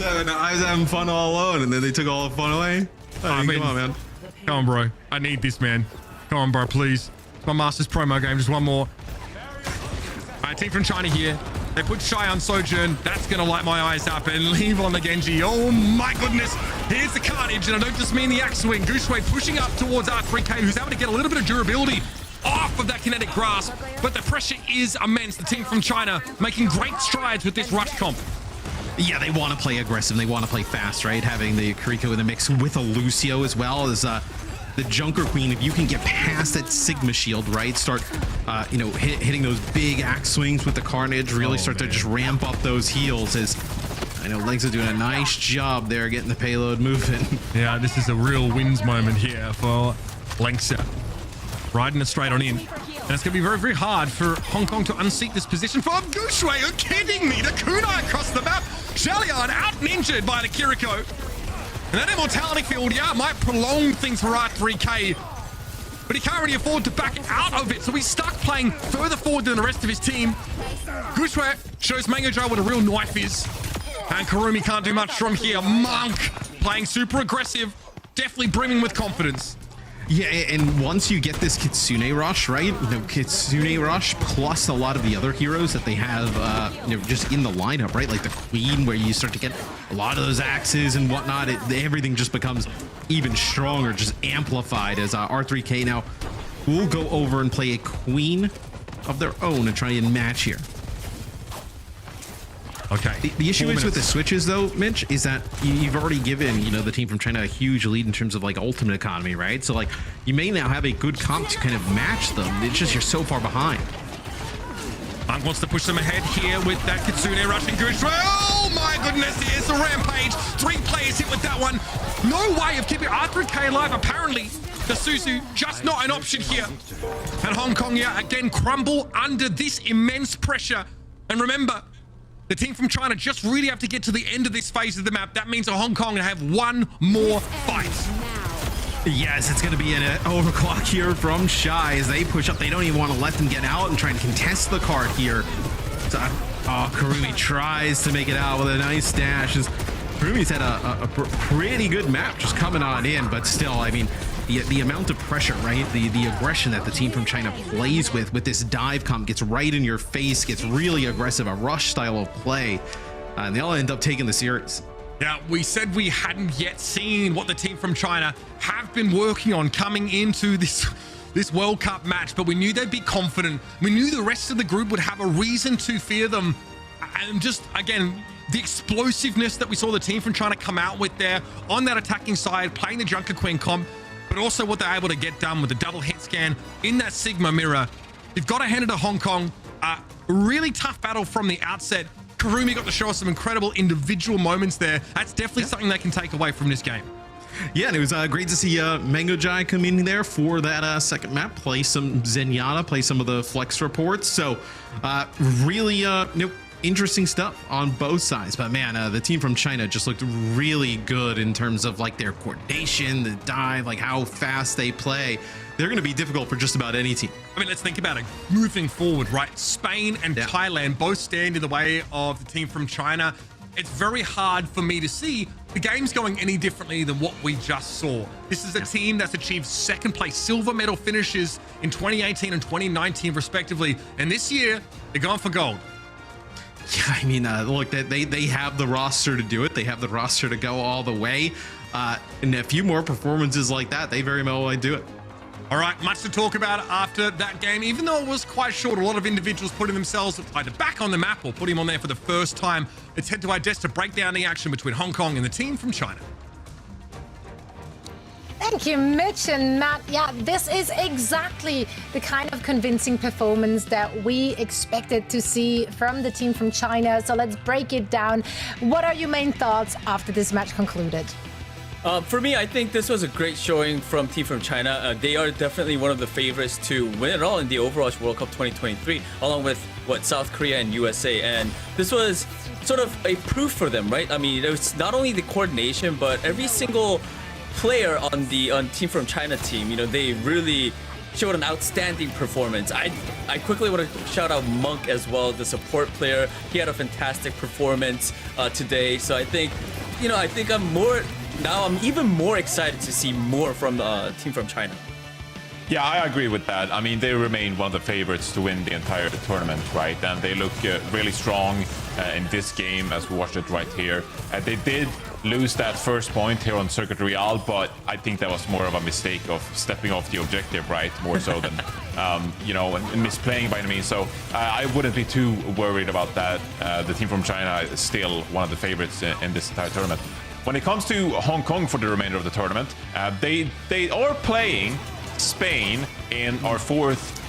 having fun all alone, and then they took all the fun away. I mean, come on, man. Come on, bro. I need this, man. Come on, bro, please. It's my Masters promo game. Just one more. All right, team from China here. They put Shy on Sojourn. That's going to light my eyes up and leave on the Genji. Oh, my goodness. Here's the carnage, and I don't just mean the axe swing. Gooshway pushing up towards R3K, who's able to get a little bit of durability off of that kinetic grasp, but the pressure is immense. The team from China making great strides with this rush comp. Yeah, they want to play aggressive. They want to play fast, right? Having the Kiriko in the mix with a Lucio as well as the Junker Queen. If you can get past that Sigma shield, right? Start, hitting those big axe swings with the Carnage. Really start to just ramp up those heals. As I know Legs are doing a nice job there getting the payload moving. Yeah, this is a real wins moment here for Lengsa. Riding it straight on in. And it's going to be very, very hard for Hong Kong to unseat this position for Gooshway. Are you kidding me? The kunai across the map. Xiaolian out and injured by the Kiriko. And that immortality field, yeah, might prolong things for R3K. But he can't really afford to back out of it. So he's stuck playing further forward than the rest of his team. Gooshway shows Mangojo what a real knife is. And Karumi can't do much from here. Monk playing super aggressive. Definitely brimming with confidence. Yeah, and once you get this Kitsune Rush, right? Kitsune Rush plus a lot of the other heroes that they have, just in the lineup, right? Like the Queen, where you start to get a lot of those axes and whatnot. Everything just becomes even stronger, just amplified as R3K now will go over and play a Queen of their own and try and match here. Okay. The issue is with the switches, though, Mitch, is that you've already given, the team from China a huge lead in terms of like ultimate economy, right? So like you may now have a good comp to kind of match them. It's just you're so far behind. Monk wants to push them ahead here with that Kitsune rushing Gooshway. Oh my goodness, here's a rampage. 3 players hit with that one. No way of keeping R3K alive. Apparently, the Suzu just not an option here. And Hong Kong, again crumble under this immense pressure. And remember, the team from China just really have to get to the end of this phase of the map. That means Hong Kong have one more fight. Yes, it's going to be an overclock here from Shy as they push up. They don't even want to let them get out and try and contest the card here. So, Karumi tries to make it out with a nice dash. Karumi's had a pretty good map just coming on in, but still, I mean, the amount of pressure, right? The aggression that the team from China plays with this dive comp gets right in your face, gets really aggressive, a rush style of play, and they all end up taking the series. Now, we said we hadn't yet seen what the team from China have been working on coming into this World Cup match, but we knew they'd be confident. We knew the rest of the group would have a reason to fear them. And just, again, the explosiveness that we saw the team from China come out with there on that attacking side, playing the Junker Queen comp, but also what they're able to get done with the double hit scan in that Sigma mirror. You've got to hand it to Hong Kong. Really tough battle from the outset. Karumi got to show us some incredible individual moments there. That's definitely something they can take away from this game. Yeah, and it was great to see Mangojo come in there for that second map, play some Zenyatta, play some of the flex reports. So really interesting stuff on both sides. But man, the team from China just looked really good in terms of like their coordination, the dive, like how fast they play. They're going to be difficult for just about any team. I mean, let's think about it. Moving forward, right? Spain and Thailand both stand in the way of the team from China. It's very hard for me to see the game's going any differently than what we just saw. This is a team that's achieved second place silver medal finishes in 2018 and 2019 respectively. And this year, they're going for gold. Yeah, I mean, look, they have the roster to do it. They have the roster to go all the way. And a few more performances like that, they very well might do it. All right, much to talk about after that game. Even though it was quite short, a lot of individuals putting themselves either back on the map or putting him on there for the first time. Let's head to our desk to break down the action between Hong Kong and the team from China. Thank you, Mitch and Matt. Yeah, this is exactly the kind of convincing performance that we expected to see from the team from China. So let's break it down. What are your main thoughts after this match concluded? For me, I think this was a great showing from Team from China. They are definitely one of the favorites to win it all in the Overwatch World Cup 2023, along with South Korea and USA. And this was sort of a proof for them, right? I mean, it was not only the coordination, but every single player on the Team from China team, you know, they really showed an outstanding performance. I quickly want to shout out Monk as well, the support player. He had a fantastic performance today. So I think, you know, I'm even more excited to see more from the Team from China. Yeah, I agree with that. I mean, they remain one of the favorites to win the entire tournament, right? And they look really strong in this game, as we watched it right here. They did lose that first point here on Circuit Royale, but I think that was more of a mistake of stepping off the objective, right? More so than, you know, and misplaying by any means. So I wouldn't be too worried about that. The team from China is still one of the favorites in this entire tournament. When it comes to Hong Kong for the remainder of the tournament, they are playing Spain in our fourth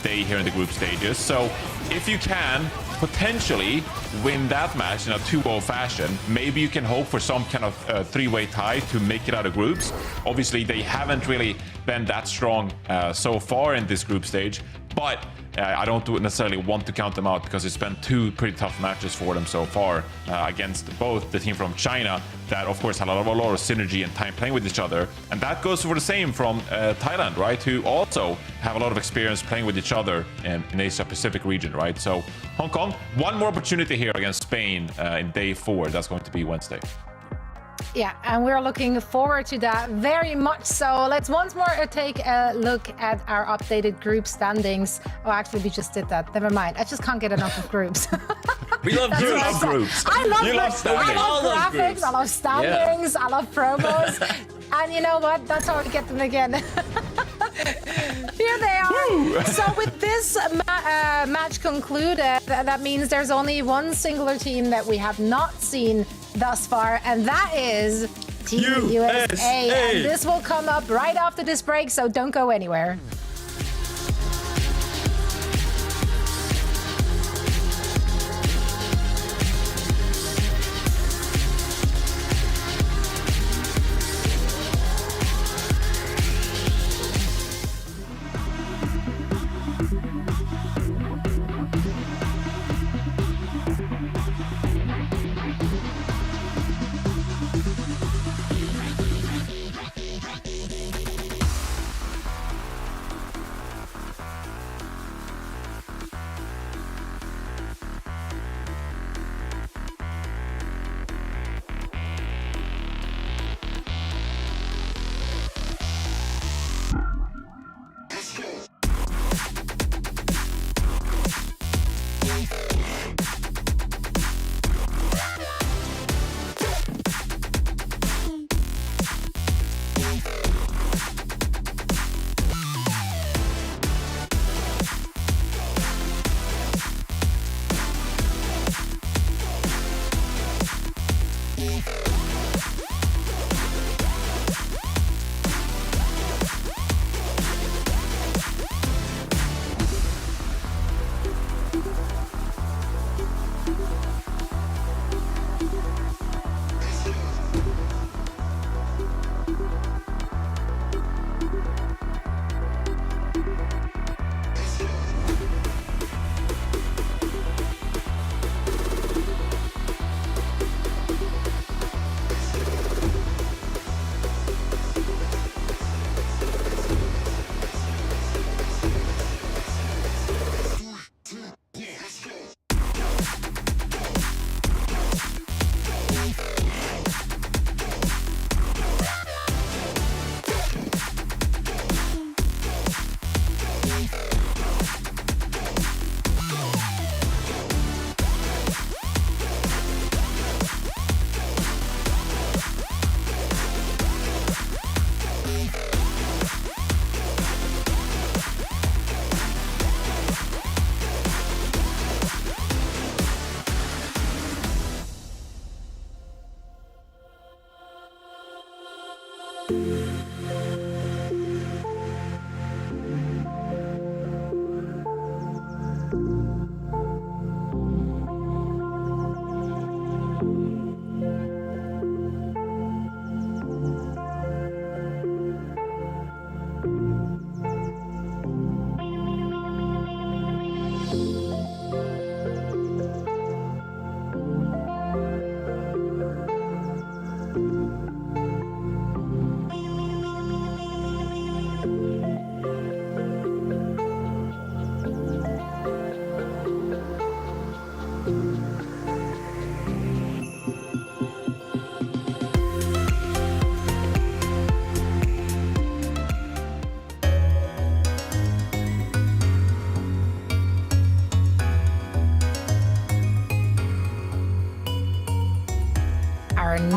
day here in the group stages. So if you can potentially win that match in a 2-0 fashion, maybe you can hope for some kind of three-way tie to make it out of groups. Obviously, they haven't really been that strong so far in this group stage, but I don't necessarily want to count them out because it's been two pretty tough matches for them so far against both the team from China that, of course, had a lot of synergy and time playing with each other. And that goes for the same from Thailand, right? Who also have a lot of experience playing with each other in Asia Pacific region, right? So Hong Kong, one more opportunity here against Spain in day 4. That's going to be Wednesday. Yeah, and we're looking forward to that very much so. Let's once more take a look at our updated group standings. Oh, actually, we just did that. Never mind. I just can't get enough of groups. We love You groups. love groups. I love You love standings. I love love graphics. groups. I love standings. I love promos. And you know what? That's how we get them again. Here they are. So with this match concluded, that means there's only one singular team that we have not seen thus far, and that is Team USA. And this will come up right after this break, so don't go anywhere.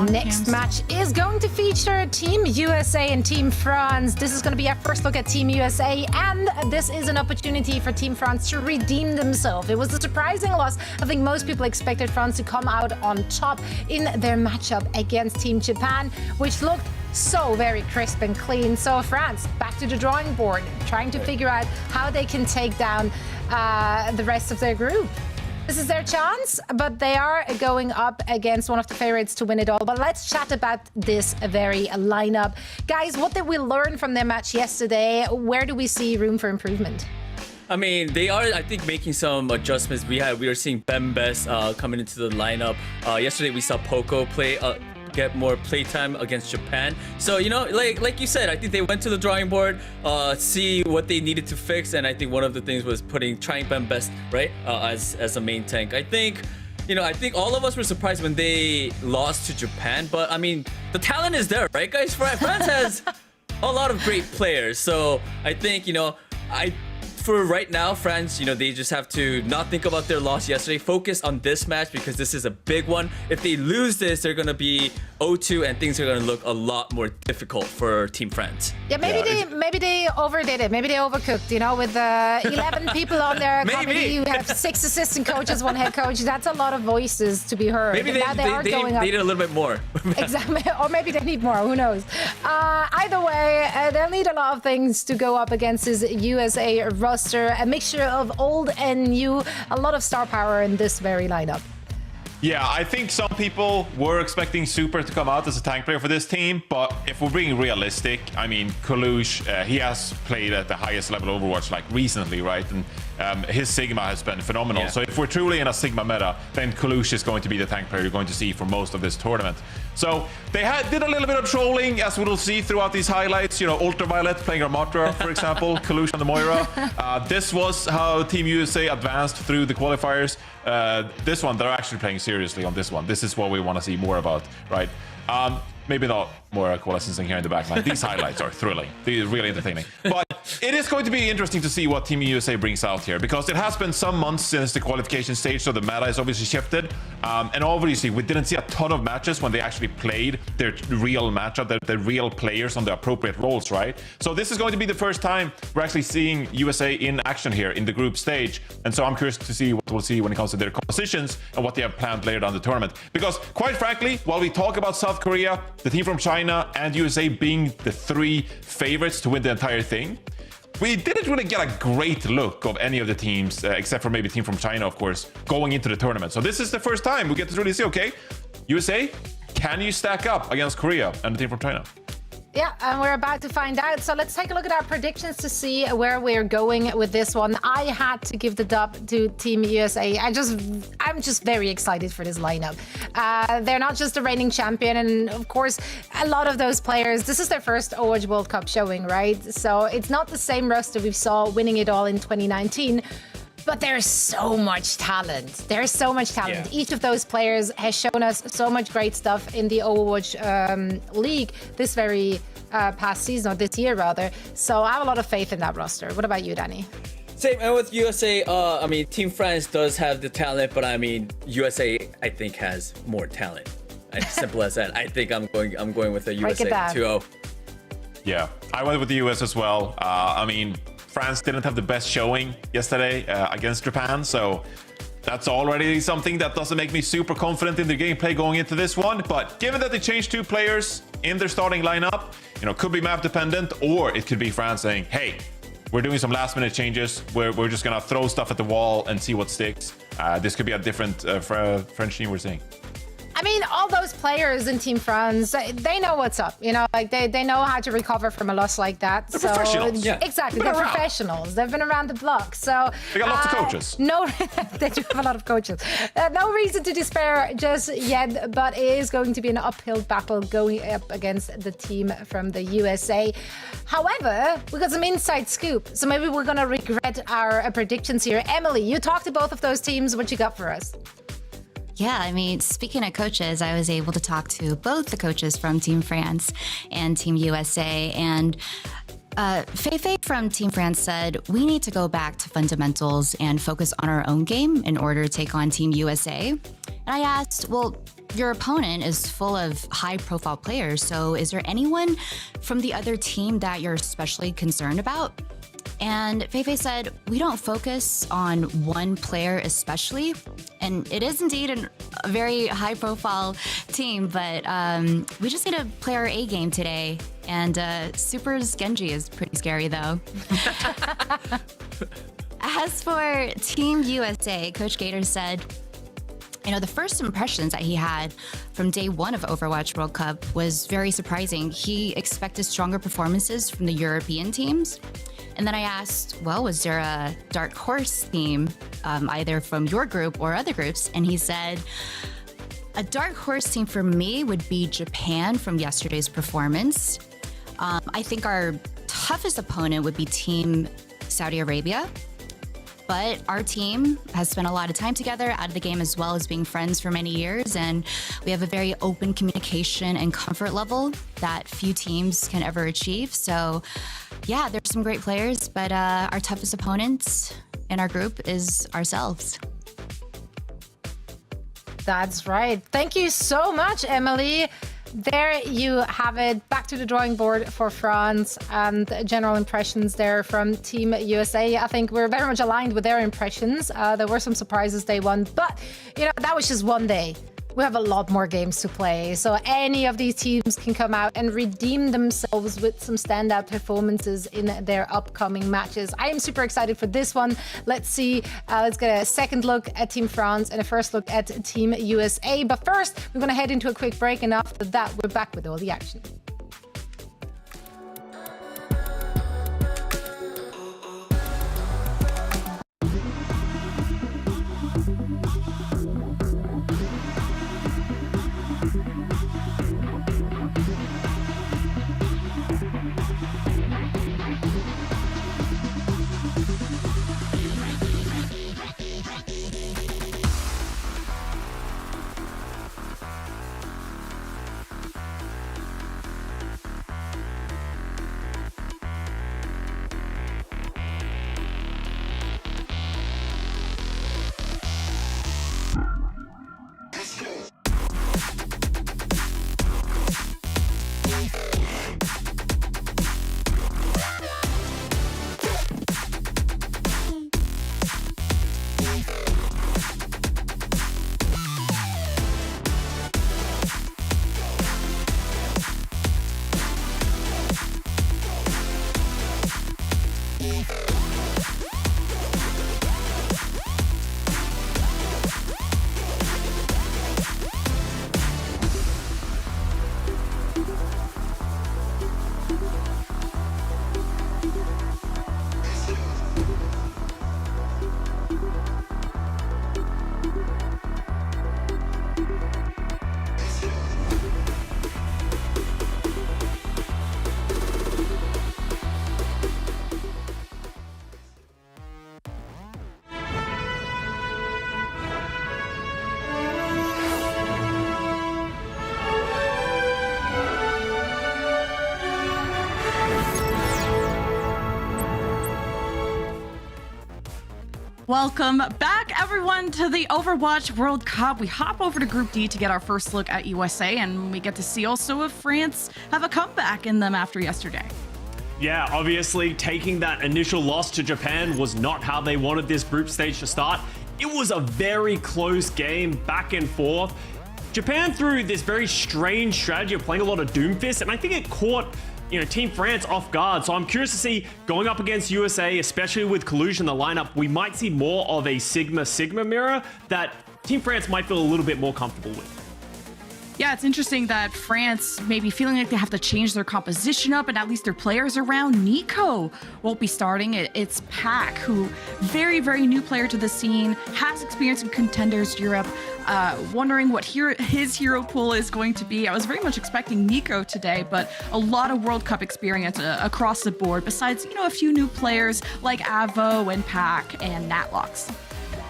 next teams. match is going to feature Team USA and Team France. This is going to be our first look at Team USA, and this is an opportunity for Team France to redeem themselves. It was a surprising loss. I think most people expected France to come out on top in their matchup against Team Japan, which looked so very crisp and clean. So France back to the drawing board, trying to figure out how they can take down the rest of their group. This is their chance, but they are going up against one of the favorites to win it all. But let's chat about this very lineup. Guys, what did we learn from their match yesterday? Where do we see room for improvement? I mean, they are, I think, making some adjustments. We are seeing Bembes coming into the lineup. Yesterday, we saw Poco get more playtime against Japan. So, you know, like you said, I think they went to the drawing board, see what they needed to fix, and I think one of the things was trying Bembes, right, as a main tank. I think all of us were surprised when they lost to Japan, but I mean, the talent is there, right, guys? France has a lot of great players, so I think, for right now, France, they just have to not think about their loss yesterday. Focus on this match because this is a big one. If they lose this, they're going to be 0-2 and things are going to look a lot more difficult for Team France. Yeah, maybe they overdid it. Maybe they overcooked, with 11 people on their committee. You have 6 assistant coaches, 1 head coach. That's a lot of voices to be heard. Maybe they need a little bit more. Exactly. Or maybe they need more. Who knows? Either way, they'll need a lot of things to go up against this USA roster. A mixture of old and new. A lot of star power in this very lineup. Yeah, I think some people were expecting Super to come out as a tank player for this team, but if we're being realistic, I mean, Kalush, he has played at the highest level of Overwatch recently, right? And his Sigma has been phenomenal. Yeah. So if we're truly in a Sigma meta, then Kalush is going to be the tank player you're going to see for most of this tournament. So they did a little bit of trolling, as we'll see throughout these highlights. Ultraviolet playing Armatra, for example, Kalush on the Moira. This was how Team USA advanced through the qualifiers. This one, they're actually playing seriously on this one. This is what we want to see more about, right? Maybe not more coalescing here in the backline. These highlights are thrilling. They're really entertaining. But it is going to be interesting to see what Team USA brings out here, because it has been some months since the qualification stage, so the meta is obviously shifted. And obviously, we didn't see a ton of matches when they actually played their real matchup, their real players on the appropriate roles, right? So this is going to be the first time we're actually seeing USA in action here in the group stage. And so I'm curious to see what we'll see when it comes to their compositions and what they have planned later down the tournament. Because quite frankly, while we talk about South Korea, the team from China and USA being the 3 favorites to win the entire thing, we didn't really get a great look of any of the teams, except for maybe team from China, of course, going into the tournament. So this is the first time we get to really see, okay, USA, can you stack up against Korea and the team from China? Yeah, and we're about to find out. So let's take a look at our predictions to see where we're going with this one. I had to give the dub to Team USA. I'm just very excited for this lineup. They're not just the reigning champion, and of course, a lot of those players, this is their first Overwatch World Cup showing, right? So it's not the same roster we saw winning it all in 2019. But there's so much talent. There's so much talent. Yeah. Each of those players has shown us so much great stuff in the Overwatch League this very past season, or this year rather. So I have a lot of faith in that roster. What about you, Danny? Same, and with USA, I mean, Team France does have the talent, but I mean, USA, I think, has more talent. As simple as that. I think I'm going with a USA 2-0. Yeah, I went with the US as well. I mean, France didn't have the best showing yesterday against Japan, so that's already something that doesn't make me super confident in the gameplay going into this one. But given that they changed 2 players in their starting lineup, could be map dependent, or it could be France saying, hey, we're doing some last minute changes. We're just gonna throw stuff at the wall and see what sticks. This could be a different French team we're seeing. I mean, all those players in Team France, they know what's up. They know how to recover from a loss like that. They're professionals. Yeah. Exactly, they're professionals. They've been around the block. So they got lots of coaches. No, they do have a lot of coaches. No reason to despair just yet, but it is going to be an uphill battle going up against the team from the USA. However, we got some inside scoop, so maybe we're gonna regret our predictions here. Emily, you talked to both of those teams. What you got for us? Yeah, I mean, speaking of coaches, I was able to talk to both the coaches from Team France and Team USA. And Feifei from Team France said, we need to go back to fundamentals and focus on our own game in order to take on Team USA. And I asked, well, your opponent is full of high-profile players, so is there anyone from the other team that you're especially concerned about? And Feifei said, we don't focus on one player especially, and it is indeed a very high-profile team, but we just need to play our A game today. And Super's Genji is pretty scary, though. As for Team USA, Coach Gator said, the first impressions that he had from day one of Overwatch World Cup was very surprising. He expected stronger performances from the European teams. And then I asked, well, was there a dark horse team, either from your group or other groups? And he said, a dark horse team for me would be Japan from yesterday's performance. I think our toughest opponent would be Team Saudi Arabia. But our team has spent a lot of time together out of the game as well as being friends for many years. And we have a very open communication and comfort level that few teams can ever achieve. So yeah, there's some great players, but our toughest opponents in our group is ourselves. That's right. Thank you so much, Emily. There you have it. Back to the drawing board for France and general impressions there from Team USA. I think we're very much aligned with their impressions. There were some surprises day one, but that was just one day. We have a lot more games to play, so any of these teams can come out and redeem themselves with some standout performances in their upcoming matches. I am super excited for this one. Let's see. Let's get a second look at Team France and a first look at Team USA. But first, we're going to head into a quick break, and after that, we're back with all the action. Welcome back, everyone, to the Overwatch World Cup. We hop over to Group D to get our first look at USA, and we get to see also if France have a comeback in them after yesterday. Yeah, obviously, taking that initial loss to Japan was not how they wanted this group stage to start. It was a very close game, back and forth. Japan threw this very strange strategy of playing a lot of Doomfist, and I think it caught Team France off guard. So I'm curious to see, going up against USA, especially with Collusion in the lineup, we might see more of a Sigma mirror that Team France might feel a little bit more comfortable with. Yeah, it's interesting that France may be feeling like they have to change their composition up and at least their players around. Nico won't be starting. It's Pac, who very, very new player to the scene, has experience in Contenders Europe, wondering what his hero pool is going to be. I was very much expecting Nico today, but a lot of World Cup experience across the board, besides, a few new players like Avo and Pac and Natlox.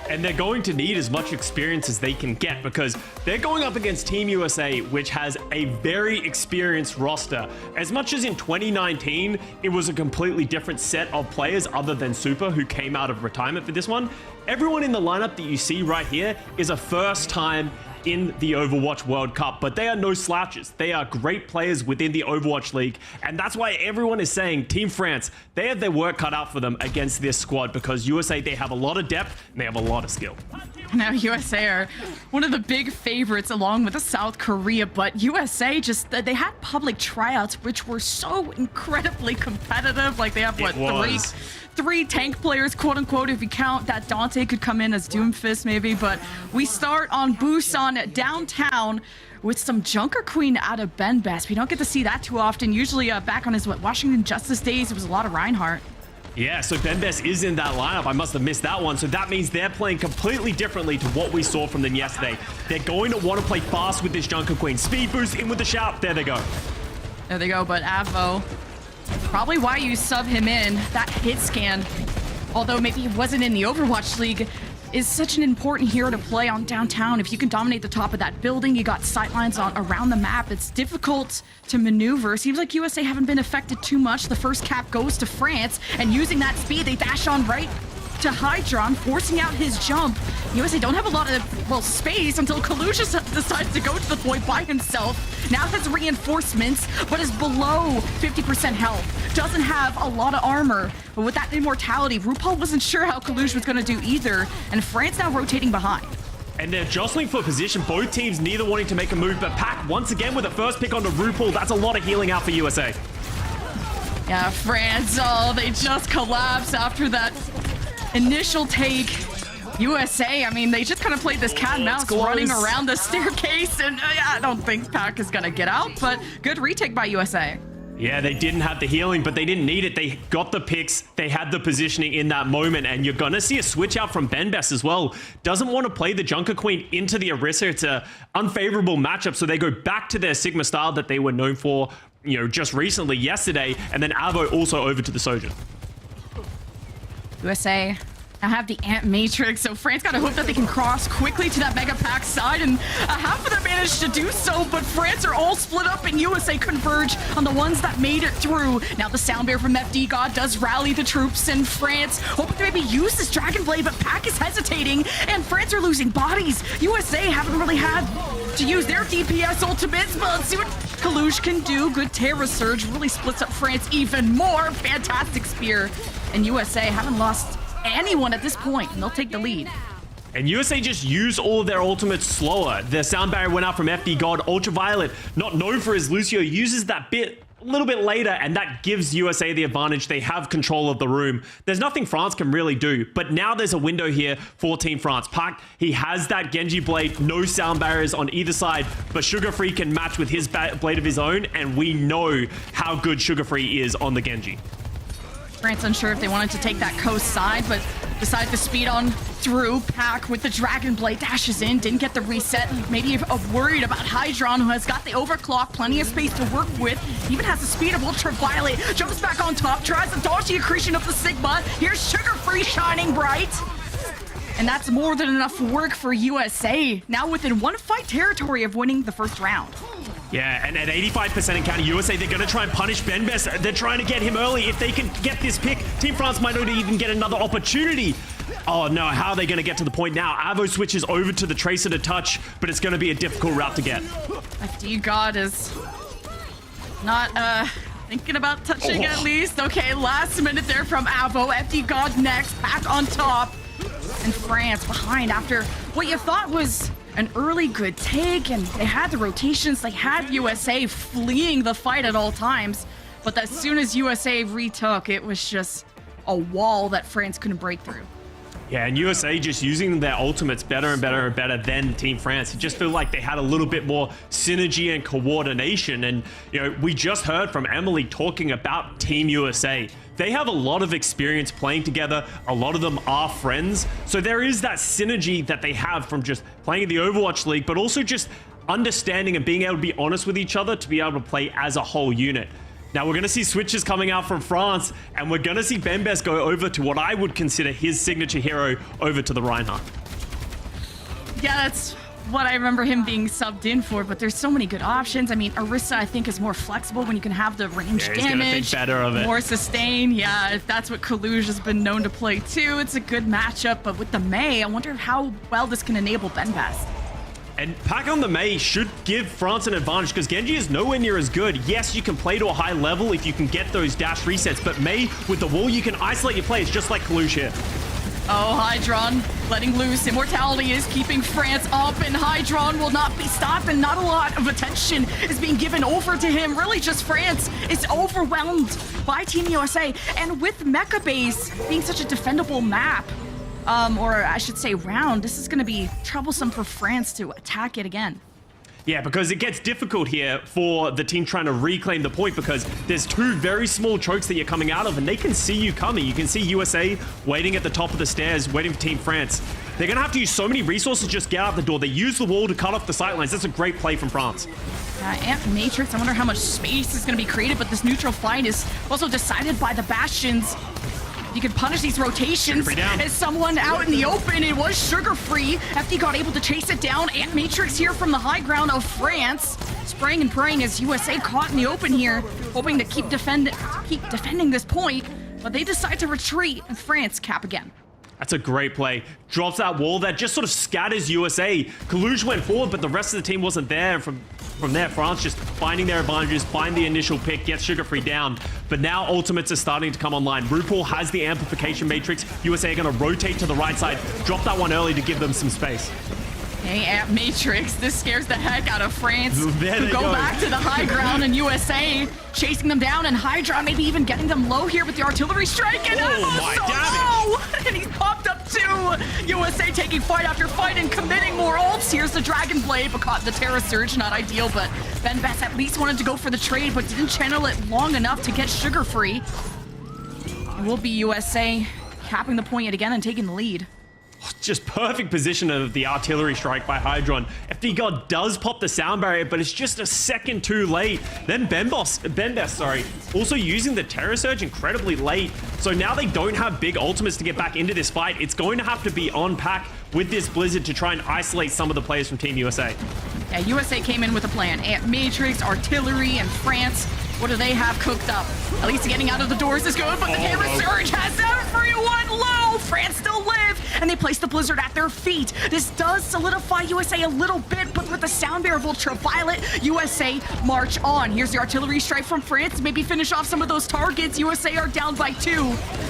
And they're going to need as much experience as they can get because they're going up against Team USA, which has a very experienced roster. As much as in 2019, it was a completely different set of players other than Super, who came out of retirement for this one. Everyone in the lineup that you see right here is a first-time in the Overwatch World Cup, but they are no slouches. They are great players within the Overwatch League, and that's why everyone is saying Team France, they have their work cut out for them against this squad, because USA, they have a lot of depth and they have a lot of skill. Now USA are one of the big favorites along with South Korea, but USA just, they had public tryouts which were so incredibly competitive. Like they have what, three tank players, quote unquote, if you count that Dante could come in as Doomfist maybe. But we start on Busan downtown with some Junker Queen out of Ben Best. We don't get to see that too often. Usually back on his Washington Justice days, it was a lot of Reinhardt. Yeah, so Ben Best is in that lineup. I must have missed that one. So that means they're playing completely differently to what we saw from them yesterday. They're going to want to play fast with this Junker Queen. Speed boost in with the shout. There they go. There they go, but Avo, probably why you sub him in. That hit scan, although maybe he wasn't in the Overwatch League, is such an important hero to play on downtown. If you can dominate the top of that building, you got sightlines on around the map. It's difficult to maneuver. Seems like USA haven't been affected too much. The first cap goes to France, and using that speed, they dash on right to Hydron, forcing out his jump. USA don't have a lot of, well, space until Kalush decides to go to the point by himself. Now has reinforcements, but is below 50% health. Doesn't have a lot of armor. But with that immortality, RuPaul wasn't sure how Kalush was going to do either, and France now rotating behind. And they're jostling for position, both teams neither wanting to make a move, but Pac once again with a first pick on the RuPaul. That's a lot of healing out for USA. Yeah, France, oh, they just collapsed after that initial take. USA, I mean, they just kind of played this cat and mouse running around the staircase, and I don't think Pac is going to get out, but good retake by USA. Yeah, they didn't have the healing, but they didn't need it. They got the picks. They had the positioning in that moment, and you're going to see a switch out from Ben Best as well. Doesn't want to play the Junker Queen into the Orisa. It's an unfavorable matchup, so they go back to their Sigma style that they were known for, you know, just recently, yesterday, and then Avo also over to the Sojourn. USA now have the Ant Matrix, so France gotta hope that they can cross quickly to that Mega Pack side, and half of them managed to do so, but France are all split up and USA converge on the ones that made it through. Now the Sound Bear from FD God does rally the troops in France, hoping to maybe use this Dragon Blade, but Pac is hesitating, and France are losing bodies. USA haven't really had to use their DPS ultimates, but let's see what Kalush can do. Good Terra Surge really splits up France even more. Fantastic spear. And USA haven't lost anyone at this point, and they'll take the lead. And USA just used all of their ultimates slower. The sound barrier went out from FD God. Ultraviolet, not known for his Lucio, uses that bit a little bit later, and that gives USA the advantage. They have control of the room. There's nothing France can really do, but now there's a window here for Team France. Pac, he has that Genji blade, no sound barriers on either side, but Sugar Free can match with his blade of his own, and we know how good Sugar Free is on the Genji. France unsure if they wanted to take that coast side, but decided to speed on through. Pac with the Dragon Blade dashes in, didn't get the reset. Maybe worried about Hydron, who has got the overclock, plenty of space to work with. Even has the speed of Ultraviolet. Jumps back on top, tries to dodge the accretion of the Sigma. Here's Sugar Free shining bright. And that's more than enough work for USA. Now within one fight territory of winning the first round. Yeah, and at 85% encounter, USA, they're going to try and punish Ben Best. They're trying to get him early. If they can get this pick, Team France might not even get another opportunity. Oh no, how are they going to get to the point now? Avo switches over to the Tracer to touch, but it's going to be a difficult route to get. FD God is not thinking about touching at least. Okay, last minute there from Avo. FD God next, Pac on top. And France behind after what you thought was an early good take, and they had the rotations. They had USA fleeing the fight at all times, but as soon as USA retook, it was just a wall that France couldn't break through. Yeah, and USA just using their ultimates better and better and better than Team France. It just felt like they had a little bit more synergy and coordination. And, you know, we just heard from Emily talking about Team USA. They have a lot of experience playing together. A lot of them are friends. So there is that synergy that they have from just playing in the Overwatch League, but also just understanding and being able to be honest with each other to be able to play as a whole unit. Now we're going to see switches coming out from France, and we're going to see Ben Best go over to what I would consider his signature hero, over to the Reinhardt. Yeah, that's what I remember him being subbed in for, but there's so many good options. I mean, Orisa, I think, is more flexible when you can have the range damage. He's gonna think better of it. More sustain. Yeah, if that's what Kalush has been known to play too, it's a good matchup. But with the Mei, I wonder how well this can enable Ben Best. And Pack on the Mei should give France an advantage because Genji is nowhere near as good. Yes, you can play to a high level if you can get those dash resets, but Mei, with the wall, you can isolate your players just like Kalush here. Oh, Hydron letting loose. Immortality is keeping France up, and Hydron will not be stopped, and not a lot of attention is being given over to him. Really, just France is overwhelmed by Team USA. And with Mecha Base being such a defendable map, or I should say round, this is going to be troublesome for France to attack it again. Yeah, because it gets difficult here for the team trying to reclaim the point because there's two very small chokes that you're coming out of and they can see you coming. You can see USA waiting at the top of the stairs, waiting for Team France. They're going to have to use so many resources to just get out the door. They use the wall to cut off the sightlines. That's a great play from France. Amp Matrix, I wonder how much space is going to be created, but this neutral fight is also decided by the Bastions. You can punish these rotations as someone out in the open. It was Sugar Free. FD got able to chase it down. Ant Matrix here from the high ground of France. Spraying and praying as USA caught in the open here, hoping to keep defending this point, but they decide to retreat and France cap again. That's a great play. Drops that wall that just sort of scatters USA. Kalush went forward, but the rest of the team wasn't there. From there, France just finding their advantages, find the initial pick, gets Sugar Free down. But now ultimates are starting to come online. RuPaul has the amplification matrix. USA are going to rotate to the right side, drop that one early to give them some space. Hey, Amp Matrix, this scares the heck out of France. There they go back to the high ground, and USA chasing them down, and Hydra maybe even getting them low here with the artillery strike, and low! And he's popped up too! USA taking fight after fight and committing more ults. Here's the Dragon Blade, but caught the Terra Surge, not ideal, but Ben Best at least wanted to go for the trade, but didn't channel it long enough to get Sugar Free. It will be USA capping the point yet again and taking the lead. Just perfect position of the artillery strike by Hydron. FD God does pop the sound barrier, but it's just a second too late. Then Ben Best, also using the Terror Surge incredibly late. So now they don't have big ultimates to get back into this fight. It's going to have to be on Pack with this Blizzard to try and isolate some of the players from Team USA. Yeah, USA came in with a plan. Ant Matrix, artillery, and France. What do they have cooked up? At least getting out of the doors is good, but the Terror Surge has everyone low! France still live, and they place the Blizzard at their feet. This does solidify USA a little bit, but with the Sound Bear of Ultraviolet, USA march on. Here's the artillery strike from France. Maybe finish off some of those targets. USA are down by 2.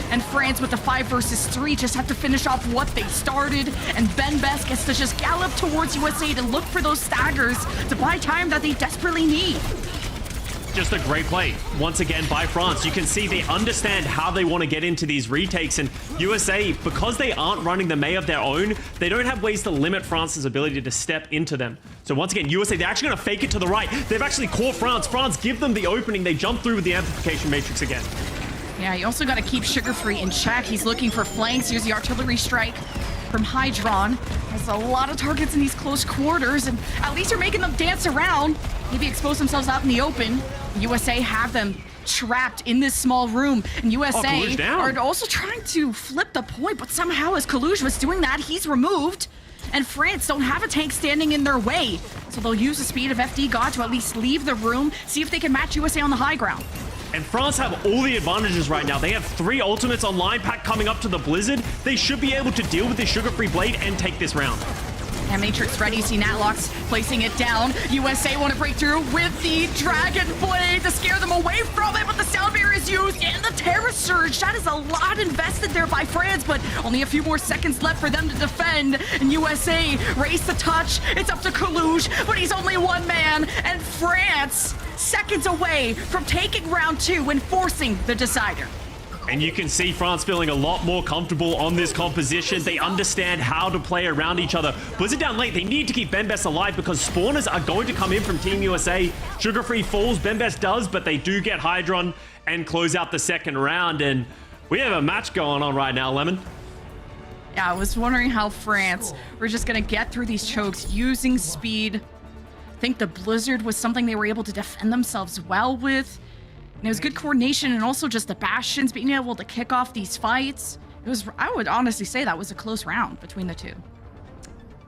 And France with the 5 versus 3 just have to finish off what they started. And Ben Best gets to just gallop towards USA to look for those staggers to buy time that they desperately need. Just a great play once again by France. You can see they understand how they want to get into these retakes, and USA, because they aren't running the Mei of their own, they don't have ways to limit France's ability to step into them. So once again, USA, they're actually going to fake it to the right. They've actually caught France. France give them the opening. They jump through with the amplification matrix again. Yeah, you also got to keep Sugar Free in check. He's looking for flanks. Here's the artillery strike from Hydron. There's a lot of targets in these close quarters, and at least you're making them dance around. Maybe expose themselves out in the open. USA have them trapped in this small room, and USA are also trying to flip the point, but somehow as Kalush was doing that, he's removed, and France don't have a tank standing in their way. So they'll use the speed of FD God to at least leave the room, see if they can match USA on the high ground. And France have all the advantages right now. They have 3 ultimates online, Pack coming up to the Blizzard. They should be able to deal with the Sugar Free Blade and take this round. And Matrix ready, see Natlox placing it down. USA want to break through with the Dragon Blade to scare them away from it, but the Sound Barrier is used and the Terror Surge. That is a lot invested there by France, but only a few more seconds left for them to defend. And USA race to touch. It's up to Kalush, but he's only one man. And France, seconds away from taking round 2 and forcing the decider. And you can see France feeling a lot more comfortable on this composition. They understand how to play around each other. Blizzard down late. They need to keep Ben Best alive because spawners are going to come in from Team USA. Sugar Free falls. Ben Best does, but they do get Hydron and close out the second round. And we have a match going on right now, Lemon. Yeah, I was wondering how France were just going to get through these chokes using speed. I think the Blizzard was something they were able to defend themselves well with. And it was good coordination and also just the Bastions being able to kick off these fights. It was, I would honestly say that was a close round between the two.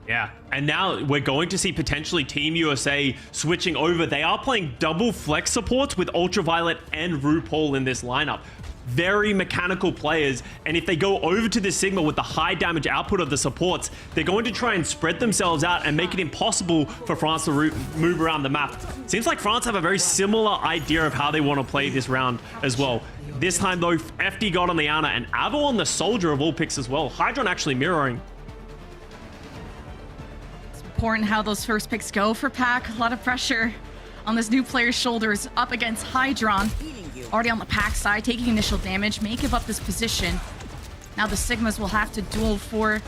Yeah, and now we're going to see potentially Team USA switching over. They are playing double flex supports with Ultraviolet and RuPaul in this lineup. very mechanical players, and if they go over to the Sigma with the high damage output of the supports, they're going to try and spread themselves out and make it impossible for France to move around the map. Seems like France have a very similar idea of how they want to play this round as well. This time though, FD got on the Ana and Avo on the Soldier of all picks as well. Hydron actually mirroring. It's important how those first picks go for Pack. A lot of pressure on this new player's shoulders up against Hydron. Already on the Pack side, taking initial damage, may give up this position. Now the Sigmas will have to duel for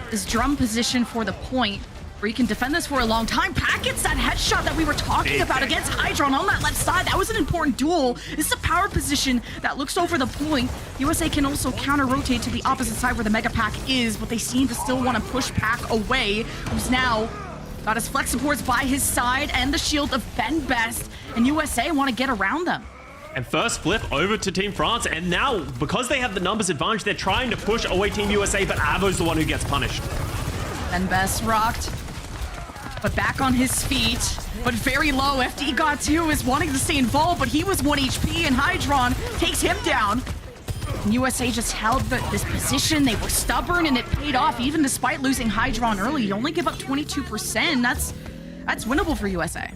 this drum position for the point, where you can defend this for a long time. Pack gets that headshot that we were talking about against Hydron on that left side. That was an important duel. This is a power position that looks over the point. USA can also counter-rotate to the opposite side where the Mega Pack is, but they seem to still want to push Pack away, who's now got his flex supports by his side and the shield of Ben Best, and USA want to get around them. And first flip over to Team France, and now, because they have the numbers advantage, they're trying to push away Team USA, but Avo's the one who gets punished. Ben Best rocked, but back on his feet, but very low. FD got 2, is wanting to stay involved, but he was 1 HP, and Hydron takes him down. And USA just held this position. They were stubborn, and it paid off, even despite losing Hydron early. You only give up 22%. That's winnable for USA.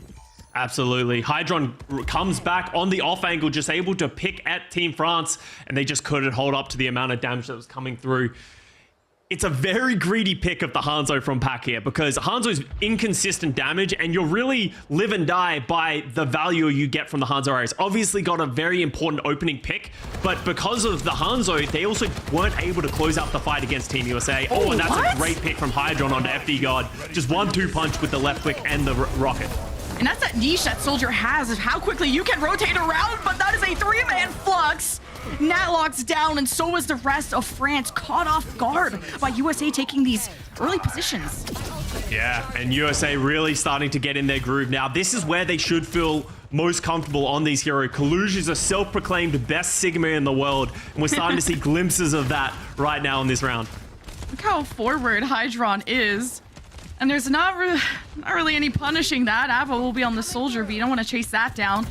Absolutely. Hydron comes back on the off angle, just able to pick at Team France, and they just couldn't hold up to the amount of damage that was coming through. It's a very greedy pick of the Hanzo from Pack here, because Hanzo's inconsistent damage, and you'll really live and die by the value you get from the Hanzo Ares. Obviously got a very important opening pick, but because of the Hanzo, they also weren't able to close out the fight against Team USA. Oh, and that's a great pick from Hydron onto FD guard. Just 1-2 punch with the left click and the rocket. And that's that niche that Soldier has of how quickly you can rotate around, but that is a 3-man flux. Natlock's down, and so is the rest of France, caught off guard by USA taking these early positions. Yeah, and USA really starting to get in their groove now. This is where they should feel most comfortable on these heroes. Kaluj is a self-proclaimed best Sigma in the world, and we're starting to see glimpses of that right now in this round. Look how forward Hydron is. And there's not really any punishing that. Avo will be on the Soldier, but you don't want to chase that down.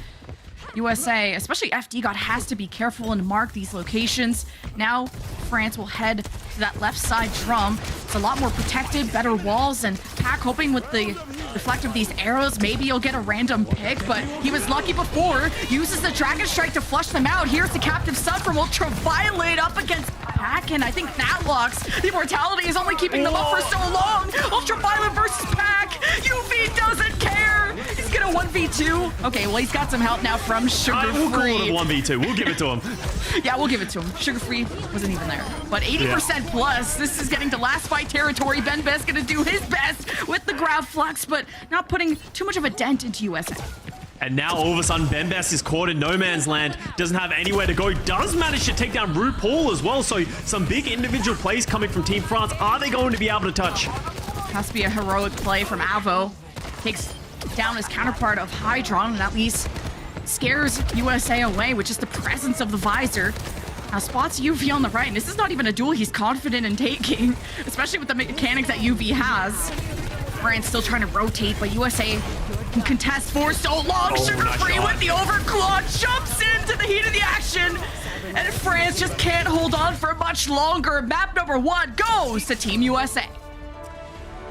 USA, especially FD God, has to be careful and mark these locations. Now France will head to that left side drum. It's a lot more protected, better walls, and Pack hoping with the reflect of these arrows, maybe you'll get a random pick, but he was lucky before. Uses the Dragon Strike to flush them out. Here's the Captive Sun from Ultraviolet up against Pack, and I think Natlock's the immortality is only keeping them up for so long. Ultraviolet versus Pack. UV doesn't care. He's gonna 1v2. Okay, well, he's got some help now from Sugar We'll call Free. it a 1v2. We'll give it to him. Yeah, we'll give it to him. Sugar Free wasn't even there. But 80% plus. This is getting to last fight territory. Ben Best gonna do his best with the grab flux, but not putting too much of a dent into USA. And now all of a sudden, Ben Best is caught in no man's land, doesn't have anywhere to go, does manage to take down RuPaul as well. So some big individual plays coming from Team France. Are they going to be able to touch? Has to be a heroic play from Avo. Takes down his counterpart of Hydron and at least scares USA away with just the presence of the visor. Now spots UV on the right, and this is not even a duel he's confident in taking, especially with the mechanics that UV has. France still trying to rotate, but USA can contest for so long. Sugar Free with the overclock jumps into the heat of the action, and France just can't hold on for much longer. Map number 1 goes to Team USA.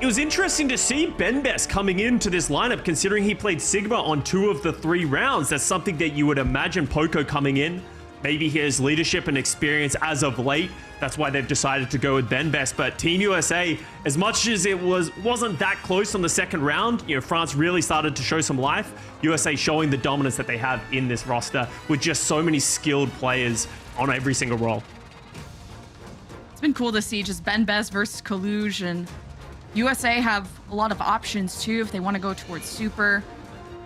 It was interesting to see Ben Best coming into this lineup, considering he played Sigma on 2 of the 3 rounds. That's something that you would imagine Poco coming in. Maybe his leadership and experience as of late. That's why they've decided to go with Ben Best. But Team USA, as much as it wasn't that close on the second round, you know, France really started to show some life. USA showing the dominance that they have in this roster with just so many skilled players on every single role. It's been cool to see just Ben Best versus Kaluj, and USA have a lot of options too if they want to go towards Super.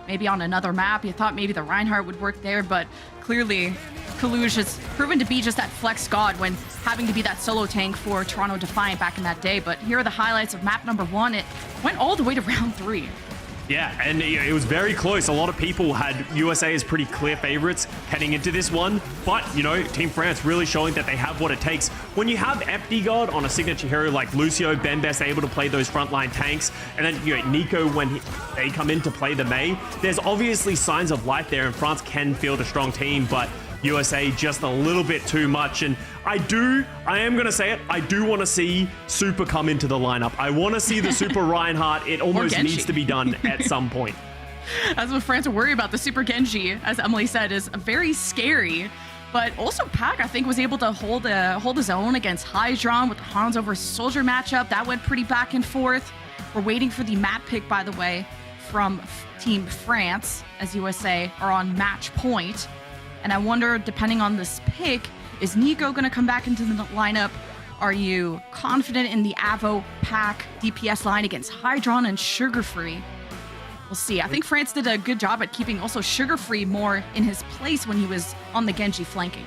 Maybe on another map. You thought maybe the Reinhardt would work there, but clearly Kaluj has proven to be just that flex god when having to be that solo tank for Toronto Defiant back in that day. But here are the highlights of map number 1. It went all the way to round 3. Yeah, and it was very close. A lot of people had USA as pretty clear favorites heading into this one. But, you know, Team France really showing that they have what it takes. When you have FD God on a signature hero like Lucio, Ben Best able to play those frontline tanks, and then, you know, Nico when they come in to play the Mei, there's obviously signs of life there, and France can field a strong team. But USA just a little bit too much. And I am going to say it, I do want to see Super come into the lineup. I want to see the Super Reinhardt. It almost needs to be done at some point. That's what France worry about. The Super Genji, as Emily said, is very scary. But also Pac, I think, was able to hold his own against Hydron with the Hanzo versus Soldier matchup. That went pretty back and forth. We're waiting for the map pick, by the way, from Team France, as USA are on match point. And I wonder, depending on this pick, is Nico going to come back into the lineup? Are you confident in the Avo Pac DPS line against Hydron and Sugarfree? We'll see. I think France did a good job at keeping also Sugarfree more in his place when he was on the Genji flanking.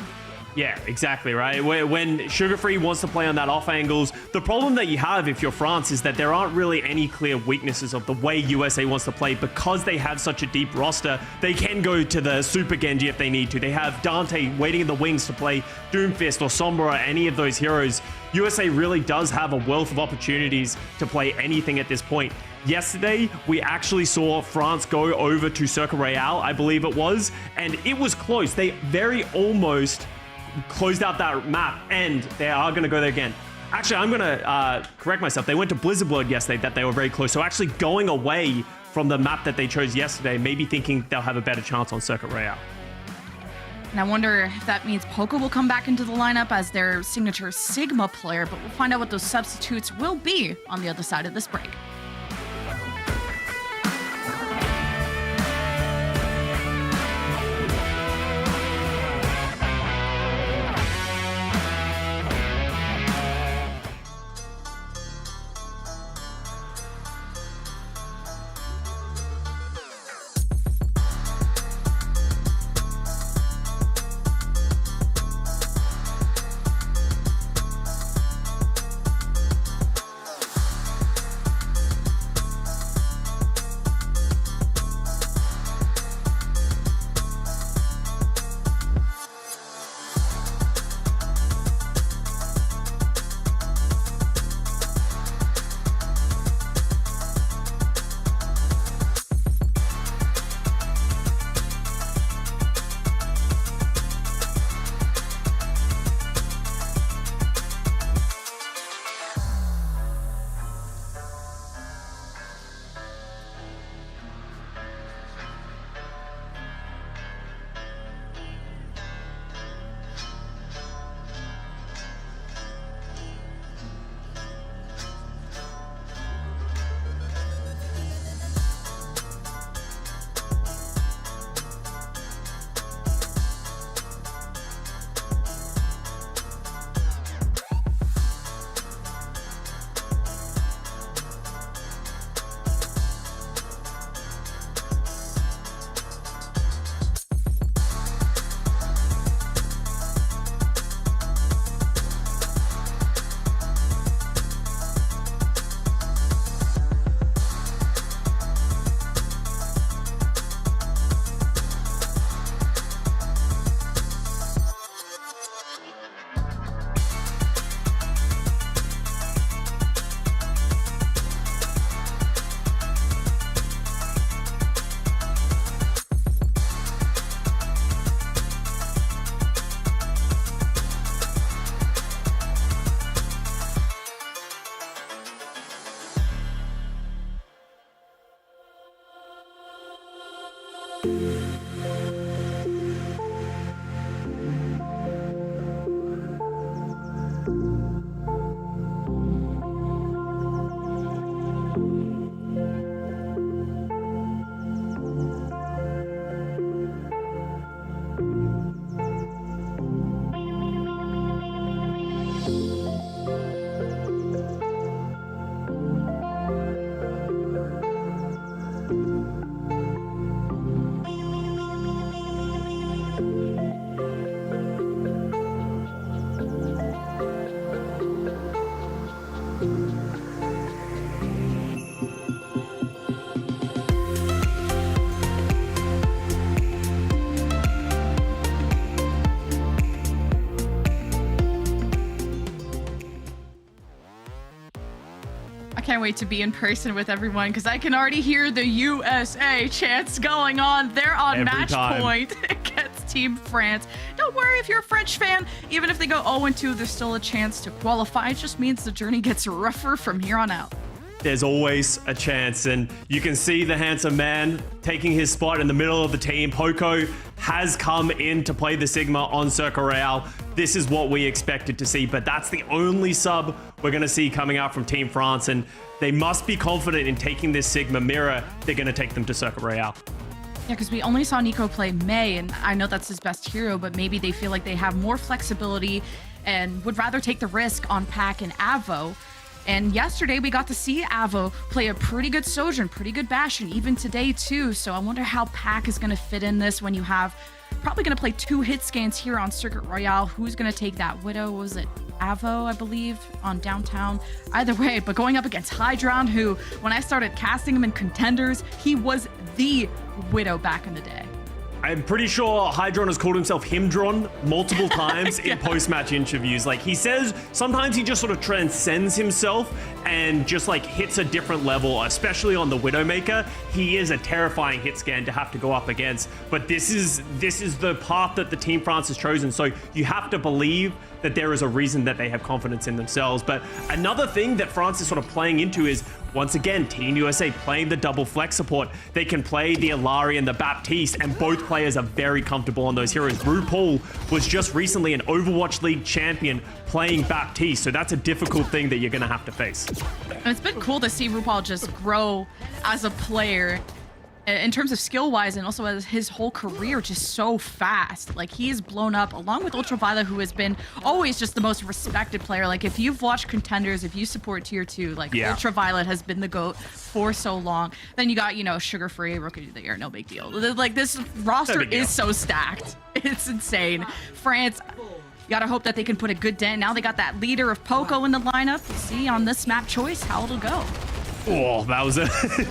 Yeah, exactly, right? When Sugarfree wants to play on that off angles, the problem that you have if you're France is that there aren't really any clear weaknesses of the way USA wants to play because they have such a deep roster. They can go to the Super Genji if they need to. They have Dante waiting in the wings to play Doomfist or Sombra or any of those heroes. USA really does have a wealth of opportunities to play anything at this point. Yesterday, we actually saw France go over to Circle Royale, I believe it was, and it was close. They very almost closed out that map, and they are going to go there again. Actually, I'm going to correct myself. They went to Blizzard World yesterday that they were very close. So actually going away from the map that they chose yesterday, maybe thinking they'll have a better chance on Circuit Royale. And I wonder if that means Poco will come back into the lineup as their signature Sigma player, but we'll find out what those substitutes will be on the other side of this break. I can't wait to be in person with everyone because I can already hear the USA chants going on. They're on match point against Team France. Don't worry if you're a French fan. Even if they go 0-2, there's still a chance to qualify. It just means the journey gets rougher from here on out. There's always a chance, and you can see the handsome man taking his spot in the middle of the team. Poco has come in to play the Sigma on Circle Royale. This is what we expected to see, but that's the only sub we're going to see coming out from Team France, and they must be confident in taking this Sigma mirror. They're going to take them to Circle Royale. Yeah, because we only saw Nico play Mei, and I know that's his best hero, but maybe they feel like they have more flexibility and would rather take the risk on Pac and Avo. And yesterday we got to see Avo play a pretty good Sojourn, pretty good Bastion, even today too. So I wonder how Pac is going to fit in this when you have probably going to play 2 hit scans here on Circuit Royale. Who's going to take that Widow? Was it Avo, I believe, on downtown? Either way, but going up against Hydron, who when I started casting him in Contenders, he was the Widow back in the day. I'm pretty sure Hydron has called himself Himdron multiple times in post-match interviews. Like, he says sometimes he just sort of transcends himself and just like hits a different level, especially on the Widowmaker. He is a terrifying hit scan to have to go up against, but this is the path that the Team France has chosen. So you have to believe that there is a reason that they have confidence in themselves. But another thing that France is sort of playing into is, once again, Team USA playing the double flex support. They can play the Alari and the Baptiste, and both players are very comfortable on those heroes. RuPaul was just recently an Overwatch League champion playing Baptiste, so that's a difficult thing that you're going to have to face. And it's been cool to see RuPaul just grow as a player in terms of skill-wise, and also as his whole career just so fast. Like, he is blown up along with Ultraviolet, who has been always just the most respected player. Like, if you've watched Contenders, if you support tier 2, like, Ultraviolet has been the GOAT for so long. Then you got, you know, Sugar Free, Rookie of the Year, no big deal. Like, this roster is so stacked. It's insane. France, you gotta hope that they can put a good dent. Now they got that leader of Poco in the lineup. We'll see on this map choice how it'll go. Oh, that was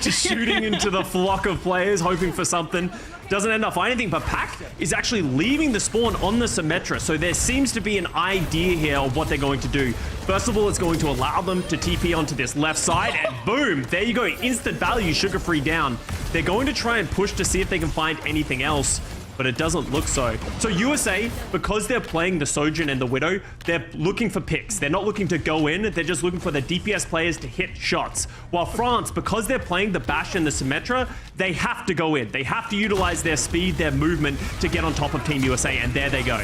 just shooting into the flock of players, hoping for something. Doesn't end up finding anything, but Pac is actually leaving the spawn on the Symmetra, so there seems to be an idea here of what they're going to do. First of all, it's going to allow them to TP onto this left side, and boom, there you go, instant value, Sugar Free down. They're going to try and push to see if they can find anything else, but it doesn't look so. So USA, because they're playing the Sojourn and the Widow, they're looking for picks. They're not looking to go in, they're just looking for the DPS players to hit shots. While France, because they're playing the Bash and the Symmetra, they have to go in. They have to utilize their speed, their movement to get on top of Team USA, and there they go.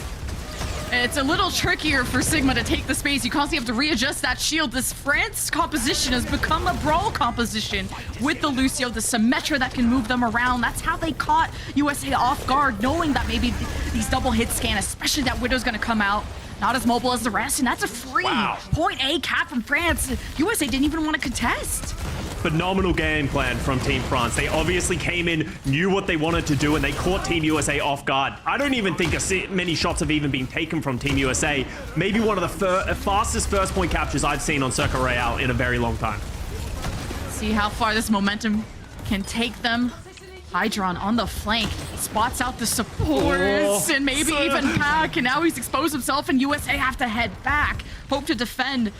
It's a little trickier for Sigma to take the space. You constantly have to readjust that shield. This France composition has become a brawl composition with the Lucio, the Symmetra that can move them around. That's how they caught USA off guard, knowing that maybe these double hit scan, especially that Widow's going to come out, not as mobile as the rest, and that's a free point A cap from France. USA didn't even want to contest. Phenomenal game plan from Team France. They obviously came in, knew what they wanted to do, and they caught Team USA off guard. I don't even think many shots have even been taken from Team USA. Maybe one of the fastest first point captures I've seen on Circle Royale in a very long time. See how far this momentum can take them. Hydron on the flank, spots out the supports, and maybe even Pac, and now he's exposed himself, and USA have to head back. Hope to defend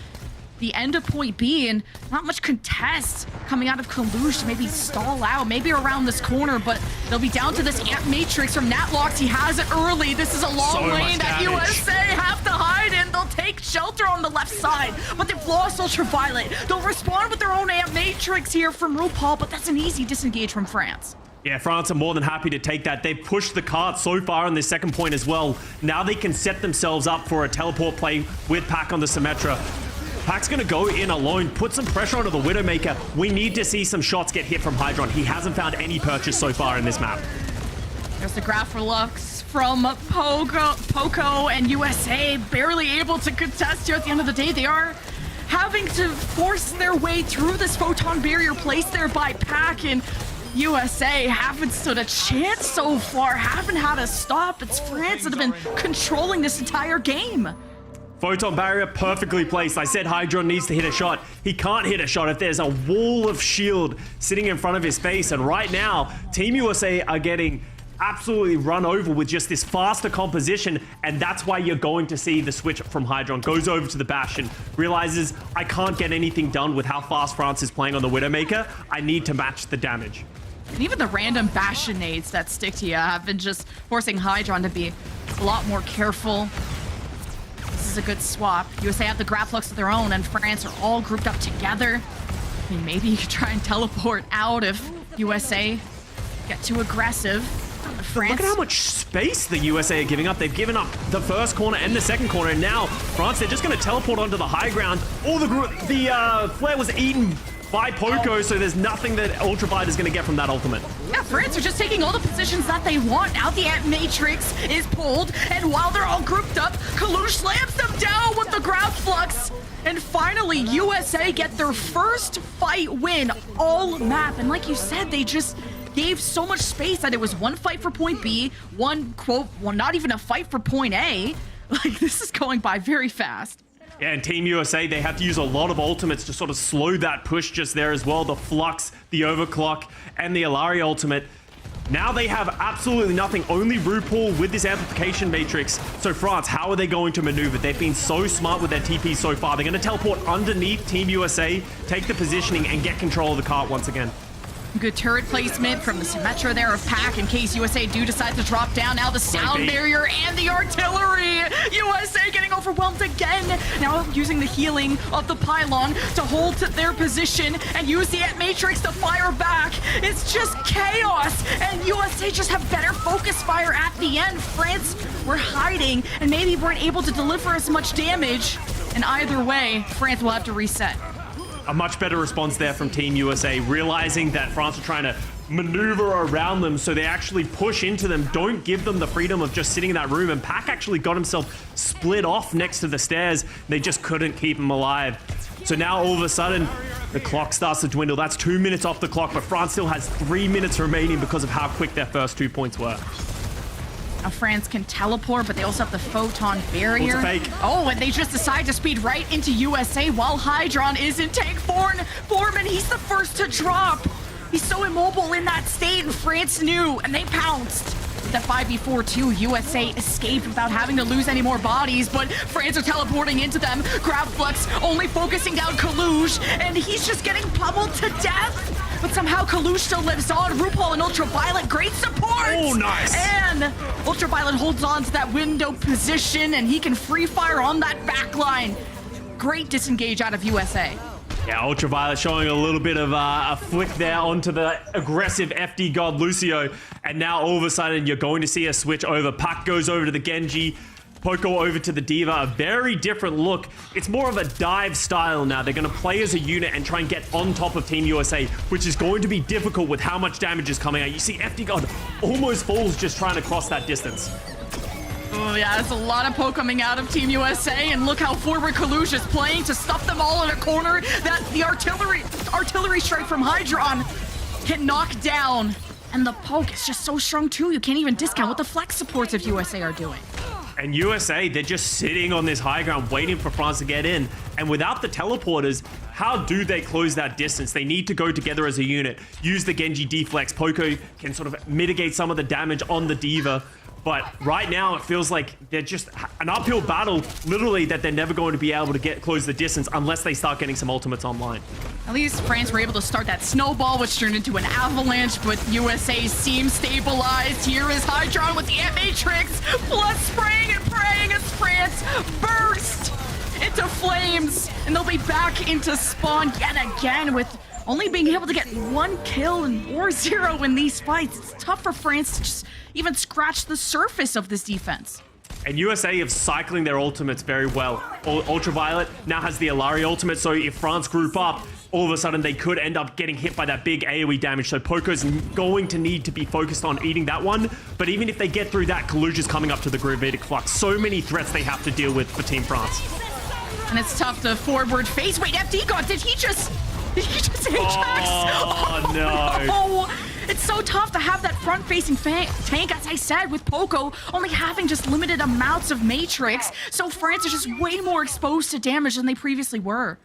the end of point B, and not much contest coming out of Kalush to maybe stall out, maybe around this corner, but they'll be down to this Amp Matrix from Natlox. He has it early. This is a long lane that USA have to hide in. They'll take shelter on the left side, but they've lost Ultraviolet. They'll respond with their own Amp Matrix here from RuPaul, but that's an easy disengage from France. Yeah, France are more than happy to take that. They've pushed the cart so far on this second point as well. Now they can set themselves up for a teleport play with Pac on the Symmetra. Pac's going to go in alone, put some pressure onto the Widowmaker. We need to see some shots get hit from Hydron. He hasn't found any purchase so far in this map. There's the Graph Relux from Poco, and USA barely able to contest here at the end of the day. They are having to force their way through this photon barrier placed there by Pac, and USA haven't stood a chance so far, haven't had a stop. It's France that have been controlling this entire game. Photon barrier perfectly placed. I said Hydron needs to hit a shot. He can't hit a shot if there's a wall of shield sitting in front of his face. And right now, Team USA are getting absolutely run over with just this faster composition, and that's why you're going to see the switch from Hydron. Goes over to the Bash and realizes, I can't get anything done with how fast France is playing on the Widowmaker. I need to match the damage. And even the random Bastion nades that stick to you have been just forcing Hydron to be a lot more careful. This is a good swap. USA have the grab flux of their own, and France are all grouped up together. I mean, maybe you could try and teleport out if USA get too aggressive. France. Look at how much space the USA are giving up. They've given up the first corner and the second corner, and now France, they're just going to teleport onto the high ground. All the flare was eaten by Poco, so there's nothing that Ultraviolet is going to get from that ultimate. Yeah, France are just taking all the positions that they want. Now the Ant Matrix is pulled, and while they're all grouped up, Kalush slams them down with the grab flux. And finally, USA get their first fight win all map. And like you said, they just gave so much space that it was one fight for point B, one quote, well, not even a fight for point A. Like, this is going by very fast. Yeah, and Team USA, they have to use a lot of ultimates to sort of slow that push just there as well. The Flux, the Overclock, and the Alari ultimate. Now they have absolutely nothing, only RuPaul with this amplification matrix. So France, how are they going to maneuver? They've been so smart with their TP so far. They're going to teleport underneath Team USA, take the positioning, and get control of the cart once again. Good turret placement from the Symmetra there of Pack in case USA do decide to drop down. Now the sound barrier and the artillery. USA getting overwhelmed again. Now using the healing of the pylon to hold to their position and use the Ant Matrix to fire back. It's just chaos. And USA just have better focus fire at the end. France were hiding and maybe weren't able to deliver as much damage. And either way, France will have to reset. A much better response there from Team USA, realizing that France are trying to maneuver around them, so they actually push into them, don't give them the freedom of just sitting in that room, and Pac actually got himself split off next to the stairs. They just couldn't keep him alive. So now all of a sudden, the clock starts to dwindle. That's 2 minutes off the clock, but France still has 3 minutes remaining because of how quick their first 2 points were. Now France can teleport, but they also have the photon barrier. It's a fake. Oh, and they just decide to speed right into USA while Hydron is in tank form, and he's the first to drop. He's so immobile in that state, and France knew, and they pounced. With the 5v4 too, USA escaped without having to lose any more bodies, but France are teleporting into them. Grab Flux only focusing down Kalush, and he's just getting pummeled to death. But somehow Kalush still lives on. RuPaul and Ultraviolet, great support! Oh, nice! And Ultraviolet holds on to that window position, and he can free fire on that backline. Great disengage out of USA. Yeah, Ultraviolet showing a little bit of a flick there onto the aggressive FD god Lucio. And now all of a sudden you're going to see a switch over. Pac goes over to the Genji. Poco over to the Diva, a very different look. It's more of a dive style now. They're going to play as a unit and try and get on top of Team USA, which is going to be difficult with how much damage is coming out. You see FD God almost falls just trying to cross that distance. Oh yeah, there's a lot of poke coming out of Team USA, and look how forward Kalush is playing to stuff them all in a corner. That the artillery strike from Hydron get knocked down. And the poke is just so strong too, you can't even discount what the flex supports of USA are doing. And USA, they're just sitting on this high ground waiting for France to get in. And without the teleporters, how do they close that distance? They need to go together as a unit. Use the Genji deflex. Poco can sort of mitigate some of the damage on the Diva. But right now, it feels like they're just an uphill battle, literally, that they're never going to be able to close the distance unless they start getting some ultimates online. At least France were able to start that snowball, which turned into an avalanche, but USA seems stabilized. Here is Hydron with the Ant Matrix, plus spraying and praying as France burst into flames, and they'll be back into spawn yet again with only being able to get 1 kill or 0 in these fights. It's tough for France to just even scratch the surface of this defense. And USA have cycling their ultimates very well. Ultraviolet now has the Alari ultimate, so if France group up, all of a sudden they could end up getting hit by that big AoE damage. So Poco's going to need to be focused on eating that one. But even if they get through that, Kalush is coming up to the Gravitic Flux. So many threats they have to deal with for Team France. And it's tough to forward face. Wait, FD God, did he just Ajax? Oh, no. It's so tough to have that front-facing tank, as I said, with Poco only having just limited amounts of Matrix. So France is just way more exposed to damage than they previously were.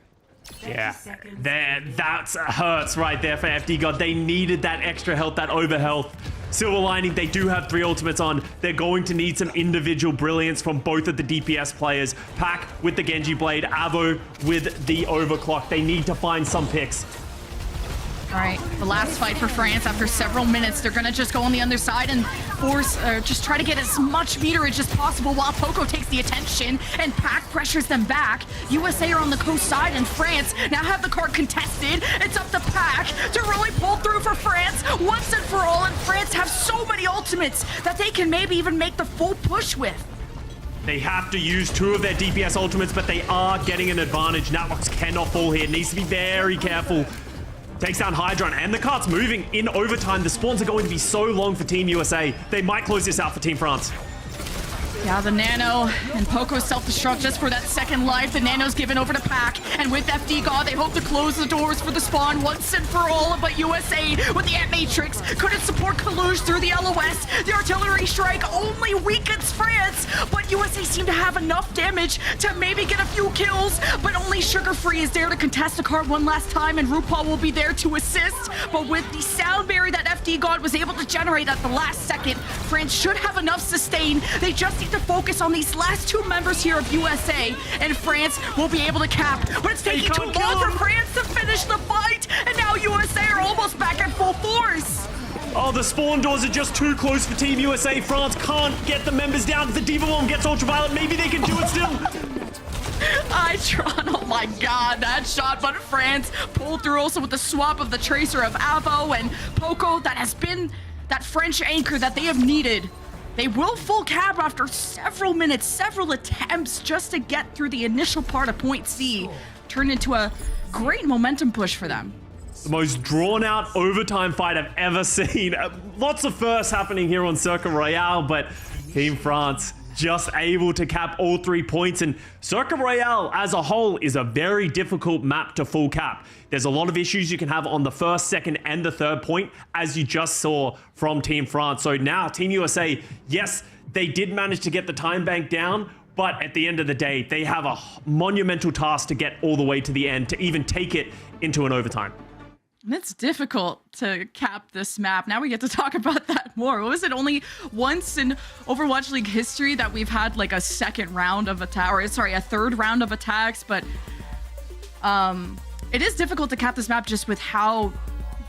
Yeah, that hurts right there for FD God. They needed that extra health, that overhealth. Silver lining, they do have 3 ultimates on. They're going to need some individual brilliance from both of the DPS players. Pac with the Genji Blade, Avo with the Overclock. They need to find some picks. All right, the last fight for France after several minutes. They're gonna just go on the underside and force, just try to get as much meterage as possible while Poco takes the attention and Pac pressures them back. USA are on the coast side and France now have the card contested. It's up to Pac to really pull through for France once and for all, and France have so many ultimates that they can maybe even make the full push with. They have to use 2 of their DPS ultimates, but they are getting an advantage. Natlox cannot fall here. Needs to be very careful. Takes down Hydron, and the cart's moving in overtime. The spawns are going to be so long for Team USA. They might close this out for Team France. Yeah, the Nano and Poco self-destruct just for that second life. The Nano's given over to Pac, and with FD God, they hope to close the doors for the spawn once and for all. But USA, with the Ant Matrix, couldn't support Kaluge through the LOS. The artillery strike only weakens France, but USA seem to have enough damage to maybe get a few kills. But only Sugar Free is there to contest the card one last time, and RuPaul will be there to assist. But with the sound barrier that FD God was able to generate at the last second, France should have enough sustain. They just need to focus on these last 2 members here of USA, and France will be able to cap. But it's taking too long for France to finish the fight, and now USA are almost back at full force. Oh, the spawn doors are just too close for Team USA. France can't get the members down. If the Diva Bomb gets Ultraviolet, maybe they can do it still. Itron, oh my god, that shot, but France pulled through also with the swap of the Tracer of Avo and Poco. That has been that French anchor that they have needed. They will full cap after several minutes, several attempts just to get through the initial part of Point C. Turned into a great momentum push for them. The most drawn-out overtime fight I've ever seen. Lots of firsts happening here on Circuit Royale, but Team France just able to cap all 3 points. And Circuit Royale as a whole is a very difficult map to full cap. There's a lot of issues you can have on the first, second, and the third point, as you just saw from Team France. So now Team USA, yes, they did manage to get the time bank down, but at the end of the day, they have a monumental task to get all the way to the end, to even take it into an overtime. And it's difficult to cap this map. Now we get to talk about that more. What was it? Only once in Overwatch League history that we've had like a second round of attack, or sorry, a third round of attacks, but it is difficult to cap this map just with how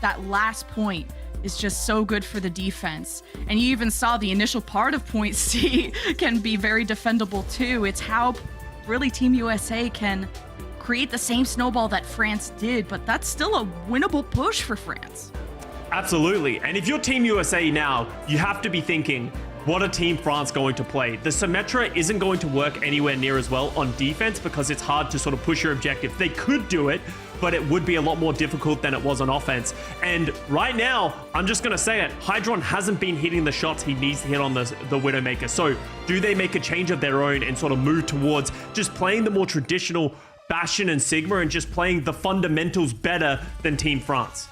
that last point is just so good for the defense. And you even saw the initial part of Point C can be very defendable too. It's how really Team USA can create the same snowball that France did, but that's still a winnable push for France. Absolutely. And if you're Team USA now, you have to be thinking, what are Team France going to play? The Symmetra isn't going to work anywhere near as well on defense because it's hard to sort of push your objective. They could do it, but it would be a lot more difficult than it was on offense. And right now, I'm just going to say it, Hydron hasn't been hitting the shots he needs to hit on the Widowmaker. So do they make a change of their own and sort of move towards just playing the more traditional Bastion and Sigma and just playing the fundamentals better than Team France?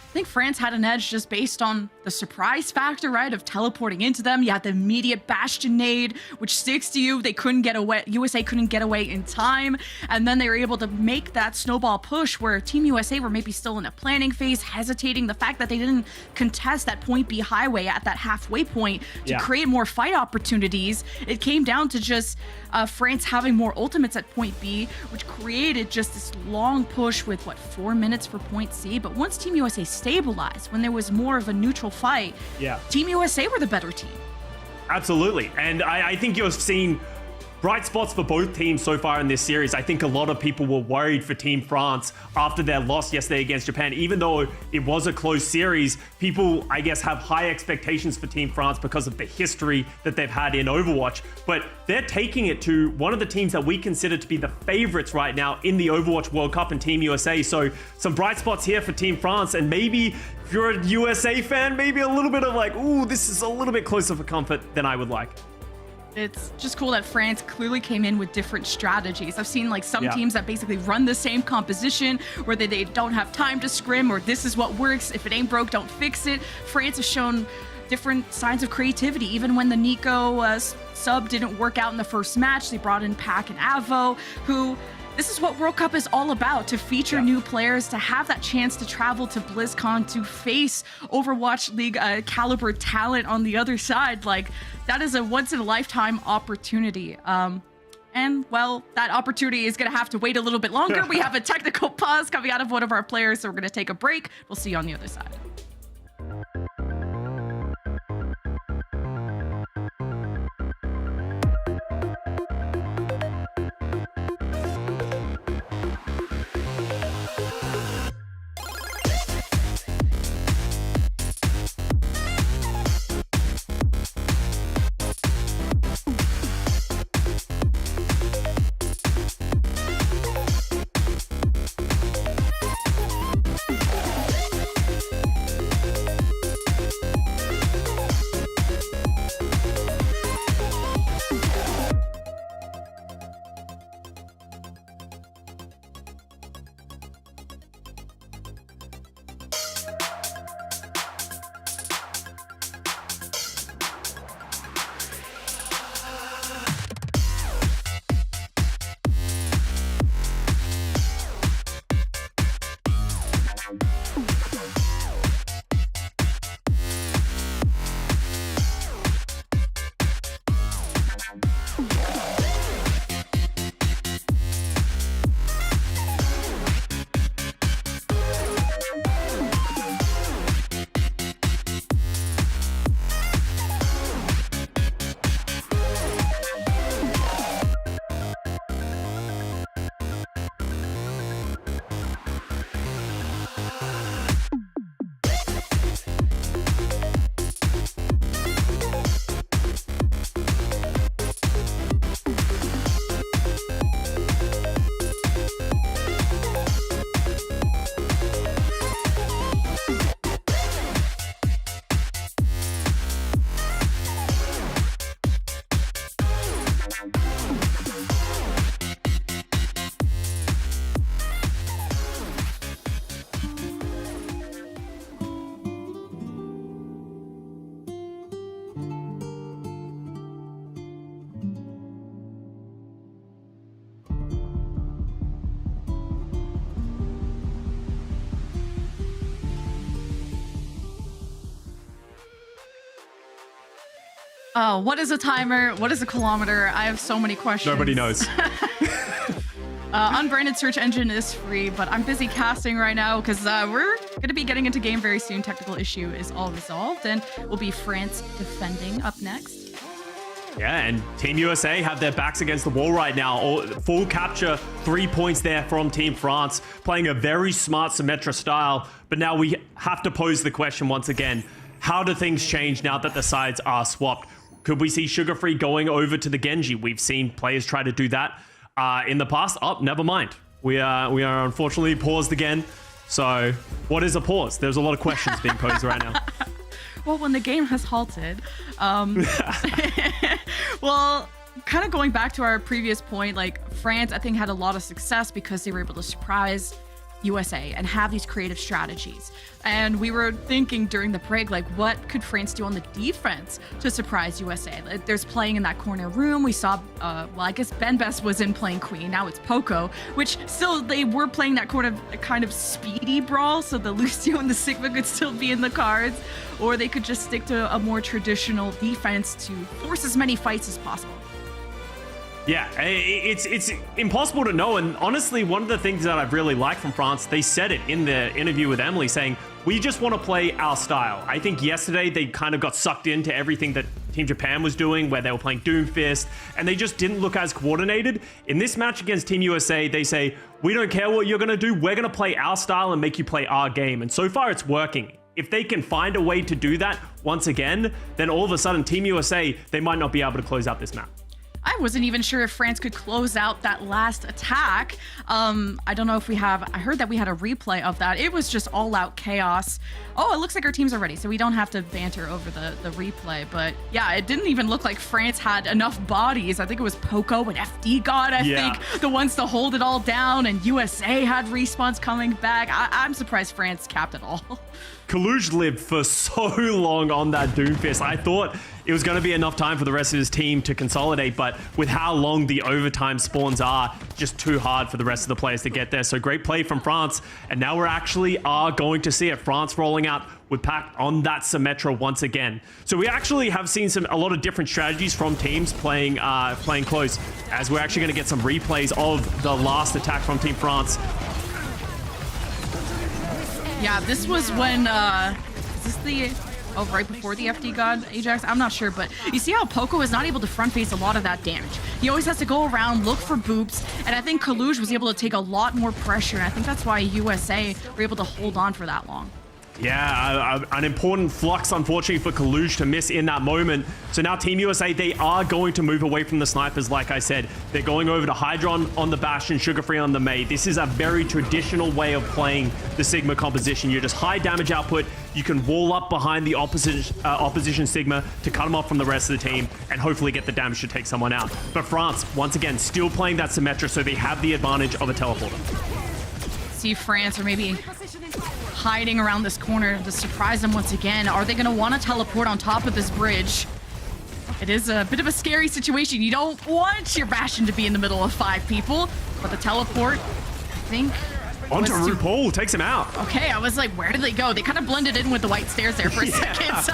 I think France had an edge just based on the surprise factor, right, of teleporting into them. You had the immediate Bastion nade, which sticks to you. They couldn't get away. USA couldn't get away in time. And then they were able to make that snowball push where Team USA were maybe still in a planning phase, hesitating. The fact that they didn't contest that Point B highway at that halfway point to create more fight opportunities. It came down to just France having more ultimates at Point B, which created just this long push with, 4 minutes for Point C. But once Team USA stabilized, when there was more of a neutral fight, Team USA were the better team. Absolutely. And I think you've seen bright spots for both teams so far in this series. I think a lot of people were worried for Team France after their loss yesterday against Japan. Even though it was a close series, people, I guess, have high expectations for Team France because of the history that they've had in Overwatch. But they're taking it to one of the teams that we consider to be the favorites right now in the Overwatch World Cup and Team USA. So some bright spots here for Team France. And maybe if you're a USA fan, maybe a little bit of like, ooh, this is a little bit closer for comfort than I would like. It's just cool that France clearly came in with different strategies. I've seen like some teams that basically run the same composition where they don't have time to scrim, or this is what works. If it ain't broke, don't fix it. France has shown different signs of creativity. Even when the Nico sub didn't work out in the first match, they brought in Pac and Avo, who... This is what World Cup is all about, to feature new players, to have that chance to travel to BlizzCon, to face Overwatch League caliber talent on the other side. Like, that is a once-in-a-lifetime opportunity. And And, well, that opportunity is going to have to wait a little bit longer. We have a technical pause coming out of one of our players, so we're going to take a break. We'll see you on the other side. Oh, what is a timer? What is a kilometer? I have so many questions. Nobody knows. Unbranded search engine is free, but I'm busy casting right now because we're going to be getting into game very soon. Technical issue is all resolved, and we'll be France defending up next. Yeah, and Team USA have their backs against the wall right now. Full capture, 3 points there from Team France, playing a very smart Symmetra style. But now we have to pose the question once again, how do things change now that the sides are swapped? Could we see Sugar Free going over to the Genji? We've seen players try to do that in the past. Oh, never mind. We are unfortunately paused again. So what is a pause? There's a lot of questions being posed right now. Well, when the game has halted, well, kind of going back to our previous point, like France, I think had a lot of success because they were able to surprise USA and have these creative strategies. And we were thinking during the break, like, what could France do on the defense to surprise USA? Like, there's playing in that corner room. We saw, well, I guess Ben Best was in playing Queen. Now it's Poco, which still they were playing that kind of speedy brawl. So the Lucio and the Sigma could still be in the cards, or they could just stick to a more traditional defense to force as many fights as possible. Yeah, it's impossible to know. And honestly, one of the things that I've really liked from France, they said it in the interview with Emily, saying, we just want to play our style. I think yesterday they kind of got sucked into everything that Team Japan was doing, where they were playing Doomfist, and they just didn't look as coordinated. In this match against Team USA, they say, we don't care what you're going to do. We're going to play our style and make you play our game. And so far, it's working. If they can find a way to do that once again, then all of a sudden, Team USA, they might not be able to close out this map. I wasn't even sure if France could close out that last attack. I don't know if I heard that we had a replay of that. It was just all out chaos. Oh, it looks like our teams are ready, so we don't have to banter over the replay. But yeah, it didn't even look like France had enough bodies. I think it was Poco and FD God, I think, the ones to hold it all down, and USA had respawns coming back. I'm surprised France capped it all. Kaluge lived for so long on that Doomfist. I thought it was going to be enough time for the rest of his team to consolidate, but with how long the overtime spawns are, just too hard for the rest of the players to get there. So great play from France, and now we're actually going to see it. France rolling out with Pac on that Symmetra once again. So we actually have seen a lot of different strategies from teams playing close, as we're actually going to get some replays of the last attack from Team France. Yeah, this was when, is this the, right before the FD God Ajax? I'm not sure, but you see how Poco is not able to front face a lot of that damage. He always has to go around, look for boops, and I think Kaluj was able to take a lot more pressure, and I think that's why USA were able to hold on for that long. Yeah, an important flux, unfortunately, for Kaluj to miss in that moment. So now Team USA, they are going to move away from the snipers, like I said. They're going over to Hydron on the Bastion, Sugar Free on the Mei. This is a very traditional way of playing the Sigma composition. You're just high damage output. You can wall up behind the opposition Sigma to cut them off from the rest of the team and hopefully get the damage to take someone out. But France, once again, still playing that Symmetra, so they have the advantage of a teleporter. See France, or maybe hiding around this corner to surprise them once again. Are they going to want to teleport on top of this bridge? It is a bit of a scary situation. You don't want your Bastion to be in the middle of 5 people, but the teleport, I think... Onto RuPaul, takes him out. Okay, I was like, where did they go? They kind of blended in with the white stairs there for a second. So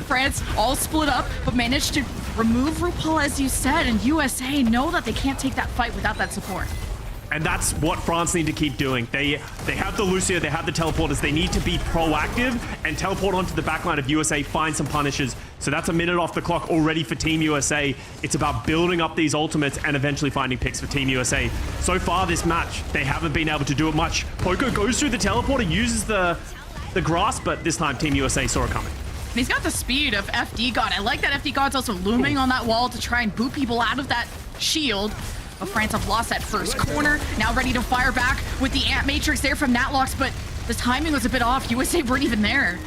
France all split up, but managed to remove RuPaul, as you said, and USA know that they can't take that fight without that support. And that's what France need to keep doing. They have the Lucio, they have the teleporters. They need to be proactive and teleport onto the backline of USA, find some punishes. So that's a minute off the clock already for Team USA. It's about building up these ultimates and eventually finding picks for Team USA. So far this match, they haven't been able to do it much. Poco goes through the teleporter, uses the grass, but this time Team USA saw it coming. And he's got the speed of FD God. I like that FD God's also looming on that wall to try and boot people out of that shield. But France have lost that first corner. Now ready to fire back with the Ant Matrix there from Natlox, but the timing was a bit off. USA weren't even there.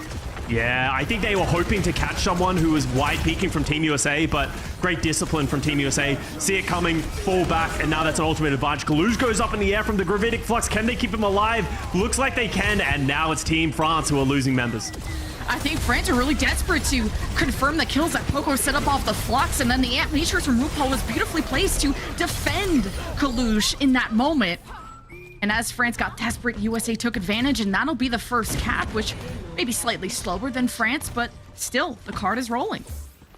Yeah, I think they were hoping to catch someone who was wide peeking from Team USA, but great discipline from Team USA. See it coming, fall back, and now that's an ultimate advantage. Kaluj goes up in the air from the Gravitic Flux. Can they keep him alive? Looks like they can, and now it's Team France who are losing members. I think France are really desperate to confirm the kills that Poco set up off the Flux, and then the Ant Matrix from RuPaul was beautifully placed to defend Kalush in that moment. And as France got desperate, USA took advantage, and that'll be the first cap, which may be slightly slower than France, but still, the card is rolling.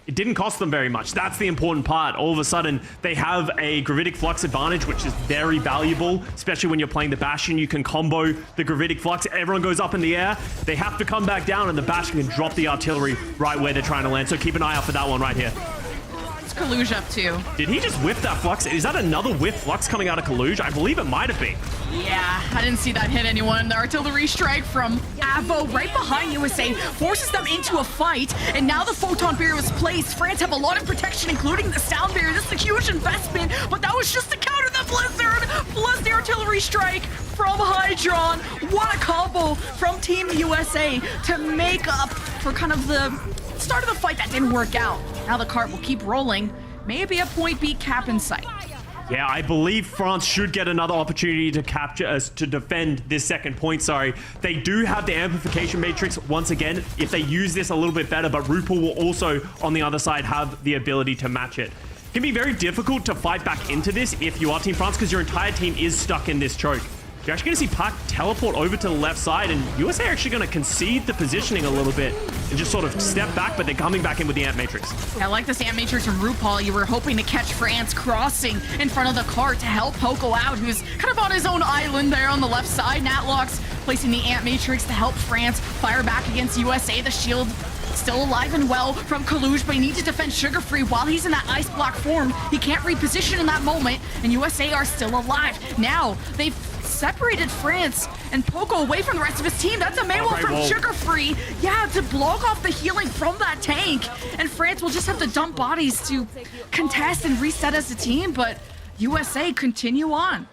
It didn't cost them very much. That's the important part. All of a sudden, they have a Gravitic Flux advantage, which is very valuable, especially when you're playing the Bastion. You can combo the Gravitic Flux. Everyone goes up in the air. They have to come back down, and the Bastion can drop the artillery right where they're trying to land. So keep an eye out for that one right here. What's Kaluj up to? Did he just whiff that Flux? Is that another whiff Flux coming out of Kaluj? I believe it might have been. Yeah, I didn't see that hit anyone. The artillery strike from Avo right behind USA forces them into a fight, and now the photon barrier was placed. France have a lot of protection, including the sound barrier. This is a huge investment, but that was just to counter the Blizzard, plus the artillery strike from Hydron. What a combo from Team USA to make up for kind of the start of the fight that didn't work out. Now the cart will keep rolling. Maybe a point beat cap in sight. Yeah, I believe France should get another opportunity to capture to defend this second point, sorry. They do have the amplification matrix once again, if they use this a little bit better, but RuPaul will also, on the other side, have the ability to match it. It can be very difficult to fight back into this if you are Team France, because your entire team is stuck in this choke. You're actually going to see Pac teleport over to the left side, and USA are actually going to concede the positioning a little bit and just sort of step back, but they're coming back in with the Ant Matrix. I like this Ant Matrix from RuPaul. You were hoping to catch France crossing in front of the cart to help Poco out, who's kind of on his own island there on the left side. Natlox placing the Ant Matrix to help France fire back against USA. The shield still alive and well from Kaluj, but he needs to defend Sugar Free while he's in that ice block form. He can't reposition in that moment, and USA are still alive. Now, they've separated France and Poco away from the rest of his team. That's a Maywell from Sugar Free. Yeah, to block off the healing from that tank. And France will just have to dump bodies to contest and reset as a team, but USA continue on.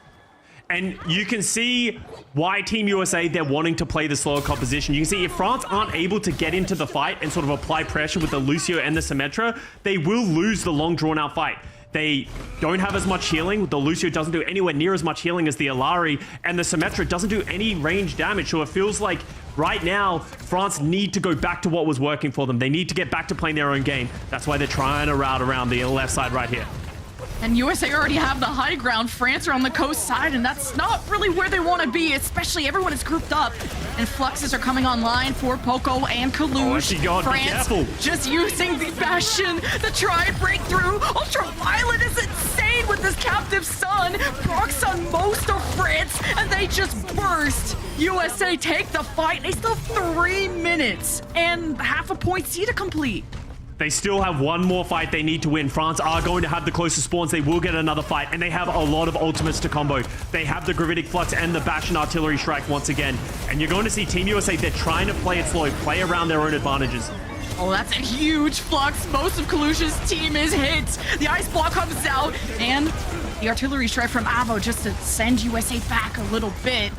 And you can see why Team USA, they're wanting to play the slower composition. You can see if France aren't able to get into the fight and sort of apply pressure with the Lucio and the Symmetra, they will lose the long drawn out fight. They don't have as much healing. The Lucio doesn't do anywhere near as much healing as the Alari, and the Symmetra doesn't do any range damage. So it feels like right now, France need to go back to what was working for them. They need to get back to playing their own game. That's why they're trying to route around the left side right here. And USA already have the high ground. France are on the coast side, and that's not really where they want to be, especially everyone is grouped up. And Fluxes are coming online for Poco and Kalush. Oh, God, be careful. Just using the Bastion to try and break through. Ultraviolet is insane with this captive sun. Procs on most of France, and they just burst. USA take the fight. They still have 3 minutes and half a point C to complete. They still have one more fight they need to win. France are going to have the closest spawns. They will get another fight, and they have a lot of ultimates to combo. They have the Gravitic Flux and the Bastion Artillery Strike once again. And you're going to see Team USA, they're trying to play it slow, play around their own advantages. Oh, that's a huge flux. Most of Kalush's team is hit. The ice block comes out, and the artillery strike from Avo just to send USA back a little bit.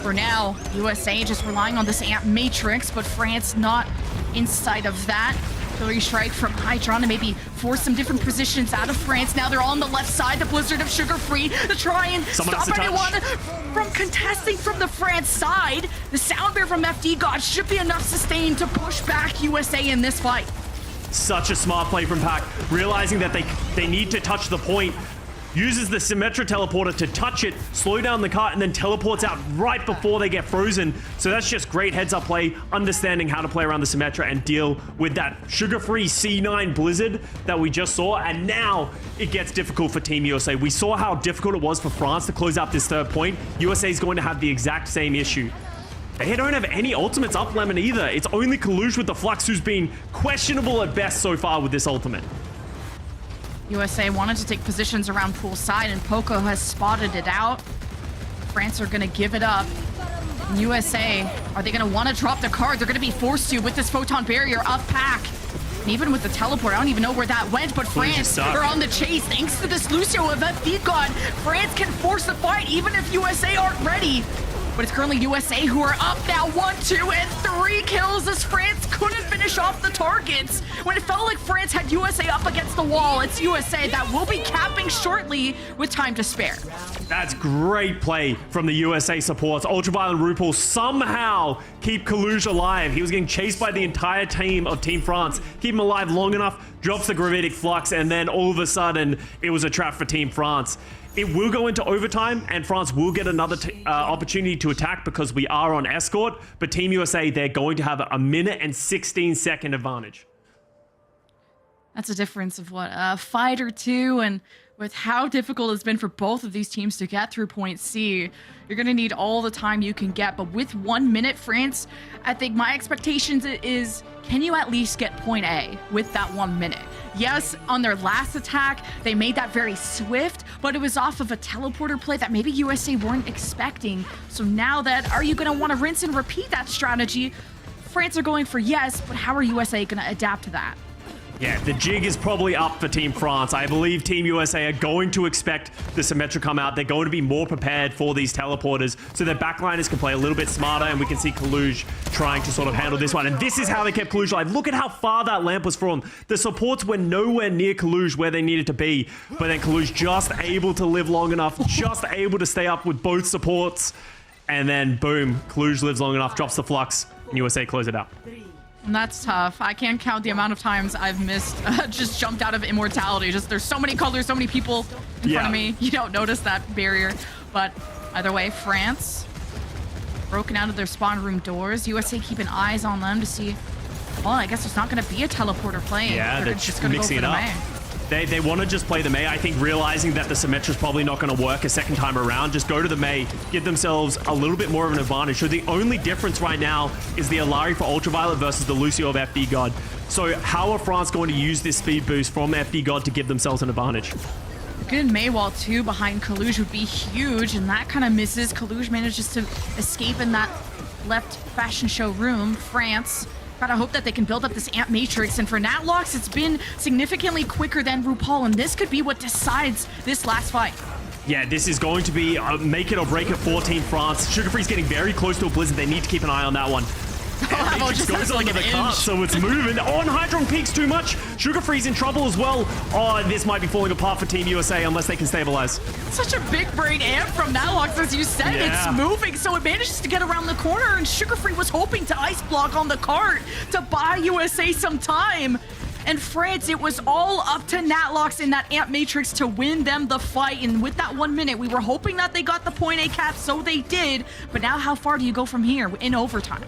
For now, USA just relying on this Amp Matrix, but France not inside of that. Artillery strike from Hydron to maybe force some different positions out of France. Now they're on the left side, the Blizzard of Sugar Free, to try and stop anyone from contesting from the France side. The Sound Bear from FD God should be enough sustain to push back USA in this fight. Such a smart play from Pac, realizing that they need to touch the point. Uses the Symmetra teleporter to touch it, slow down the cart, and then teleports out right before they get frozen. So that's just great heads-up play, understanding how to play around the Symmetra and deal with that sugar-free C9 Blizzard that we just saw. And now it gets difficult for Team USA. We saw how difficult it was for France to close out this third point. USA is going to have the exact same issue. They don't have any ultimates up Lemon either. It's only Kalush with the Flux, who's been questionable at best so far with this ultimate. USA wanted to take positions around poolside, and Poco has spotted it out. France are going to give it up. And USA, are they going to want to drop the card? They're going to be forced to with this Photon Barrier up Pack. And even with the teleport, I don't even know where that went, but France are on the chase thanks to this Lucio of FD God. France can force the fight even if USA aren't ready. But it's currently USA who are up now 1, 2, and 3 kills as France couldn't finish off the targets. When it felt like France had USA up against the wall, it's USA that will be capping shortly with time to spare. That's great play from the USA supports. Ultraviolet and RuPaul somehow keep Kalush alive. He was getting chased by the entire team of Team France. Keep him alive long enough, drops the Gravitic Flux, and then all of a sudden, it was a trap for Team France. It will go into overtime, and France will get another opportunity to attack because we are on escort. But Team USA, they're going to have a 1 and 16-second advantage. That's a difference of what, a fight or two, and with how difficult it's been for both of these teams to get through point C, you're going to need all the time you can get. But with 1 minute, France, I think my expectations is, can you at least get point A with that 1 minute? Yes, on their last attack, they made that very swift, but it was off of a teleporter play that maybe USA weren't expecting. So now that, are you going to want to rinse and repeat that strategy? France are going for yes, but how are USA going to adapt to that? Yeah, the jig is probably up for Team France. I believe Team USA are going to expect the Symmetra come out. They're going to be more prepared for these teleporters, so their backliners can play a little bit smarter, and we can see Kalush trying to sort of handle this one. And this is how they kept Kalush alive. Look at how far that lamp was from. The supports were nowhere near Kalush where they needed to be, but then Kalush just able to live long enough, just able to stay up with both supports, and then boom, Kalush lives long enough, drops the Flux, and USA close it out. And that's tough. I can't count the amount of times I've missed, just jumped out of immortality. Just there's so many colors, so many people in front of me. You don't notice that barrier. But either way, France broken out of their spawn room doors. USA keeping eyes on them to see. Well, I guess there's not going to be a teleporter play. Yeah, they're just going to go for the May. They want to just play the May. I think realizing that the Symmetra is probably not going to work a second time around, just go to the May, give themselves a little bit more of an advantage. So the only difference right now is the Alari for Ultraviolet versus the Lucio of FD God. So how are France going to use this speed boost from FD God to give themselves an advantage? A good Maywall too behind Kalush would be huge, and that kind of misses. Kalush manages to escape in that left fashion show room. France gotta hope that they can build up this Amp Matrix, and for Natlox, it's been significantly quicker than RuPaul, and this could be what decides this last fight. Yeah, this is going to be a make it or break it for Team France. Sugar Free's getting very close to a Blizzard. They need to keep an eye on that one. And it just goes under the cart, so it's moving. Oh, and Hydron peaks too much. Sugar Free's in trouble as well. Oh, this might be falling apart for Team USA unless they can stabilize. Such a big brain amp from Natlox, as you said. Yeah. It's moving, so it manages to get around the corner, and Sugar Free was hoping to ice block on the cart to buy USA some time. And France, it was all up to Natlox in that Amp Matrix to win them the fight. And with that 1 minute, we were hoping that they got the point A cap, so they did. But now how far do you go from here in overtime?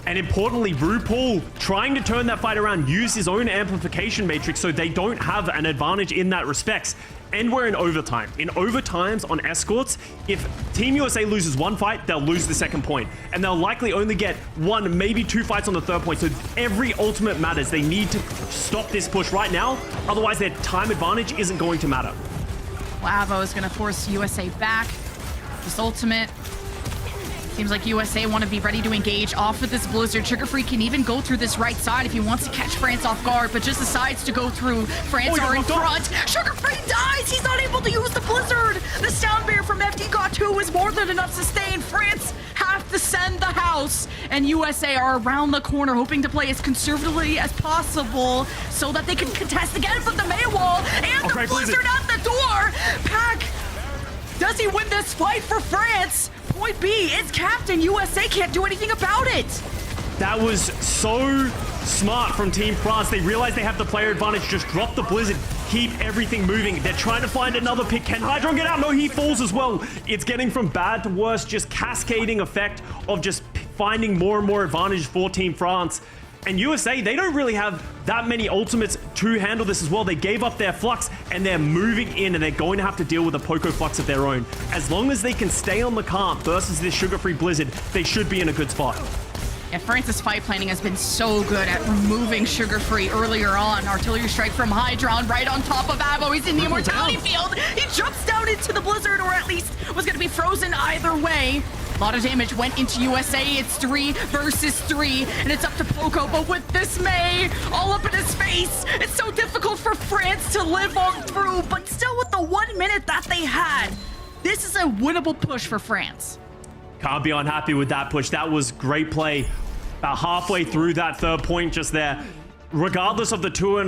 And importantly, RuPaul trying to turn that fight around, use his own amplification matrix so they don't have an advantage in that respects. And we're in overtime. In overtimes on escorts, if Team USA loses one fight, they'll lose the second point. And they'll likely only get one, maybe two fights on the third point. So every ultimate matters. They need to stop this push right now. Otherwise, their time advantage isn't going to matter. Lavo is going to force USA back. This ultimate. Seems like USA want to be ready to engage off of this Blizzard. Sugar Free can even go through this right side if he wants to catch France off guard, but just decides to go through. France are in front. Sugar Free dies! He's not able to use the Blizzard! The sound barrier from FD got 2 is more than enough sustain. France have to send the house, and USA are around the corner hoping to play as conservatively as possible so that they can contest again from the Maywall and the Blizzard at the door! Pack! Does he win this fight for France? Point B, it's Captain. USA can't do anything about it. That was so smart from Team France. They realize they have the player advantage. Just drop the Blizzard. Keep everything moving. They're trying to find another pick. Can Hydron get out? No, he falls as well. It's getting from bad to worse. Just cascading effect of just finding more and more advantage for Team France. And USA, they don't really have that many ultimates to handle this as well. They gave up their flux and they're moving in and they're going to have to deal with a Poco flux of their own. As long as they can stay on the cart versus this sugar-free Blizzard, they should be in a good spot. Yeah, France's fight planning has been so good at removing Sugar Free earlier on. Artillery strike from Hydron right on top of Avo. He's in the immortality field. He jumps down into the Blizzard, or at least was going to be frozen either way. A lot of damage went into USA. It's 3 versus 3, and it's up to Poco. But with this May all up in his face, it's so difficult for France to live on through. But still, with the 1 minute that they had, this is a winnable push for France. Can't be unhappy with that push. That was great play. About halfway through that third point just there. Regardless of the 2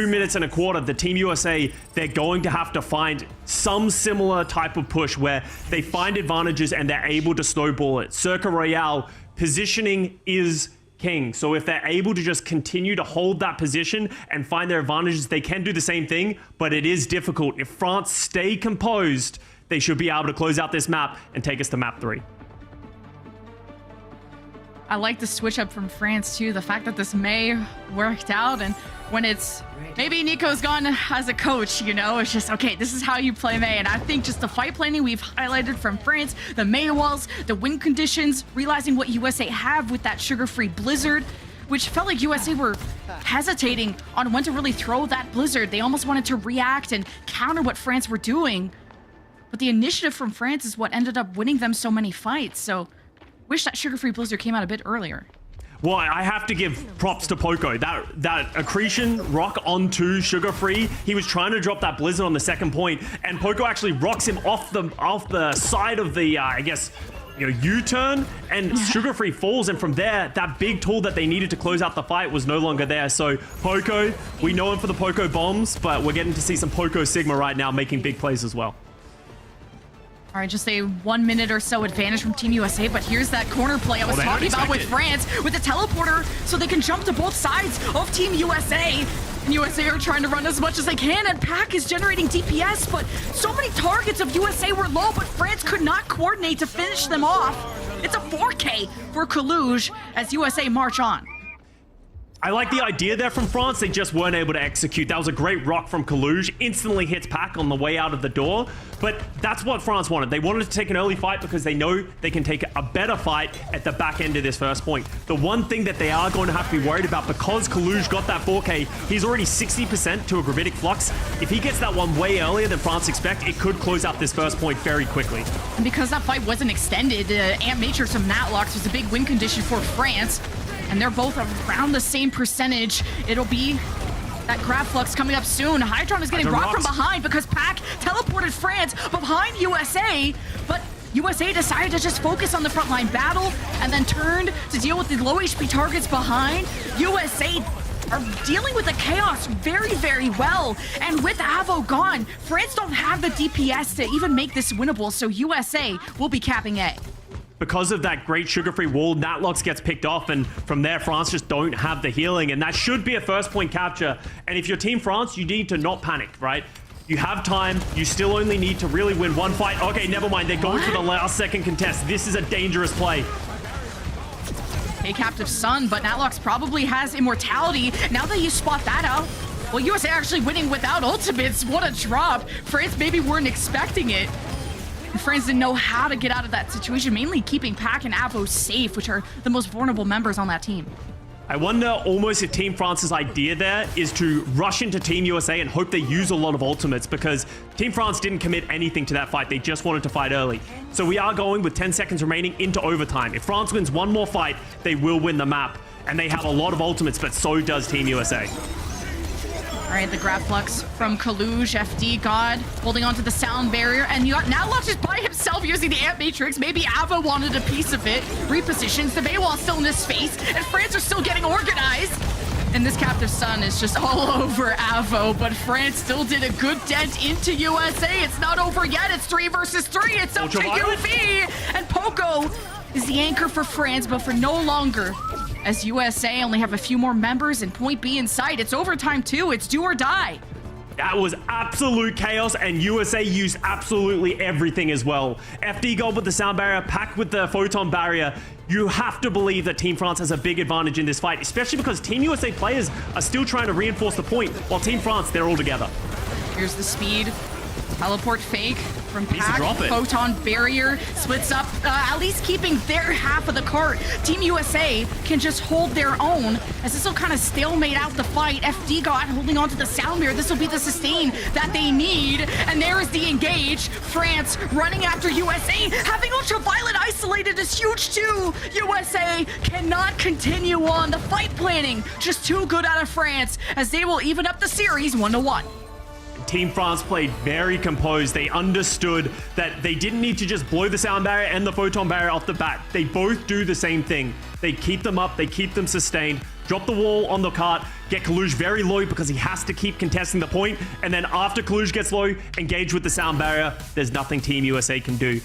minutes and a quarter, the Team USA, they're going to have to find some similar type of push where they find advantages and they're able to snowball it. Circa Royale, positioning is king. So if they're able to just continue to hold that position and find their advantages, they can do the same thing, but it is difficult. If France stay composed, they should be able to close out this map and take us to map 3. I like the switch up from France too. The fact that this May worked out, and when it's maybe Nico's gone as a coach, you know, it's just okay. This is how you play May, and I think just the fight planning we've highlighted from France, the May walls, the win conditions, realizing what USA have with that sugar-free Blizzard, which felt like USA were hesitating on when to really throw that Blizzard. They almost wanted to react and counter what France were doing, but the initiative from France is what ended up winning them so many fights. So. Wish that sugar-free Blizzard came out a bit earlier. Well, I have to give props to Poco. That accretion rock onto sugar-free. He was trying to drop that Blizzard on the second point, and Poco actually rocks him off the side of the U-turn, and sugar-free falls. And from there, that big tool that they needed to close out the fight was no longer there. So Poco, we know him for the Poco bombs, but we're getting to see some Poco Sigma right now making big plays as well. All right, just a 1 minute or so advantage from Team USA, but here's that corner play I was talking about with France, with the teleporter, so they can jump to both sides of Team USA. And USA are trying to run as much as they can, and Pac is generating DPS, but so many targets of USA were low, but France could not coordinate to finish them off. It's a 4K for Kaluge as USA march on. I like the idea there from France. They just weren't able to execute. That was a great rock from Kaluge. Instantly hits Pac on the way out of the door. But that's what France wanted. They wanted to take an early fight because they know they can take a better fight at the back end of this first point. The one thing that they are going to have to be worried about, because Kaluge got that 4K, he's already 60% to a Gravitic Flux. If he gets that one way earlier than France expect, it could close out this first point very quickly. And because that fight wasn't extended, Amp Matrix of Matlock was a big win condition for France. And they're both around the same percentage. It'll be that grab flux coming up soon. Hydron is getting rocked from behind because Pac teleported France behind USA. But USA decided to just focus on the frontline battle and then turned to deal with the low HP targets behind. USA are dealing with the chaos very, very well. And with Avo gone, France don't have the DPS to even make this winnable, so USA will be capping A. Because of that great sugar-free wall, Natlox gets picked off, and from there, France just don't have the healing, and that should be a first point capture. And if you're Team France, you need to not panic, right? You have time. You still only need to really win one fight. Okay, never mind. They're going for the last second contest. This is a dangerous play. Hey, Captive Sun, but Natlox probably has immortality. Now that you spot that out, well, USA actually winning without ultimates. What a drop. France maybe weren't expecting it. And France didn't know how to get out of that situation, mainly keeping Pac and Avo safe, which are the most vulnerable members on that team. I wonder almost if Team France's idea there is to rush into Team USA and hope they use a lot of ultimates, because Team France didn't commit anything to that fight. They just wanted to fight early. So we are going with 10 seconds remaining into overtime. If France wins one more fight, they will win the map. And they have a lot of ultimates, but so does Team USA. All right, the grab flux from Kaluj, FD God, holding onto the sound barrier, and you got Natlox just by himself using the Amp Matrix. Maybe Ava wanted a piece of it. Repositions, the Baywall still in his face, and France are still getting organized. And this Captive Sun is just all over Avo, but France still did a good dent into USA. It's not over yet. It's 3 versus 3. It's up to UV, and Poco is the anchor for France, but for no longer, as USA only have a few more members and point B in sight. It's overtime too. It's do or die. That was absolute chaos, and USA used absolutely everything as well. FD Gold with the sound barrier, Pac with the photon barrier. You have to believe that Team France has a big advantage in this fight, especially because Team USA players are still trying to reinforce the point, while Team France, they're all together. Here's the speed. Teleport fake from Pac. Photon barrier splits up, at least keeping their half of the cart. Team USA can just hold their own, as this will kind of stalemate out the fight. FD God holding on to the sound mirror. This will be the sustain that they need. And there is the engage. France running after USA. Having Ultraviolet isolated is huge too. USA cannot continue on. The fight planning just too good out of France, as they will even up the series 1-1. Team France played very composed. They understood that they didn't need to just blow the sound barrier and the photon barrier off the bat. They both do the same thing. They keep them up, they keep them sustained, drop the wall on the cart, get Kaluj very low because he has to keep contesting the point, and then after Kaluj gets low, engage with the sound barrier. There's nothing Team USA can do.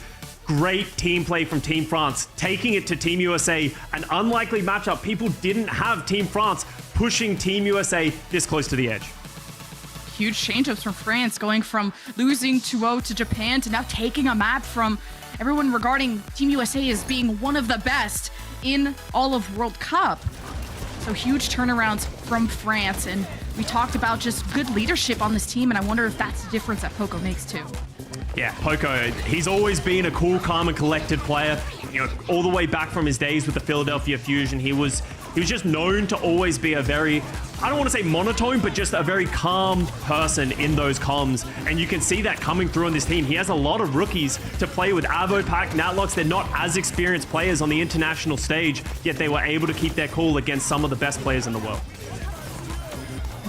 Great team play from Team France, taking it to Team USA. An unlikely matchup. People didn't have Team France pushing Team USA this close to the edge. Huge change-ups from France, going from losing 2-0 to Japan to now taking a map from everyone regarding Team USA as being one of the best in all of World Cup. So huge turnarounds from France, and we talked about just good leadership on this team, and I wonder if that's the difference that Poco makes too. Yeah, Poco, he's always been a cool, calm, and collected player. You know, all the way back from his days with the Philadelphia Fusion, he was just known to always be a very, I don't want to say monotone, but just a very calm person in those comms. And you can see that coming through on this team. He has a lot of rookies to play with. Avo, Pac, Natlox, they're not as experienced players on the international stage, yet they were able to keep their cool against some of the best players in the world.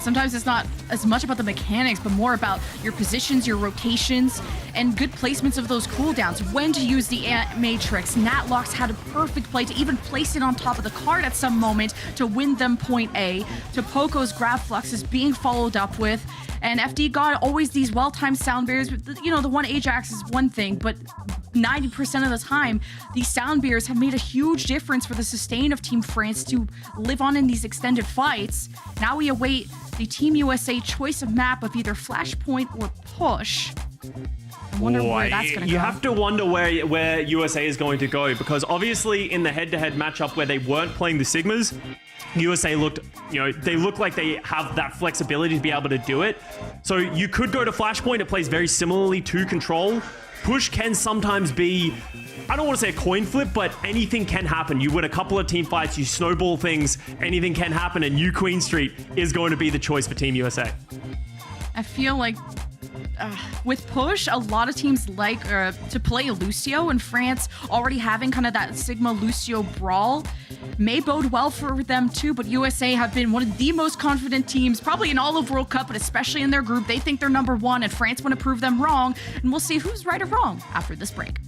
Sometimes it's not as much about the mechanics, but more about your positions, your rotations, and good placements of those cooldowns. When to use the Ant Matrix. Natlox had a perfect play to even place it on top of the card at some moment to win them point A. To Poco's grab fluxes being followed up with. And FD God always these well-timed sound barriers. You know, the one Ajax is one thing, but 90% of the time, these sound barriers have made a huge difference for the sustain of Team France to live on in these extended fights. Now we await the Team USA choice of map of either Flashpoint or Push. I wonder where that's going to go. You have to wonder where USA is going to go, because obviously in the head-to-head matchup where they weren't playing the Sigmas, USA looked, you know, they look like they have that flexibility to be able to do it. So you could go to Flashpoint. It plays very similarly to Control. Push can sometimes be, I don't want to say a coin flip, but anything can happen. You win a couple of team fights, you snowball things, anything can happen, and New Queen Street is going to be the choice for Team USA. I feel like with Push, a lot of teams like to play Lucio, and France already having kind of that Sigma Lucio brawl may bode well for them too, but USA have been one of the most confident teams probably in all of World Cup, but especially in their group. They think they're number one, and France want to prove them wrong, and we'll see who's right or wrong after this break.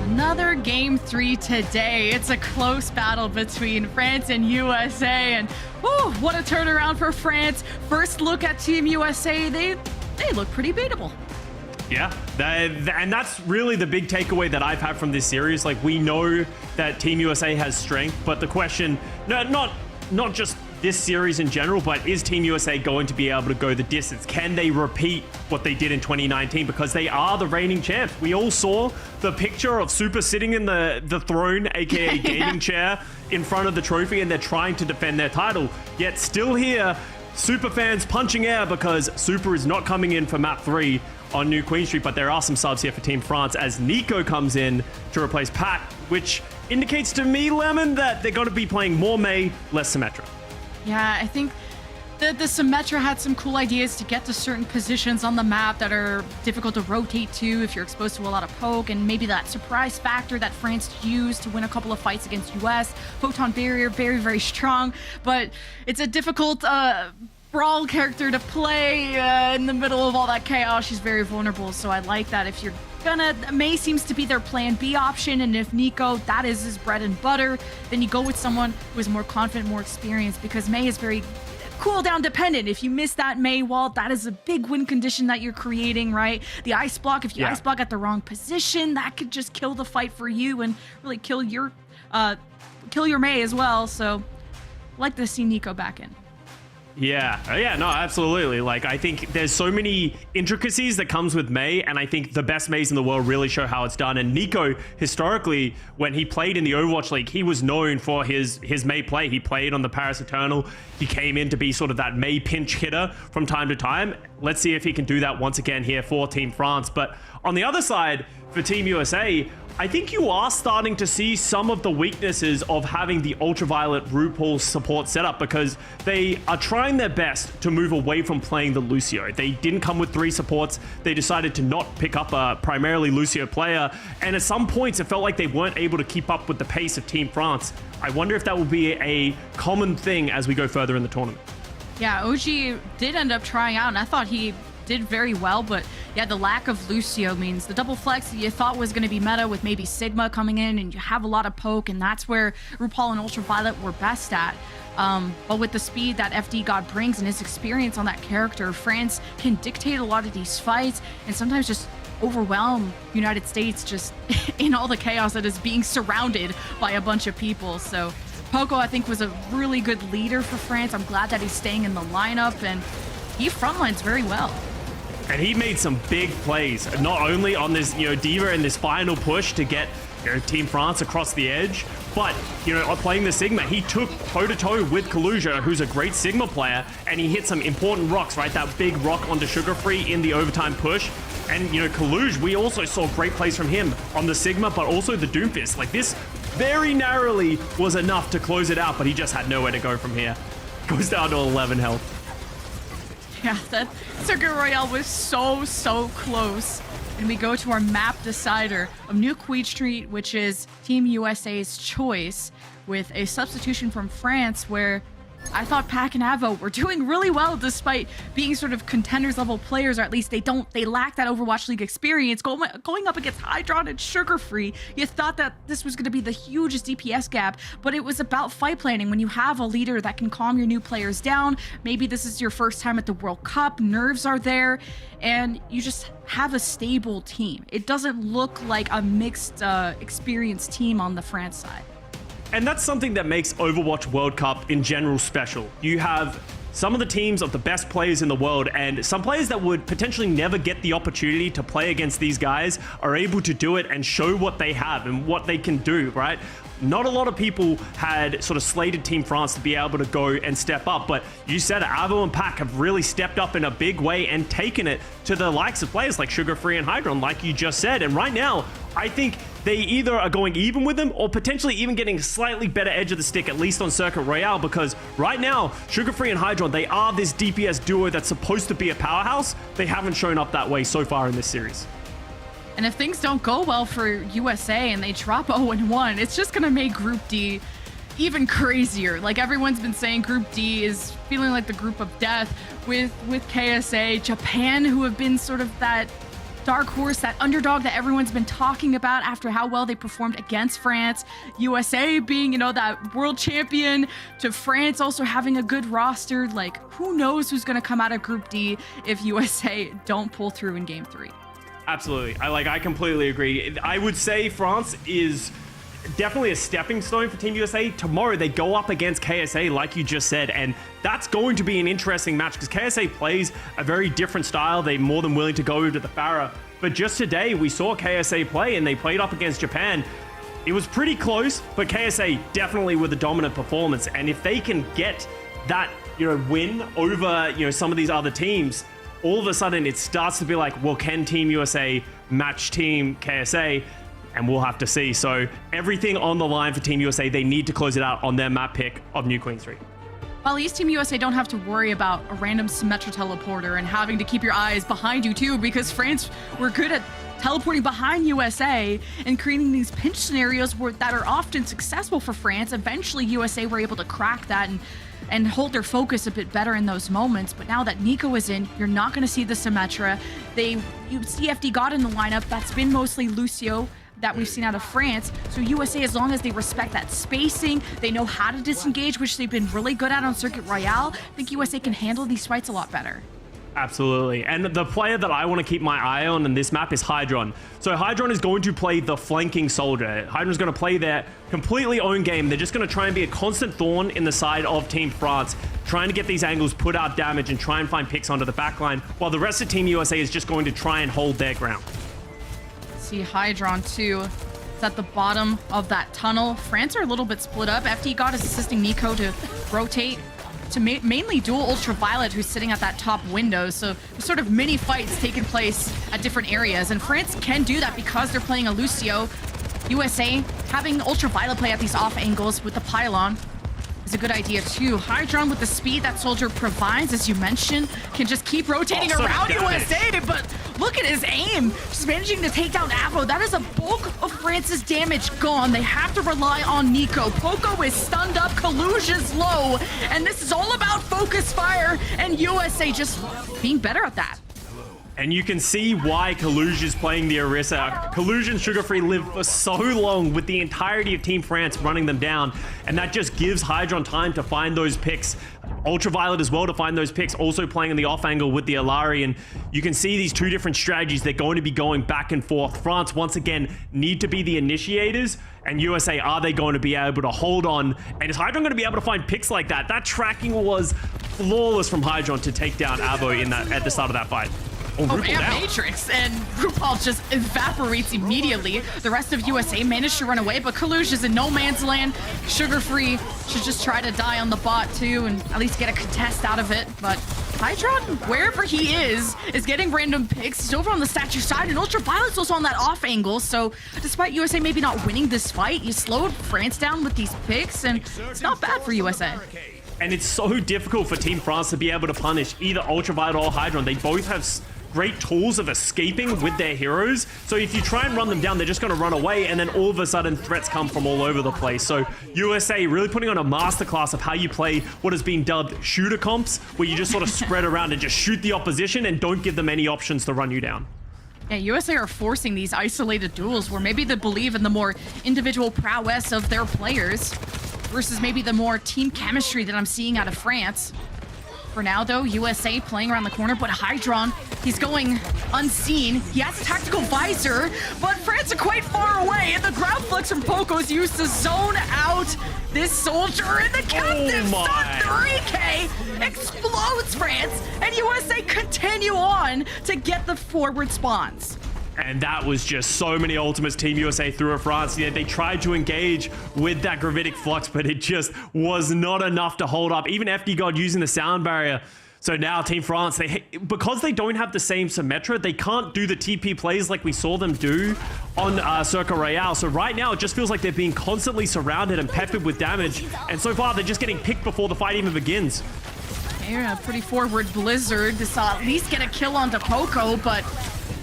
Another game 3 today. It's a close battle between France and USA, and whew, what a turnaround for France. First look at Team USA, they look pretty beatable. Yeah, and that's really the big takeaway that I've had from this series. Like, we know that Team USA has strength, but the question, not just this series in general, but is Team USA going to be able to go the distance? Can they repeat what they did in 2019? Because they are the reigning champs. We all saw the picture of Super sitting in the throne, aka gaming chair, in front of the trophy, and they're trying to defend their title. Yet still here, Super fans punching air because Super is not coming in for map 3 on New Queen Street, but there are some subs here for Team France as Nico comes in to replace Pat, which indicates to me, Lemon, that they're going to be playing more Mei, less Symmetra. Yeah, I think the Symmetra had some cool ideas to get to certain positions on the map that are difficult to rotate to if you're exposed to a lot of poke, and maybe that surprise factor that France used to win a couple of fights against US. Photon Barrier, very, very strong, but it's a difficult Brawl character to play in the middle of all that chaos. She's very vulnerable, so I like that. If you're gonna, Mei seems to be their plan B option, and if Nico, that is his bread and butter, then you go with someone who is more confident, more experienced, because Mei is very cooldown dependent. If you miss that Mei wall, that is a big win condition that you're creating, right? The ice block, if you ice block at the wrong position, that could just kill the fight for you and really kill your Mei as well. Like to see Nico back in. Yeah, no, absolutely. Like, I think there's so many intricacies that comes with Mei, and I think the best Meis in the world really show how it's done. And Nico, historically, when he played in the Overwatch League, he was known for his Mei play. He played on the Paris Eternal. He came in to be sort of that Mei pinch hitter from time to time. Let's see if he can do that once again here for Team France. But on the other side, for Team USA, I think you are starting to see some of the weaknesses of having the Ultraviolet RuPaul support setup, because they are trying their best to move away from playing the Lucio. They didn't come with 3 supports. They decided to not pick up a primarily Lucio player, and at some points it felt like they weren't able to keep up with the pace of Team France. I wonder if that will be a common thing as we go further in the tournament. Yeah, OG did end up trying out, and I thought he did very well, but yeah, the lack of Lucio means the double flex that you thought was going to be meta with maybe Sigma coming in, and you have a lot of poke, and that's where RuPaul and Ultraviolet were best at. But with the speed that FD God brings and his experience on that character, France can dictate a lot of these fights and sometimes just overwhelm United States just in all the chaos that is being surrounded by a bunch of people. So Poco, I think, was a really good leader for France. I'm glad that he's staying in the lineup, and he frontlines very well. And he made some big plays, not only on this, D.Va and this final push to get Team France across the edge, but, playing the Sigma, he took toe-to-toe with Kaluja, who's a great Sigma player, and he hit some important rocks, right? That big rock onto Sugar Free in the overtime push. And, Kaluja, we also saw great plays from him on the Sigma, but also the Doomfist. Like, this very narrowly was enough to close it out, but he just had nowhere to go from here. Goes down to 11 health. Yeah, that Circuit Royale was so close. And we go to our map decider of New Queen Street, which is Team USA's choice, with a substitution from France, where I thought Pac and Avo were doing really well despite being sort of contenders level players, or at least they lack that Overwatch League experience. Going up against Hydron and Sugar Free, you thought that this was going to be the hugest DPS gap, but it was about fight planning. When you have a leader that can calm your new players down, maybe this is your first time at the World Cup, nerves are there, and you just have a stable team. It doesn't look like a mixed experienced team on the France side. And that's something that makes Overwatch World Cup in general special. You have some of the teams of the best players in the world, and some players that would potentially never get the opportunity to play against these guys are able to do it and show what they have and what they can do, right? Not a lot of people had sort of slated Team France to be able to go and step up, but you said it, Avo and Pac have really stepped up in a big way and taken it to the likes of players like Sugar Free and Hydron, like you just said. And right now, I think they either are going even with them or potentially even getting a slightly better edge of the stick, at least on Circuit Royale, because right now, Sugar Free and Hydron, they are this DPS duo that's supposed to be a powerhouse. They haven't shown up that way so far in this series. And if things don't go well for USA and they drop 0-1, it's just going to make Group D even crazier. Like everyone's been saying, Group D is feeling like the group of death with KSA, Japan, who have been sort of that dark horse, that underdog that everyone's been talking about after how well they performed against France. USA being, that world champion, to France also having a good roster. Like, who knows who's going to come out of Group D if USA don't pull through in Game 3. Absolutely. I completely agree. I would say France is definitely a stepping stone for Team USA. Tomorrow they go up against KSA, like you just said, and that's going to be an interesting match because KSA plays a very different style. They're more than willing to go over to the Pharah. But just today we saw KSA play and they played up against Japan. It was pretty close, but KSA definitely with a dominant performance. And if they can get that, win over, some of these other teams, all of a sudden it starts to be like, well, can Team USA match Team KSA? And we'll have to see. So everything on the line for Team USA, they need to close it out on their map pick of New Queen Street. Well, at least Team USA don't have to worry about a random Symmetra teleporter and having to keep your eyes behind you too, because France were good at teleporting behind USA and creating these pinch scenarios that are often successful for France. Eventually USA were able to crack that and hold their focus a bit better in those moments. But now that Nico is in, you're not going to see the Symmetra. You see FD God in the lineup. That's been mostly Lucio that we've seen out of France. So USA, as long as they respect that spacing, they know how to disengage, which they've been really good at on Circuit Royale, I think USA can handle these fights a lot better. Absolutely. And the player that I want to keep my eye on in this map is Hydron. So Hydron is going to play the flanking soldier. Hydron's going to play their completely own game. They're just going to try and be a constant thorn in the side of Team France, trying to get these angles, put out damage, and try and find picks onto the backline, while the rest of Team USA is just going to try and hold their ground. See Hydron too. It's at the bottom of that tunnel. France are a little bit split up. FD God is assisting Nico to rotate to mainly duel Ultraviolet, who's sitting at that top window. So there's sort of mini fights taking place at different areas. And France can do that because they're playing a Lucio. USA having Ultraviolet play at these off angles with the pylon is a good idea too. Hydron with the speed that Soldier provides, as you mentioned, can just keep rotating around USA, but look at his aim. Just managing to take down Avo. That is a bulk of France's damage gone. They have to rely on Nico. Poco is stunned up, Kaluge is low, and this is all about focus fire, and USA just being better at that. And you can see why Kaluge is playing the Orisa. Kaluge and Sugar Free lived for so long with the entirety of Team France running them down, and that just gives Hydron time to find those picks. Ultraviolet as well to find those picks, also playing in the off angle with the Alari, and you can see these two different strategies. They're going to be going back and forth. France, once again, need to be the initiators, and USA, are they going to be able to hold on? And is Hydron going to be able to find picks like that? That tracking was flawless from Hydron to take down Avo in that at the start of that fight. Oh, and Matrix, and RuPaul just evaporates immediately. The rest of USA managed to run away, but Kaluge is in no man's land. Sugar Free should just try to die on the bot too, and at least get a contest out of it. But Hydron, wherever he is getting random picks. He's over on the statue side, and Ultraviolet's also on that off angle. So despite USA maybe not winning this fight, you slowed France down with these picks, and it's not bad for USA. And it's so difficult for Team France to be able to punish either Ultraviolet or Hydron. They both have great tools of escaping with their heroes. So if you try and run them down, they're just going to run away, and then all of a sudden threats come from all over the place. So USA really putting on a masterclass of how you play what has been dubbed shooter comps, where you just sort of spread around and just shoot the opposition and don't give them any options to run you down. Yeah, USA are forcing these isolated duels where maybe they believe in the more individual prowess of their players versus maybe the more team chemistry that I'm seeing out of France. For now, though, USA playing around the corner, but Hydron, he's going unseen. He has a tactical visor, but France are quite far away, and the ground flex from Poco is used to zone out this soldier, and the captive stun 3K explodes France, and USA continue on to get the forward spawns. And that was just so many ultimates Team USA threw at France. Yeah, they tried to engage with that gravitic flux, but it just was not enough to hold up. Even FD God using the sound barrier. So now Team France, because they don't have the same Symmetra, they can't do the TP plays like we saw them do on Circle Royale. So right now, it just feels like they're being constantly surrounded and peppered with damage. And so far, they're just getting picked before the fight even begins. Yeah, pretty forward Blizzard to at least get a kill onto Poco, but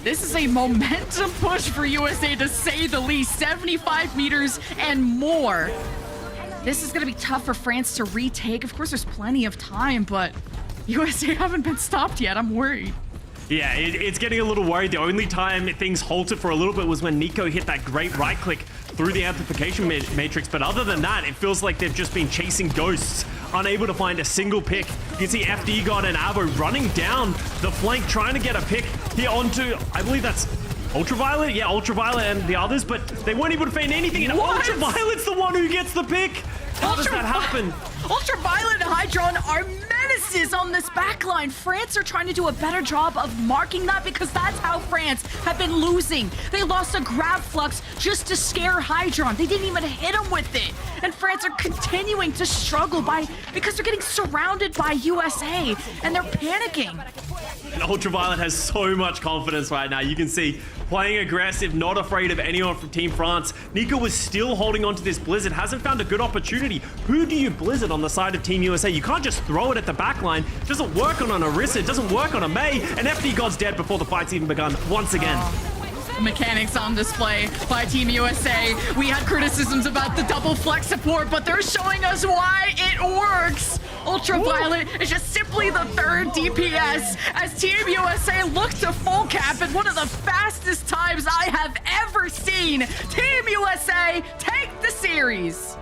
this is a momentum push for USA to say the least. 75 meters and more. This is going to be tough for France to retake. Of course, there's plenty of time, but USA haven't been stopped yet. I'm worried. Yeah, it's getting a little worried. The only time things halted for a little bit was when Nico hit that great right click through the amplification matrix. But other than that, it feels like they've just been chasing ghosts, unable to find a single pick. You can see FD God and Avo running down the flank, trying to get a pick here onto, I believe that's Ultraviolet? Yeah, Ultraviolet and the others, but they weren't able to find anything. And Ultraviolet's the one who gets the pick. How does that happen? Ultraviolet and Hydron are menaces on this backline. France are trying to do a better job of marking that because that's how France have been losing. They lost a grab flux just to scare Hydron. They didn't even hit him with it. And France are continuing to struggle because they're getting surrounded by USA and they're panicking. And Ultraviolet has so much confidence right now. You can see playing aggressive, not afraid of anyone from Team France. Nico was still holding on to this Blizzard, hasn't found a good opportunity. Who do you Blizzard on the side of Team USA? You can't just throw it at the backline. It doesn't work on an Orisa, it doesn't work on a Mei, and FD God's dead before the fight's even begun once again. Mechanics on display by Team USA. We had criticisms about the double flex support, but they're showing us why it works. Ultraviolet is just simply the third DPS as Team USA look to full cap in one of the fastest times I have ever seen. Team USA take the series.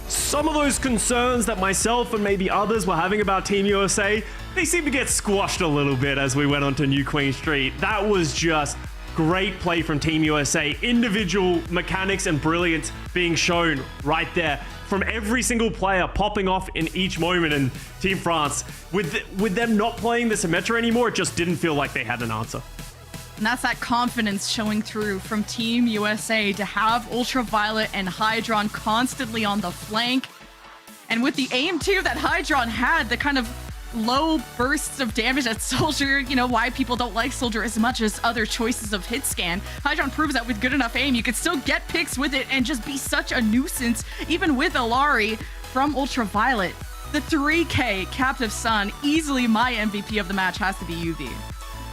Some of those concerns that myself and maybe others were having about Team USA, they seemed to get squashed a little bit as we went onto New Queen Street. That was just great play from Team USA. Individual mechanics and brilliance being shown right there from every single player popping off in each moment. And Team France, with them not playing the Symmetra anymore, it just didn't feel like they had an answer. And that's that confidence showing through from Team USA to have Ultraviolet and Hydron constantly on the flank. And with the aim too that Hydron had, the kind of low bursts of damage at Soldier, you know, why people don't like Soldier as much as other choices of hit scan. Hydron proves that with good enough aim, you can still get picks with it and just be such a nuisance, even with Ilari from Ultraviolet. The 3K Captive Sun, easily my MVP of the match has to be UV.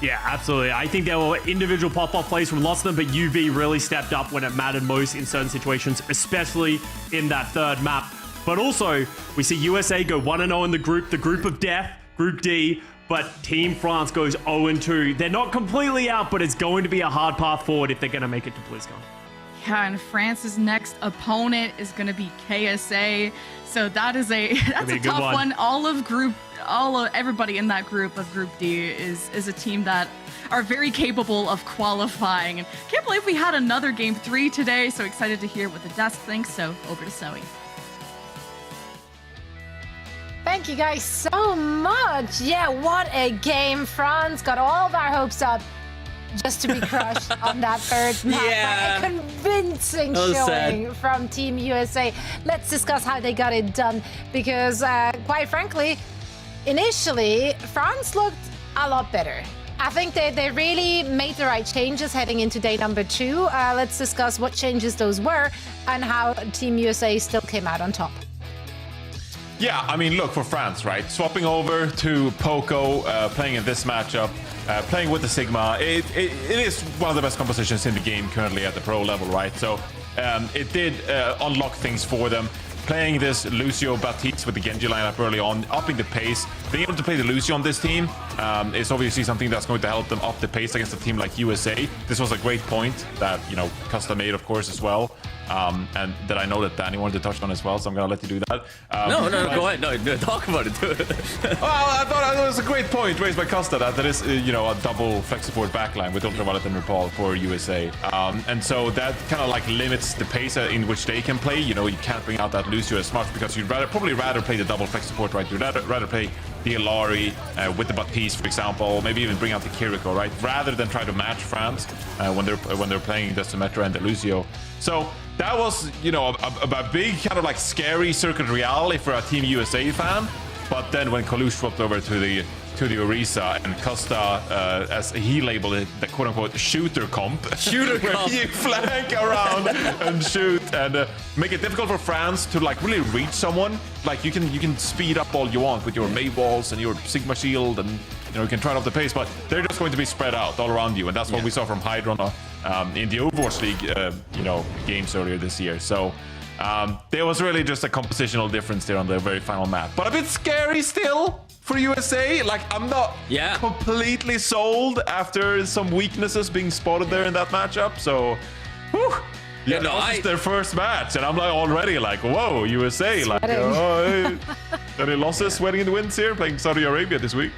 Yeah, absolutely. I think there were individual pop-off plays from lots of them, but UV really stepped up when it mattered most in certain situations, especially in that third map. But also, we see USA go 1-0 in the group of death, Group D, but Team France goes 0-2. They're not completely out, but it's going to be a hard path forward if they're going to make it to BlizzCon. Yeah, and France's next opponent is going to be KSA. So that's a tough one. Everybody in that group of Group D is a team that are very capable of qualifying. And can't believe we had another Game 3 today. So excited to hear what the desk thinks. So over to Zoe. Thank you guys so much. Yeah, what a game. France got all of our hopes up just to be crushed on that third map. Yeah. By a convincing That was showing sad. from Team USA. Let's discuss how they got it done, because quite frankly, initially, France looked a lot better. I think they really made the right changes heading into day number 2. Let's discuss what changes those were and how Team USA still came out on top. Yeah, I mean, look, for France, right? Swapping over to Poco, playing in this matchup, playing with the Sigma, it is one of the best compositions in the game currently at the pro level, right? So it did unlock things for them. Playing this Lucio Baptiste with the Genji lineup early on, upping the pace. Being able to play the Lucio on this team is obviously something that's going to help them up the pace against a team like USA. This was a great point that, you know, custom made, of course, as well. And that I know that Danny wanted to touch on as well, so I'm going to let you do that. No, go ahead. No, talk about it. Well, I thought it was a great point raised by Costa that there is, you know, a double flex support backline with Ultraviolet and Nepal for USA. And so that kind of like limits the pace in which they can play. You know, you can't bring out that Lucio as much because you'd probably rather play the double flex support, right? You'd rather play the Ilari with the Baptiste, for example, maybe even bring out the Kiriko, right? Rather than try to match France when they're playing the Symmetra and the Lucio. So that was, you know, a big kind of like scary Circuit Real if you're a Team USA fan. But then when Kalush swapped over to the Orisa and Costa, as he labeled it, the quote-unquote shooter comp. Shooter where comp. you flank around and shoot and make it difficult for France to like really reach someone. Like you can speed up all you want with your May balls and your Sigma shield, and you know you can try it off the pace, but they're just going to be spread out all around you, and that's what we saw from Hydron in the Overwatch League, you know, games earlier this year. So. There was really just a compositional difference there on the very final map, but a bit scary still for USA. Like I'm not completely sold after some weaknesses being spotted there in that matchup. So, whew, yeah, no, this is their first match, and I'm like already like, whoa, USA, like, any losses, sweating in the winds here, playing Saudi Arabia this week.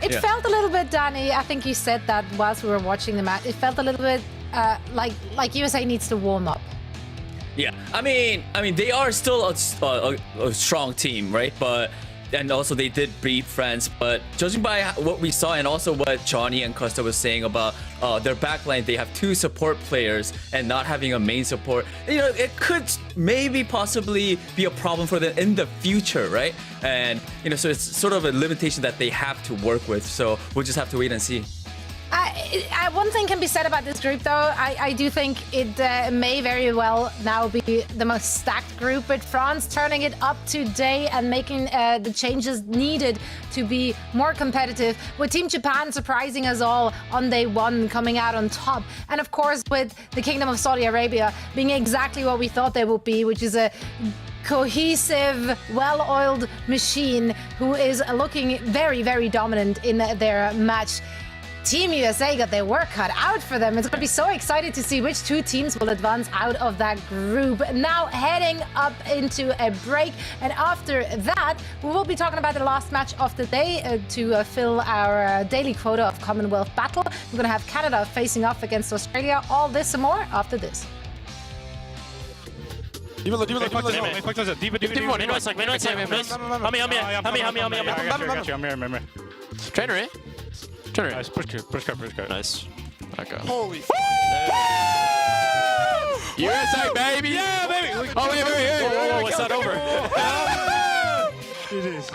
It felt a little bit, Danny, I think you said that whilst we were watching the match, it felt a little bit like USA needs to warm up. Yeah, I mean, they are still a strong team, right? And also they did beat France, but judging by what we saw and also what Johnny and Costa was saying about their backline, they have 2 support players and not having a main support. You know, it could maybe possibly be a problem for them in the future, right? And you know, so it's sort of a limitation that they have to work with. So we'll just have to wait and see. One thing can be said about this group, though. I do think it may very well now be the most stacked group, with France turning it up today and making the changes needed to be more competitive, with Team Japan surprising us all on day 1, coming out on top. And of course, with the Kingdom of Saudi Arabia being exactly what we thought they would be, which is a cohesive, well-oiled machine who is looking very, very dominant in their match. Team USA got their work cut out for them. It's going to be so exciting to see which two teams will advance out of that group. Now heading up into a break, and after that we will be talking about the last match of the day to fill our daily quota of Commonwealth Battle. We're going to have Canada facing off against Australia. All this and more after this. Trainer, eh? Trainer. Nice, push cut. Nice. Okay. Holy USA, baby! yeah, baby! Oh, wait, it's not over. It is.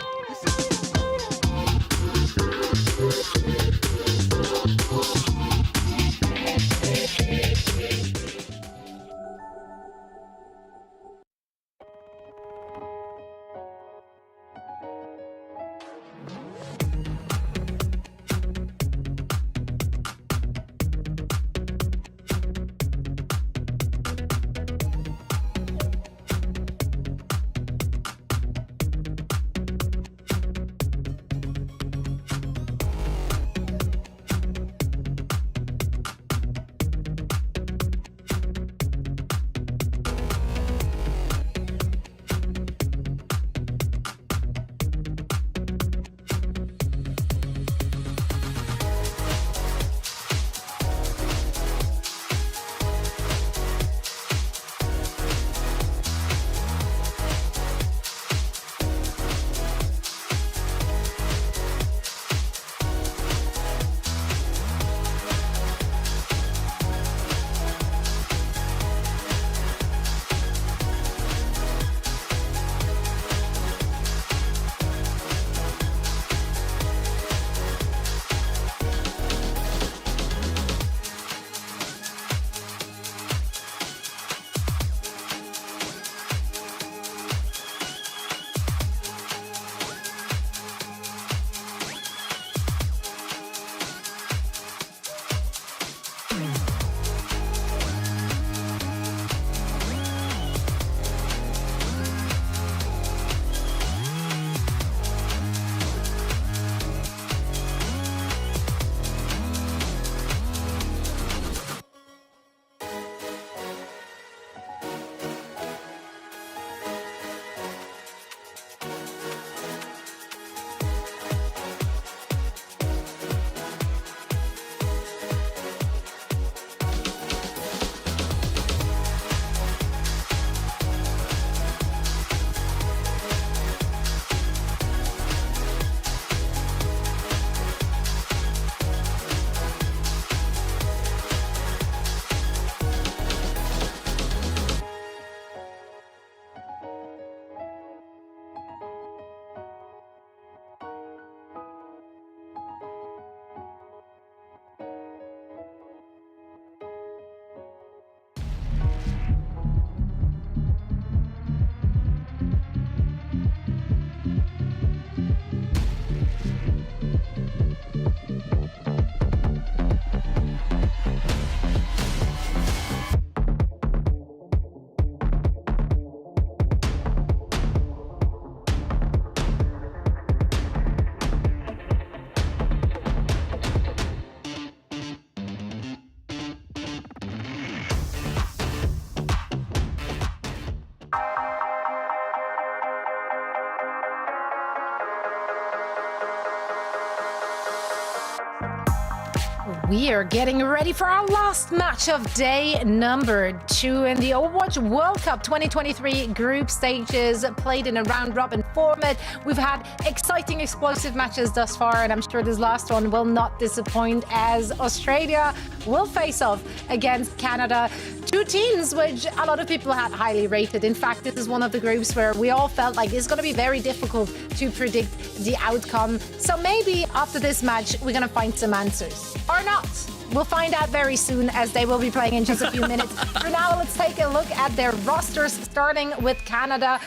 We are getting ready for our last match of day number 2 in the Overwatch World Cup 2023 group stages, played in a round-robin format. We've had exciting, explosive matches thus far, and I'm sure this last one will not disappoint as Australia will face off against Canada. Two teams which a lot of people had highly rated. In fact, this is one of the groups where we all felt like it's going to be very difficult to predict the outcome. So maybe after this match, we're going to find some answers. Or not. We'll find out very soon as they will be playing in just a few minutes. For now, let's take a look at their rosters, starting with Canada.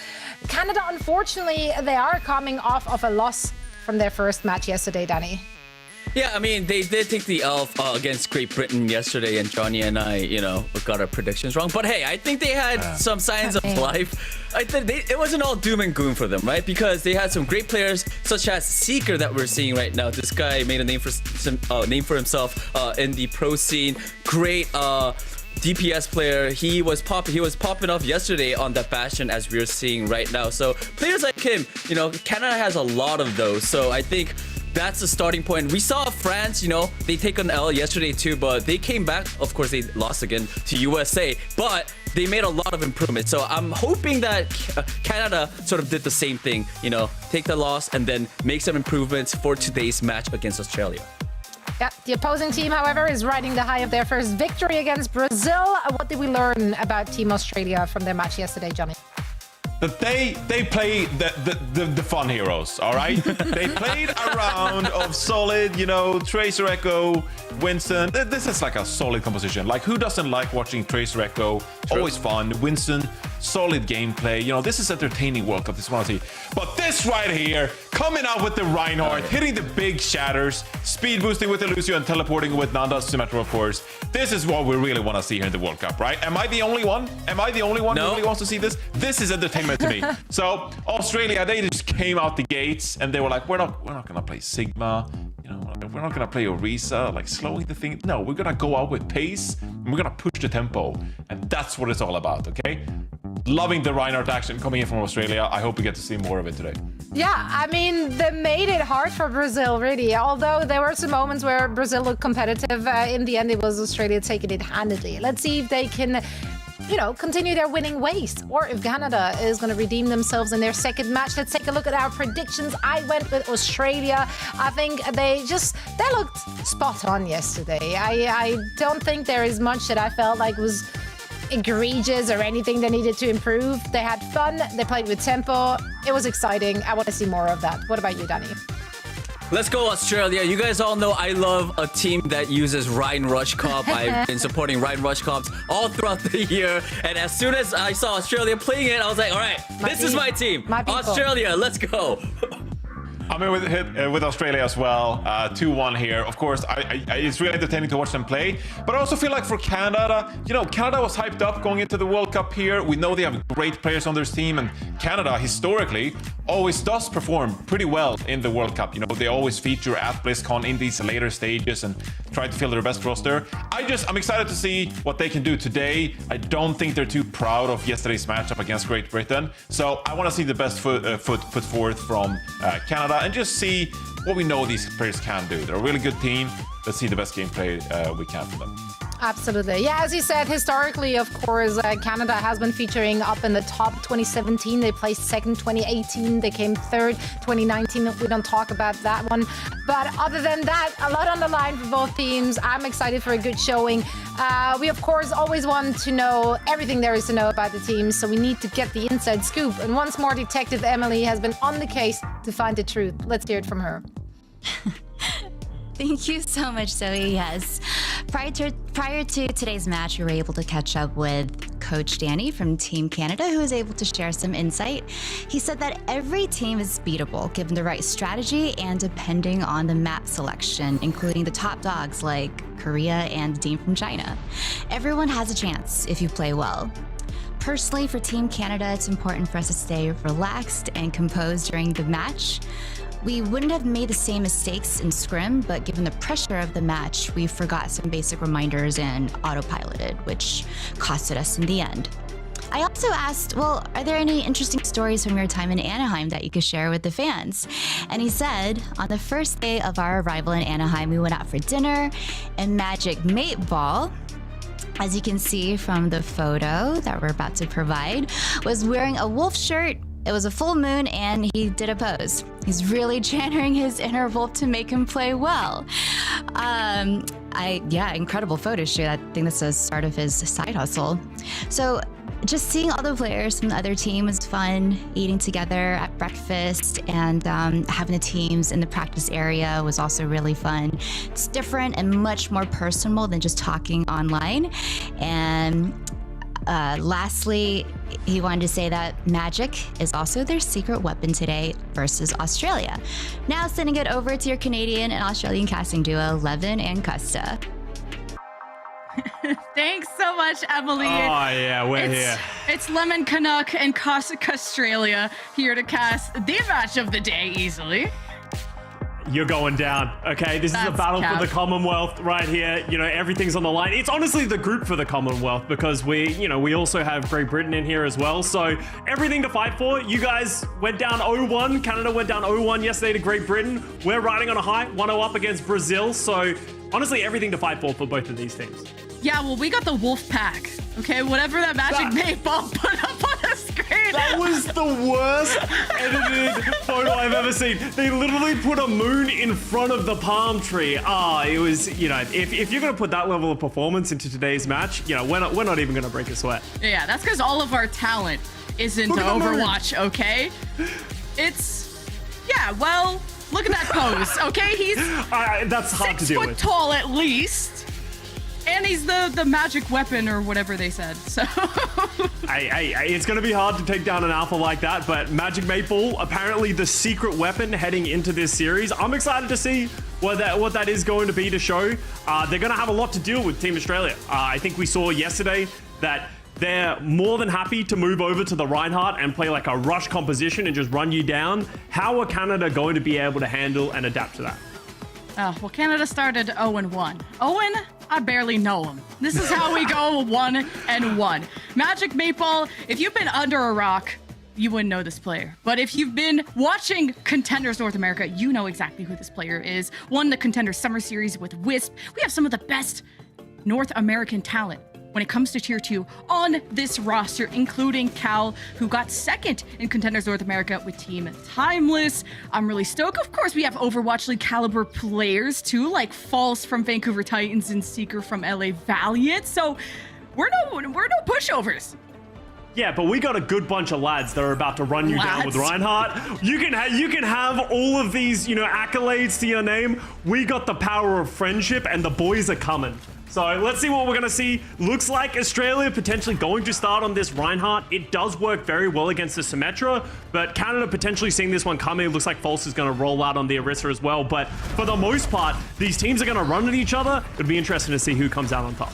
Canada, unfortunately, they are coming off of a loss from their first match yesterday, Danny. Yeah, I mean, they did take the L against Great Britain yesterday, and Johnny and I, got our predictions wrong. But hey, I think they had some signs of life. I think it wasn't all doom and gloom for them, right? Because they had some great players, such as Seeker that we're seeing right now. This guy made a name for himself in the pro scene. Great DPS player. He was popping off yesterday on that Bastion, as we're seeing right now. So players like him, Canada has a lot of those. So I think that's the starting point. We saw France, they take an L yesterday too, but they came back. Of course, they lost again to USA, but they made a lot of improvements. So I'm hoping that Canada sort of did the same thing, take the loss and then make some improvements for today's match against Australia. Yeah, the opposing team, however, is riding the high of their first victory against Brazil. What did we learn about Team Australia from their match yesterday, Johnny? That they play the fun heroes, all right? They played a round of solid, Tracer Echo, Winston. This is like a solid composition. Like, who doesn't like watching Tracer Echo? True. Always fun. Winston, solid gameplay. This is entertaining World Cup. This one I see. But this right here, coming out with the Reinhardt, hitting the big shatters, speed boosting with the Lucio and teleporting with Nanda's Symmetra, of course. This is what we really want to see here in the World Cup, right? Am I the only one? Am I the only one who really wants to see this? This is entertainment to me. So Australia, they just came out the gates and they were like, we're not gonna play Sigma, we're not gonna play Orisa, like slowing the thing. No, we're gonna go out with pace and we're gonna push the tempo, and that's what it's all about. Okay, loving the Reinhardt action coming in from Australia. I hope we get to see more of it today. Yeah, I mean, they made it hard for Brazil, really. Although there were some moments where Brazil looked competitive, in the end it was Australia taking it handedly. Let's see if they can continue their winning ways, or if Canada is going to redeem themselves in their second match. Let's take a look at our predictions. I went with Australia. I think they looked spot on yesterday. I don't think there is much that I felt like was egregious or anything they needed to improve. They had fun. They played with tempo. It was exciting. I want to see more of that. What about you, Danny? Let's go Australia. You guys all know I love a team that uses Ryan Rush comp. I've been supporting Ryan Rush comps all throughout the year. And as soon as I saw Australia playing it, I was like, all right, this is my team. Australia, let's go. I'm in with Australia as well. 2-1 here. Of course, it's really entertaining to watch them play. But I also feel like for Canada, Canada was hyped up going into the World Cup here. We know they have great players on their team, and Canada historically always does perform pretty well in the World Cup. They always feature at BlizzCon in these later stages and try to fill their best roster. I'm excited to see what they can do today. I don't think they're too proud of yesterday's matchup against Great Britain. So I want to see the best foot put forth from Canada and just see what we know these players can do. They're a really good team. Let's see the best gameplay we can from them. Absolutely. Yeah, as you said, historically, of course, Canada has been featuring up in the top. 2017, they placed second. 2018, they came third. 2019, we don't talk about that one. But other than that, a lot on the line for both teams. I'm excited for a good showing. We, of course, always want to know everything there is to know about the teams, so we need to get the inside scoop. And once more, Detective Emily has been on the case to find the truth. Let's hear it from her. Thank you so much, Zoe. Yes. Prior to today's match, we were able to catch up with Coach Danny from Team Canada, who was able to share some insight. He said that every team is beatable, given the right strategy and depending on the map selection, including the top dogs like Korea and the team from China. Everyone has a chance if you play well. Personally, for Team Canada, it's important for us to stay relaxed and composed during the match. We wouldn't have made the same mistakes in scrim, but given the pressure of the match, we forgot some basic reminders and autopiloted, which costed us in the end. I also asked, well, are there any interesting stories from your time in Anaheim that you could share with the fans? And he said, on the first day of our arrival in Anaheim, we went out for dinner, and Magic Mate Ball, as you can see from the photo that we're about to provide, was wearing a wolf shirt. It was a full moon and he did a pose. He's really channeling his inner wolf to make him play well. Incredible photo shoot. I think that's the start of his side hustle. So just seeing all the players from the other team was fun. Eating together at breakfast and having the teams in the practice area was also really fun. It's different and much more personal than just talking online. And Lastly, he wanted to say that magic is also their secret weapon today versus Australia. Now sending it over to your Canadian and Australian casting duo, Levin and Custa. Thanks so much, Emily. Oh, yeah, we're here. It's Lemon Canuck and Australia here to cast the match of the day easily. You're going down, okay? This is a That's battle cap. for the Commonwealth right here. You know, everything's on the line. It's honestly the group for the Commonwealth because we also have Great Britain in here as well. So everything to fight for. You guys went down 0-1. Canada went down 0-1 yesterday to Great Britain. We're riding on a high, 1-0 up against Brazil. So honestly, everything to fight for both of these teams. Yeah, well, we got the wolf pack. Okay, whatever that magic Maypole put up on the screen. That was the worst edited photo I've ever seen. They literally put a moon in front of the palm tree. It was, if you're going to put that level of performance into today's match, we're not even going to break a sweat. Yeah, that's because all of our talent is into Overwatch, okay? Well, look at that pose, okay? He's that's hard to deal 6 foot with. tall at least. And he's the magic weapon or whatever they said, so. It's going to be hard to take down an alpha like that, but Magic Maple, apparently the secret weapon heading into this series. I'm excited to see what that is going to be to show. They're going to have a lot to deal with Team Australia. I think we saw yesterday that they're more than happy to move over to the Reinhardt and play like a rush composition and just run you down. How are Canada going to be able to handle and adapt to that? Well, Canada started 0-1. Owen, I barely know him. This is how we go 1-1. Magic Maple, if you've been under a rock, you wouldn't know this player. But if you've been watching Contenders North America, you know exactly who this player is. Won the Contenders Summer Series with Wisp. We have some of the best North American talent when it comes to Tier 2 on this roster, including Cal, who got second in Contenders North America with Team Timeless. I'm really stoked. Of course, we have Overwatch League caliber players too, like False from Vancouver Titans and Seeker from LA Valiant. So we're no pushovers. Yeah, but we got a good bunch of lads that are about to run you down with Reinhardt. You can have all of these, accolades to your name. We got the power of friendship, and the boys are coming. So let's see what we're going to see. Looks like Australia potentially going to start on this Reinhardt. It does work very well against the Symmetra, but Canada potentially seeing this one coming. It looks like False is going to roll out on the Orisa as well. But for the most part, these teams are going to run at each other. It'd be interesting to see who comes out on top.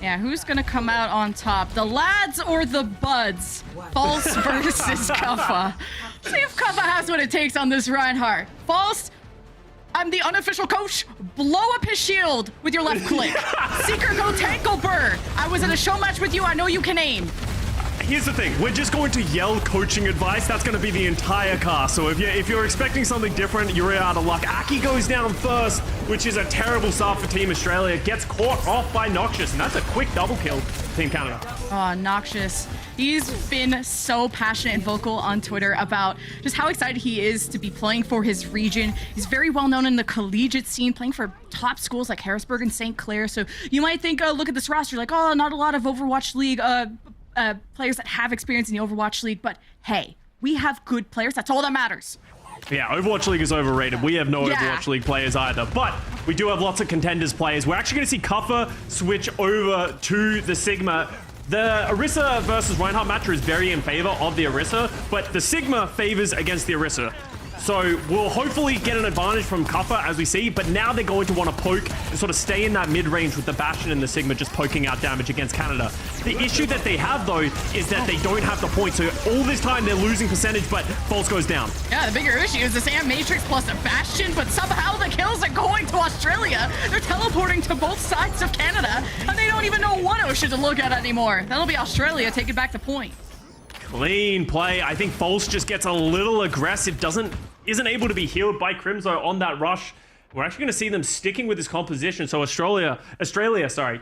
Yeah, who's gonna come out on top? The lads or the buds? False versus Kuffa. See if Kuffa has what it takes on this Reinhardt. False, I'm the unofficial coach. Blow up his shield with your left click. Seeker, go tackle Burr. I was in a show match with you. I know you can aim. Here's the thing, we're just going to yell coaching advice. That's going to be the entire cast. So if you're expecting something different, you're out of luck. Aki goes down first, which is a terrible start for Team Australia. Gets caught off by Noxious, and that's a quick double kill for Team Canada. Oh, Noxious. He's been so passionate and vocal on Twitter about just how excited he is to be playing for his region. He's very well known in the collegiate scene, playing for top schools like Harrisburg and St. Clair. So you might think, look at this roster, like, oh, not a lot of Overwatch League players that have experience in the Overwatch League, but hey, we have good players. That's all that matters. Yeah, Overwatch League is overrated. We have no Overwatch League players either, but we do have lots of Contenders players. We're actually going to see Kuffa switch over to the Sigma. The Orisa versus Reinhardt match is very in favor of the Orisa, but the Sigma favors against the Orisa. So we'll hopefully get an advantage from Kuffa as we see, but now they're going to want to poke and sort of stay in that mid-range with the Bastion and the Sigma just poking out damage against Canada. The issue that they have, though, is that they don't have the points. So all this time they're losing percentage, but False goes down. Yeah, the bigger issue is the Sam Matrix plus the Bastion, but somehow the kills are going to Australia. They're teleporting to both sides of Canada, and they don't even know one ocean to look at anymore. That'll be Australia taking back the point. Clean play. I think False just gets a little aggressive, isn't able to be healed by Crimzo on that rush. We're actually going to see them sticking with this composition. So Australia,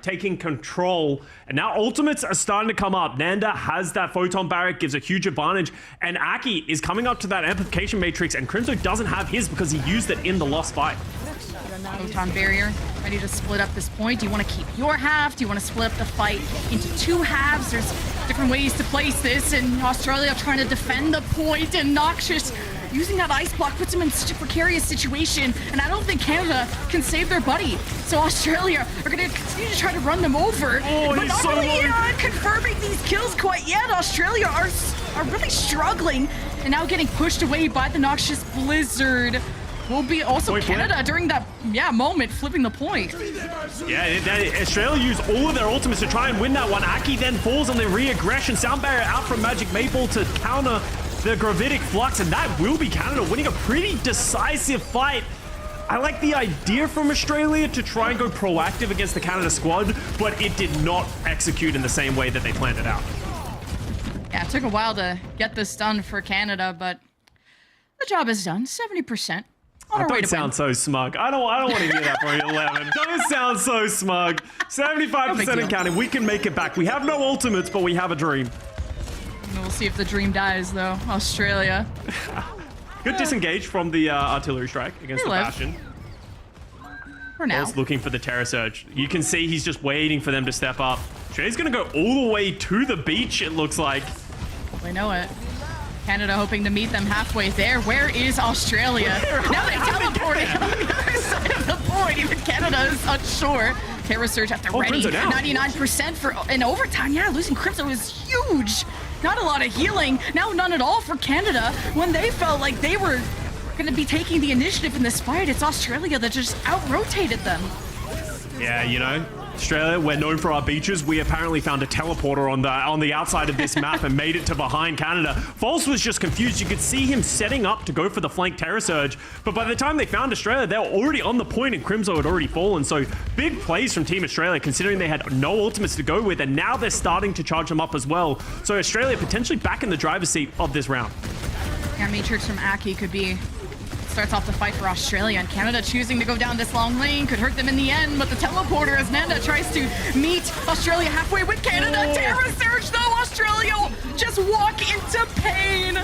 taking control. And now ultimates are starting to come up. Nanda has that Photon Barrack, gives a huge advantage. And Aki is coming up to that Amplification Matrix, and Crimzo doesn't have his because he used it in the lost fight. Photon barrier, ready to split up this point. Do you want to keep your half? Do you want to split up the fight into two halves? There's different ways to place this, and Australia trying to defend the point, and Noxious using that ice block puts him in such a precarious situation, and I don't think Canada can save their buddy. So Australia are going to continue to try to run them over, but not really confirming these kills quite yet. Australia are really struggling, and now getting pushed away by the Noxious Blizzard. Will be also Canada during that moment flipping the point. Yeah, Australia used all of their ultimates to try and win that one. Aki then falls on the re-aggression. Sound barrier out from Magic Maple to counter the Gravitic Flux, and that will be Canada winning a pretty decisive fight. I like the idea from Australia to try and go proactive against the Canada squad, but it did not execute in the same way that they planned it out. Yeah, it took a while to get this done for Canada, but the job is done. 70%. Don't sound so smug. I don't want to hear that from you, 11. Don't sound so smug. 75% and counting. We can make it back. We have no ultimates, but we have a dream. We'll see if the dream dies, though. Australia. Good disengage from the artillery strike against the Bastion. For now. He's looking for the Terror Surge. You can see he's just waiting for them to step up. Australia's going to go all the way to the beach, it looks like. We know it. Canada hoping to meet them halfway there. Where is Australia? Now they teleported on the other side of the board. Even Canada is unsure. Terror Surge at the ready. 99% for in overtime. Yeah, losing Crimson was huge. Not a lot of healing. Now none at all for Canada. When they felt like they were going to be taking the initiative in this fight, it's Australia that just out-rotated them. Yeah, you know, Australia, we're known for our beaches. We apparently found a teleporter on the outside of this map and made it to behind Canada. False was just confused. You could see him setting up to go for the flank Terror Surge, but by the time they found Australia, they were already on the point and Crimzo had already fallen. So big plays from Team Australia, considering they had no ultimates to go with, and now they're starting to charge them up as well. So Australia potentially back in the driver's seat of this round. Yeah, Matrix from Aki could be starts off the fight for Australia, and Canada choosing to go down this long lane could hurt them in the end, but the teleporter as Nanda tries to meet Australia halfway with Canada. Terror Surge though, Australia just walk into pain.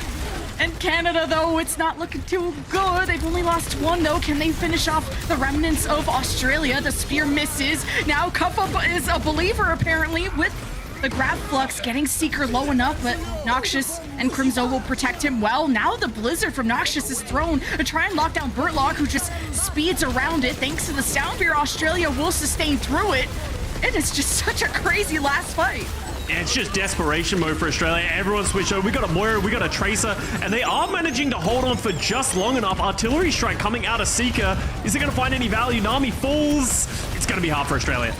And Canada though, it's not looking too good. They've only lost one though. Can they finish off the remnants of Australia? The spear misses. Now Kuffa is a believer apparently with the grab flux, getting Seeker low enough, but Noxious and Crimzo will protect him well. Now the Blizzard from Noxious is thrown to try and lock down Burtlock, who just speeds around it. Thanks to the Sound Beer, Australia will sustain through it. It is just such a crazy last fight. Yeah, it's just desperation mode for Australia. Everyone switched over. We got a Moira, we got a Tracer, and they are managing to hold on for just long enough. Artillery strike coming out of Seeker. Is it going to find any value? Nami falls. It's going to be hard for Australia.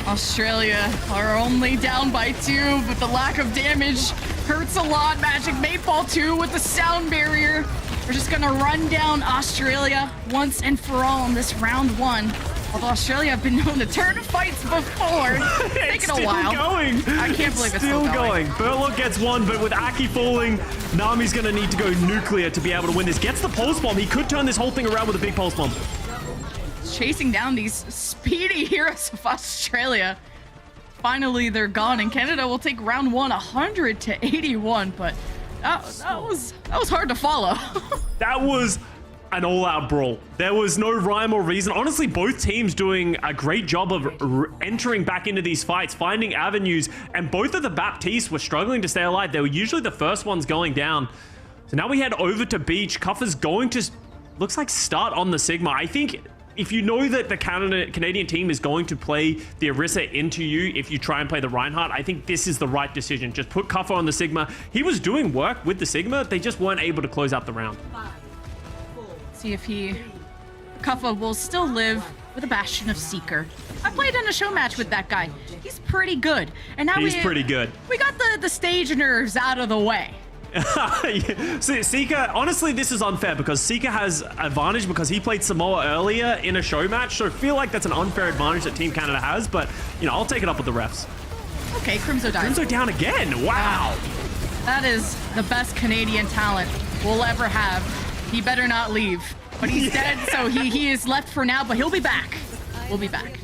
Australia are only down by 2, but the lack of damage hurts a lot. Magic Maple 2 with the Sound Barrier. We're just gonna run down Australia once and for all in this round 1. Although Australia have been known to turn fights before. It's taking a while. Going. I can't believe it's still going. Burtlock gets one, but with Aki falling, Nami's gonna need to go nuclear to be able to win this. Gets the Pulse Bomb. He could turn this whole thing around with a big Pulse Bomb. Chasing down these speedy heroes of Australia. Finally, they're gone, and Canada will take round 1 100-81, but that was hard to follow. That was an all-out brawl. There was no rhyme or reason. Honestly, both teams doing a great job of entering back into these fights, finding avenues, and both of the Baptistes were struggling to stay alive. They were usually the first ones going down. So now we head over to Beach. Kuffa's going to, looks like, start on the Sigma. I think if you know that the Canadian team is going to play the Orisa into you if you try and play the Reinhardt, I think this is the right decision. Just put Kuffa on the Sigma. He was doing work with the Sigma. They just weren't able to close out the round. See if Kuffa will still live with a Bastion of Seeker. I played in a show match with that guy. He's pretty good. And now he's pretty good. We got the stage nerves out of the way. So Seeker, honestly, this is unfair because Seeker has advantage because he played Samoa earlier in a show match. So I feel like that's an unfair advantage that Team Canada has, but you know, I'll take it up with the refs. Okay, Crimzo dies. Crimzo down again. Wow. That is the best Canadian talent we'll ever have. He better not leave. But he's dead, so he is left for now, but he'll be back. We'll be back.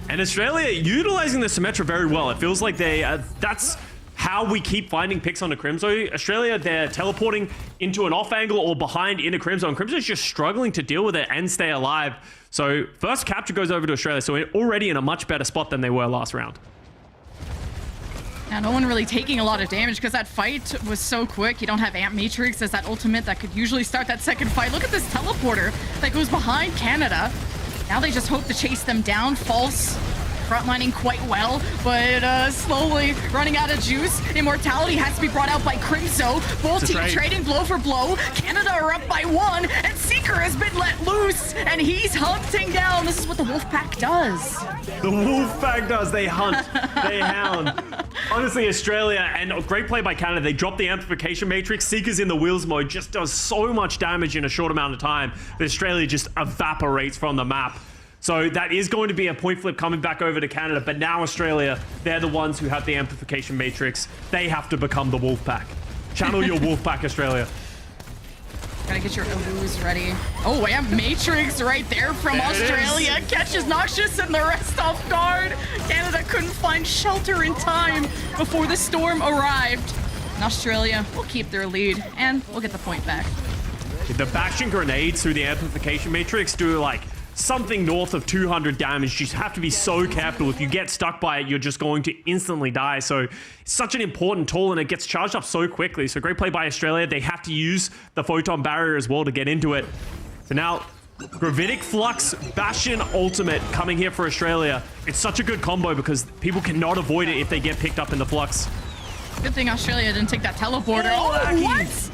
And Australia utilizing the Symmetra very well. It feels like they, that's how we keep finding picks on the Crimzo. Australia, they're teleporting into an off angle or behind in a Crimzo, and Crimzo's just struggling to deal with it and stay alive. So first capture goes over to Australia, so we're already in a much better spot than they were last round. Yeah, no one really taking a lot of damage because that fight was so quick. You don't have Amp Matrix as that ultimate that could usually start that second fight. Look at this teleporter that goes behind Canada. Now they just hope to chase them down. False frontlining quite well, but slowly running out of juice. Immortality has to be brought out by Crimzo. Both teams trading blow for blow. Canada are up by 1, and Seeker has been let loose, and he's hunting down. This is what the Wolfpack does. The Wolfpack does. They hunt. They hound. Honestly, Australia, and great play by Canada. They dropped the amplification matrix. Seeker's in the wheels mode, just does so much damage in a short amount of time that Australia just evaporates from the map. So that is going to be a point flip coming back over to Canada, but now Australia, they're the ones who have the amplification matrix. They have to become the Wolfpack. Channel your Wolfpack, Australia. Gotta get your Elus ready. Oh, Amp Matrix right there from Australia. Catches Noxious and the rest off guard. Canada couldn't find shelter in time before the storm arrived. And Australia will keep their lead, and we'll get the point back. The Bastion grenades through the amplification matrix do like something north of 200 damage. You have to be so careful. If you get stuck by it, you're just going to instantly die. So it's such an important tool, and it gets charged up so quickly. So great play by Australia. They have to use the photon barrier as well to get into it. So now Gravitic Flux, Bastion ultimate coming here for Australia. It's such a good combo because people cannot avoid it if they get picked up in the Flux. Good thing Australia didn't take that teleporter. Oh, what?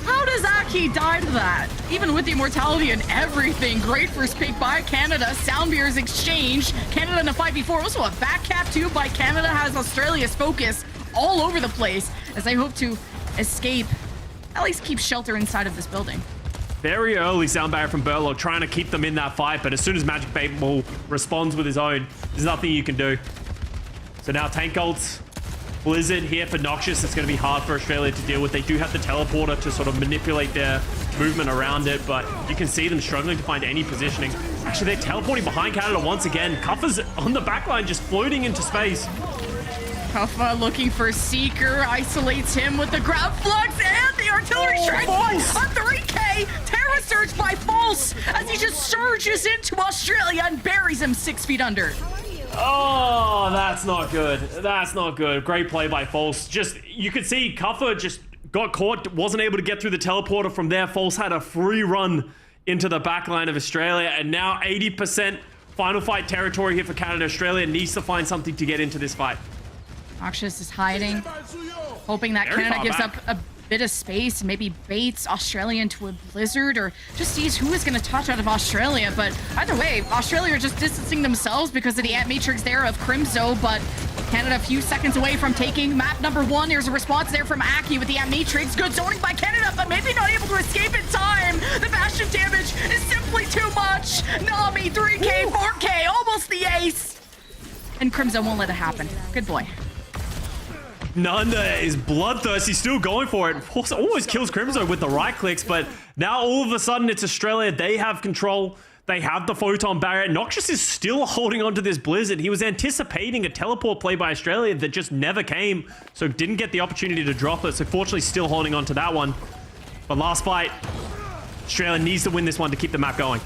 How does Aki die to that? Even with the immortality and everything. Great first pick by Canada. Soundbeer's exchange. Canada in a 5v4. Also a back cap too by Canada has Australia's focus all over the place as they hope to escape. At least keep shelter inside of this building. Very early sound barrier from Burlock trying to keep them in that fight, but as soon as Magic Bait Ball responds with his own, there's nothing you can do. So now tank ults. Blizzard here for Noxious. It's going to be hard for Australia to deal with. They do have the teleporter to sort of manipulate their movement around it, but you can see them struggling to find any positioning. Actually, they're teleporting behind Canada once again. Kuffa's on the backline, just floating into space. Kuffa looking for Seeker, isolates him with the grab flux and the artillery strike on 3K. Terra Surge by False as he just surges into Australia and buries him 6 feet under. Oh, that's not good. That's not good. Great play by False. Just, you could see Kuffa just got caught, wasn't able to get through the teleporter from there. False had a free run into the backline of Australia, and now 80% final fight territory here for Canada. Australia needs to find something to get into this fight. Noxious is hiding, hoping that Canada gives up a bit of space and maybe baits Australia into a blizzard or just sees who is going to touch out of Australia. But either way, Australia are just distancing themselves because of the Amp Matrix there of Crimzo, but Canada a few seconds away from taking map number 1. There's a response there from Aki with the Amp Matrix. Good zoning by Canada, but maybe not able to escape in time. The Bastion damage is simply too much. Nami, 3K, 4K, almost the ace. And Crimzo won't let it happen. Good boy. Nanda is bloodthirsty, still going for it. Almost kills Crimzo with the right clicks, but now all of a sudden it's Australia. They have control. They have the photon barrier. Noxious is still holding onto this blizzard. He was anticipating a teleport play by Australia that just never came, so didn't get the opportunity to drop it. So fortunately still holding on to that one. But last fight, Australia needs to win this one to keep the map going.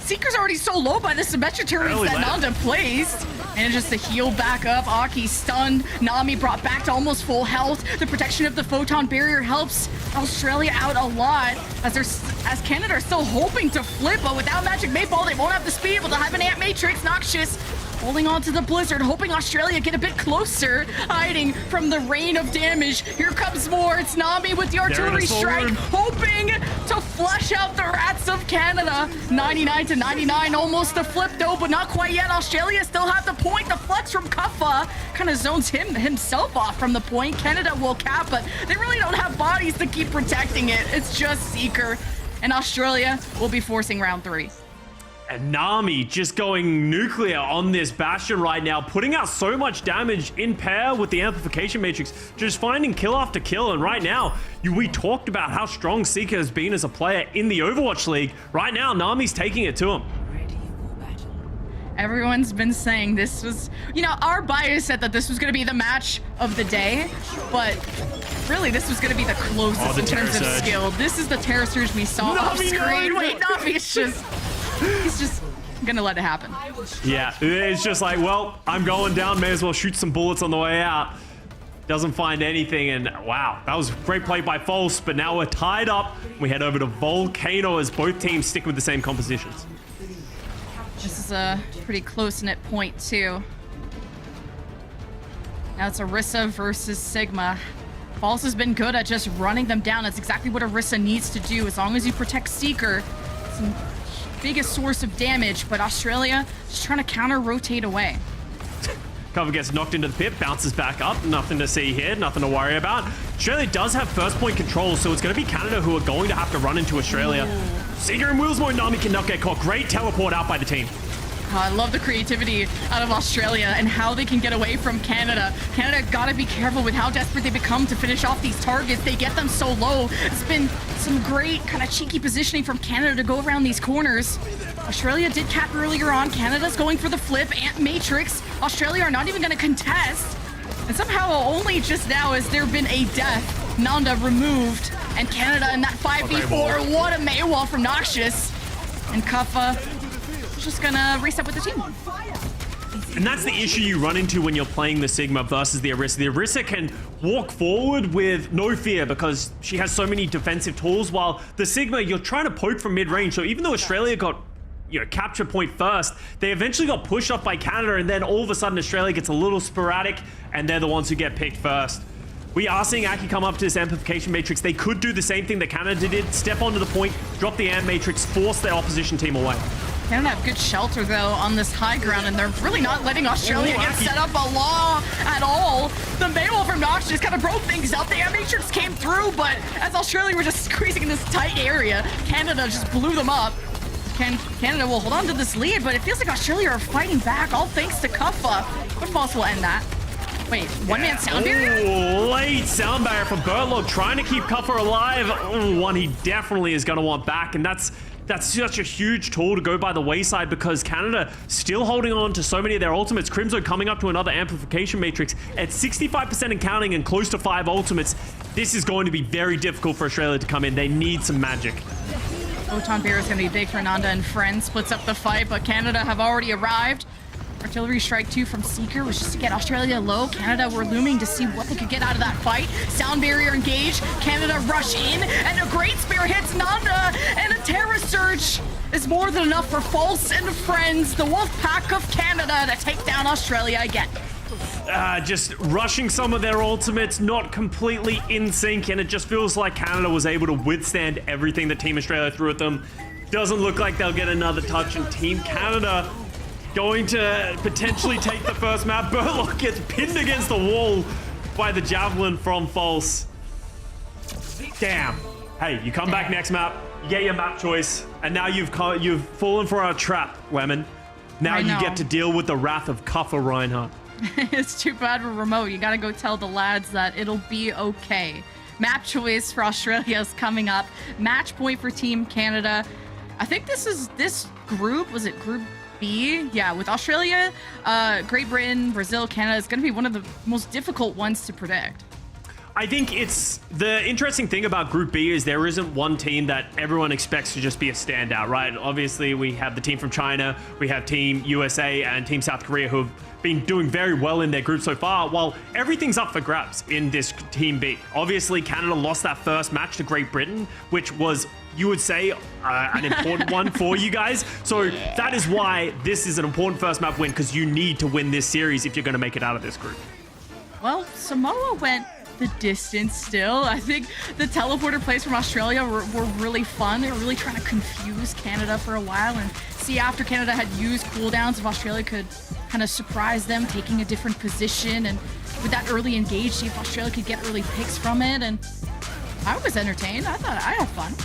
Seeker's already so low by the Symmetric turrets that Nanda placed. Manages to heal back up. Aki stunned. Nami brought back to almost full health. The protection of the photon barrier helps Australia out a lot as Canada are still hoping to flip, but without Magic Bait Ball, they won't have the speed. But they'll have an Amp Matrix. Noxious holding on to the blizzard, hoping Australia get a bit closer, hiding from the rain of damage. Here comes more. It's Nami with the artillery strike, hoping to flush out the rats of Canada. 99 to 99, almost a flip though, but not quite yet. Australia still have the point. The flex from Kuffa kind of zones himself off from the point. Canada will cap, but they really don't have bodies to keep protecting it. It's just Seeker, and Australia will be forcing round 3. And Nami just going nuclear on this Bastion right now, putting out so much damage in pair with the amplification matrix, just finding kill after kill. And right now, we talked about how strong Seeker has been as a player in the Overwatch League. Right now, Nami's taking it to him. Everyone's been saying this was, our bias said that this was going to be the match of the day, but really this was going to be the closest in terms of skill. This is the Terror Surge we saw off screen. Wait, Navi's he's just going to let it happen. Yeah, it's just like, well, I'm going down, may as well shoot some bullets on the way out. Doesn't find anything, and wow, that was great play by False, but now we're tied up. We head over to Volcano as both teams stick with the same compositions. This is a pretty close-knit point, too. Now it's Orisa versus Sigma. False has been good at just running them down. That's exactly what Orisa needs to do. As long as you protect Seeker, it's the biggest source of damage, but Australia just trying to counter-rotate away. Cover gets knocked into the pit, bounces back up. Nothing to see here, nothing to worry about. Australia does have first point control, so it's going to be Canada who are going to have to run into Australia. Seeker and Willsmore Nami cannot get caught. Great teleport out by the team. I love the creativity out of Australia and how they can get away from Canada. Canada gotta be careful with how desperate they become to finish off these targets. They get them so low. It's been some great kind of cheeky positioning from Canada to go around these corners. Australia did cap earlier on. Canada's going for the flip and Matrix. Australia are not even gonna contest. And somehow only just now has there been a death. Nanda removed. And Canada in that 5v4. What a Maywall from Noxious. And Kuffa just gonna reset with the team. And that's the issue you run into when you're playing the Sigma versus the Orisa. The Orisa can walk forward with no fear because she has so many defensive tools, while the Sigma, you're trying to poke from mid-range. So even though Australia got capture point first, they eventually got pushed off by Canada, and then all of a sudden Australia gets a little sporadic, and they're the ones who get picked first. We are seeing Aki come up to this amplification matrix. They could do the same thing that Canada did, step onto the point, drop the amp matrix, force their opposition team away. They don't have good shelter, though, on this high ground, and they're really not letting Australia get set up a law at all. The Maywall from Nox just kind of broke things up. The air matrix came through, but as Australia were just squeezing in this tight area, Canada just blew them up. Canada will hold on to this lead, but it feels like Australia are fighting back, all thanks to Kuffa. But False will end that. Wait, one-man sound barrier? Oh, late sound barrier from Burlock, trying to keep Kuffa alive. One he definitely is going to want back, and that's such a huge tool to go by the wayside because Canada still holding on to so many of their ultimates. Crimzo coming up to another amplification matrix at 65% and counting and close to 5 ultimates. This is going to be very difficult for Australia to come in. They need some magic. Photon Bear is going to be big for Nanda and Friends. Splits up the fight, but Canada have already arrived. Artillery strike 2 from Seeker was just to get Australia low. Canada were looming to see what they could get out of that fight. Sound barrier engaged. Canada rush in, and a great spear hits Nanda, and a Terror Surge is more than enough for False and Friends, the wolf pack of Canada, to take down Australia again. Just rushing some of their ultimates, not completely in sync, and it just feels like Canada was able to withstand everything that Team Australia threw at them. Doesn't look like they'll get another touch, and Team Canada going to potentially take the first map. Burlock gets pinned against the wall by the javelin from False. Damn. Hey, you come back next map, you get your map choice, and now you've fallen for our trap, Lemon. Now you get to deal with the wrath of Kuffa Reinhardt. It's too bad we're remote. You gotta go tell the lads that it'll be okay. Map choice for Australia is coming up. Match point for Team Canada. I think this group, was it Group B? Yeah, with Australia, Great Britain, Brazil, Canada, is going to be one of the most difficult ones to predict. I think it's the interesting thing about Group B is there isn't one team that everyone expects to just be a standout, right? Obviously, we have the team from China, we have Team USA and Team South Korea who have been doing very well in their group so far, while everything's up for grabs in this Team B. Obviously, Canada lost that first match to Great Britain, which was, you would say, an important one for you guys. So that is why this is an important first map win, because you need to win this series if you're going to make it out of this group. Well, Samoa went the distance still. I think the teleporter plays from Australia were really fun. They were really trying to confuse Canada for a while and see after Canada had used cooldowns if Australia could kind of surprise them, taking a different position, and with that early engage, see if Australia could get early picks from it. And I was entertained. I thought I had fun.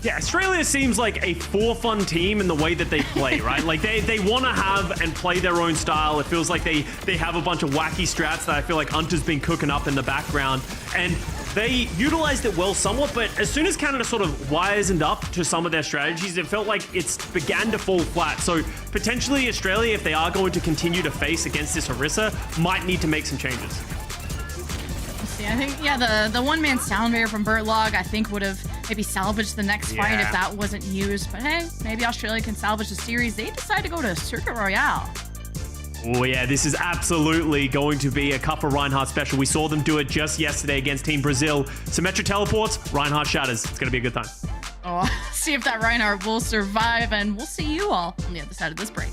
Yeah, Australia seems like a for-fun team in the way that they play, right? Like, they want to have and play their own style. It feels like they have a bunch of wacky strats that I feel like Hunter's been cooking up in the background. And they utilized it well somewhat, but as soon as Canada sort of wisened up to some of their strategies, it felt like it began to fall flat. So potentially Australia, if they are going to continue to face against this Orisa, might need to make some changes. See, I think, yeah, the one-man sound barrier from Bertlog, I think would have maybe salvaged the next fight if that wasn't used. But hey, maybe Australia can salvage the series. They decide to go to Circuit Royale. Oh yeah, this is absolutely going to be a Cup for Reinhardt special. We saw them do it just yesterday against Team Brazil. Symmetra teleports, Reinhardt shatters. It's going to be a good time. Oh, see if that Reinhardt will survive, and we'll see you all on the other side of this break.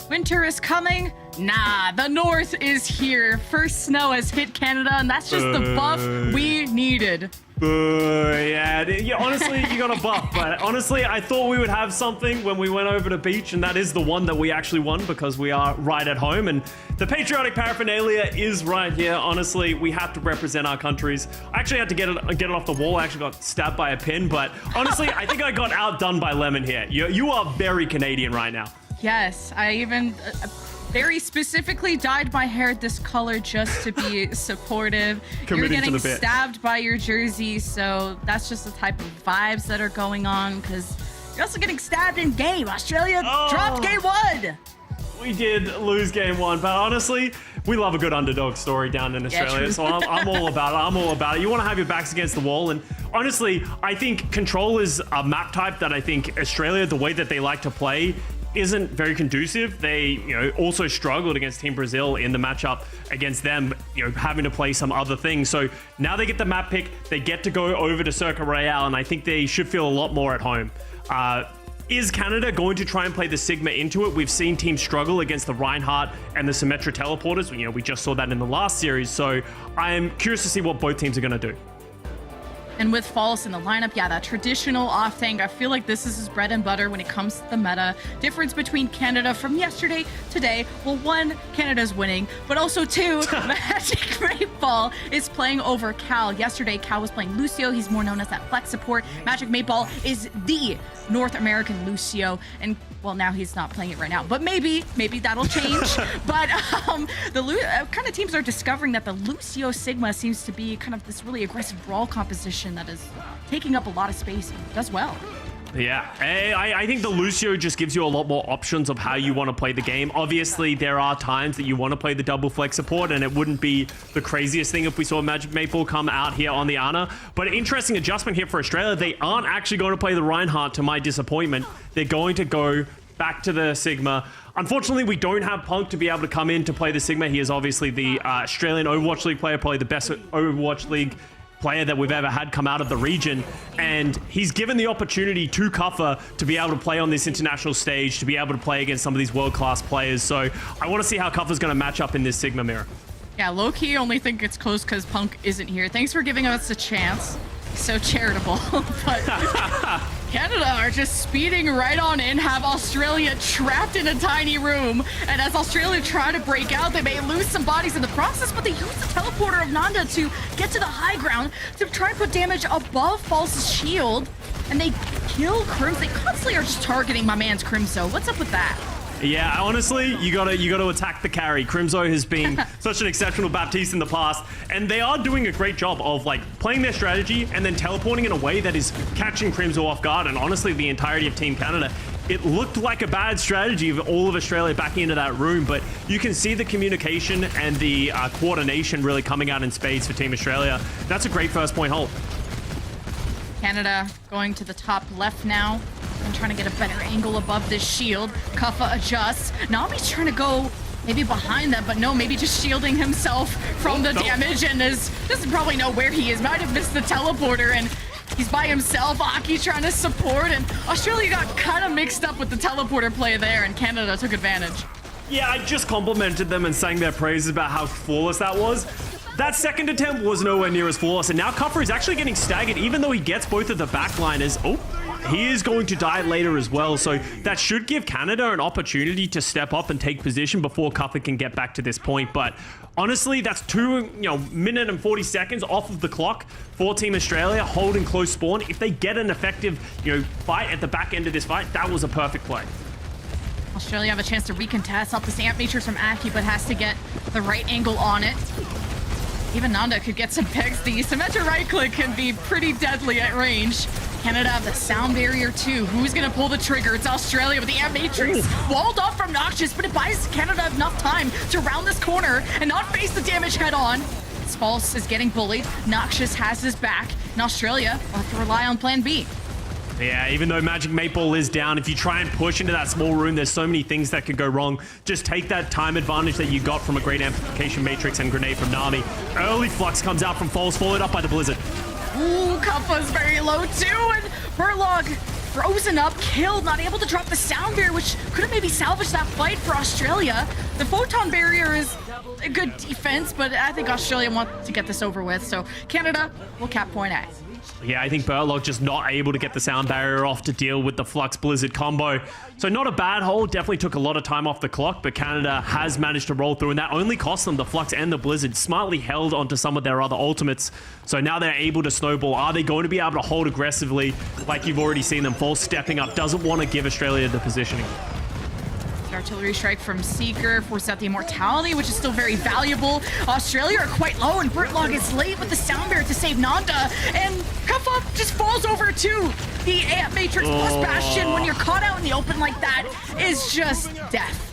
Winter is coming. Nah, the North is here. First snow has hit Canada, and that's just the buff we needed. Yeah, honestly, you got a buff, but honestly, I thought we would have something when we went over to beach, and that is the one that we actually won because we are right at home, and the patriotic paraphernalia is right here. Honestly, we have to represent our countries. I actually had to get it off the wall. I actually got stabbed by a pin, but honestly, I think I got outdone by Lemon here. You are very Canadian right now. Yes, I even very specifically dyed my hair this color just to be supportive. You're getting stabbed by your jersey, so that's just the type of vibes that are going on, because you're also getting stabbed in game. Australia dropped game one. We did lose game one, but honestly, we love a good underdog story down in Australia, so I'm all about it. I'm all about it. You want to have your backs against the wall, and honestly, I think Control is a map type that I think Australia, the way that they like to play, isn't very conducive. They, also struggled against Team Brazil in the matchup against them, having to play some other things. So now they get the map pick, they get to go over to Circuit Royale, and I think they should feel a lot more at home. Is Canada going to try and play the Sigma into it? We've seen teams struggle against the Reinhardt and the Symmetra teleporters. We just saw that in the last series. So I am curious to see what both teams are going to do. And with False in the lineup, yeah, that traditional off tank, I feel like this is his bread and butter when it comes to the meta. Difference between Canada from yesterday, today. Well, one, Canada's winning, but also two, Magic Mayball is playing over Cal. Yesterday, Cal was playing Lucio. He's more known as that flex support. Magic Mayball is the North American Lucio, and well, now he's not playing it right now, but maybe that'll change. But the kind of teams are discovering that the Lucio Sigma seems to be kind of this really aggressive brawl composition that is taking up a lot of space and does well. Yeah, I think the Lucio just gives you a lot more options of how you want to play the game. Obviously, there are times that you want to play the double flex support, and it wouldn't be the craziest thing if we saw Magic Maple come out here on the Ana. But interesting adjustment here for Australia. They aren't actually going to play the Reinhardt, to my disappointment. They're going to go back to the Sigma. Unfortunately, we don't have Punk to be able to come in to play the Sigma. He is obviously the Australian Overwatch League player, probably the best Overwatch League player that we've ever had come out of the region, and he's given the opportunity to Kuffa to be able to play on this international stage, to be able to play against some of these world-class players. So I want to see how Kuffa's going to match up in this Sigma mirror. Yeah, low-key only think it's close because Punk isn't here. Thanks for giving us a chance. So charitable. But Canada are just speeding right on in, have Australia trapped in a tiny room. And as Australia try to break out, they may lose some bodies in the process, but they use the teleporter of Nanda to get to the high ground to try and put damage above False's shield. And they kill Crims. They constantly are just targeting my man's Crimso. What's up with that? Yeah, honestly, you gotta attack the carry. Crimso has been such an exceptional Baptiste in the past, and they are doing a great job of playing their strategy and then teleporting in a way that is catching Crimso off guard. And honestly, the entirety of Team Canada, it looked like a bad strategy of all of Australia backing into that room, but you can see the communication and the coordination really coming out in spades for Team Australia. That's a great first point hold. Canada going to the top left now and trying to get a better angle above this shield. Kuffa adjusts. Nami's trying to go maybe behind that, but no, maybe just shielding himself from the damage, and doesn't probably know where he is. Might have missed the teleporter, and he's by himself. Aki trying to support, and Australia got kind of mixed up with the teleporter play there, and Canada took advantage. Yeah, I just complimented them and sang their praises about how flawless that was. That second attempt was nowhere near as flawless, and now Kuffa is actually getting staggered, even though he gets both of the backliners. Oh, he is going to die later as well, so that should give Canada an opportunity to step up and take position before Kuffa can get back to this point. But honestly, that's 2 minute and 40 seconds off of the clock for Team Australia, holding close spawn. If they get an effective fight at the back end of this fight, that was a perfect play. Australia have a chance to recontest off this Amp Matrix from Aki, but has to get the right angle on it. Even Nanda could get some pegs. The Symmetra right click can be pretty deadly at range. Canada have the sound barrier too. Who's gonna pull the trigger? It's Australia with the Amp Matrix. Walled off from Noxious, but it buys Canada enough time to round this corner and not face the damage head on. False is getting bullied. Noxious has his back, and Australia will have to rely on plan B. Yeah, even though Magic Maple is down, if you try and push into that small room, there's so many things that could go wrong. Just take that time advantage that you got from a great amplification matrix and grenade from Nami. Early flux comes out from False, followed up by the Blizzard. Ooh, Kuffa's very low too, and Burlog frozen up, killed, not able to drop the sound barrier, which could have maybe salvaged that fight for Australia. The photon barrier is a good defense, but I think Australia want to get this over with, so Canada will cap point A. Yeah, I think Burlock just not able to get the sound barrier off to deal with the Flux Blizzard combo. So not a bad hold, definitely took a lot of time off the clock, but Canada has managed to roll through, and that only cost them the Flux and the Blizzard. Smartly held onto some of their other ultimates, so now they're able to snowball. Are they going to be able to hold aggressively like you've already seen them? False stepping up, doesn't want to give Australia the positioning. Artillery strike from Seeker forces out the immortality, which is still very valuable. Australia are quite low, and Burtlog is late with the sound barrier to save Nanda, and Kuffa just falls over to the Amp Matrix plus Bastion. When you're caught out in the open like that, is just death.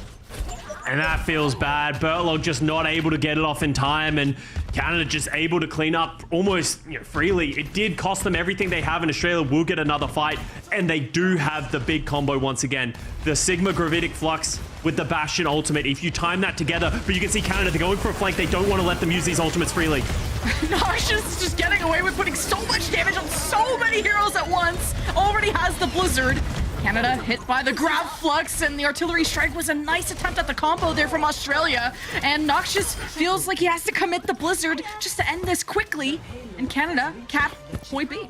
And that feels bad. Bertlog just not able to get it off in time, and Canada just able to clean up almost freely. It did cost them everything they have, and Australia will get another fight, and they do have the big combo once again. The Sigma Gravitic Flux with the Bastion ultimate. If you time that together, but you can see Canada, they're going for a flank. They don't want to let them use these ultimates freely. Noxious just getting away with putting so much damage on so many heroes at once. Already has the Blizzard. Canada hit by the grab flux, and the artillery strike was a nice attempt at the combo there from Australia. And Noxious feels like he has to commit the Blizzard just to end this quickly. And Canada cap point B.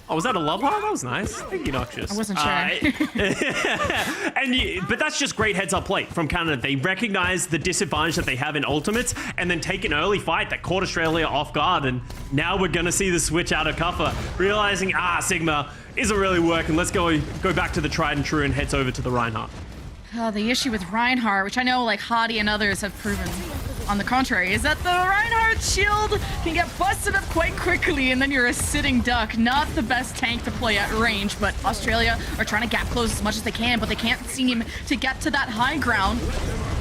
Oh, was that a love heart? That was nice. Thank you, Noxious. I wasn't sure. But that's just great heads-up play from Canada. They recognize the disadvantage that they have in ultimates and then take an early fight that caught Australia off guard. And now we're going to see the switch out of Kuffa, realizing, Sigma isn't really working. Let's go back to the tried and true and heads over to the Reinhardt. The issue with Reinhardt, which I know like Hadi and others have proven on the contrary, is that the Reinhardt shield can get busted up quite quickly, and then you're a sitting duck. Not the best tank to play at range, but Australia are trying to gap close as much as they can, but they can't seem to get to that high ground.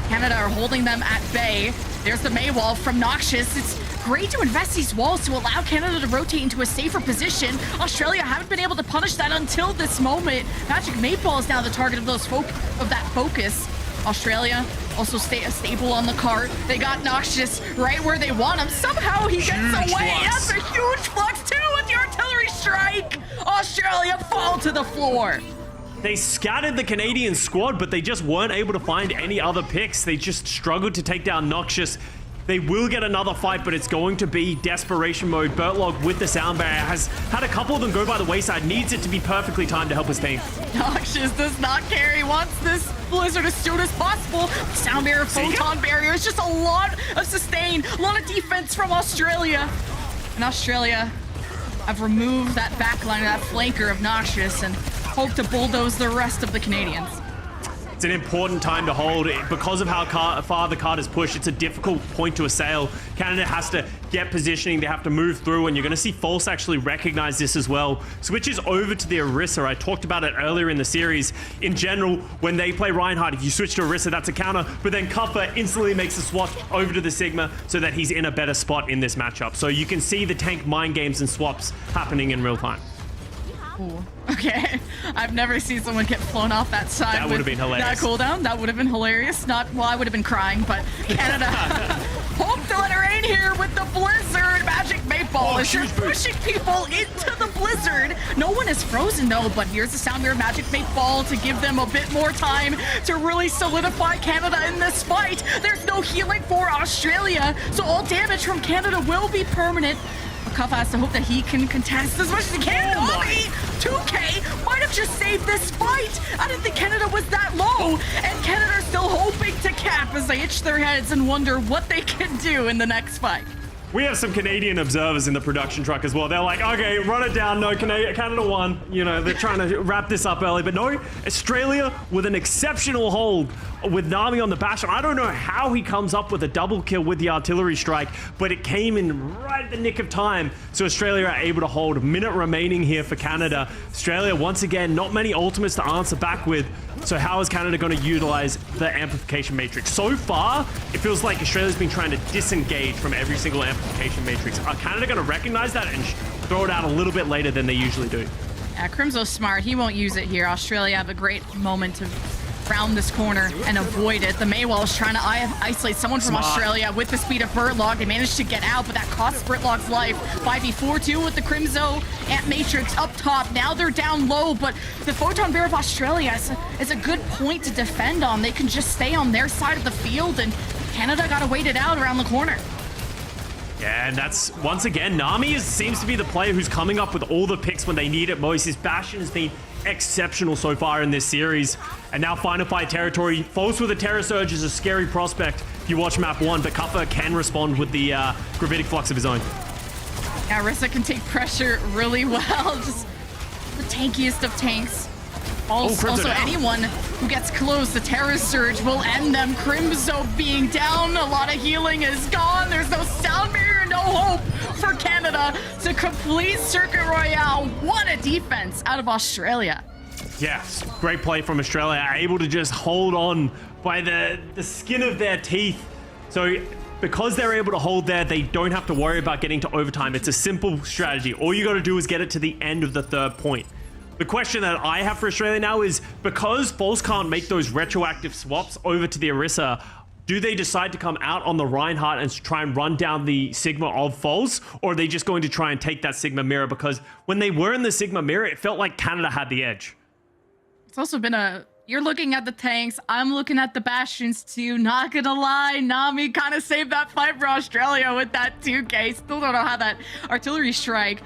Canada are holding them at bay. There's the Mei wall from Noxious. It's great to invest these walls to allow Canada to rotate into a safer position. Australia haven't been able to punish that until this moment. Magic Meatball is now the target of that focus. Australia also stay stable on the cart. They got Noxious right where they want him. Somehow he gets away. That's a huge flux too with the artillery strike. Australia fall to the floor. They scattered the Canadian squad, but they just weren't able to find any other picks. They just struggled to take down Noxious. They will get another fight, but it's going to be desperation mode. Bertlog with the sound barrier has had a couple of them go by the wayside. Needs it to be perfectly timed to help his team. Noxious does not care. He wants this Blizzard as soon as possible. Sound barrier, photon barrier. It's just a lot of sustain, a lot of defense from Australia. And Australia have removed that backline, that flanker of Noxious, and hope to bulldoze the rest of the Canadians. It's an important time to hold. Because of how far the card is pushed, it's a difficult point to assail. Canada has to get positioning. They have to move through, and you're going to see False actually recognize this as well. Switches over to the Orisa. I talked about it earlier in the series. In general, when they play Reinhardt, if you switch to Orisa, that's a counter. But then Kuffa instantly makes the swap over to the Sigma so that he's in a better spot in this matchup. So you can see the tank mind games and swaps happening in real time. Ooh. Okay, I've never seen someone get flown off that side. That would have been hilarious. That cooldown, that would have been hilarious. Well, I would have been crying, but Canada hope to let her in here with the Blizzard. Magic Meatball is just pushing people into the Blizzard. No one is frozen though, but here's the sound mirror Magic Meatball to give them a bit more time to really solidify Canada in this fight. There's no healing for Australia, so all damage from Canada will be permanent. Kuffa has to hope that he can contest as much as he can. Nami, 2K might have just saved this fight. I didn't think Canada was that low. And Canada are still hoping to cap as they itch their heads and wonder what they can do in the next fight. We have some Canadian observers in the production truck as well. They're like, okay, run it down. No, Canada won. You know, they're trying to wrap this up early. But no, Australia with an exceptional hold with Nami on the Bastion. I don't know how he comes up with a double kill with the artillery strike, but it came in right at the nick of time. So Australia are able to hold. A minute remaining here for Canada. Australia, once again, not many ultimates to answer back with. So how is Canada going to utilize the amplification matrix? So far, it feels like Australia's been trying to disengage from every single amplification matrix. Are Canada going to recognize that and throw it out a little bit later than they usually do? Yeah, Crimso's smart. He won't use it here. Australia have a great moment to round this corner and avoid it. The Maywall is trying to isolate someone from Australia with the speed of Bertlog. They managed to get out, but that costs Bertlog's life. 5v4-2 with the Crimso Amp Matrix up top. Now they're down low, but the Photon Bear of Australia is a good point to defend on. They can just stay on their side of the field, and Canada got to wait it out around the corner. Yeah, and that's, once again, Nami seems to be the player who's coming up with all the picks when they need it most. His Bastion has been exceptional so far in this series. And now Final Fight territory. False with a Terror Surge is a scary prospect if you watch map 1, but Kuffa can respond with the Gravitic Flux of his own. Yeah, Orisa can take pressure really well. Just the tankiest of tanks. Also anyone who gets close, the Terror Surge will end them. Crimso being down, a lot of healing is gone. There's no sound barrier, no hope for Canada to complete Circuit Royale. What a defense out of Australia. Yes, great play from Australia, able to just hold on by the skin of their teeth. So because they're able to hold there, they don't have to worry about getting to overtime. It's a simple strategy. All you got to do is get it to the end of the third point. The question that I have for Australia now is, because False can't make those retroactive swaps over to the Orisa, do they decide to come out on the Reinhardt and try and run down the Sigma of False, or are they just going to try and take that Sigma mirror? Because when they were in the Sigma mirror, it felt like Canada had the edge. It's also been you're looking at the tanks, I'm looking at the Bastions too. Not gonna lie, Nami kind of saved that fight for Australia with that 2K. Still don't know how that artillery strike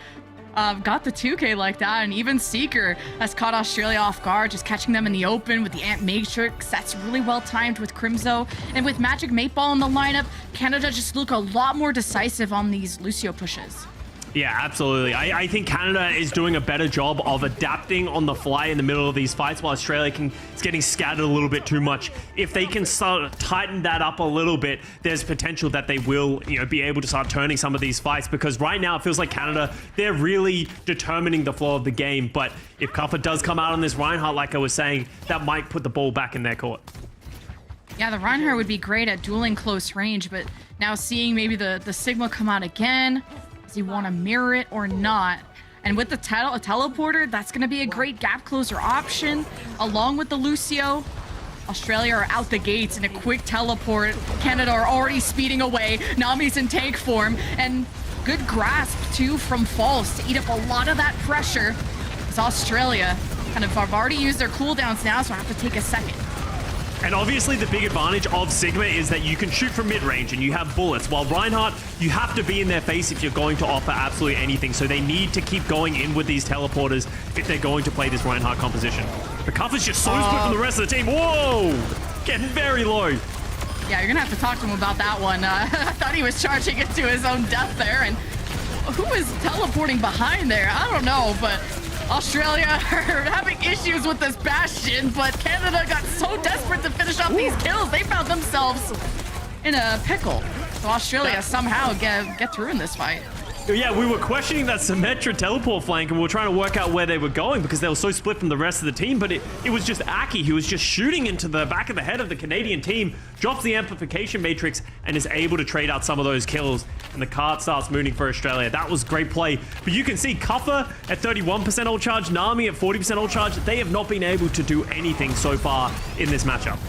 got the 2K like that, and even Seeker has caught Australia off guard, just catching them in the open with the Ant Matrix. That's really well timed with Crimzo. And with Magic Mateball in the lineup, Canada just look a lot more decisive on these Lucio pushes. Yeah, absolutely. I think Canada is doing a better job of adapting on the fly in the middle of these fights, while Australia is getting scattered a little bit too much. If they can start tighten that up a little bit, there's potential that they will, be able to start turning some of these fights, because right now it feels like Canada, they're really determining the flow of the game. But if Kuffa does come out on this Reinhardt, like I was saying, that might put the ball back in their court. Yeah, the Reinhardt would be great at dueling close range, but now seeing maybe the Sigma come out again, does he want to mirror it or not? And with the teleporter, that's going to be a great gap closer option. Along with the Lucio, Australia are out the gates in a quick teleport. Canada are already speeding away. Nami's in tank form. And good grasp, too, from False to eat up a lot of that pressure. As Australia kind of have already used their cooldowns now, so I have to take a second. And obviously the big advantage of Sigma is that you can shoot from mid-range and you have bullets, while Reinhardt, you have to be in their face if you're going to offer absolutely anything. So they need to keep going in with these teleporters if they're going to play this Reinhardt composition. The Kuffa's just so split from the rest of the team. Whoa! Getting very low. Yeah, you're gonna have to talk to him about that one. I thought he was charging it to his own death there, and who is teleporting behind there? I don't know, but Australia are having issues with this Bastion, but Canada got so desperate to finish off these kills, they found themselves in a pickle. So Australia somehow get through in this fight. Yeah, we were questioning that Symmetra teleport flank, and we were trying to work out where they were going because they were so split from the rest of the team, but it was just Aki who was just shooting into the back of the head of the Canadian team, drops the amplification matrix, and is able to trade out some of those kills, and the card starts moving for Australia. That was great play. But you can see Kuffa at 31% ult charge, Nami at 40% ult charge. They have not been able to do anything so far in this matchup.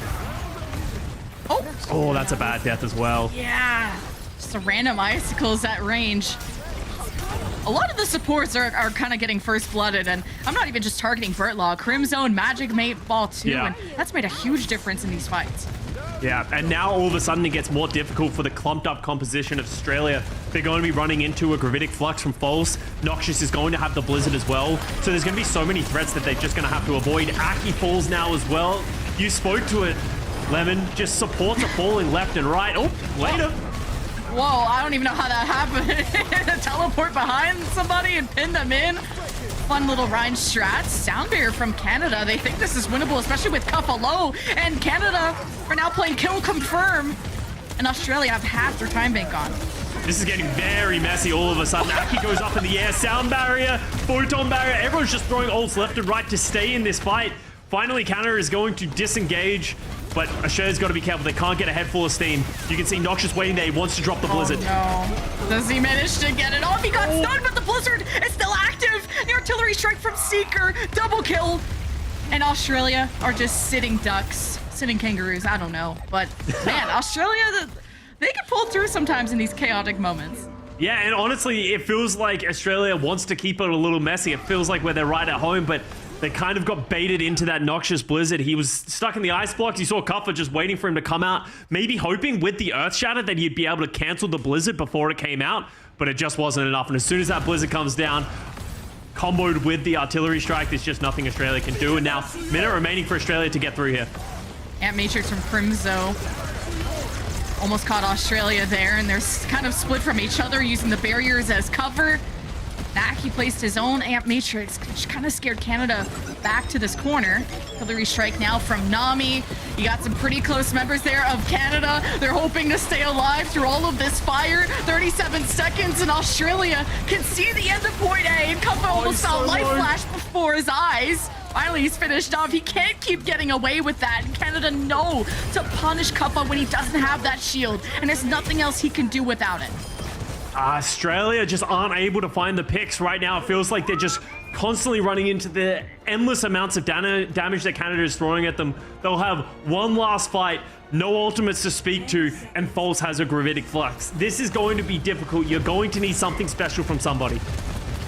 Oh, that's a bad death as well. Yeah, just a random icicles at range. A lot of the supports are kind of getting first blooded, and I'm not even just targeting Bertlaw. Crimzone, Magic Mateball too, and that's made a huge difference in these fights. Yeah, and now all of a sudden it gets more difficult for the clumped up composition of Australia. They're going to be running into a Gravitic Flux from False. Noxious is going to have the Blizzard as well. So there's going to be so many threats that they're just going to have to avoid. Aki falls now as well. You spoke to it, Lemon. Just supports are falling left and right. Oh, later. Whoa, I don't even know how that happened. Teleport behind somebody and pin them in. Fun little Rhine strats. Sound Barrier from Canada. They think this is winnable, especially with Kuffa low. And Canada are now playing Kill Confirm. And Australia have half their time bank on. This is getting very messy all of a sudden. Aki goes up in the air. Sound Barrier, Photon Barrier. Everyone's just throwing ults left and right to stay in this fight. Finally, Canada is going to disengage. But Australia's got to be careful. They can't get a head full of steam. You can see Noxious waiting there. He wants to drop the Blizzard. Oh, no. Does he manage to get it off? He got stunned, but the Blizzard is still active. The artillery strike from Seeker. Double kill. And Australia are just sitting ducks. Sitting kangaroos. I don't know. But, man, Australia, they can pull through sometimes in these chaotic moments. Yeah, and honestly, it feels like Australia wants to keep it a little messy. It feels like where they're right at home, but they kind of got baited into that Noxious Blizzard. He was stuck in the ice blocks. You saw Kuffa just waiting for him to come out, maybe hoping with the Earth Shatter that he'd be able to cancel the Blizzard before it came out, but it just wasn't enough. And as soon as that Blizzard comes down, comboed with the artillery strike, there's just nothing Australia can do. And now, minute remaining for Australia to get through here. Ant Matrix from Crimzo. Almost caught Australia there, and they're kind of split from each other, using the barriers as cover. Aki placed his own Amp Matrix, which kind of scared Canada back to this corner. Artillery strike now from Nami. You got some pretty close members there of Canada. They're hoping to stay alive through all of this fire. 37 seconds, and Australia can see the end of point A. And Kuffa almost saw life flash before his eyes. Finally, he's finished off. He can't keep getting away with that. And Canada know to punish Kappa when he doesn't have that shield. And there's nothing else he can do without it. Australia just aren't able to find the picks right now. It feels like they're just constantly running into the endless amounts of damage that Canada is throwing at them. They'll have one last fight, no ultimates to speak to, and False has a gravitic flux. This is going to be difficult. You're going to need something special from somebody.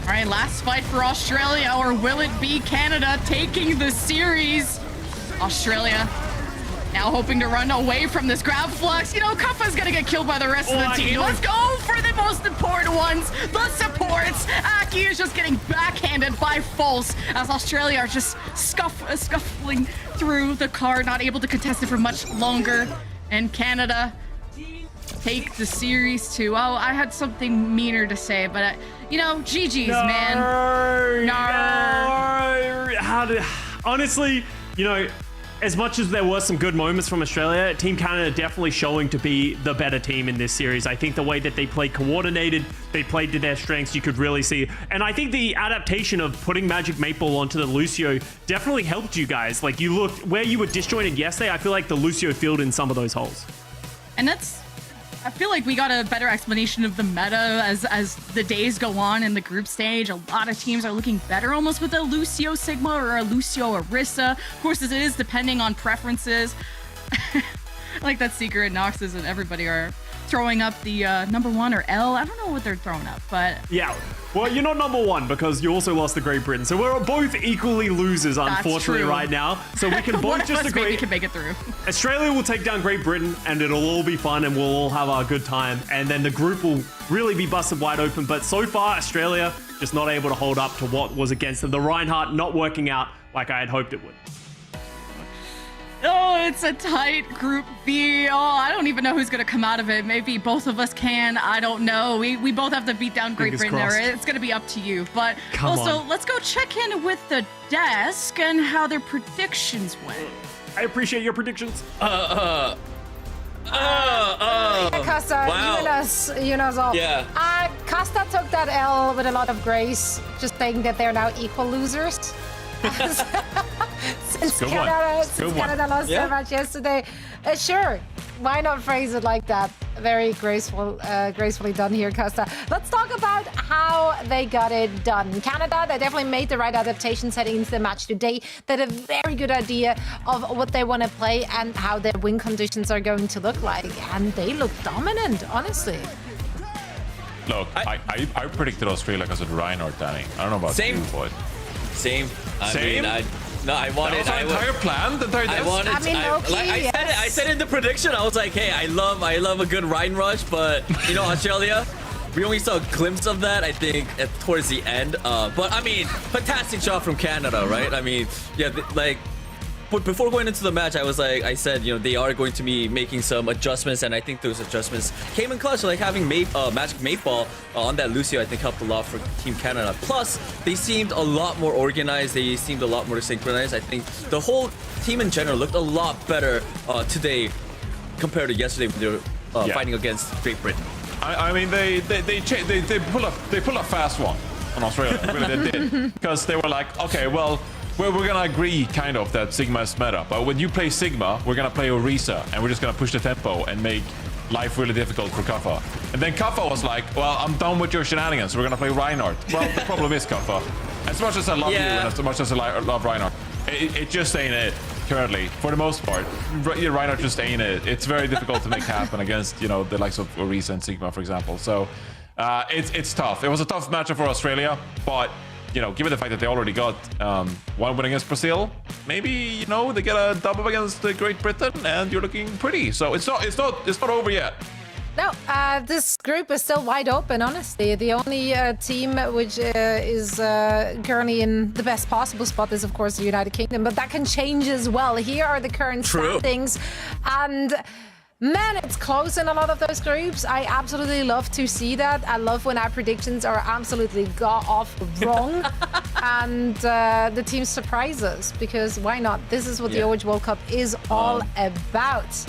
All right, last fight for Australia, or will it be Canada taking the series? Australia now hoping to run away from this grab flux. You know, Kappa's gonna get killed by the rest of the team. Let's go for the most important ones, the supports. Aki is just getting backhanded by False as Australia are just scuffling through the car, not able to contest it for much longer. And Canada take the series too. Oh, I had something meaner to say, but you know, GG's, man. Honestly, you know, as much as there were some good moments from Australia, Team Canada definitely showing to be the better team in this series. I think the way that they played coordinated, they played to their strengths, you could really see. And I think the adaptation of putting Magic Maple onto the Lucio definitely helped you guys. Like, you looked where you were disjointed yesterday, I feel like the Lucio filled in some of those holes. And I feel like we got a better explanation of the meta as the days go on in the group stage. A lot of teams are looking better almost with a Lucio Sigma or a Lucio Orisa. Of course, as it is depending on preferences. Like that Seeker and Noxus and everybody are throwing up the number 1 or L. I don't know what they're throwing up, but... Yeah, well, you're not number 1 because you also lost to Great Britain. So we're both equally losers, unfortunately, right now. So we can both just agree. Maybe can make it through. Australia will take down Great Britain and it'll all be fun and we'll all have our good time. And then the group will really be busted wide open. But so far, Australia just not able to hold up to what was against them. The Reinhardt not working out like I had hoped it would. Oh, it's a tight Group B. Oh, I don't even know who's going to come out of it. Maybe both of us can. I don't know. We both have to beat down Great Britain. It's going to be up to you. But let's go check in with the desk and how their predictions went. I appreciate your predictions. Costa, wow. you and us all. Yeah. Costa took that L with a lot of grace, just saying that they're now equal losers. Since Canada lost so much yesterday. Sure, why not phrase it like that? Very gracefully done here, Costa. Let's talk about how they got it done. Canada, they definitely made the right adaptations heading into the match today. They had a very good idea of what they want to play and how their win conditions are going to look like. And they look dominant, honestly. Look, I predicted Australia because of Reinhardt, Danny. I don't know about you, boy. Same. Same? I wanted. That was our entire plan. The entire I said in the prediction, I was like, hey, I love a good Rhine rush, but you know, Australia, we only saw a glimpse of that, I think, towards the end. But I mean, fantastic job from Canada, right? I mean, yeah, but before going into the match, I said, you know, they are going to be making some adjustments, and I think those adjustments came in clutch. Like having Magic Mayfall on that Lucio, I think helped a lot for Team Canada. Plus, they seemed a lot more organized. They seemed a lot more synchronized. I think the whole team in general looked a lot better today compared to yesterday when they were fighting against Great Britain. I mean, they pulled a fast one on Australia. Really, they did, because they were like, okay, well. We're gonna agree, kind of, that Sigma is meta, but when you play Sigma, we're gonna play Orisa, and we're just gonna push the tempo and make life really difficult for Kaffa. And then Kaffa was like, well, I'm done with your shenanigans, we're gonna play Reinhardt. Well, the problem is, Kaffa, as much as I love you and as much as I love Reinhardt, it just ain't it, currently, for the most part. Reinhardt just ain't it. It's very difficult to make happen against, you know, the likes of Orisa and Sigma, for example. So, it's tough. It was a tough matchup for Australia, but you know, given the fact that they already got one win against Brazil, maybe, you know, they get a double against Great Britain, and you're looking pretty. So it's not over yet. No, this group is still wide open, honestly. The only team which is currently in the best possible spot is, of course, the United Kingdom, but that can change as well. Here are the current standings, and man, it's close in a lot of those groups. I absolutely love to see that. I love when our predictions are absolutely got off wrong and the team surprise us, because why not? This is what the Overwatch World Cup is all about.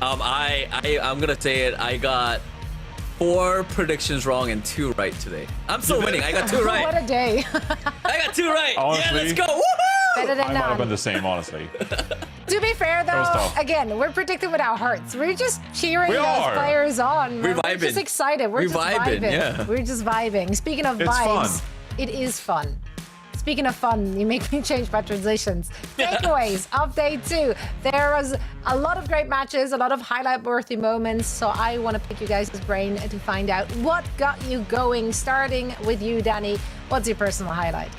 I'm gonna say it. I got 4 predictions wrong and 2 right today. I'm still winning. I got 2 right. What a day. I got 2 right. Honestly, yeah, let's go. Woohoo! Better than I might have been none. the same, honestly. To be fair, was though, tough. again, we're predicting with our hearts. We're just cheering We those are. players on. We're We're vibing. just excited. We're just vibing, vibing. yeah. We're just vibing. Speaking of It's vibes, fun. it is fun. Speaking of fun, you make me change my transitions. Takeaways of day 2. There was a lot of great matches, a lot of highlight-worthy moments. So I want to pick you guys' brain to find out what got you going. Starting with you, Danny. What's your personal highlight?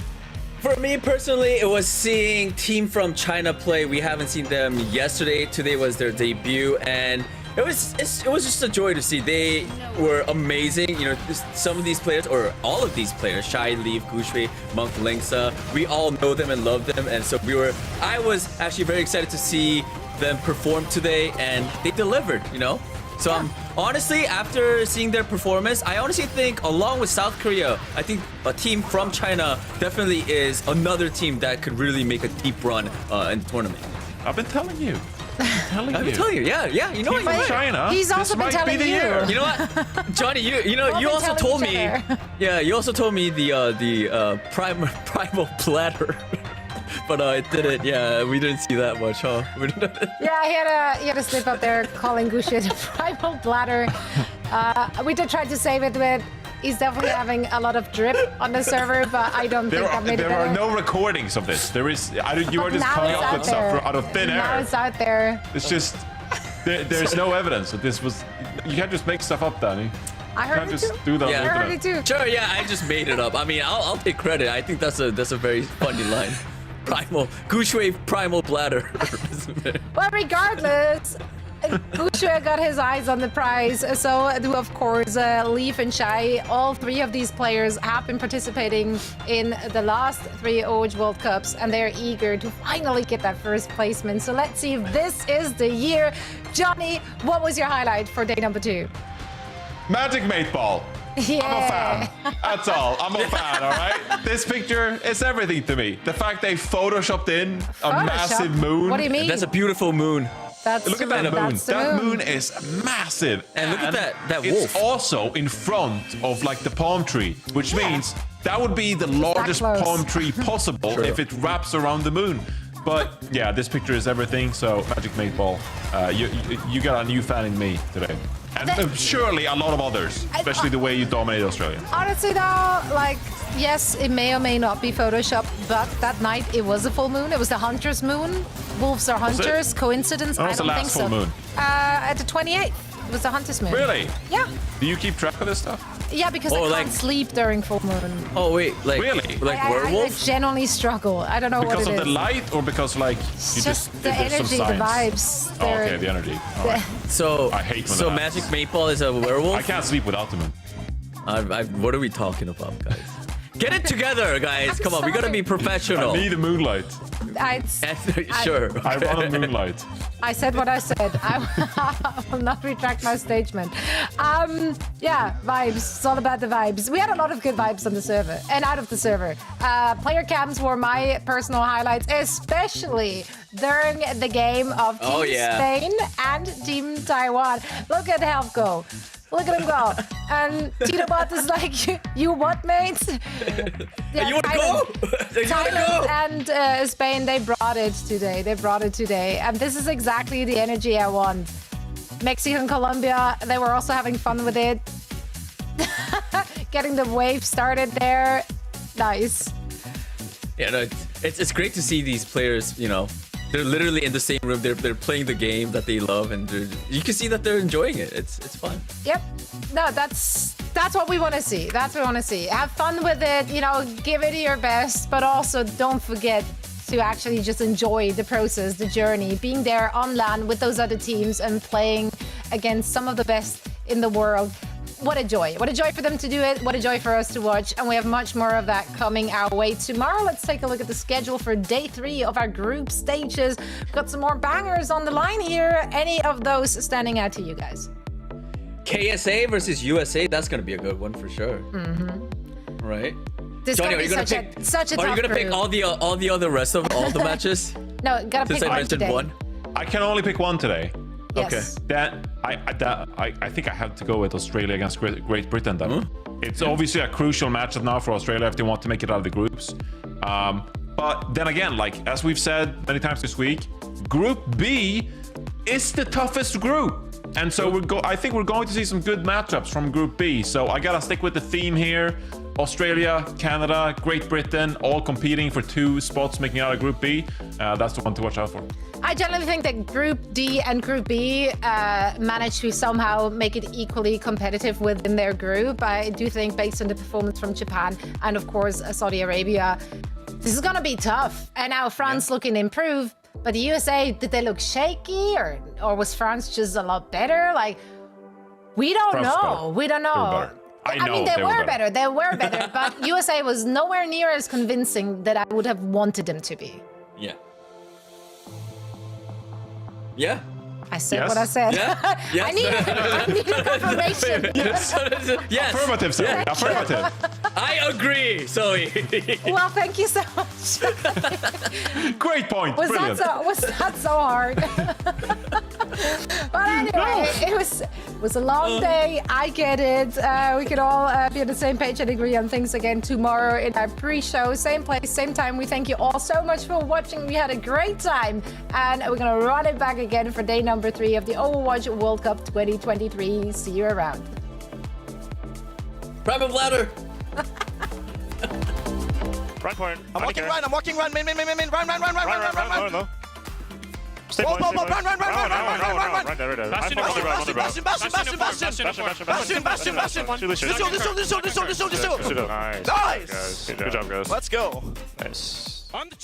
For me personally, it was seeing Team from China play. We haven't seen them yesterday. Today was their debut, and it was just a joy to see. They were amazing. You know, some of these players, or all of these players, Shai, Leaf, Gushui, Monk, Linksa, we all know them and love them, and so I was actually very excited to see them perform today, and they delivered. You know. So honestly, after seeing their performance, I honestly think, along with South Korea, I think a team from China definitely is another team that could really make a deep run in the tournament. I've been telling you. I've been telling you, yeah. You know Team what? from China. He's this also been might telling be the you. year. You know what, Johnny? You know, We've you been also telling told each me. other. Yeah, you also told me the primal platter. But it didn't. Yeah, we didn't see that much, huh? Yeah, he had a slip up there calling Gushui the primal bladder. We did try to save it with. He's definitely having a lot of drip on the server, but I don't think that made it There better. are no recordings of this. There is. You are just Now coming it's up out with there. stuff out of thin Now air. it's out there. It's just there's no evidence that this was. You can't just make stuff up, Danny. I You heard can't it just too. do that Yeah. on the I heard it internet. too. Sure, yeah, I just made it up. I mean, I'll take credit. I think that's a very funny line. Primal Gushui primal bladder. Well, regardless, Gushui got his eyes on the prize. So do, of course, Leaf and Shai. All 3 of these players have been participating in the last 3 Overwatch World Cups, and they're eager to finally get that first placement. So let's see if this is the year. Johnny, what was your highlight for day number 2? Magic Mate Ball. Yeah. I'm a fan. That's all. I'm a fan, all right? This picture is everything to me. The fact they photoshopped in a Photoshop? massive moon. What do you mean? That's a beautiful moon. That's Look at that moon. that's the That moon is massive. And look at that It's wolf. also in front of like the palm tree, which means that would be the largest close. palm tree possible if it wraps around the moon. But yeah, this picture is everything. So Magic Mate Ball, you got a new fan in me today. And surely a lot of others, especially the way you dominate Australia. Honestly, though, like, yes, it may or may not be Photoshop, but that night it was a full moon. It was the hunter's moon. Wolves are Was it? hunters. Coincidence? When I was the don't think last so. full moon? At the 28th. It was the hunter's moon. Really? Yeah. Do you keep track of this stuff? Yeah, because Oh, I like- can't sleep during full moon. Oh wait, like Really? like I werewolves? genuinely struggle. I don't know Because what it of is. the light or because like you It's just just the there's some energy, the science? vibes. Oh, okay, They're- the energy. All right. So I hate when so that Magic happens. Maple is a werewolf. I can't sleep without the moon. What are we talking about, guys? Get it together, guys. Come on, we gotta be professional. I need the moonlight. Sure. I run on moonlight. I said what I said. I will not retract my statement. Yeah, vibes. It's all about the vibes. We had a lot of good vibes on the server and out of the server. Player cams were my personal highlights, especially during the game of Team Spain and Team Taiwan. Look at Help go. Look at him go. And Tito Bot is like, you what, mate? Yeah, You wanna go? You wanna Thailand go? and Spain, they brought it today. And this is exactly the energy I want. Mexico and Colombia, they were also having fun with it. Getting the wave started there. Nice. Yeah, no, it's great to see these players, you know, they're literally in the same room. They're playing the game that they love, and you can see that they're enjoying it. It's fun. Yep. No, that's what we want to see. That's what we want to see. Have fun with it, you know, give it your best, but also don't forget to actually just enjoy the process, the journey, being there on LAN with those other teams and playing against some of the best in the world. What a joy. What a joy for them to do it. What a joy for us to watch. And we have much more of that coming our way tomorrow. Let's take a look at the schedule for day 3 of our group stages. We've got some more bangers on the line here. Any of those standing out to you guys? KSA versus USA, that's gonna be a good one for sure. Mm-hmm. Right? This Johnny, gonna be such a tough Are you gonna pick group. all the other rest of all the matches? No, gotta Since pick I one mentioned today. one. I can only pick one today. Yes. That I think I have to go with Australia against Great Britain. Then it's obviously a crucial matchup now for Australia if they want to make it out of the groups. But then again, like as we've said many times this week, Group B is the toughest group. And so I think we're going to see some good matchups from Group B. So I gotta stick with the theme here. Australia, Canada, Great Britain, all competing for 2 spots making out of Group B. That's the one to watch out for. I generally think that Group D and Group B managed to somehow make it equally competitive within their group. I do think based on the performance from Japan and of course Saudi Arabia, this is gonna be tough. And now France looking improved, but the USA, did they look shaky or was France just a lot better? Like, we don't know. We don't know. I mean, they were better. They were better, but USA was nowhere near as convincing that I would have wanted them to be. Yeah. Yeah. I said what I said. Yeah. Yes. I needed confirmation. Yes. Affirmative, Zoe. Affirmative. I agree, Zoe. Well, thank you so much. Great point. Was Brilliant. that so hard? But anyway, it was a long day. I get it. We can all be on the same page and agree on things again tomorrow in our pre-show. Same place, same time. We thank you all so much for watching. We had a great time. And we're going to run it back again for day number 3 of the Overwatch World Cup 2023. See you around. Private ladder. Run point. I'm walking run. Min. Run. Stay Ball, point, run. Run there. Bastion. Nice. Good job, guys. Let's go. Nice. On the